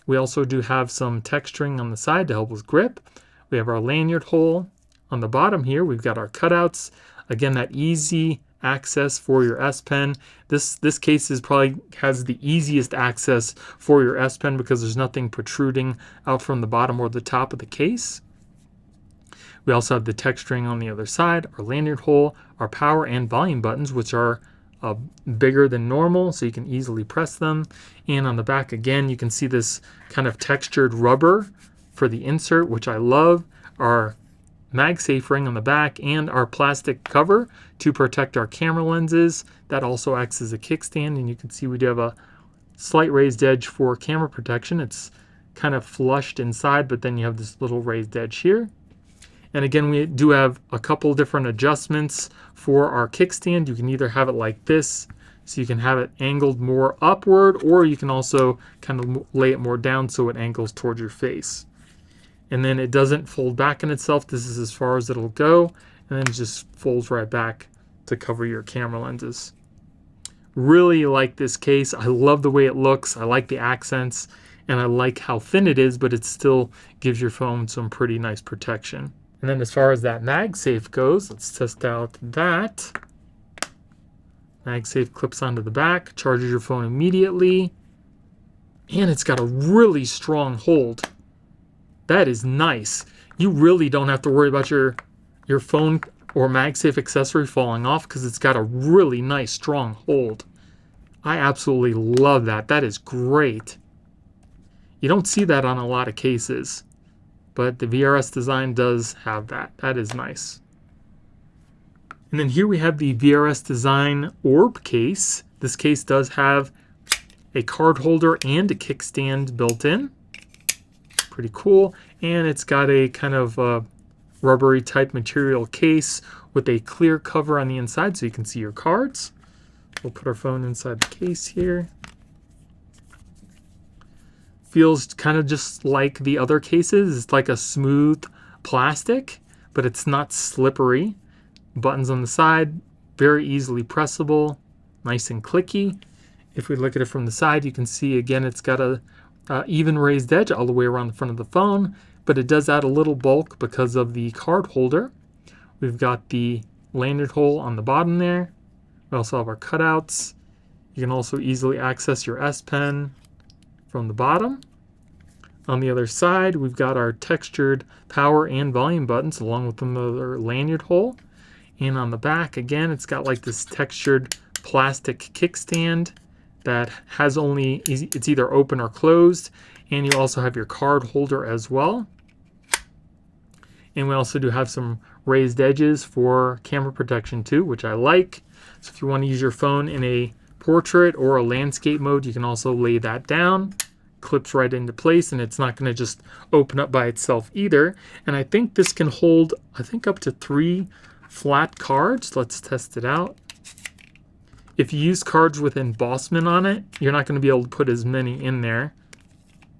We also do have some texturing on the side to help with grip. We have our lanyard hole. On the bottom here, we've got our cutouts. Again, that easy access for your S Pen. This case probably has the easiest access for your S Pen because there's nothing protruding out from the bottom or the top of the case. We also have the texturing on the other side, our lanyard hole, our power and volume buttons, which are bigger than normal, so you can easily press them. And on the back, again, you can see this kind of textured rubber for the insert, which I love. Our Magsafe ring on the back and our plastic cover to protect our camera lenses. That also acts as a kickstand, and you can see we do have a slight raised edge for camera protection. It's kind of flushed inside, but then you have this little raised edge here. And again, we do have a couple different adjustments for our kickstand. You can either have it like this, so you can have it angled more upward, or you can also kind of lay it more down so it angles towards your face. And then it doesn't fold back in itself. This is as far as it'll go, and then it just folds right back to cover your camera lenses. Really like this case. I love the way it looks. I like the accents, and I like how thin it is, but it still gives your phone some pretty nice protection. And then as far as that Magsafe goes, let's test out that. Magsafe clips onto the back, charges your phone immediately, and it's got a really strong hold. That is nice. You really don't have to worry about your phone or Magsafe accessory falling off because it's got a really nice strong hold. I absolutely love that. That is great. You don't see that on a lot of cases, but the VRS Design does have that. That is nice. And then here we have the VRS Design Orb Case. This case does have a card holder and a kickstand built in. Pretty cool. And it's got a kind of rubbery type material case with a clear cover on the inside so you can see your cards. We'll put our phone inside the case here. feels kind of just like the other cases. It's like a smooth plastic, but it's not slippery. Buttons on the side, very easily pressable, nice and clicky. If we look at it from the side, you can see again it's got a even raised edge all the way around the front of the phone, but it does add a little bulk because of the card holder. We've got the lanyard hole on the bottom there. We also have our cutouts. You can also easily access your S Pen from the bottom. On the other side, we've got our textured power and volume buttons along with another lanyard hole. And on the back, again, it's got like this textured plastic kickstand that has it's either open or closed. And you also have your card holder as well. And we also do have some raised edges for camera protection too, which I like. So if you want to use your phone in a portrait or a landscape mode, you can also lay that down. Clips right into place, and it's not going to just open up by itself either. And I think this can hold, I think, up to 3 flat cards. Let's test it out. If you use cards with embossment on it, you're not going to be able to put as many in there.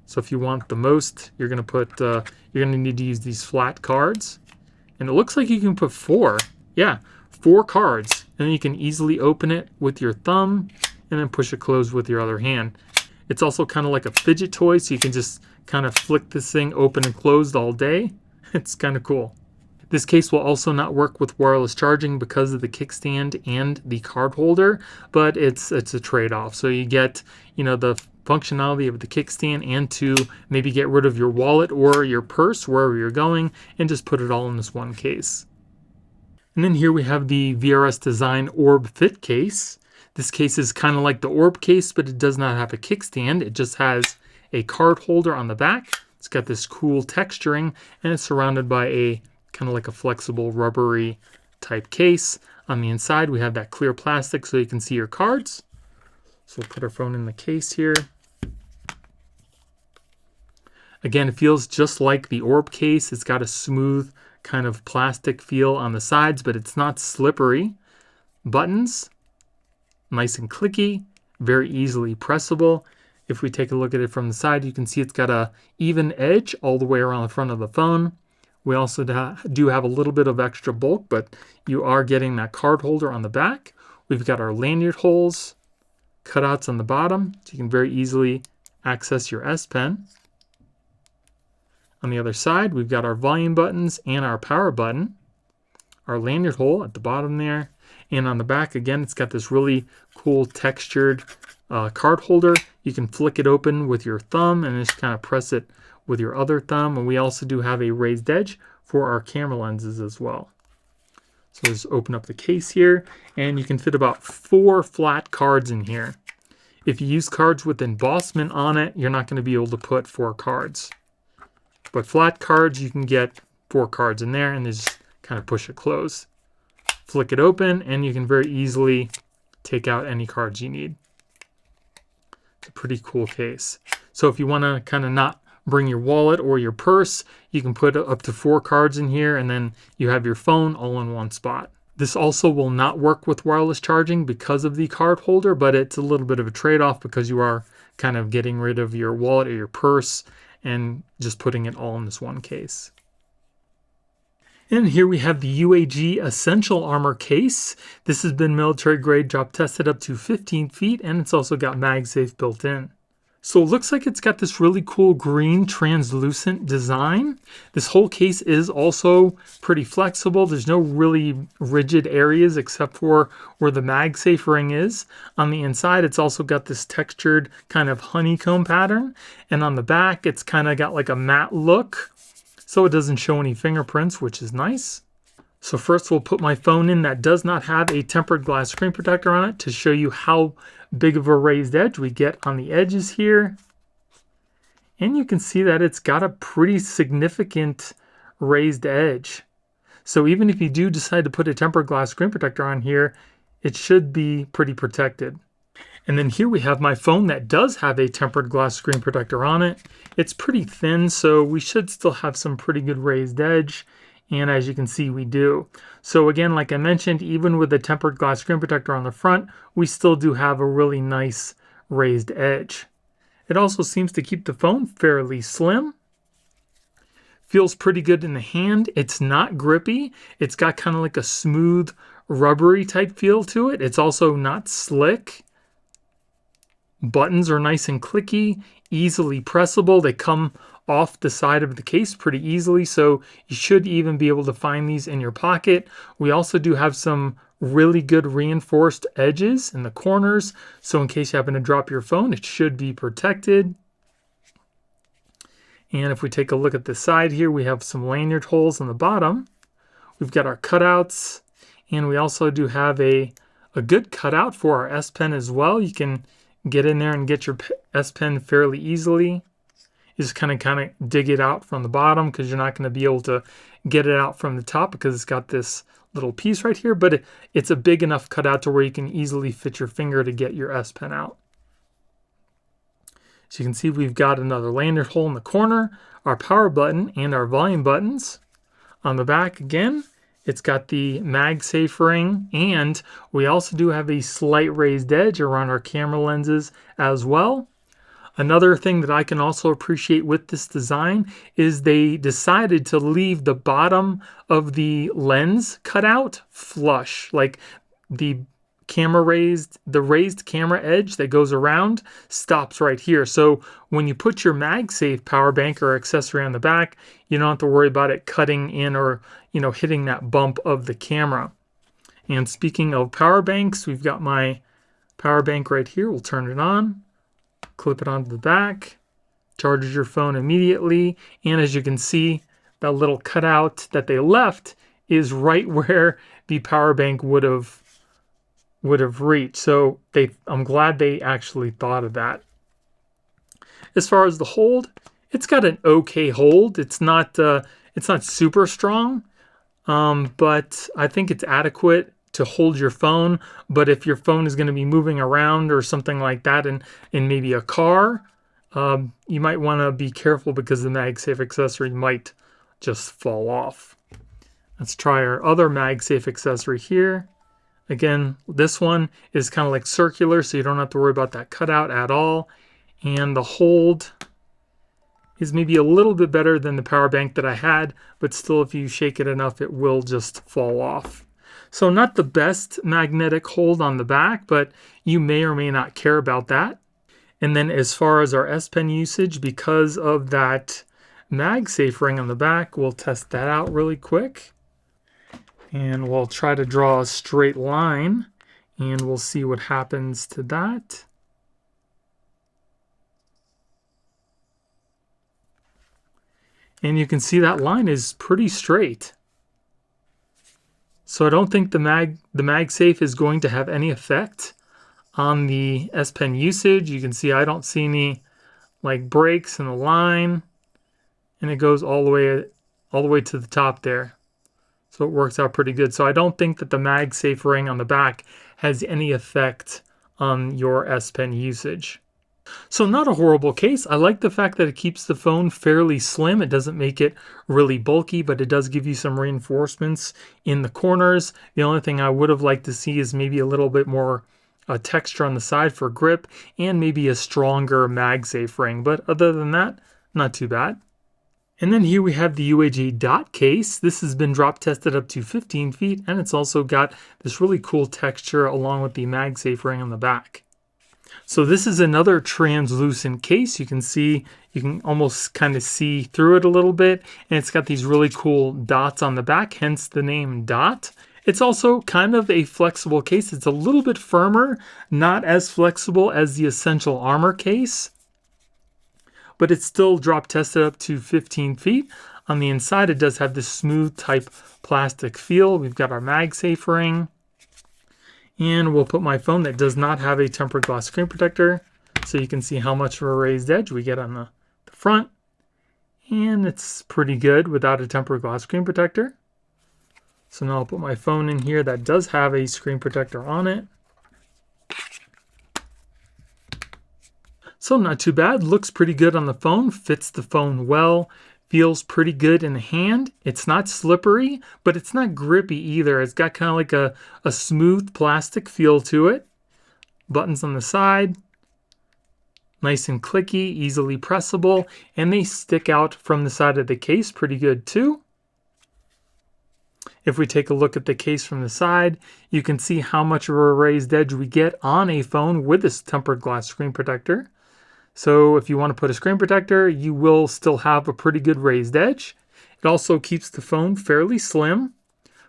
So if you want the most, you're going to need to use these flat cards. And it looks like you can put 4. Yeah, 4 cards. And then you can easily open it with your thumb and then push it closed with your other hand. It's also kind of like a fidget toy, so you can just kind of flick this thing open and closed all day. It's kind of cool. This case will also not work with wireless charging because of the kickstand and the card holder, but it's a trade-off. So you get, the functionality of the kickstand and to maybe get rid of your wallet or your purse wherever you're going and just put it all in this one case. And then here we have the VRS DESIGN Orb Fit case. This case is kind of like the Orb case, but it does not have a kickstand. It just has a card holder on the back. It's got this cool texturing, and it's surrounded by a kind of like a flexible rubbery type case. On the inside, we have that clear plastic so you can see your cards. So we'll put our phone in the case here. Again, it feels just like the Orb case. It's got a smooth kind of plastic feel on the sides, but it's not slippery. Buttons, nice and clicky, very easily pressable. If we take a look at it from the side, you can see it's got a even edge all the way around the front of the phone. We also do have a little bit of extra bulk, but you are getting that card holder on the back. We've got our lanyard holes, cutouts on the bottom, so you can very easily access your S Pen. On the other side, we've got our volume buttons and our power button, our lanyard hole at the bottom there. And on the back, again, it's got this really cool textured card holder. You can flick it open with your thumb and just kind of press it with your other thumb. And we also do have a raised edge for our camera lenses as well. So just open up the case here, and you can fit about 4 flat cards in here. If you use cards with embossment on it, you're not going to be able to put 4 cards. But flat cards, you can get 4 cards in there, and just kind of push it closed. Flick it open, and you can very easily take out any cards you need. It's a pretty cool case. So if you want to kind of not bring your wallet or your purse, you can put up to 4 cards in here, and then you have your phone all in one spot. This also will not work with wireless charging because of the card holder, but it's a little bit of a trade-off because you are kind of getting rid of your wallet or your purse and just putting it all in this one case. And here we have the UAG Essential Armor Case. This has been military grade, drop tested up to 15 feet, and it's also got Magsafe built in. So it looks like it's got this really cool green translucent design. This whole case is also pretty flexible. There's no really rigid areas except for where the Magsafe ring is. On the inside, it's also got this textured kind of honeycomb pattern. And on the back, it's kind of got like a matte look, so it doesn't show any fingerprints, which is nice. So first we'll put my phone in that does not have a tempered glass screen protector on it to show you how big of a raised edge we get on the edges here. And you can see that it's got a pretty significant raised edge. So even if you do decide to put a tempered glass screen protector on here, it should be pretty protected. And then here we have my phone that does have a tempered glass screen protector on it. It's pretty thin, so we should still have some pretty good raised edge. And as you can see, we do. So again, like I mentioned, even with the tempered glass screen protector on the front, we still do have a really nice raised edge. It also seems to keep the phone fairly slim. Feels pretty good in the hand. It's not grippy. It's got kind of like a smooth, rubbery type feel to it. It's also not slick. Buttons are nice and clicky, easily pressable. They come off the side of the case pretty easily, so you should even be able to find these in your pocket. We also do have some really good reinforced edges in the corners, so in case you happen to drop your phone, it should be protected. And if we take a look at the side here, we have some lanyard holes on the bottom. We've got our cutouts, and we also do have a good cutout for our S Pen as well. You can get in there and get your S Pen fairly easily. You just kind of dig it out from the bottom, because you're not going to be able to get it out from the top because it's got this little piece right here, but it's a big enough cutout to where you can easily fit your finger to get your S Pen out. So you can see we've got another lanyard hole in the corner, our power button and our volume buttons. On the back again, it's got the MagSafe ring, and we also do have a slight raised edge around our camera lenses as well. Another thing that I can also appreciate with this design is they decided to leave the bottom of the lens cutout flush, like the raised camera edge that goes around stops right here. So when you put your MagSafe power bank or accessory on the back, you don't have to worry about it cutting in or, hitting that bump of the camera. And speaking of power banks, we've got my power bank right here. We'll turn it on, clip it onto the back, charges your phone immediately. And as you can see, that little cutout that they left is right where the power bank would have reached. So I'm glad they actually thought of that. As far as the hold, it's got an okay hold. It's not super strong, but I think it's adequate to hold your phone. But if your phone is going to be moving around or something like that in maybe a car, you might want to be careful because the MagSafe accessory might just fall off. Let's try our other MagSafe accessory here. Again, this one is kind of like circular, so you don't have to worry about that cutout at all. And the hold is maybe a little bit better than the power bank that I had, but still, if you shake it enough, it will just fall off. So not the best magnetic hold on the back, but you may or may not care about that. And then as far as our S Pen usage, because of that MagSafe ring on the back, we'll test that out really quick. And we'll try to draw a straight line, and we'll see what happens to that. And you can see that line is pretty straight. So I don't think the MagSafe is going to have any effect on the S Pen usage. You can see I don't see any like breaks in the line, and it goes all the way to the top there. So it works out pretty good. So I don't think that the MagSafe ring on the back has any effect on your S Pen usage. So not a horrible case. I like the fact that it keeps the phone fairly slim. It doesn't make it really bulky, but it does give you some reinforcements in the corners. The only thing I would have liked to see is maybe a little bit more texture on the side for grip and maybe a stronger MagSafe ring. But other than that, not too bad. And then here we have the UAG Dot Case. This has been drop tested up to 15 feet, and it's also got this really cool texture along with the MagSafe ring on the back. So this is another translucent case. You can almost kind of see through it a little bit, and it's got these really cool dots on the back, hence the name Dot. It's also kind of a flexible case. It's a little bit firmer, not as flexible as the Essential Armor case, but it's still drop tested up to 15 feet. On the inside, it does have this smooth type plastic feel. We've got our MagSafe ring. And we'll put my phone that does not have a tempered glass screen protector, so you can see how much of a raised edge we get on the front. And it's pretty good without a tempered glass screen protector. So now I'll put my phone in here that does have a screen protector on it. So not too bad, looks pretty good on the phone, fits the phone well. Feels pretty good in the hand. It's not slippery, but it's not grippy either. It's got kind of like a smooth plastic feel to it. Buttons on the side. Nice and clicky, easily pressable, and they stick out from the side of the case pretty good too. If we take a look at the case from the side, you can see how much of a raised edge we get on a phone with this tempered glass screen protector. So if you want to put a screen protector, you will still have a pretty good raised edge. It also keeps the phone fairly slim.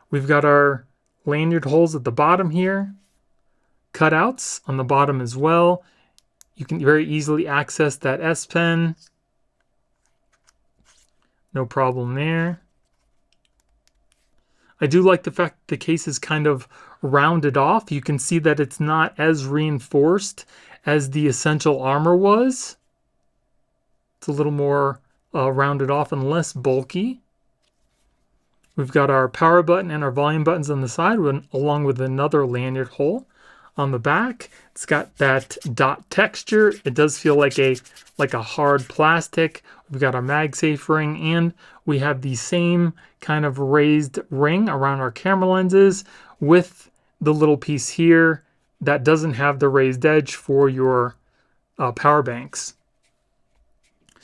We've got our lanyard holes at the bottom here, cutouts on the bottom as well. You can very easily access that S Pen. No problem there. I do like the fact the case is kind of rounded off. You can see that it's not as reinforced as the Essential Armor was. It's a little more rounded off and less bulky. We've got our power button and our volume buttons on the side, along with another lanyard hole on the back. It's got that dot texture. It does feel like a hard plastic. We've got our Magsafe ring, and we have the same kind of raised ring around our camera lenses with the little piece here that doesn't have the raised edge for your power banks.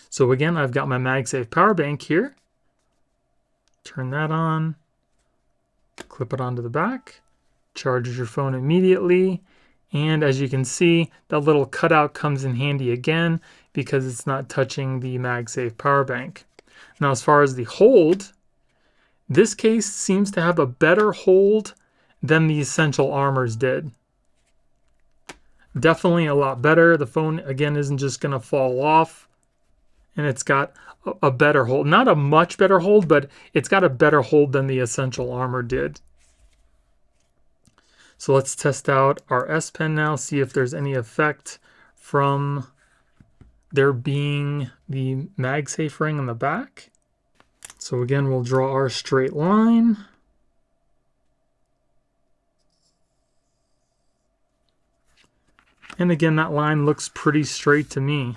So again, I've got my Magsafe power bank here. Turn that on, clip it onto the back, charges your phone immediately, and as you can see, that little cutout comes in handy again because it's not touching the Magsafe power bank. Now as far as the hold, this case seems to have a better hold than the Essential Armors did. Definitely a lot better. The phone again isn't just going to fall off, and it's got a better hold. Not a much better hold, but it's got a better hold than the Essential Armor did. So let's test out our S Pen now, see if there's any effect from there being the Magsafe ring on the back. So again, we'll draw our straight line. And again, that line looks pretty straight to me.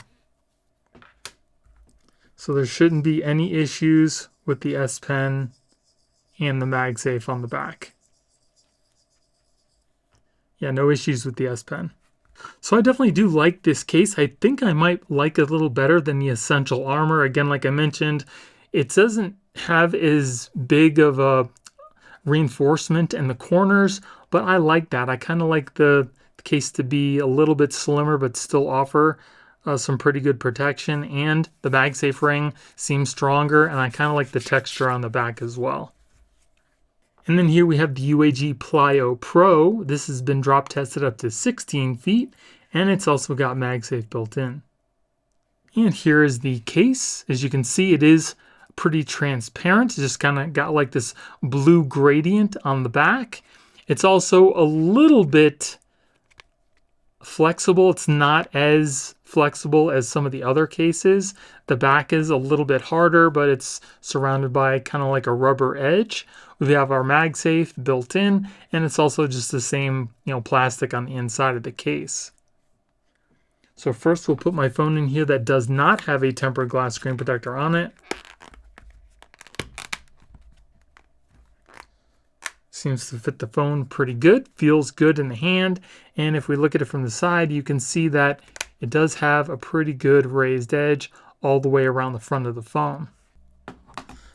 So there shouldn't be any issues with the S Pen and the Magsafe on the back. Yeah, no issues with the S Pen. So I definitely do like this case. I think I might like it a little better than the Essential Armor. Again, like I mentioned, it doesn't have as big of a reinforcement in the corners, but I like that. I kind of like the case to be a little bit slimmer, but still offer some pretty good protection, and the Magsafe ring seems stronger, and I kind of like the texture on the back as well. And then here we have the UAG Plyo Pro. This has been drop tested up to 16 feet, and it's also got Magsafe built in. And here is the case. As you can see, it is pretty transparent. It's just kind of got like this blue gradient on the back. It's also a little bit flexible. It's not as flexible as some of the other cases. The back is a little bit harder, but it's surrounded by kind of like a rubber edge. We have our Magsafe built in, and it's also just the same, plastic on the inside of the case. So first we'll put my phone in here that does not have a tempered glass screen protector on it. Seems to fit the phone pretty good, feels good in the hand, and if we look at it from the side, you can see that it does have a pretty good raised edge all the way around the front of the phone.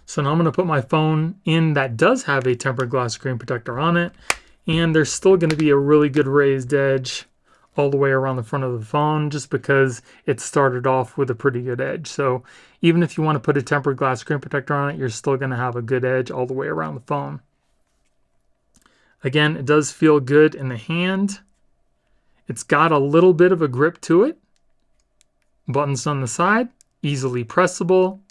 So now I'm going to put my phone in that does have a tempered glass screen protector on it, and there's still going to be a really good raised edge all the way around the front of the phone just because it started off with a pretty good edge. So even if you want to put a tempered glass screen protector on it, you're still going to have a good edge all the way around the phone. Again, it does feel good in the hand. It's got a little bit of a grip to it. Buttons on the side, easily pressable,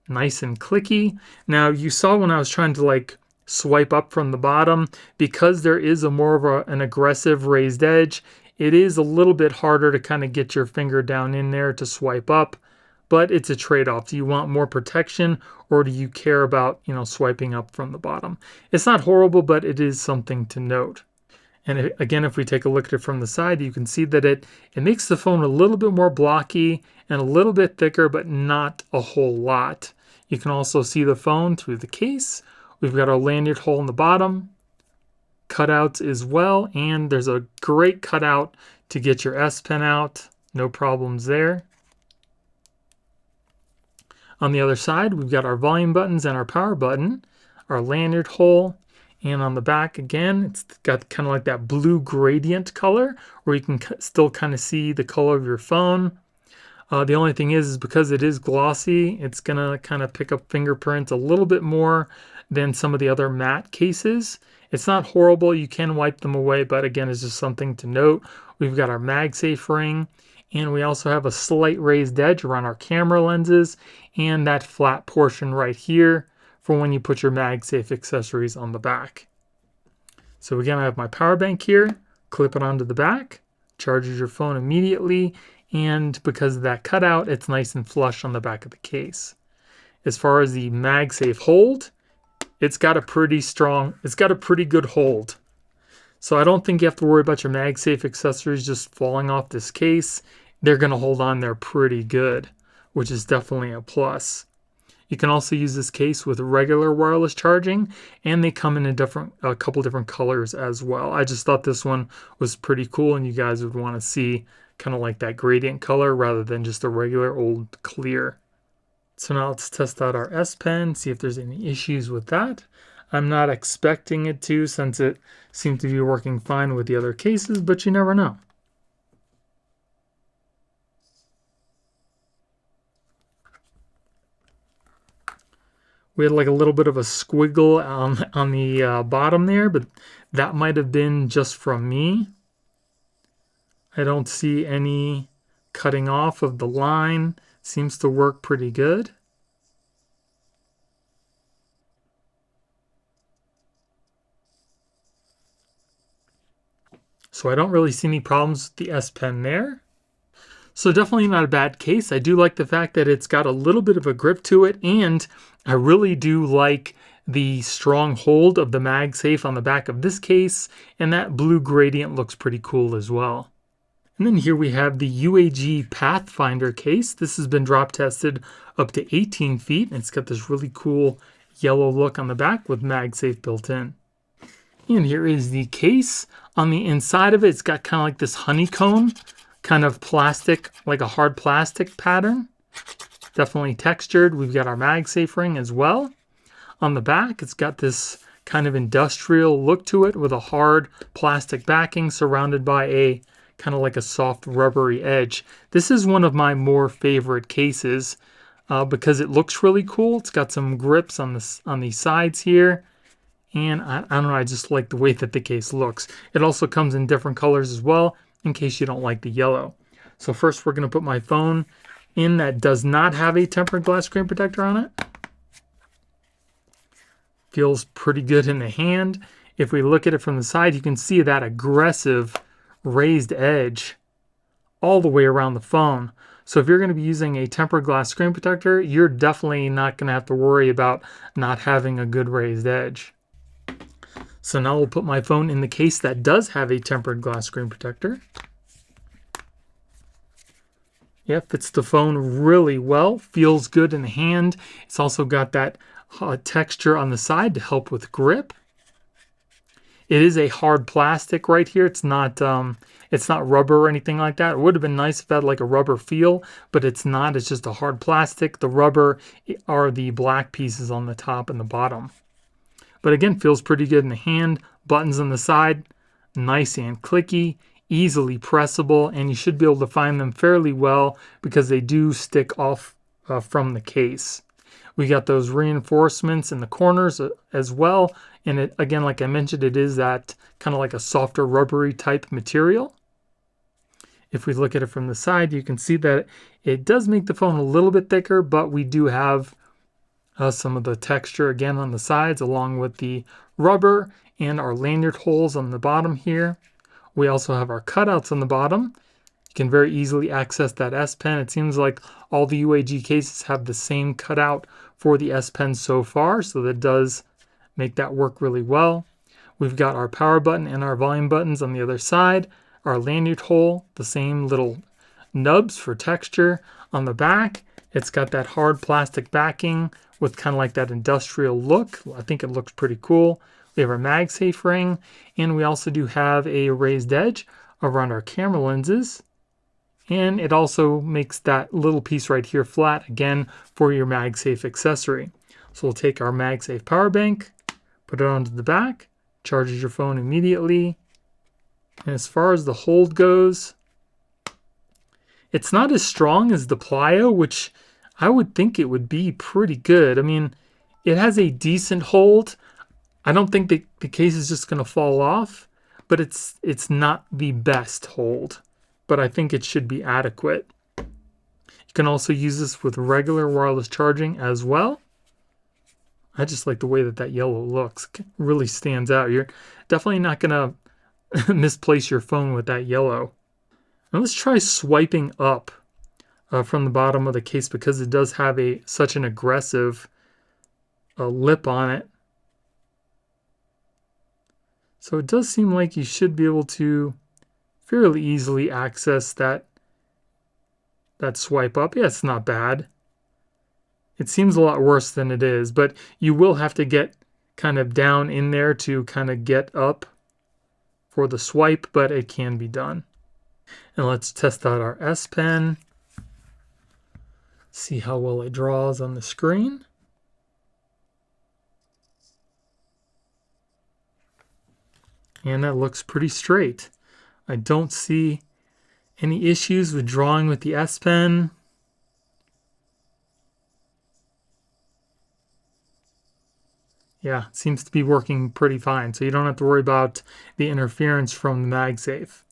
nice and clicky. Now you saw when I was trying to swipe up from the bottom, because there is a more of an aggressive raised edge, it is a little bit harder to kind of get your finger down in there to swipe up, but it's a trade-off. Do you want more protection, or do you care about, swiping up from the bottom? It's not horrible, but it is something to note. And again, if we take a look at it from the side, you can see that it makes the phone a little bit more blocky and a little bit thicker, but not a whole lot. You can also see the phone through the case. We've got our lanyard hole in the bottom, cutouts as well, and there's a great cutout to get your S Pen out. no problems there. On the other side, we've got our volume buttons and our power button, our lanyard hole, and on the back again, it's got kind of like that blue gradient color where you can still kind of see the color of your phone. The only thing is because it is glossy, it's gonna kind of pick up fingerprints a little bit more than some of the other matte cases. It's not horrible, you can wipe them away, but again, it's just something to note. We've got our Magsafe ring, and we also have a slight raised edge around our camera lenses and that flat portion right here for when you put your Magsafe accessories on the back. So again, I have my power bank here, clip it onto the back, charges your phone immediately, and because of that cutout, it's nice and flush on the back of the case. As far as the Magsafe hold, it's got a pretty good hold. So I don't think you have to worry about your Magsafe accessories just falling off this case. They're going to hold on there pretty good, which is definitely a plus. You can also use this case with regular wireless charging, and they come in a couple different colors as well. I just thought this one was pretty cool, and you guys would want to see kind of like that gradient color rather than just a regular old clear. So now let's test out our S Pen, see if there's any issues with that. I'm not expecting it to, since it seemed to be working fine with the other cases, but you never know. We had like a little bit of a squiggle on the bottom there, but that might have been just from me. I don't see any cutting off of the line. Seems to work pretty good. So I don't really see any problems with the S Pen there. So definitely not a bad case. I do like the fact that it's got a little bit of a grip to it, and I really do like the strong hold of the Magsafe on the back of this case, and that blue gradient looks pretty cool as well. And then here we have the UAG Pathfinder Case. This has been drop tested up to 18 feet, and it's got this really cool yellow look on the back with Magsafe built in. And here is the case. On the inside of it, it's got kind of like this honeycomb kind of plastic, like a hard plastic pattern. Definitely textured. We've got our Magsafe ring as well. On the back, it's got this kind of industrial look to it with a hard plastic backing surrounded by a kind of like a soft rubbery edge. This is one of my more favorite cases because it looks really cool. It's got some grips on the sides here. And I don't know, I just like the way that the case looks. It also comes in different colors as well, in case you don't like the yellow. So first we're going to put my phone in that does not have a tempered glass screen protector on it. Feels pretty good in the hand. If we look at it from the side, you can see that aggressive raised edge all the way around the phone. So if you're going to be using a tempered glass screen protector, you're definitely not going to have to worry about not having a good raised edge. So now we'll put my phone in the case that does have a tempered glass screen protector. Yeah, fits the phone really well, feels good in the hand. It's also got that texture on the side to help with grip. It is a hard plastic right here. It's not rubber or anything like that. It would have been nice if it had like a rubber feel, but it's not. It's just a hard plastic. The rubber are the black pieces on the top and the bottom. But again, feels pretty good in the hand. Buttons on the side, nice and clicky, easily pressable, and you should be able to find them fairly well because they do stick off from the case. We got those reinforcements in the corners as well. And it, again, like I mentioned, it is that kind of like a softer rubbery type material. If we look at it from the side, you can see that it does make the phone a little bit thicker, but we do have some of the texture again on the sides along with the rubber and our lanyard holes on the bottom here. We also have our cutouts on the bottom. You can very easily access that S Pen. It seems like all the UAG cases have the same cutout for the S Pen so far, so that does make that work really well. We've got our power button and our volume buttons on the other side. Our lanyard hole, the same little nubs for texture. On the back, it's got that hard plastic backing with kind of like that industrial look. I think it looks pretty cool. We have our Magsafe ring, and we also do have a raised edge around our camera lenses. And it also makes that little piece right here flat, again, for your MagSafe accessory. So we'll take our MagSafe power bank, put it onto the back, charges your phone immediately. And as far as the hold goes, it's not as strong as the Plyo, which I would think it would be pretty good. I mean, it has a decent hold. I don't think the case is just going to fall off, but it's not the best hold. But I think it should be adequate. You can also use this with regular wireless charging as well. I just like the way that yellow looks. It really stands out. You're definitely not going to misplace your phone with that yellow. Now let's try swiping up from the bottom of the case, because it does have such an aggressive lip on it. So it does seem like you should be able to fairly easily access that swipe up. Yeah, it's not bad. It seems a lot worse than it is, but you will have to get kind of down in there to kind of get up for the swipe, but it can be done. And let's test out our S Pen. See how well it draws on the screen. And that looks pretty straight. I don't see any issues with drawing with the S Pen. Yeah, it seems to be working pretty fine, so you don't have to worry about the interference from the MagSafe.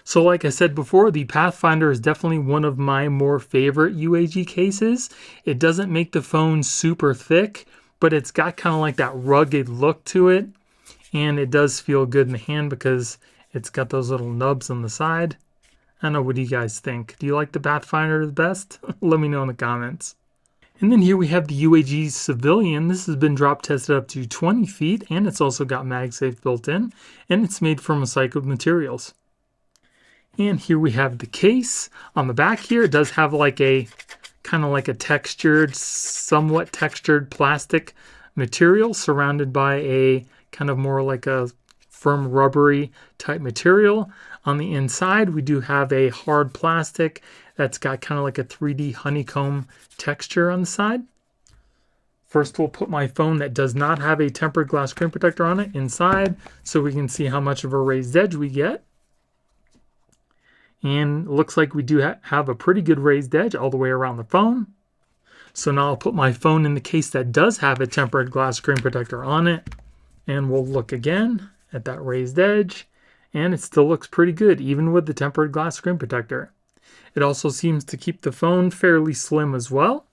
So like I said before, the Pathfinder is definitely one of my more favorite UAG cases. It doesn't make the phone super thick, but it's got kind of like that rugged look to it. And it does feel good in the hand because it's got those little nubs on the side. I don't know, what do you guys think? Do you like the Pathfinder the best? Let me know in the comments. And then here we have the UAG Civilian. This has been drop tested up to 20 feet, and it's also got MagSafe built in, and it's made from recycled materials. And here we have the case. On the back here, it does have like a kind of like a textured, somewhat textured plastic material surrounded by a kind of more like a firm rubbery type material. On the inside, we do have a hard plastic that's got kind of like a 3D honeycomb texture on the side. First, we'll put my phone that does not have a tempered glass screen protector on it inside so we can see how much of a raised edge we get. And it looks like we do have a pretty good raised edge all the way around the phone. So now I'll put my phone in the case that does have a tempered glass screen protector on it. And we'll look again at that raised edge. And it still looks pretty good, even with the tempered glass screen protector. It also seems to keep the phone fairly slim as well.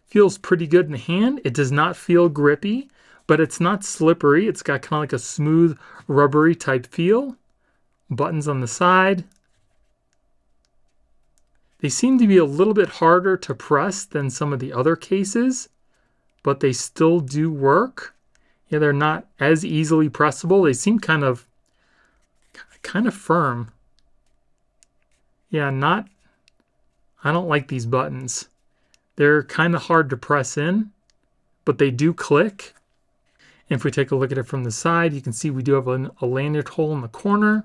Feels pretty good in the hand. It does not feel grippy, but it's not slippery. It's got kind of like a smooth, rubbery type feel. Buttons on the side. They seem to be a little bit harder to press than some of the other cases, but they still do work. Yeah, they're not as easily pressable. They seem kind of firm. Yeah, I don't like these buttons. They're kind of hard to press in, but they do click. And if we take a look at it from the side, you can see we do have a lanyard hole in the corner.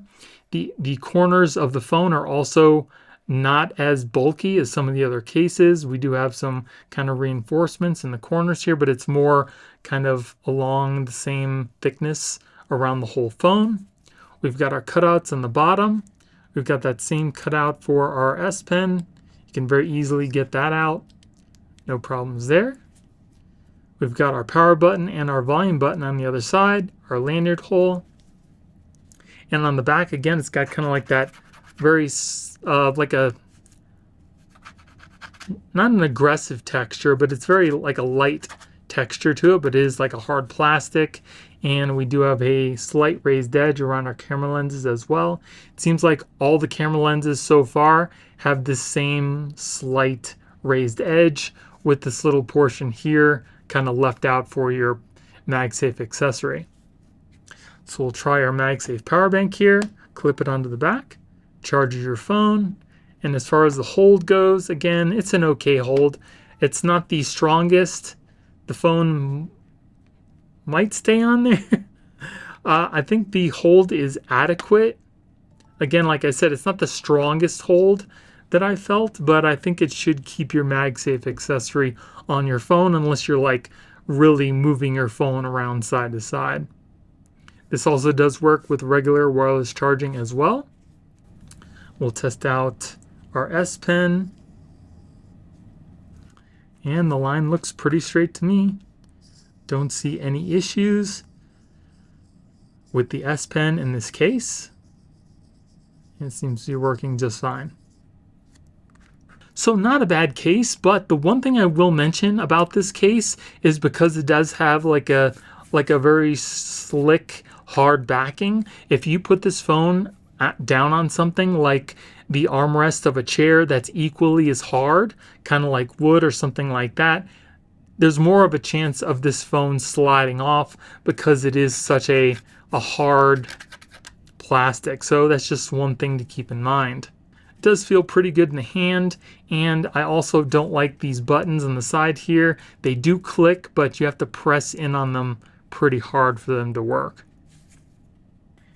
The corners of the phone are also not as bulky as some of the other cases. We do have some kind of reinforcements in the corners here, but it's more kind of along the same thickness around the whole phone. We've got our cutouts on the bottom. We've got that same cutout for our S Pen. You can very easily get that out. No problems there. We've got our power button and our volume button on the other side, our lanyard hole. And on the back, again, it's got kind of like that very, like a, not an aggressive texture, but it's very like a light texture to it, but it is like a hard plastic. And we do have a slight raised edge around our camera lenses as well. It seems like all the camera lenses so far have this same slight raised edge with this little portion here kind of left out for your MagSafe accessory. So we'll try our MagSafe power bank here, clip it onto the back, charges your phone, and as far as the hold goes, again, it's an okay hold. It's not the strongest. The phone might stay on there. I think the hold is adequate. Again, like I said, it's not the strongest hold that I felt, but I think it should keep your MagSafe accessory on your phone unless you're like really moving your phone around side to side. This also does work with regular wireless charging as well. We'll test out our S Pen. And the line looks pretty straight to me. Don't see any issues with the S Pen in this case. It seems to be working just fine. So not a bad case, but the one thing I will mention about this case is because it does have like a very slick, hard backing. If you put this phone down on something like the armrest of a chair that's equally as hard, kind of like wood or something like that, there's more of a chance of this phone sliding off because it is such a hard plastic. So that's just one thing to keep in mind. It does feel pretty good in the hand, and I also don't like these buttons on the side here. They do click, but you have to press in on them pretty hard for them to work.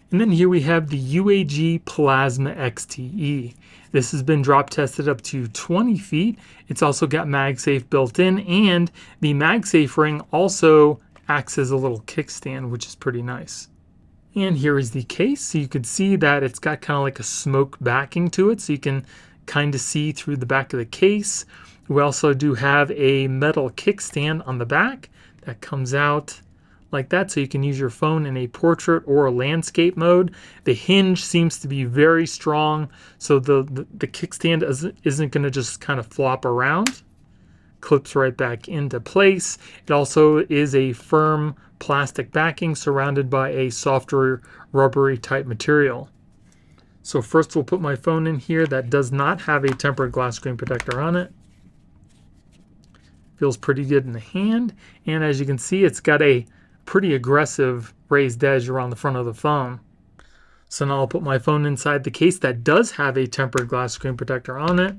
And then here we have the UAG Plasma XTE. This has been drop tested up to 20 feet. It's also got MagSafe built in, and the MagSafe ring also acts as a little kickstand, which is pretty nice. And here is the case. So you can see that it's got kind of like a smoke backing to it, so you can kind of see through the back of the case. We also do have a metal kickstand on the back that comes out like that, so you can use your phone in a portrait or a landscape mode. The hinge seems to be very strong, so the kickstand isn't going to just kind of flop around. Clips right back into place. It also is a firm plastic backing surrounded by a softer rubbery type material. So first we'll put my phone in here. That does not have a tempered glass screen protector on it. Feels pretty good in the hand, and as you can see, it's got a pretty aggressive raised edge around the front of the phone. So now I'll put my phone inside the case that does have a tempered glass screen protector on it.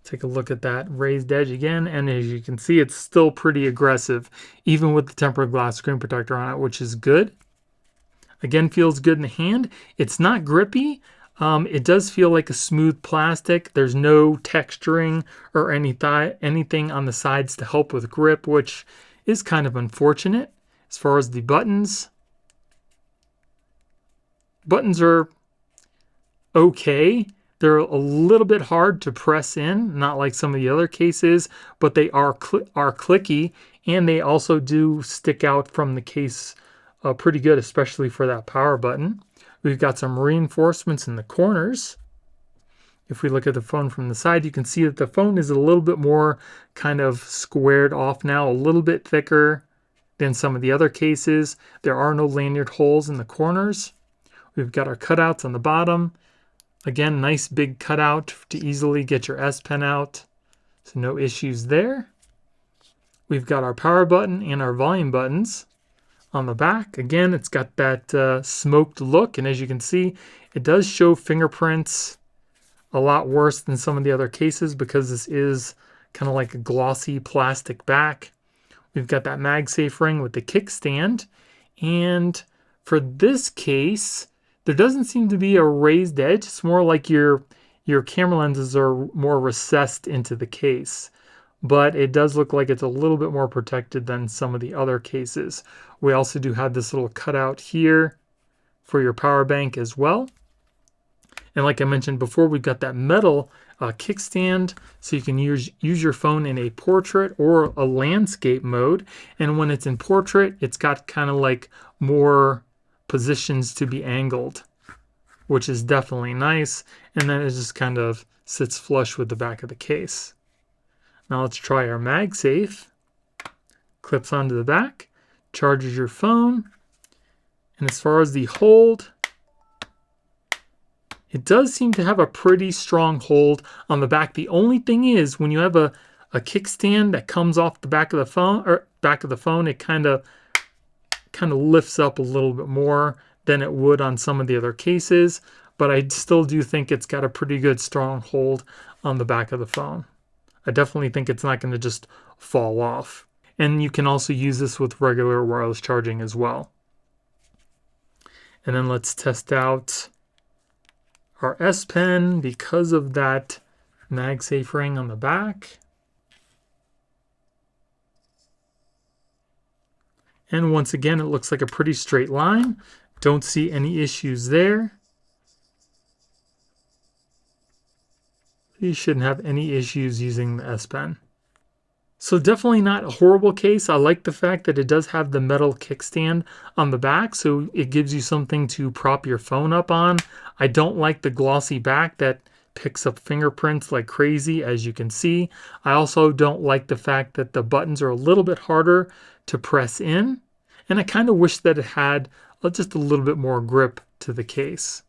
Take a look at that raised edge again, and as you can see, it's still pretty aggressive, even with the tempered glass screen protector on it, which is good. Again, feels good in the hand. It's not grippy. It does feel like a smooth plastic. There's no texturing or anything on the sides to help with grip, which is kind of unfortunate. As far as the buttons are okay. They're a little bit hard to press in, not like some of the other cases, but they are clicky, and they also do stick out from the case pretty good, especially for that power button. We've got some reinforcements in the corners. If we look at the phone from the side, you can see that the phone is a little bit more kind of squared off now, a little bit thicker than some of the other cases. There are no lanyard holes in the corners. We've got our cutouts on the bottom. Again, nice big cutout to easily get your S Pen out. So no issues there. We've got our power button and our volume buttons on the back. Again, it's got that smoked look, and as you can see, it does show fingerprints a lot worse than some of the other cases because this is kind of like a glossy plastic back. We've got that MagSafe ring with the kickstand, and for this case, there doesn't seem to be a raised edge. It's more like your camera lenses are more recessed into the case, but it does look like it's a little bit more protected than some of the other cases. We also do have this little cutout here for your power bank as well. And like I mentioned before, we've got that metal kickstand, so you can use your phone in a portrait or a landscape mode. And when it's in portrait, it's got kind of like more positions to be angled, which is definitely nice. And then it just kind of sits flush with the back of the case. Now let's try our MagSafe. Clips onto the back, charges your phone. And as far as the hold, it does seem to have a pretty strong hold on the back. The only thing is when you have a kickstand that comes off the back of the phone, it kind of lifts up a little bit more than it would on some of the other cases, but I still do think it's got a pretty good strong hold on the back of the phone. I definitely think it's not going to just fall off. And you can also use this with regular wireless charging as well. And then let's test out our S Pen because of that MagSafe ring on the back. And once again, it looks like a pretty straight line. Don't see any issues there. You shouldn't have any issues using the S Pen. So definitely not a horrible case. I like the fact that it does have the metal kickstand on the back, so it gives you something to prop your phone up on. I don't like the glossy back that picks up fingerprints like crazy, as you can see. I also don't like the fact that the buttons are a little bit harder to press in, and I kind of wish that it had just a little bit more grip to the case.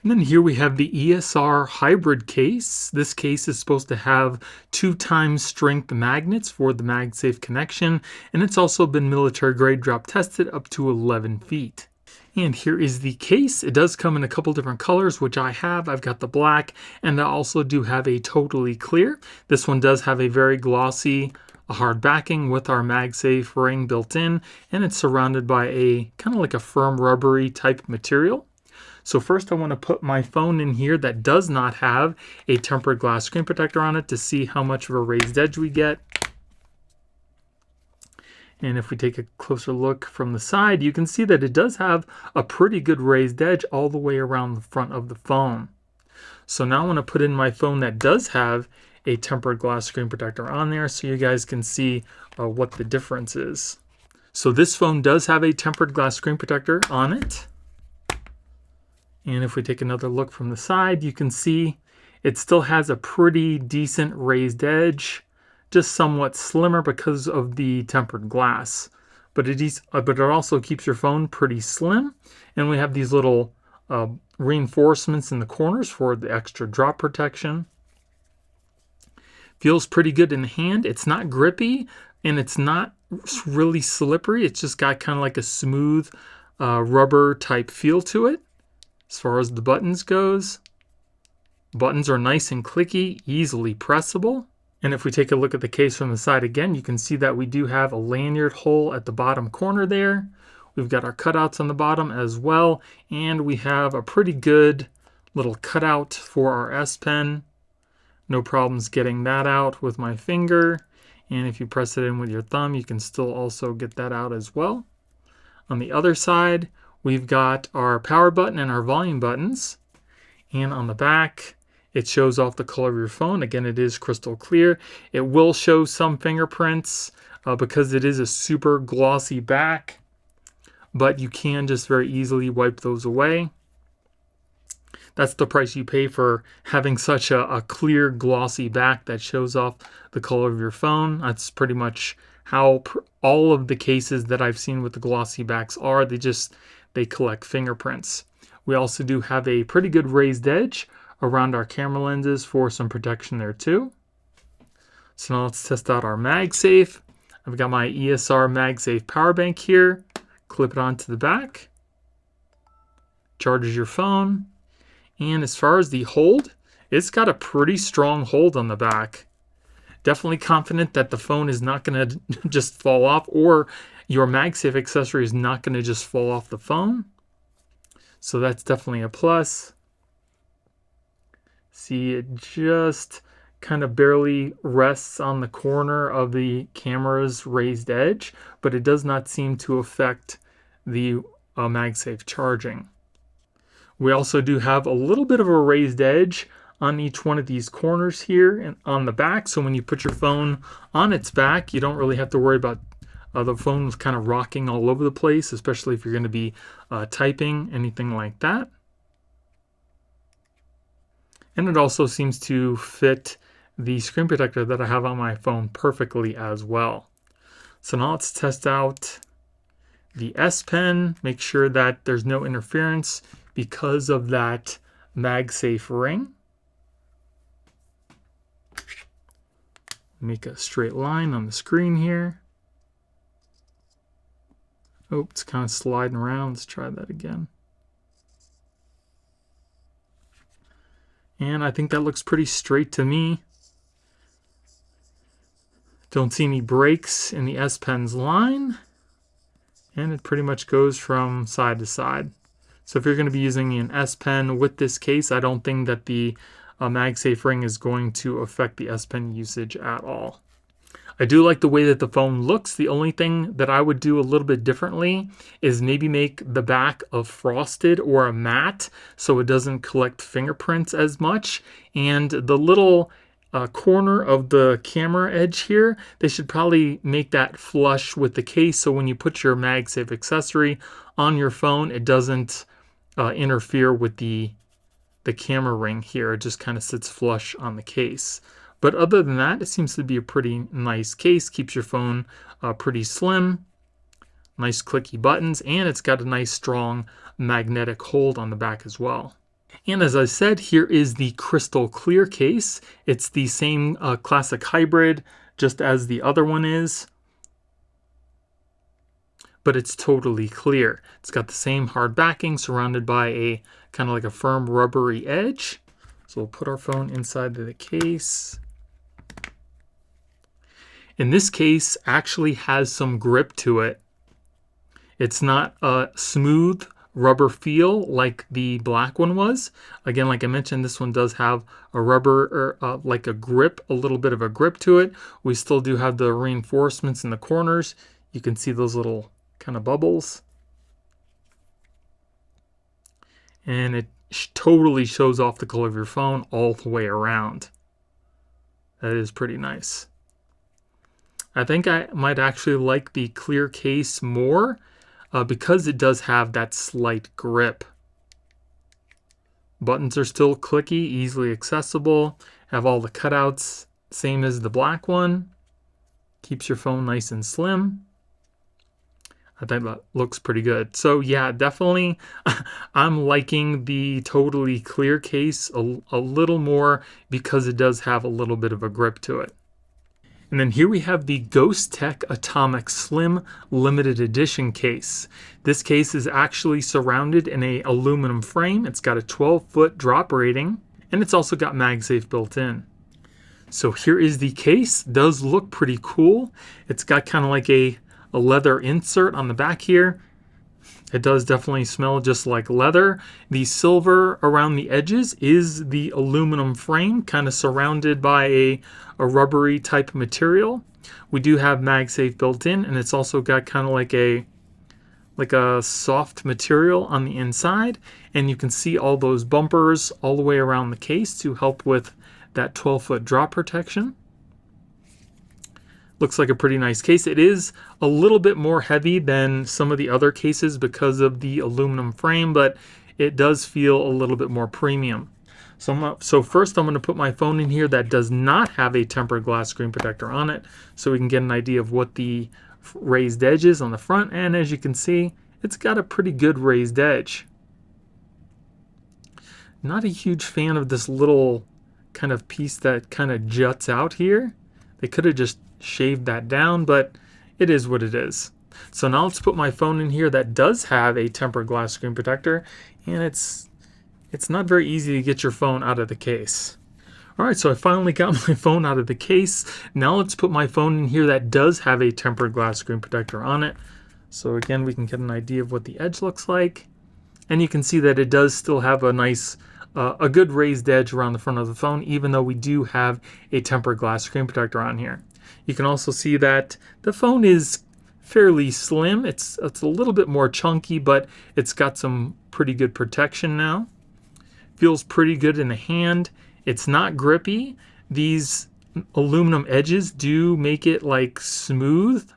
And then here we have the ESR hybrid case. This case is supposed to have 2x strength magnets for the MagSafe connection, and it's also been military grade drop tested up to 11 feet. And here is the case. It does come in a couple different colors, which I have. I've got the black, and I also do have a totally clear. This one does have a very glossy hard backing with our MagSafe ring built in, and it's surrounded by a kind of like a firm rubbery type material. So first I want to put my phone in here that does not have a tempered glass screen protector on it to see how much of a raised edge we get. And if we take a closer look from the side, you can see that it does have a pretty good raised edge all the way around the front of the phone. So now I want to put in my phone that does have a tempered glass screen protector on there so you guys can see what the difference is. So this phone does have a tempered glass screen protector on it. And if we take another look from the side, you can see it still has a pretty decent raised edge, just somewhat slimmer because of the tempered glass. But it also keeps your phone pretty slim. And we have these little reinforcements in the corners for the extra drop protection. Feels pretty good in the hand. It's not grippy and it's not really slippery. It's just got kind of like a smooth rubber type feel to it. As far as the buttons goes, buttons are nice and clicky, easily pressable. And if we take a look at the case from the side again, you can see that we do have a lanyard hole at the bottom corner there. We've got our cutouts on the bottom as well, and we have a pretty good little cutout for our S Pen. No problems getting that out with my finger. And if you press it in with your thumb, you can still also get that out as well. On the other side, we've got our power button and our volume buttons. And on the back, it shows off the color of your phone. Again, it is crystal clear. It will show some fingerprints because it is a super glossy back, but you can just very easily wipe those away. That's the price you pay for having such a clear, glossy back that shows off the color of your phone. That's pretty much how all of the cases that I've seen with the glossy backs are. They collect fingerprints. We also do have a pretty good raised edge around our camera lenses for some protection there too. So now let's test out our MagSafe. I've got my ESR MagSafe power bank here. Clip it onto the back. Charges your phone. And as far as the hold, it's got a pretty strong hold on the back. Definitely confident that the phone is not going to just fall off, or your MagSafe accessory is not going to just fall off the phone. So that's definitely a plus. See, it just kind of barely rests on the corner of the camera's raised edge, but it does not seem to affect the MagSafe charging. We also do have a little bit of a raised edge on each one of these corners here and on the back. So when you put your phone on its back, you don't really have to worry about the phone kind of rocking all over the place, especially if you're going to be typing, anything like that. And it also seems to fit the screen protector that I have on my phone perfectly as well. So now let's test out the S Pen, make sure that there's no interference because of that MagSafe ring. Make a straight line on the screen here. Oh, it's kind of sliding around. Let's try that again. And I think that looks pretty straight to me. Don't see any breaks in the S Pen's line. And it pretty much goes from side to side. So if you're going to be using an S Pen with this case, I don't think that the MagSafe ring is going to affect the S Pen usage at all. I do like the way that the phone looks. The only thing that I would do a little bit differently is maybe make the back a frosted or a matte so it doesn't collect fingerprints as much. And the little corner of the camera edge here, they should probably make that flush with the case so when you put your MagSafe accessory on your phone, it doesn't interfere with the camera ring here. It just kind of sits flush on the case. But other than that, it seems to be a pretty nice case. Keeps your phone pretty slim. Nice clicky buttons. And it's got a nice strong magnetic hold on the back as well. And as I said, here is the crystal clear case. It's the same classic hybrid just as the other one is. But it's totally clear. It's got the same hard backing surrounded by a kind of like a firm rubbery edge. So we'll put our phone inside the case. And this case actually has some grip to it. It's not a smooth rubber feel like the black one was. Again, like I mentioned, this one does have a rubber, or like a grip, a little bit of a grip to it. We still do have the reinforcements in the corners. You can see those little kind of bubbles. And it totally shows off the color of your phone all the way around. That is pretty nice. I think I might actually like the clear case more because it does have that slight grip. Buttons are still clicky, easily accessible. Have all the cutouts, same as the black one. Keeps your phone nice and slim. I think that looks pretty good. So yeah, definitely I'm liking the totally clear case a little more because it does have a little bit of a grip to it. And then here we have the Ghost Tech Atomic Slim Limited Edition case. This case is actually surrounded in an aluminum frame. It's got a 12-foot drop rating, and it's also got MagSafe built in. So here is the case. It does look pretty cool. It's got kind of like a leather insert on the back here. It does definitely smell just like leather. The silver around the edges is the aluminum frame, kind of surrounded by a rubbery type material. We do have MagSafe built in, and it's also got kind of like a soft material on the inside. And you can see all those bumpers all the way around the case to help with that 12-foot drop protection. Looks like a pretty nice case. It is a little bit more heavy than some of the other cases because of the aluminum frame, but it does feel a little bit more premium. So first I'm going to put my phone in here that does not have a tempered glass screen protector on it, so we can get an idea of what the raised edge is on the front. And as you can see, it's got a pretty good raised edge. Not a huge fan of this little kind of piece that kind of juts out here. They could have just shaved that down, but it is what it is. So now let's put my phone in here that does have a tempered glass screen protector, and it's not very easy to get your phone out of the case. Alright, so I finally got my phone out of the case. Now let's put my phone in here that does have a tempered glass screen protector on it. So again, we can get an idea of what the edge looks like. And you can see that it does still have a nice, a good raised edge around the front of the phone, even though we do have a tempered glass screen protector on here. You can also see that the phone is fairly slim. It's a little bit more chunky, but it's got some pretty good protection now. Feels pretty good in the hand. It's not grippy. These aluminum edges do make it like smooth.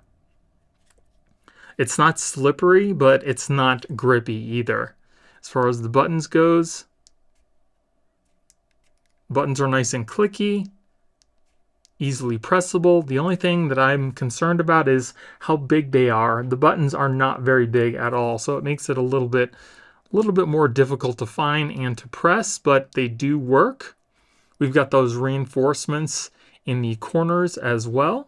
It's not slippery, but it's not grippy either. As far as the buttons goes, buttons are nice and clicky. Easily pressable. The only thing that I'm concerned about is how big they are. The buttons are not very big at all, so it makes it a little bit more difficult to find and to press, but they do work. We've got those reinforcements in the corners as well.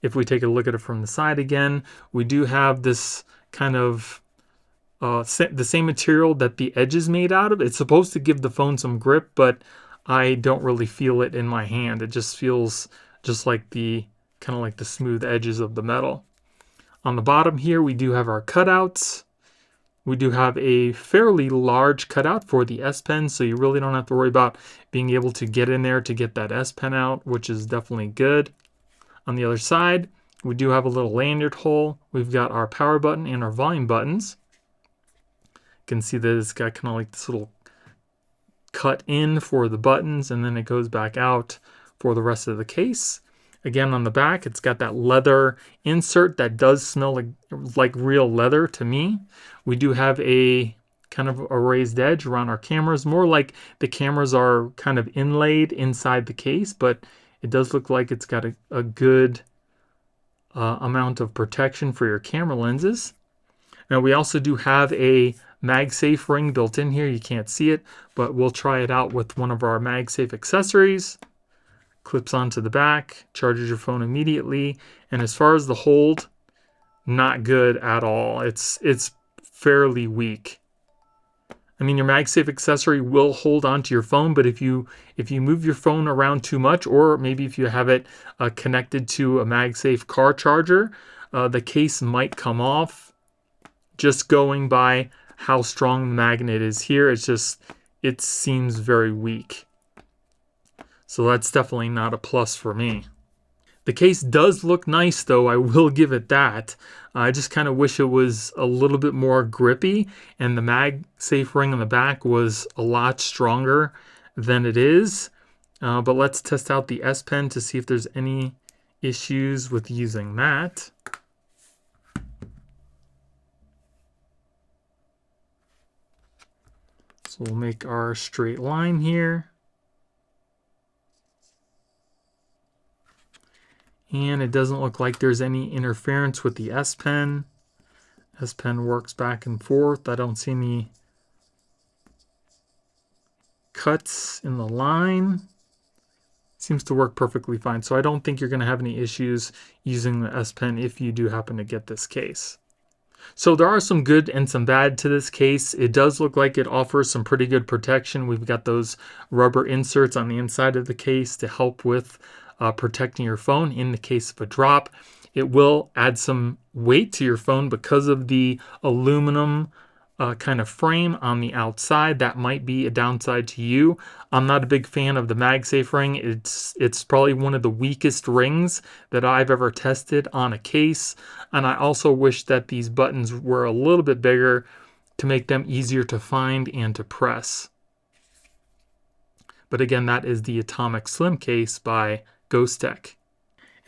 If we take a look at it from the side again, we do have this kind of the same material that the edge is made out of. It's supposed to give the phone some grip, but I don't really feel it in my hand. It just feels just like the kind of like the smooth edges of the metal. On the bottom here, we do have our cutouts. We do have a fairly large cutout for the S Pen, so you really don't have to worry about being able to get in there to get that S Pen out, which is definitely good. On the other side, we do have a little lanyard hole. We've got our power button and our volume buttons. You can see that it's got kind of like this little cut in for the buttons, and then it goes back out for the rest of the case. Again, on the back, it's got that leather insert that does smell like real leather to me. We do have a kind of a raised edge around our cameras, more like the cameras are kind of inlaid inside the case, but it does look like it's got a good amount of protection for your camera lenses. Now we also do have a MagSafe ring built in here. You can't see it, but we'll try it out with one of our MagSafe accessories. Clips onto the back, charges your phone immediately, and as far as the hold, not good at all. It's fairly weak. I mean, your MagSafe accessory will hold onto your phone, but if you move your phone around too much, or maybe if you have it connected to a MagSafe car charger, the case might come off. Just going by how strong the magnet is here, it seems very weak. So that's definitely not a plus for me. The case does look nice though, I will give it that. I just kind of wish it was a little bit more grippy and the MagSafe ring on the back was a lot stronger than it is. But let's test out the S Pen to see if there's any issues with using that. So we'll make our straight line here. And it doesn't look like there's any interference with the S Pen. S Pen works back and forth. I don't see any cuts in the line. Seems to work perfectly fine. So I don't think you're going to have any issues using the S Pen if you do happen to get this case. So there are some good and some bad to this case. It does look like it offers some pretty good protection. We've got those rubber inserts on the inside of the case to help with protecting your phone in the case of a drop. It will add some weight to your phone because of the aluminum kind of frame on the outside. That might be a downside to you. I'm not a big fan of the MagSafe ring. It's probably one of the weakest rings that I've ever tested on a case. And I also wish that these buttons were a little bit bigger to make them easier to find and to press. But again, that is the Atomic Slim case by GhostTech.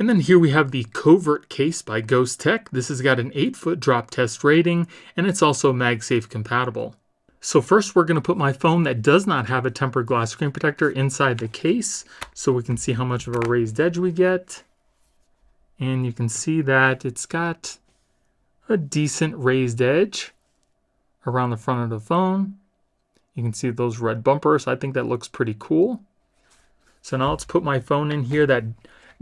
And then here we have the Covert case by GhostTech. This has got an 8-foot drop test rating, and it's also MagSafe compatible. So first we're going to put my phone that does not have a tempered glass screen protector inside the case, so we can see how much of a raised edge we get. And you can see that it's got a decent raised edge around the front of the phone. You can see those red bumpers. I think that looks pretty cool. So now let's put my phone in here that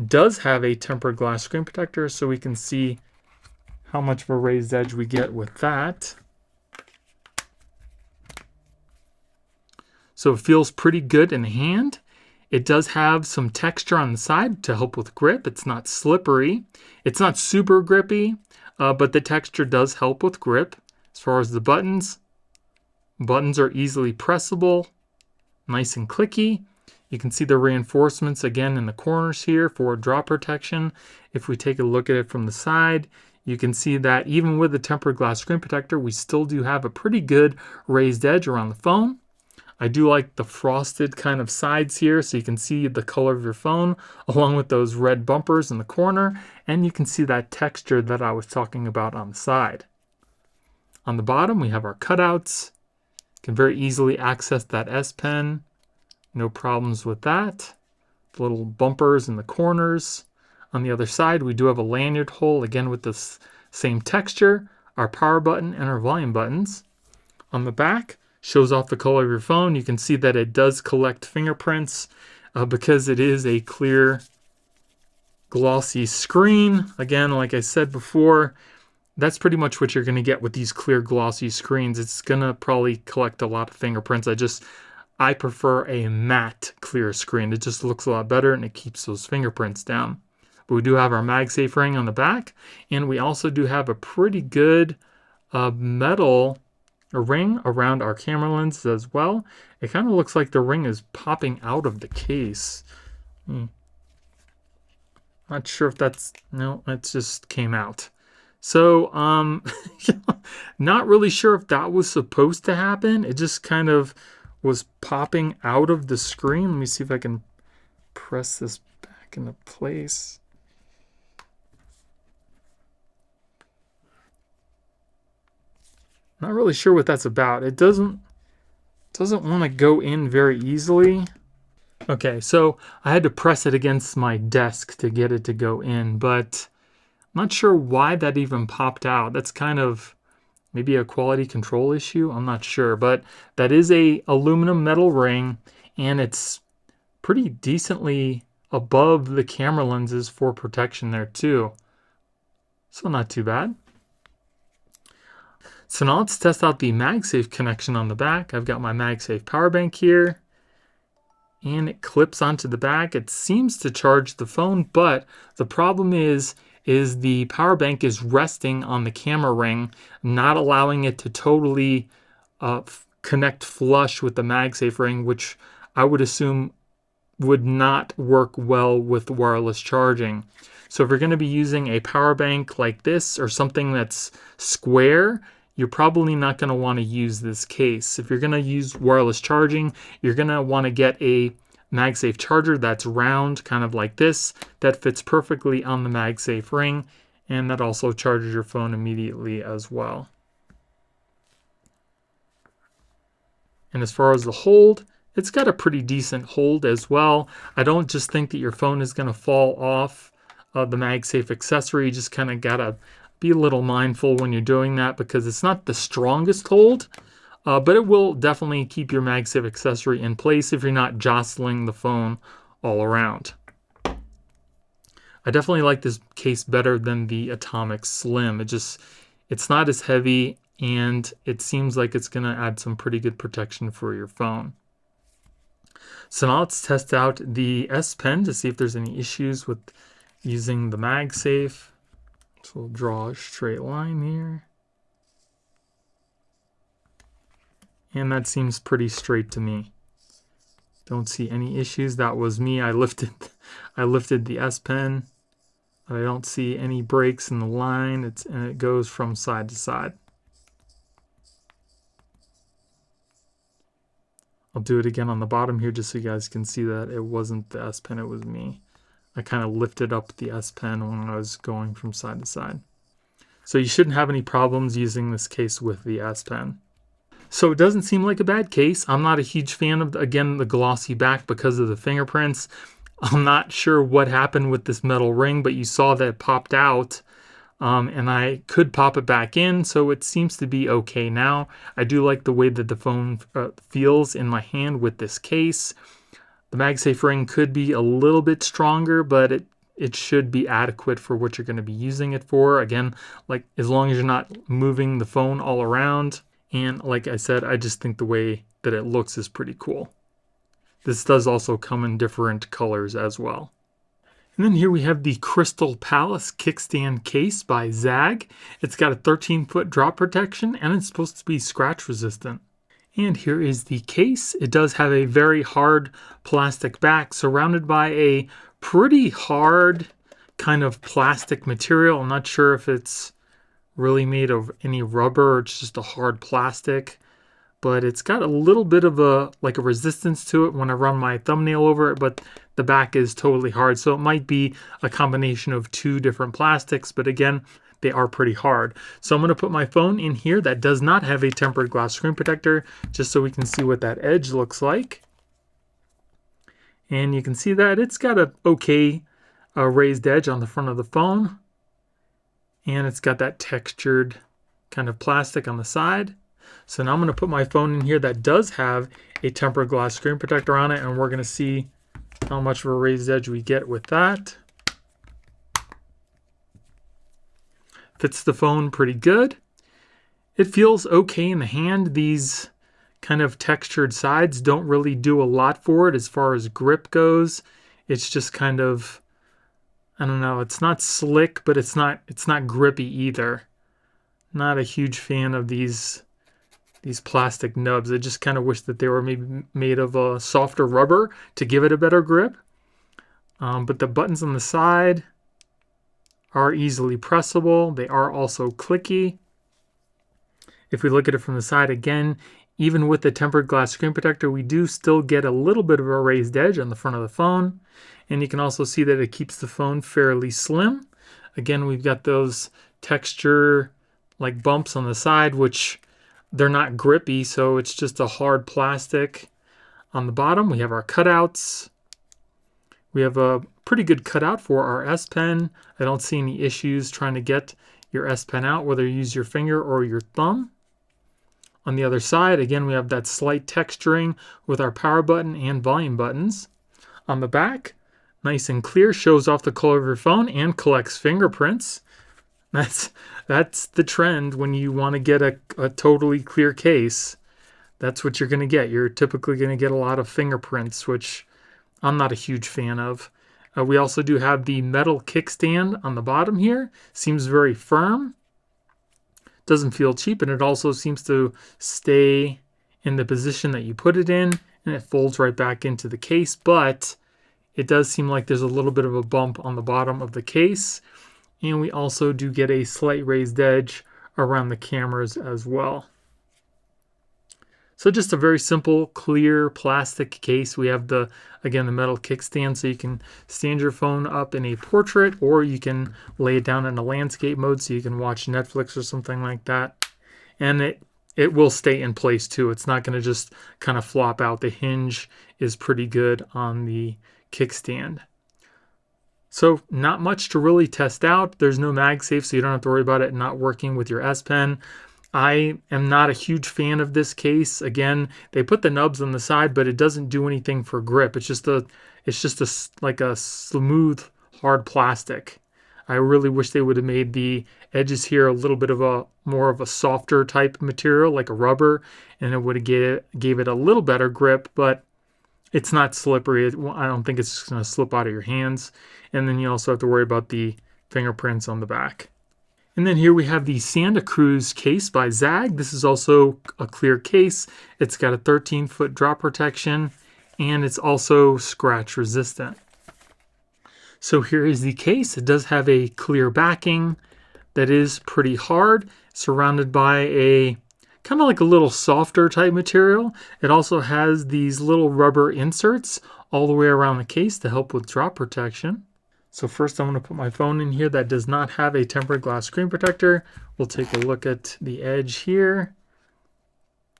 does have a tempered glass screen protector so we can see how much of a raised edge we get with that. So it feels pretty good in the hand. It does have some texture on the side to help with grip. It's not slippery. It's not super grippy, but the texture does help with grip. As far as the buttons are easily pressable, nice and clicky. You can see the reinforcements again in the corners here for drop protection. If we take a look at it from the side, you can see that even with the tempered glass screen protector, we still do have a pretty good raised edge around the phone. I do like the frosted kind of sides here, so you can see the color of your phone along with those red bumpers in the corner, and you can see that texture that I was talking about on the side. On the bottom, we have our cutouts. You can very easily access that S Pen. No problems with that. The little bumpers in the corners. On the other side, we do have a lanyard hole, again with this same texture, our power button and our volume buttons. On the back, shows off the color of your phone. You can see that it does collect fingerprints because it is a clear, glossy screen. Again, like I said before, that's pretty much what you're going to get with these clear, glossy screens. It's going to probably collect a lot of fingerprints. I prefer a matte clear screen. It just looks a lot better and it keeps those fingerprints down. But we do have our MagSafe ring on the back, and we also do have a pretty good metal a ring around our camera lens as well. It kind of looks like the ring is popping out of the case. Not sure if that's, no, it just came out. So, not really sure if that was supposed to happen. It just kind of was popping out of the screen. Let me see if I can press this back into place. Not really sure what that's about. It doesn't want to go in very easily. Okay, so I had to press it against my desk to get it to go in, but I'm not sure why that even popped out. That's kind of maybe a quality control issue. I'm not sure, but that is a aluminum metal ring, and it's pretty decently above the camera lenses for protection there too. So not too bad. So now let's test out the MagSafe connection on the back. I've got my MagSafe power bank here, and it clips onto the back. It seems to charge the phone, but the problem is the power bank is resting on the camera ring, not allowing it to totally connect flush with the MagSafe ring, which I would assume would not work well with wireless charging. So if you're going to be using a power bank like this or something that's square, you're probably not going to want to use this case. If you're going to use wireless charging, you're going to want to get a MagSafe charger that's round, kind of like this, that fits perfectly on the MagSafe ring, and that also charges your phone immediately as well. And as far as the hold, it's got a pretty decent hold as well. I don't just think that your phone is going to fall off the MagSafe accessory. You just kind of got to be a little mindful when you're doing that, because it's not the strongest hold, but it will definitely keep your MagSafe accessory in place if you're not jostling the phone all around. I definitely like this case better than the Atomic Slim. It's not as heavy, and it seems like it's going to add some pretty good protection for your phone. So now let's test out the S Pen to see if there's any issues with using the MagSafe. So we'll draw a straight line here. And that seems pretty straight to me. Don't see any issues. That was me. I lifted the S Pen. I don't see any breaks in the line. And it goes from side to side. I'll do it again on the bottom here just so you guys can see that it wasn't the S Pen, it was me. I kind of lifted up the S Pen when I was going from side to side. So you shouldn't have any problems using this case with the S Pen. So it doesn't seem like a bad case. I'm not a huge fan of, again, the glossy back because of the fingerprints. I'm not sure what happened with this metal ring, but you saw that it popped out, and I could pop it back in, so it seems to be okay now. I do like the way that the phone feels in my hand with this case. The MagSafe ring could be a little bit stronger, but it should be adequate for what you're going to be using it for. Again, like as long as you're not moving the phone all around. And like I said, I just think the way that it looks is pretty cool. This does also come in different colors as well. And then here we have the Crystal Palace kickstand case by ZAG. It's got a 13-foot drop protection, and it's supposed to be scratch resistant. And here is the case. It does have a very hard plastic back surrounded by a pretty hard kind of plastic material. I'm not sure if it's really made of any rubber or it's just a hard plastic, but it's got a little bit of a resistance to it when I run my thumbnail over it, but the back is totally hard. So it might be a combination of two different plastics, but again, they are pretty hard. So I'm going to put my phone in here that does not have a tempered glass screen protector, just so we can see what that edge looks like. And you can see that it's got a okay raised edge on the front of the phone. And it's got that textured kind of plastic on the side. So now I'm going to put my phone in here that does have a tempered glass screen protector on it, and we're going to see how much of a raised edge we get with that. Fits the phone pretty good. It feels okay in the hand. These kind of textured sides don't really do a lot for it as far as grip goes. It's just kind of, I don't know, it's not slick, but it's not grippy either. Not a huge fan of these these plastic nubs. I just kind of wish that they were maybe made of a softer rubber to give it a better grip. But the buttons on the side are easily pressable. They are also clicky. If we look at it from the side again, even with the tempered glass screen protector, we do still get a little bit of a raised edge on the front of the phone. And you can also see that it keeps the phone fairly slim. Again, we've got those texture like bumps on the side, which they're not grippy, so it's just a hard plastic. On the bottom, we have our cutouts. We have a pretty good cutout for our S Pen. I don't see any issues trying to get your S Pen out, whether you use your finger or your thumb. On the other side, again, we have that slight texturing with our power button and volume buttons. On the back, nice and clear, shows off the color of your phone and collects fingerprints. That's the trend when you want to get a totally clear case. That's what you're going to get. You're typically going to get a lot of fingerprints, which I'm not a huge fan of. We also do have the metal kickstand on the bottom here. Seems very firm. Doesn't feel cheap, and it also seems to stay in the position that you put it in, and it folds right back into the case, but it does seem like there's a little bit of a bump on the bottom of the case, and we also do get a slight raised edge around the cameras as well. So just a very simple, clear plastic case. We have again, the metal kickstand, so you can stand your phone up in a portrait, or you can lay it down in a landscape mode so you can watch Netflix or something like that. And it will stay in place too. It's not going to just kind of flop out. The hinge is pretty good on the kickstand. So not much to really test out. There's no Magsafe, so you don't have to worry about it not working with your S Pen. I am not a huge fan of this case. Again, they put the nubs on the side, but it doesn't do anything for grip. It's just like a smooth, hard plastic. I really wish they would have made the edges here a little bit of more of a softer type material, like a rubber, and it would have gave it a little better grip, but it's not slippery. I don't think it's going to slip out of your hands. And then you also have to worry about the fingerprints on the back. And then here we have the Santa Cruz case by ZAGG. This is also a clear case. It's got a 13-foot drop protection, and it's also scratch resistant. So here is the case. It does have a clear backing that is pretty hard, surrounded by a kind of like a little softer type material. It also has these little rubber inserts all the way around the case to help with drop protection. So first I'm going to put my phone in here that does not have a tempered glass screen protector. We'll take a look at the edge here.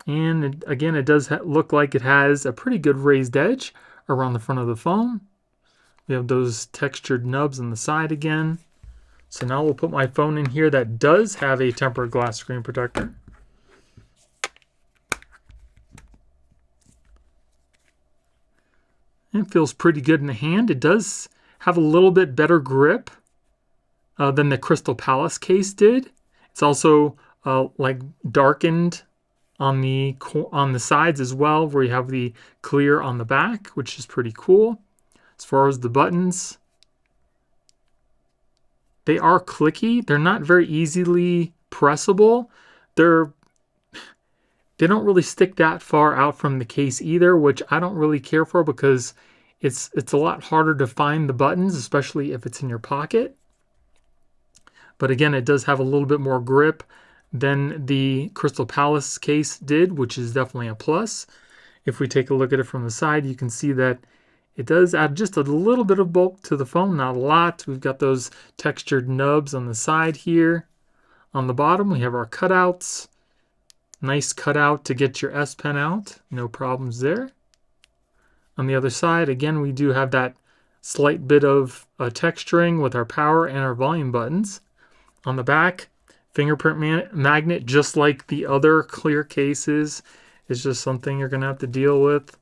And again, it does look like it has a pretty good raised edge around the front of the phone. We have those textured nubs on the side again. So now we'll put my phone in here that does have a tempered glass screen protector. It feels pretty good in the hand. It does have a little bit better grip than the Crystal Palace case did. It's also like darkened on the sides as well, where you have the clear on the back, which is pretty cool. As far as the buttons, they are clicky. They're not very easily pressable. They don't really stick that far out from the case either, which I don't really care for because it's a lot harder to find the buttons, especially if it's in your pocket. But again, it does have a little bit more grip than the Crystal Palace case did, which is definitely a plus. If we take a look at it from the side, you can see that it does add just a little bit of bulk to the phone, not a lot. We've got those textured nubs on the side here. On the bottom, we have our cutouts. Nice cutout to get your S Pen out. No problems there. On the other side, again, we do have that slight bit of texturing with our power and our volume buttons. On the back, fingerprint magnet, just like the other clear cases. It's just something you're going to have to deal with.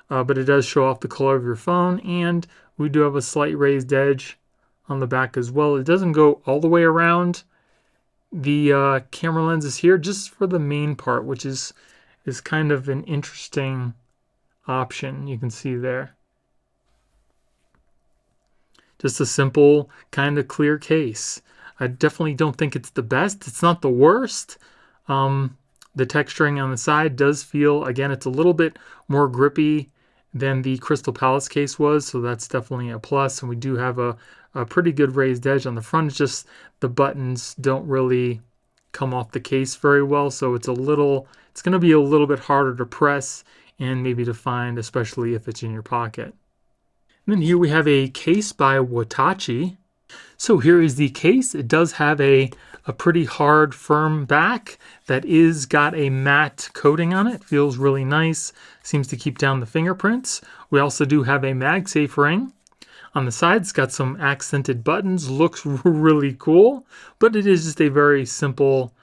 But it does show off the color of your phone, and we do have a slight raised edge on the back as well. It doesn't go all the way around the camera lenses here, just for the main part, which is kind of an interesting option. You can see there. Just a simple kind of clear case. I definitely don't think it's the best. It's not the worst. The texturing on the side does feel, again, it's a little bit more grippy than the Crystal Palace case was, so that's definitely a plus. And we do have a pretty good raised edge on the front. It's just the buttons don't really come off the case very well, so it's going to be a little bit harder to press and maybe to find, especially if it's in your pocket. And then here we have a case by WATACHE. So here is the case. It does have a pretty hard, firm back that is got a matte coating on it. Feels really nice. Seems to keep down the fingerprints. We also do have a MagSafe ring. On the side, it's got some accented buttons. Looks really cool, but it is just a very simple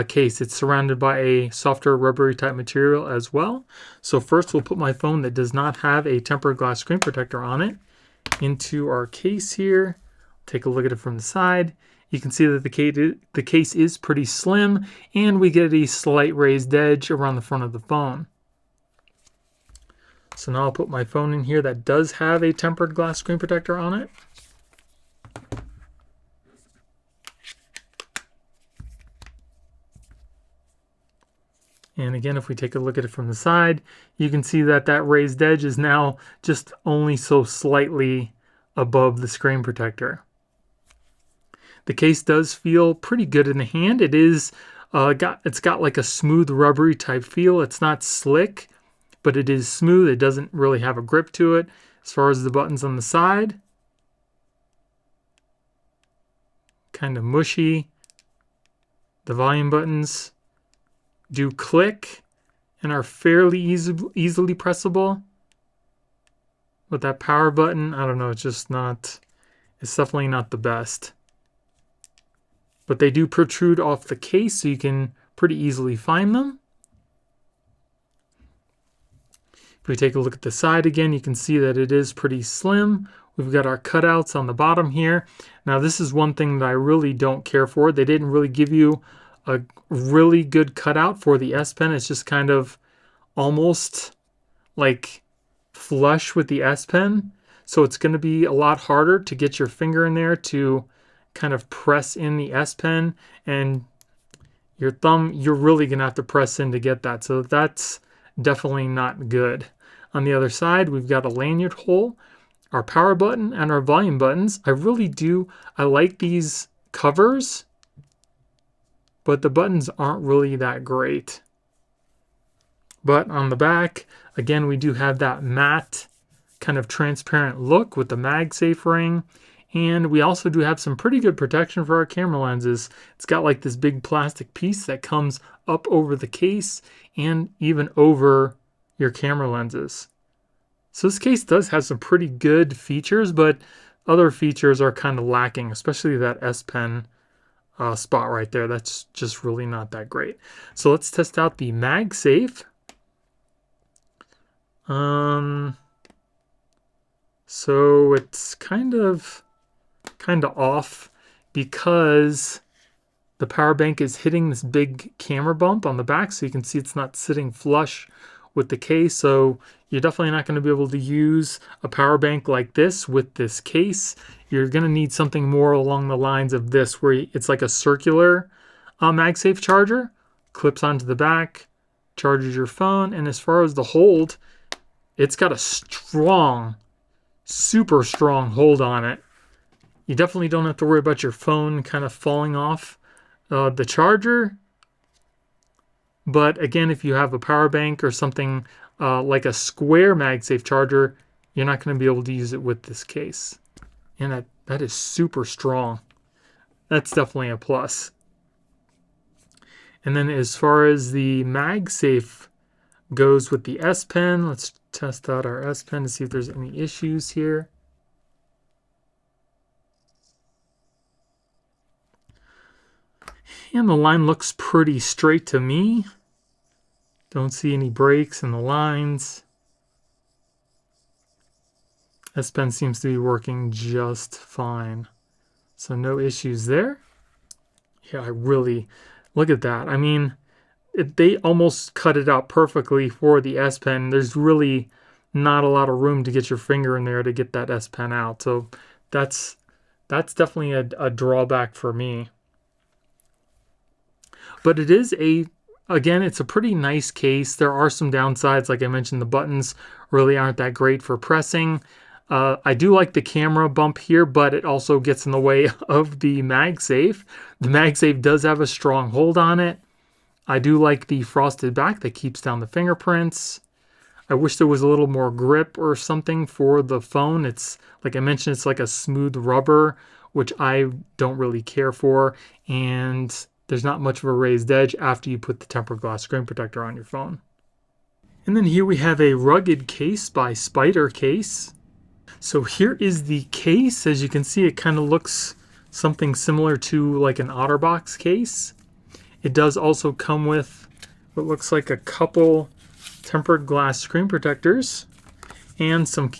case. It's surrounded by a softer rubbery type material as well. So first we'll put my phone that does not have a tempered glass screen protector on it into our case here. Take a look at it from the side. You can see that the case is pretty slim, and we get a slight raised edge around the front of the phone. So now I'll put my phone in here that does have a tempered glass screen protector on it. And again, if we take a look at it from the side, you can see that that raised edge is now just only so slightly above the screen protector. The case does feel pretty good in the hand. It is it's got like a smooth rubbery type feel. It's not slick, but it is smooth. It doesn't really have a grip to it. As far as the buttons on the side, kind of mushy. The volume buttons do click and are fairly easily pressable. With that power button, I don't know, it's definitely not the best. But they do protrude off the case, so you can pretty easily find them. If we take a look at the side again, you can see that it is pretty slim. We've got our cutouts on the bottom here. Now this is one thing that I really don't care for. They didn't really give you a really good cutout for the S Pen. It's just kind of almost like flush with the S Pen. So it's going to be a lot harder to get your finger in there to kind of press in the S Pen, and your thumb, you're really going to have to press in to get that. So that's definitely not good. On the other side, we've got a lanyard hole, our power button, and our volume buttons. I like these covers, but the buttons aren't really that great. But on the back, again, we do have that matte kind of transparent look with the MagSafe ring. And we also do have some pretty good protection for our camera lenses. It's got like this big plastic piece that comes up over the case and even over your camera lenses. So this case does have some pretty good features, but other features are kind of lacking, especially that S Pen spot right there. That's just really not that great. So let's test out the MagSafe. So it's kind of off because the power bank is hitting this big camera bump on the back, so you can see it's not sitting flush with the case. So you're definitely not going to be able to use a power bank like this with this case. You're going to need something more along the lines of this, where it's like a circular MagSafe charger, clips onto the back, charges your phone, and as far as the hold, it's got a strong, super strong hold on it. You definitely don't have to worry about your phone kind of falling off the charger. But again, if you have a power bank or something like a square MagSafe charger, you're not going to be able to use it with this case. And that is super strong. That's definitely a plus. And then as far as the MagSafe goes with the S Pen, let's test out our S Pen to see if there's any issues here. And the line looks pretty straight to me. Don't see any breaks in the lines. S Pen seems to be working just fine. So no issues there. Yeah, I really, look at that. I mean, they almost cut it out perfectly for the S Pen. There's really not a lot of room to get your finger in there to get that S Pen out. So that's definitely a drawback for me. But it is a again, it's a pretty nice case. There are some downsides. Like I mentioned, the buttons really aren't that great for pressing. I do like the camera bump here, but it also gets in the way of the MagSafe. The MagSafe does have a strong hold on it. I do like the frosted back that keeps down the fingerprints. I wish there was a little more grip or something for the phone. It's, like I mentioned, it's like a smooth rubber, which I don't really care for. And there's not much of a raised edge after you put the tempered glass screen protector on your phone. And then here we have a rugged case by SPIDERCASE. So here is the case. As you can see, it kind of looks something similar to like an OtterBox case. It does also come with what looks like a couple tempered glass screen protectors and some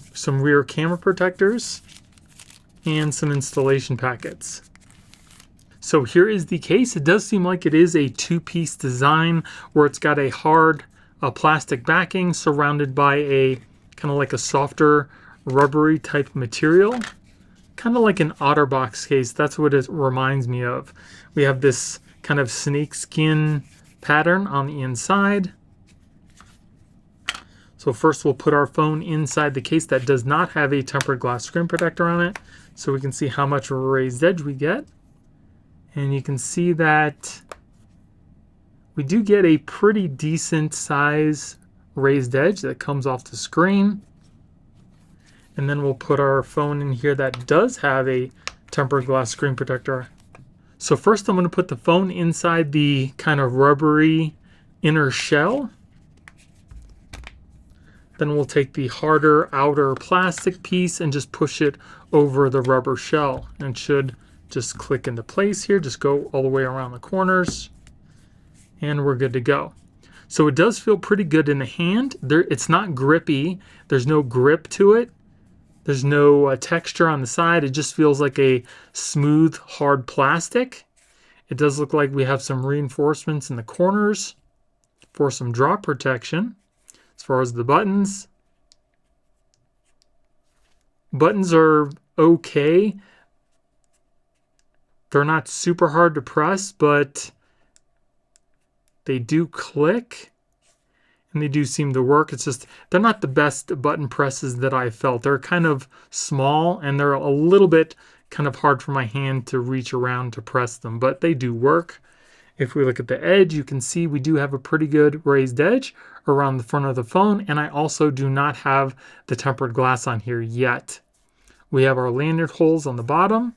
rear camera protectors and some installation packets. So here is the case. It does seem like it is a two-piece design where it's got a hard plastic backing surrounded by a kind of like a softer rubbery type material, kind of like an OtterBox case. That's what it reminds me of. We have this kind of snake skin pattern on the inside. So first we'll put our phone inside the case that does not have a tempered glass screen protector on it, so we can see how much of a raised edge we get. And you can see that we do get a pretty decent size raised edge that comes off the screen. And then we'll put our phone in here that does have a tempered glass screen protector. So first I'm going to put the phone inside the kind of rubbery inner shell. Then we'll take the harder outer plastic piece and just push it over the rubber shell. And it should just click into place here. Just go all the way around the corners. And we're good to go. So it does feel pretty good in the hand. It's not grippy. There's no grip to it. There's no texture on the side. It just feels like a smooth, hard plastic. It does look like we have some reinforcements in the corners for some drop protection. As far as the buttons, buttons are okay. They're not super hard to press, but they do click. And they do seem to work. It's just, they're not the best button presses that I've felt. They're kind of small and they're a little bit kind of hard for my hand to reach around to press them, but they do work. If we look at the edge, you can see we do have a pretty good raised edge around the front of the phone. And I also do not have the tempered glass on here yet. We have our lanyard holes on the bottom.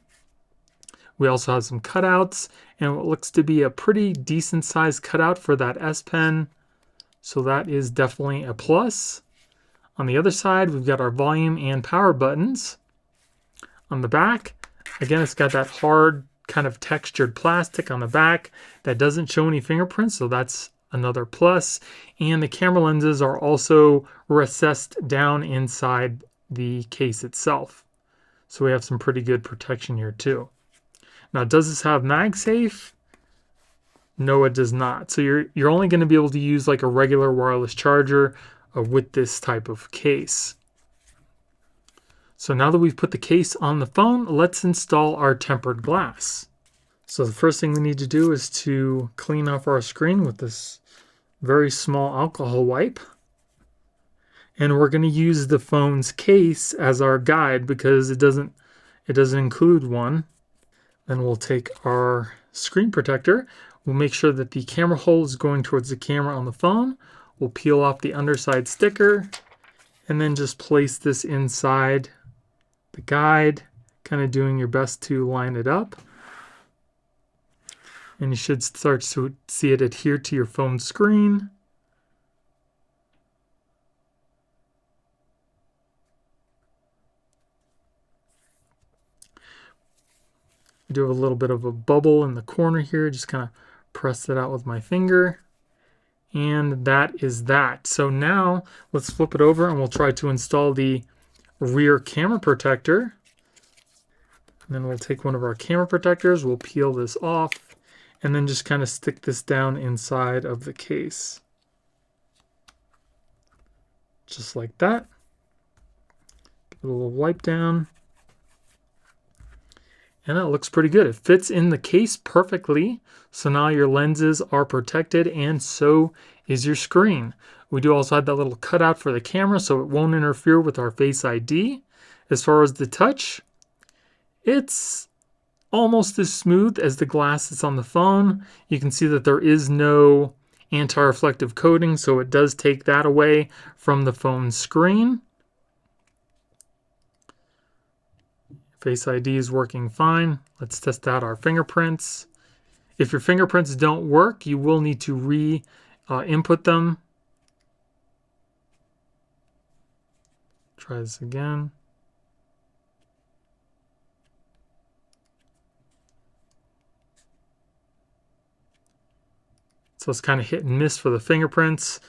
We also have some cutouts and what looks to be a pretty decent sized cutout for that S Pen. So that is definitely a plus. On the other side, we've got our volume and power buttons. On the back, again, it's got that hard kind of textured plastic on the back that doesn't show any fingerprints, so that's another plus. And the camera lenses are also recessed down inside the case itself. So we have some pretty good protection here too. Now, does this have MagSafe? No, it does not. So you're only going to be able to use like a regular wireless charger with this type of case. So now that we've put the case on the phone, let's install our tempered glass. So the first thing we need to do is to clean off our screen with this very small alcohol wipe. And we're going to use the phone's case as our guide because it doesn't include one. Then we'll take our screen protector. We'll make sure that the camera hole is going towards the camera on the phone. We'll peel off the underside sticker and then just place this inside the guide, kind of doing your best to line it up. And you should start to see it adhere to your phone screen. Do a little bit of a bubble in the corner here, just kind of press it out with my finger. And that is that. So now let's flip it over and we'll try to install the rear camera protector. And then we'll take one of our camera protectors, we'll peel this off, and then just kind of stick this down inside of the case. Just like that. Give it a little wipe down. And that looks pretty good. It fits in the case perfectly. So now your lenses are protected and so is your screen. We do also have that little cutout for the camera so it won't interfere with our Face ID. As far as the touch, it's almost as smooth as the glass that's on the phone. You can see that there is no anti-reflective coating, so it does take that away from the phone screen. Face ID is working fine. Let's test out our fingerprints. If your fingerprints don't work, you will need to re-input them. Try this again. So it's kind of hit and miss for the fingerprints.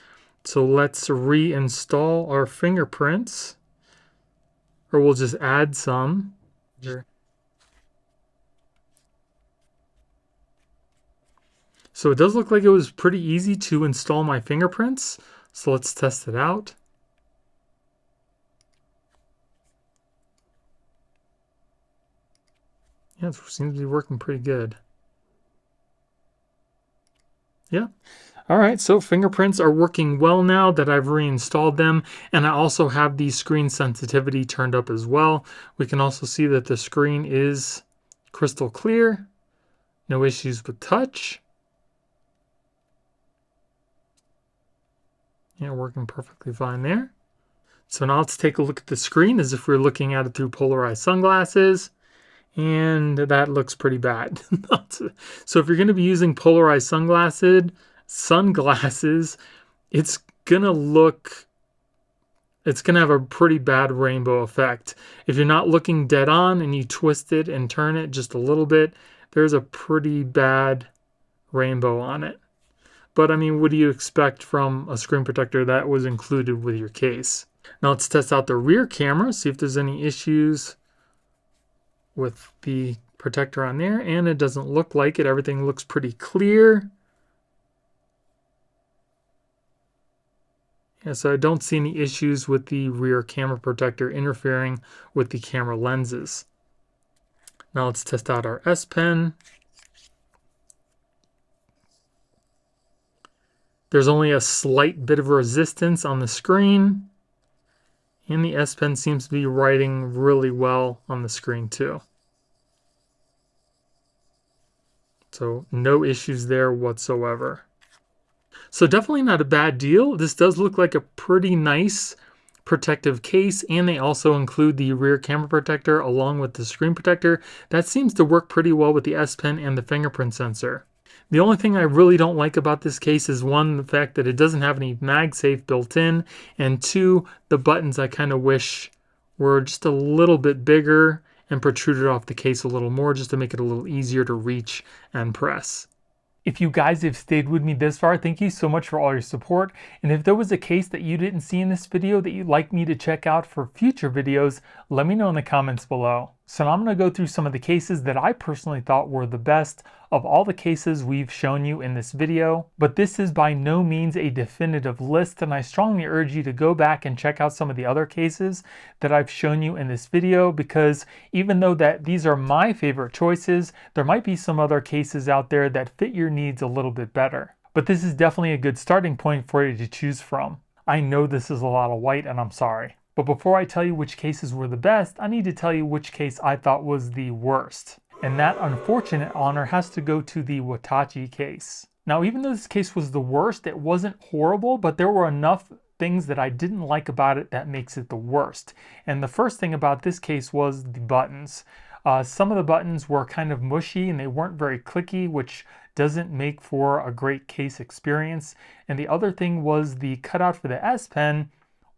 So let's reinstall our fingerprints. Or we'll just add some. So it does look like it was pretty easy to install my fingerprints. So let's test it out. Yeah, it seems to be working pretty good. Yeah. All right, so fingerprints are working well now that I've reinstalled them, and I also have the screen sensitivity turned up as well. We can also see that the screen is crystal clear. No issues with touch. Yeah, working perfectly fine there. So now let's take a look at the screen as if we were looking at it through polarized sunglasses. And that looks pretty bad. So if you're going to be using polarized sunglasses, it's going to have a pretty bad rainbow effect. If you're not looking dead on and you twist it and turn it just a little bit, there's a pretty bad rainbow on it. But I mean, what do you expect from a screen protector that was included with your case? Now let's test out the rear camera, see if there's any issues with the protector on there, and it doesn't look like it. Everything looks pretty clear. Yeah, so I don't see any issues with the rear camera protector interfering with the camera lenses. Now let's test out our S Pen. There's only a slight bit of resistance on the screen, and the S Pen seems to be writing really well on the screen too. So no issues there whatsoever. So definitely not a bad deal. This does look like a pretty nice protective case, and they also include the rear camera protector along with the screen protector. That seems to work pretty well with the S Pen and the fingerprint sensor. The only thing I really don't like about this case is one, the fact that it doesn't have any Magsafe built in, and two, the buttons I kind of wish were just a little bit bigger and protruded off the case a little more just to make it a little easier to reach and press. If you guys have stayed with me this far, thank you so much for all your support. And if there was a case that you didn't see in this video that you'd like me to check out for future videos, let me know in the comments below. So now I'm going to go through some of the cases that I personally thought were the best of all the cases we've shown you in this video. But this is by no means a definitive list, and I strongly urge you to go back and check out some of the other cases that I've shown you in this video, because even though that these are my favorite choices, there might be some other cases out there that fit your needs a little bit better. But this is definitely a good starting point for you to choose from. I know this is a lot of white, and I'm sorry. But before I tell you which cases were the best, I need to tell you which case I thought was the worst. And that unfortunate honor has to go to the WATACHE case. Now, even though this case was the worst, it wasn't horrible, but there were enough things that I didn't like about it that makes it the worst. And the first thing about this case was the buttons. Some of the buttons were kind of mushy and they weren't very clicky, which doesn't make for a great case experience. And the other thing was the cutout for the S Pen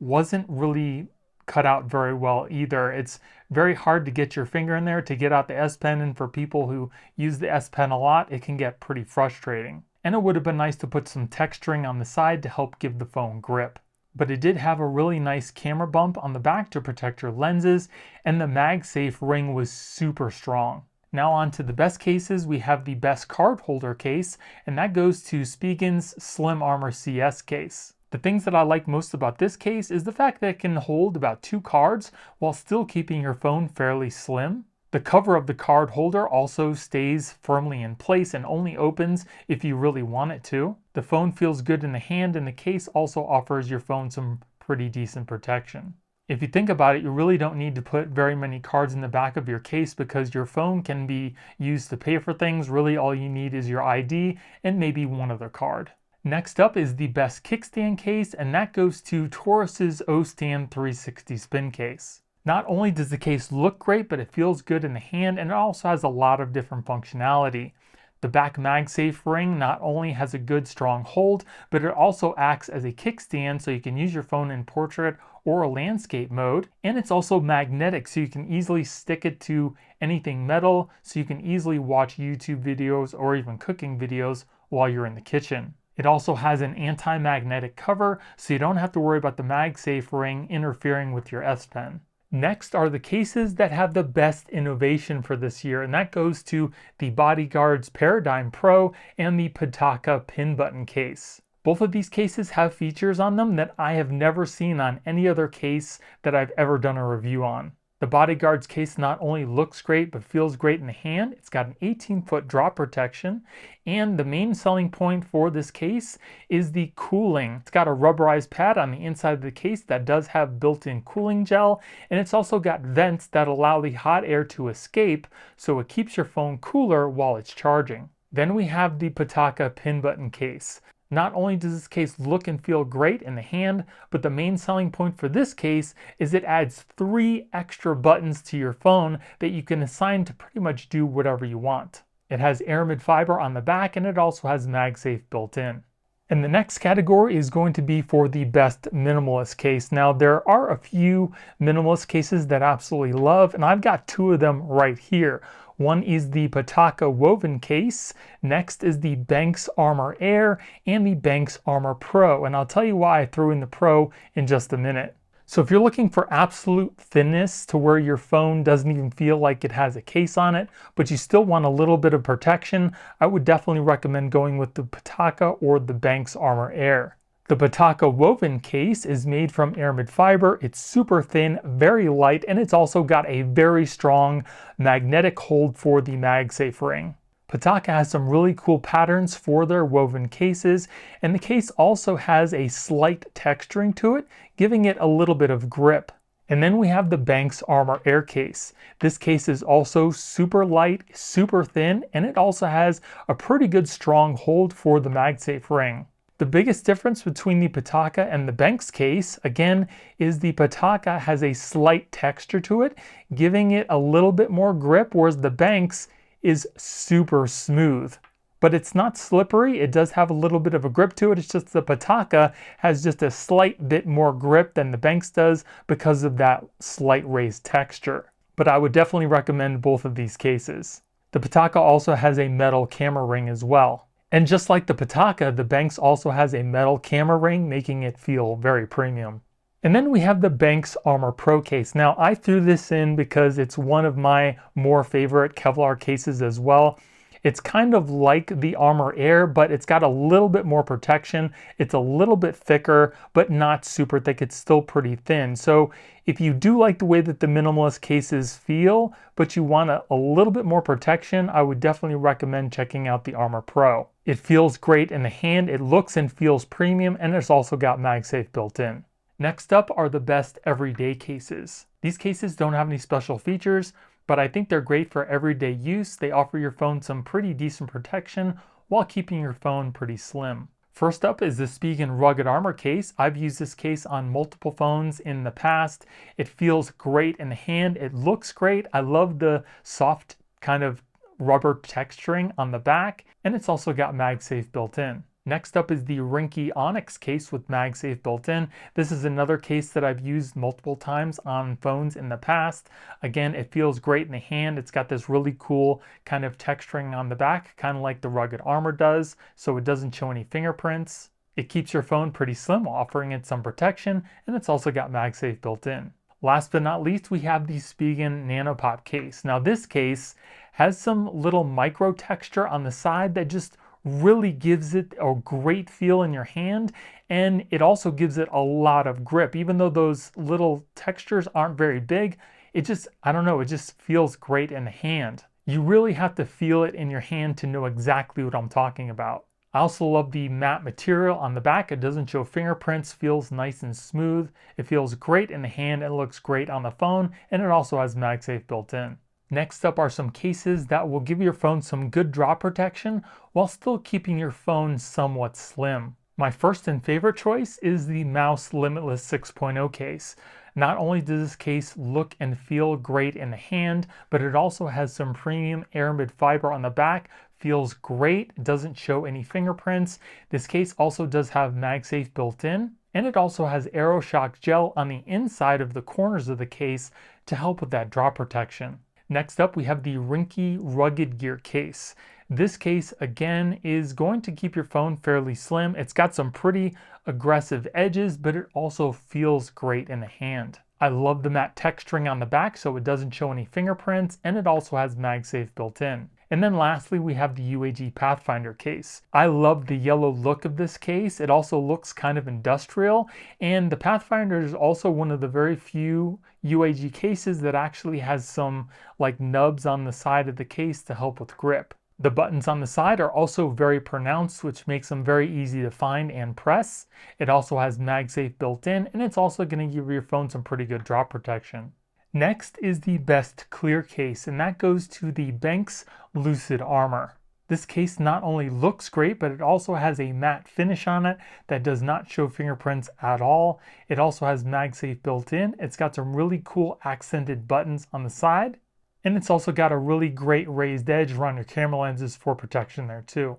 wasn't really cut out very well either. It's very hard to get your finger in there to get out the S Pen, and for people who use the S Pen a lot, it can get pretty frustrating. And it would have been nice to put some texturing on the side to help give the phone grip. But it did have a really nice camera bump on the back to protect your lenses, and the MagSafe ring was super strong. Now on to the best cases. We have the best card holder case, and that goes to SPIGEN's Slim Armor CS case. The things that I like most about this case is the fact that it can hold about 2 cards while still keeping your phone fairly slim. The cover of the card holder also stays firmly in place and only opens if you really want it to. The phone feels good in the hand, and the case also offers your phone some pretty decent protection. If you think about it, you really don't need to put very many cards in the back of your case because your phone can be used to pay for things. Really all you need is your ID and maybe one other card. Next up is the best kickstand case, and that goes to TORRAS's OStand 360 spin case. Not only does the case look great, but it feels good in the hand, and it also has a lot of different functionality. The back MagSafe ring not only has a good strong hold, but it also acts as a kickstand so you can use your phone in portrait or landscape mode. And it's also magnetic so you can easily stick it to anything metal, so you can easily watch YouTube videos or even cooking videos while you're in the kitchen. It also has an anti-magnetic cover so you don't have to worry about the MagSafe ring interfering with your S Pen. Next are the cases that have the best innovation for this year, and that goes to the BODYGUARDZ Paradigm Pro and the PITAKA pin button case. Both of these cases have features on them that I have never seen on any other case that I've ever done a review on. The BODYGUARDZ case not only looks great but feels great in the hand. It's got an 18-foot drop protection, and the main selling point for this case is the cooling. It's got a rubberized pad on the inside of the case that does have built-in cooling gel, and it's also got vents that allow the hot air to escape so it keeps your phone cooler while it's charging. Then we have the PITAKA pin button case. Not only does this case look and feel great in the hand, but the main selling point for this case is it adds 3 extra buttons to your phone that you can assign to pretty much do whatever you want. It has aramid fiber on the back, and it also has MagSafe built in. And the next category is going to be for the best minimalist case. Now there are a few minimalist cases that I absolutely love, and I've got 2 of them right here. One is the PITAKA woven case, next is the BENKS ArmorAir, and the BENKS Armor Pro, and I'll tell you why I threw in the Pro in just a minute. So if you're looking for absolute thinness to where your phone doesn't even feel like it has a case on it, but you still want a little bit of protection, I would definitely recommend going with the PITAKA or the BENKS ArmorAir. The PITAKA woven case is made from aramid fiber. It's super thin, very light, and it's also got a very strong magnetic hold for the MagSafe ring. PITAKA has some really cool patterns for their woven cases, and the case also has a slight texturing to it, giving it a little bit of grip. And then we have the BENKS ArmorAir case. This case is also super light, super thin, and it also has a pretty good strong hold for the MagSafe ring. The biggest difference between the PITAKA and the BENKS case, again, is the PITAKA has a slight texture to it, giving it a little bit more grip, whereas the BENKS is super smooth. But it's not slippery. It does have a little bit of a grip to it. It's just the PITAKA has just a slight bit more grip than the BENKS does because of that slight raised texture. But I would definitely recommend both of these cases. The PITAKA also has a metal camera ring as well. And just like the PITAKA, the BENKS also has a metal camera ring, making it feel very premium. And then we have the BENKS Armor Pro case. Now I threw this in because it's one of my more favorite Kevlar cases as well. It's kind of like the ArmorAir, but it's got a little bit more protection. It's a little bit thicker, but not super thick. It's still pretty thin. So if you do like the way that the minimalist cases feel, but you want a little bit more protection, I would definitely recommend checking out the Armor Pro. It feels great in the hand. It looks and feels premium, and it's also got MagSafe built in. Next up are the best everyday cases. These cases don't have any special features, but I think they're great for everyday use. They offer your phone some pretty decent protection while keeping your phone pretty slim. First up is the SPIGEN Rugged Armor Case. I've used this case on multiple phones in the past. It feels great in the hand. It looks great. I love the soft kind of rubber texturing on the back, and it's also got MagSafe built in. Next up is the RINGKE Onyx case with MagSafe built in. This is another case that I've used multiple times on phones in the past. Again, it feels great in the hand. It's got this really cool kind of texturing on the back, kind of like the Rugged Armor does, so it doesn't show any fingerprints. It keeps your phone pretty slim, offering it some protection, and it's also got MagSafe built in. Last but not least, we have the SPIGEN NanoPop case. Now this case has some little micro texture on the side that just really gives it a great feel in your hand, and it also gives it a lot of grip. Even though those little textures aren't very big, it just, I don't know, it just feels great in the hand. You really have to feel it in your hand to know exactly what I'm talking about. I also love the matte material on the back. It doesn't show fingerprints, feels nice and smooth. It feels great in the hand, it looks great on the phone, and it also has MagSafe built in. Next up are some cases that will give your phone some good drop protection while still keeping your phone somewhat slim. My first and favorite choice is the MOUS Limitless 6.0 case. Not only does this case look and feel great in the hand, but it also has some premium aramid fiber on the back, feels great, doesn't show any fingerprints. This case also does have MagSafe built in, and it also has AeroShock gel on the inside of the corners of the case to help with that drop protection. Next up, we have the RINGKE Rugged Gear case. This case, again, is going to keep your phone fairly slim. It's got some pretty aggressive edges, but it also feels great in the hand. I love the matte texturing on the back so it doesn't show any fingerprints, and it also has MagSafe built in. And then lastly, we have the UAG Pathfinder case. I love the yellow look of this case. It also looks kind of industrial, and the Pathfinder is also one of the very few UAG cases that actually has some like nubs on the side of the case to help with grip. The buttons on the side are also very pronounced, which makes them very easy to find and press. It also has MagSafe built in, and it's also going to give your phone some pretty good drop protection. Next is the best clear case, and that goes to the BENKS Lucid Armor. This case not only looks great, but it also has a matte finish on it that does not show fingerprints at all. It also has MagSafe built in. It's got some really cool accented buttons on the side, and it's also got a really great raised edge around your camera lenses for protection there too.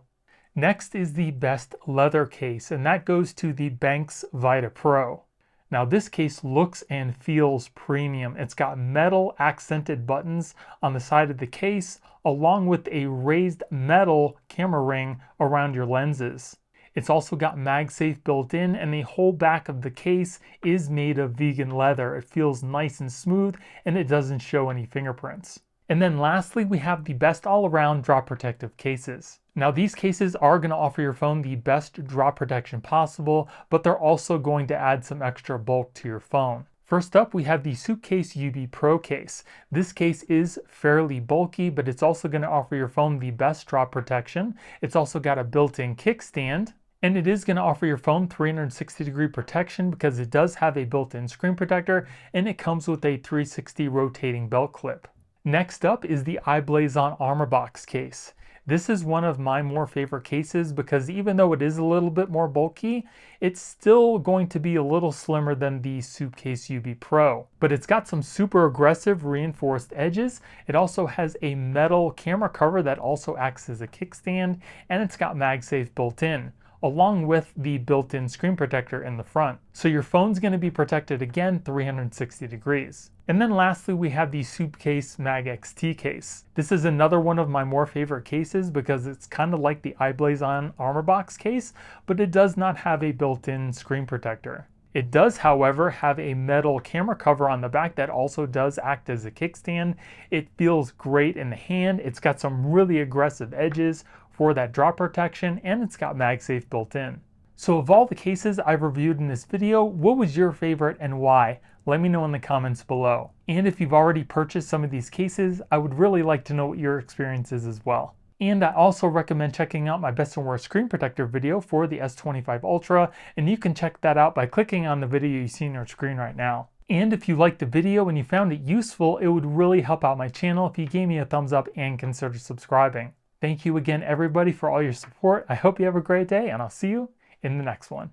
Next is the best leather case, and that goes to the BENKS Vita Pro. Now this case looks and feels premium. It's got metal accented buttons on the side of the case, along with a raised metal camera ring around your lenses. It's also got MagSafe built in, and the whole back of the case is made of vegan leather. It feels nice and smooth, and it doesn't show any fingerprints. And then lastly, we have the best all-around drop protective cases. Now these cases are going to offer your phone the best drop protection possible, but they're also going to add some extra bulk to your phone. First up, we have the SUPCASE UB Pro Case. This case is fairly bulky, but it's also going to offer your phone the best drop protection. It's also got a built-in kickstand, and it is going to offer your phone 360-degree protection because it does have a built-in screen protector, and it comes with a 360 rotating belt clip. Next up is the i-BLASON ArmorBox Case. This is one of my more favorite cases because even though it is a little bit more bulky, it's still going to be a little slimmer than the SUPCASE UB Pro. But it's got some super aggressive reinforced edges. It also has a metal camera cover that also acts as a kickstand, and it's got MagSafe built in, along with the built-in screen protector in the front. So your phone's going to be protected again 360 degrees. And then lastly, we have the SUPCASE Mag XTE Case. This is another one of my more favorite cases because it's kind of like the i-BLASON ArmorBox Case, but it does not have a built-in screen protector. It does, however, have a metal camera cover on the back that also does act as a kickstand. It feels great in the hand. It's got some really aggressive edges for that drop protection, and it's got MagSafe built in. So of all the cases I've reviewed in this video, what was your favorite and why? Let me know in the comments below. And if you've already purchased some of these cases, I would really like to know what your experience is as well. And I also recommend checking out my best and worst screen protector video for the S25 Ultra, and you can check that out by clicking on the video you see on your screen right now. And if you liked the video and you found it useful, it would really help out my channel if you gave me a thumbs up and consider subscribing. Thank you again everybody for all your support. I hope you have a great day, and I'll see you in the next one.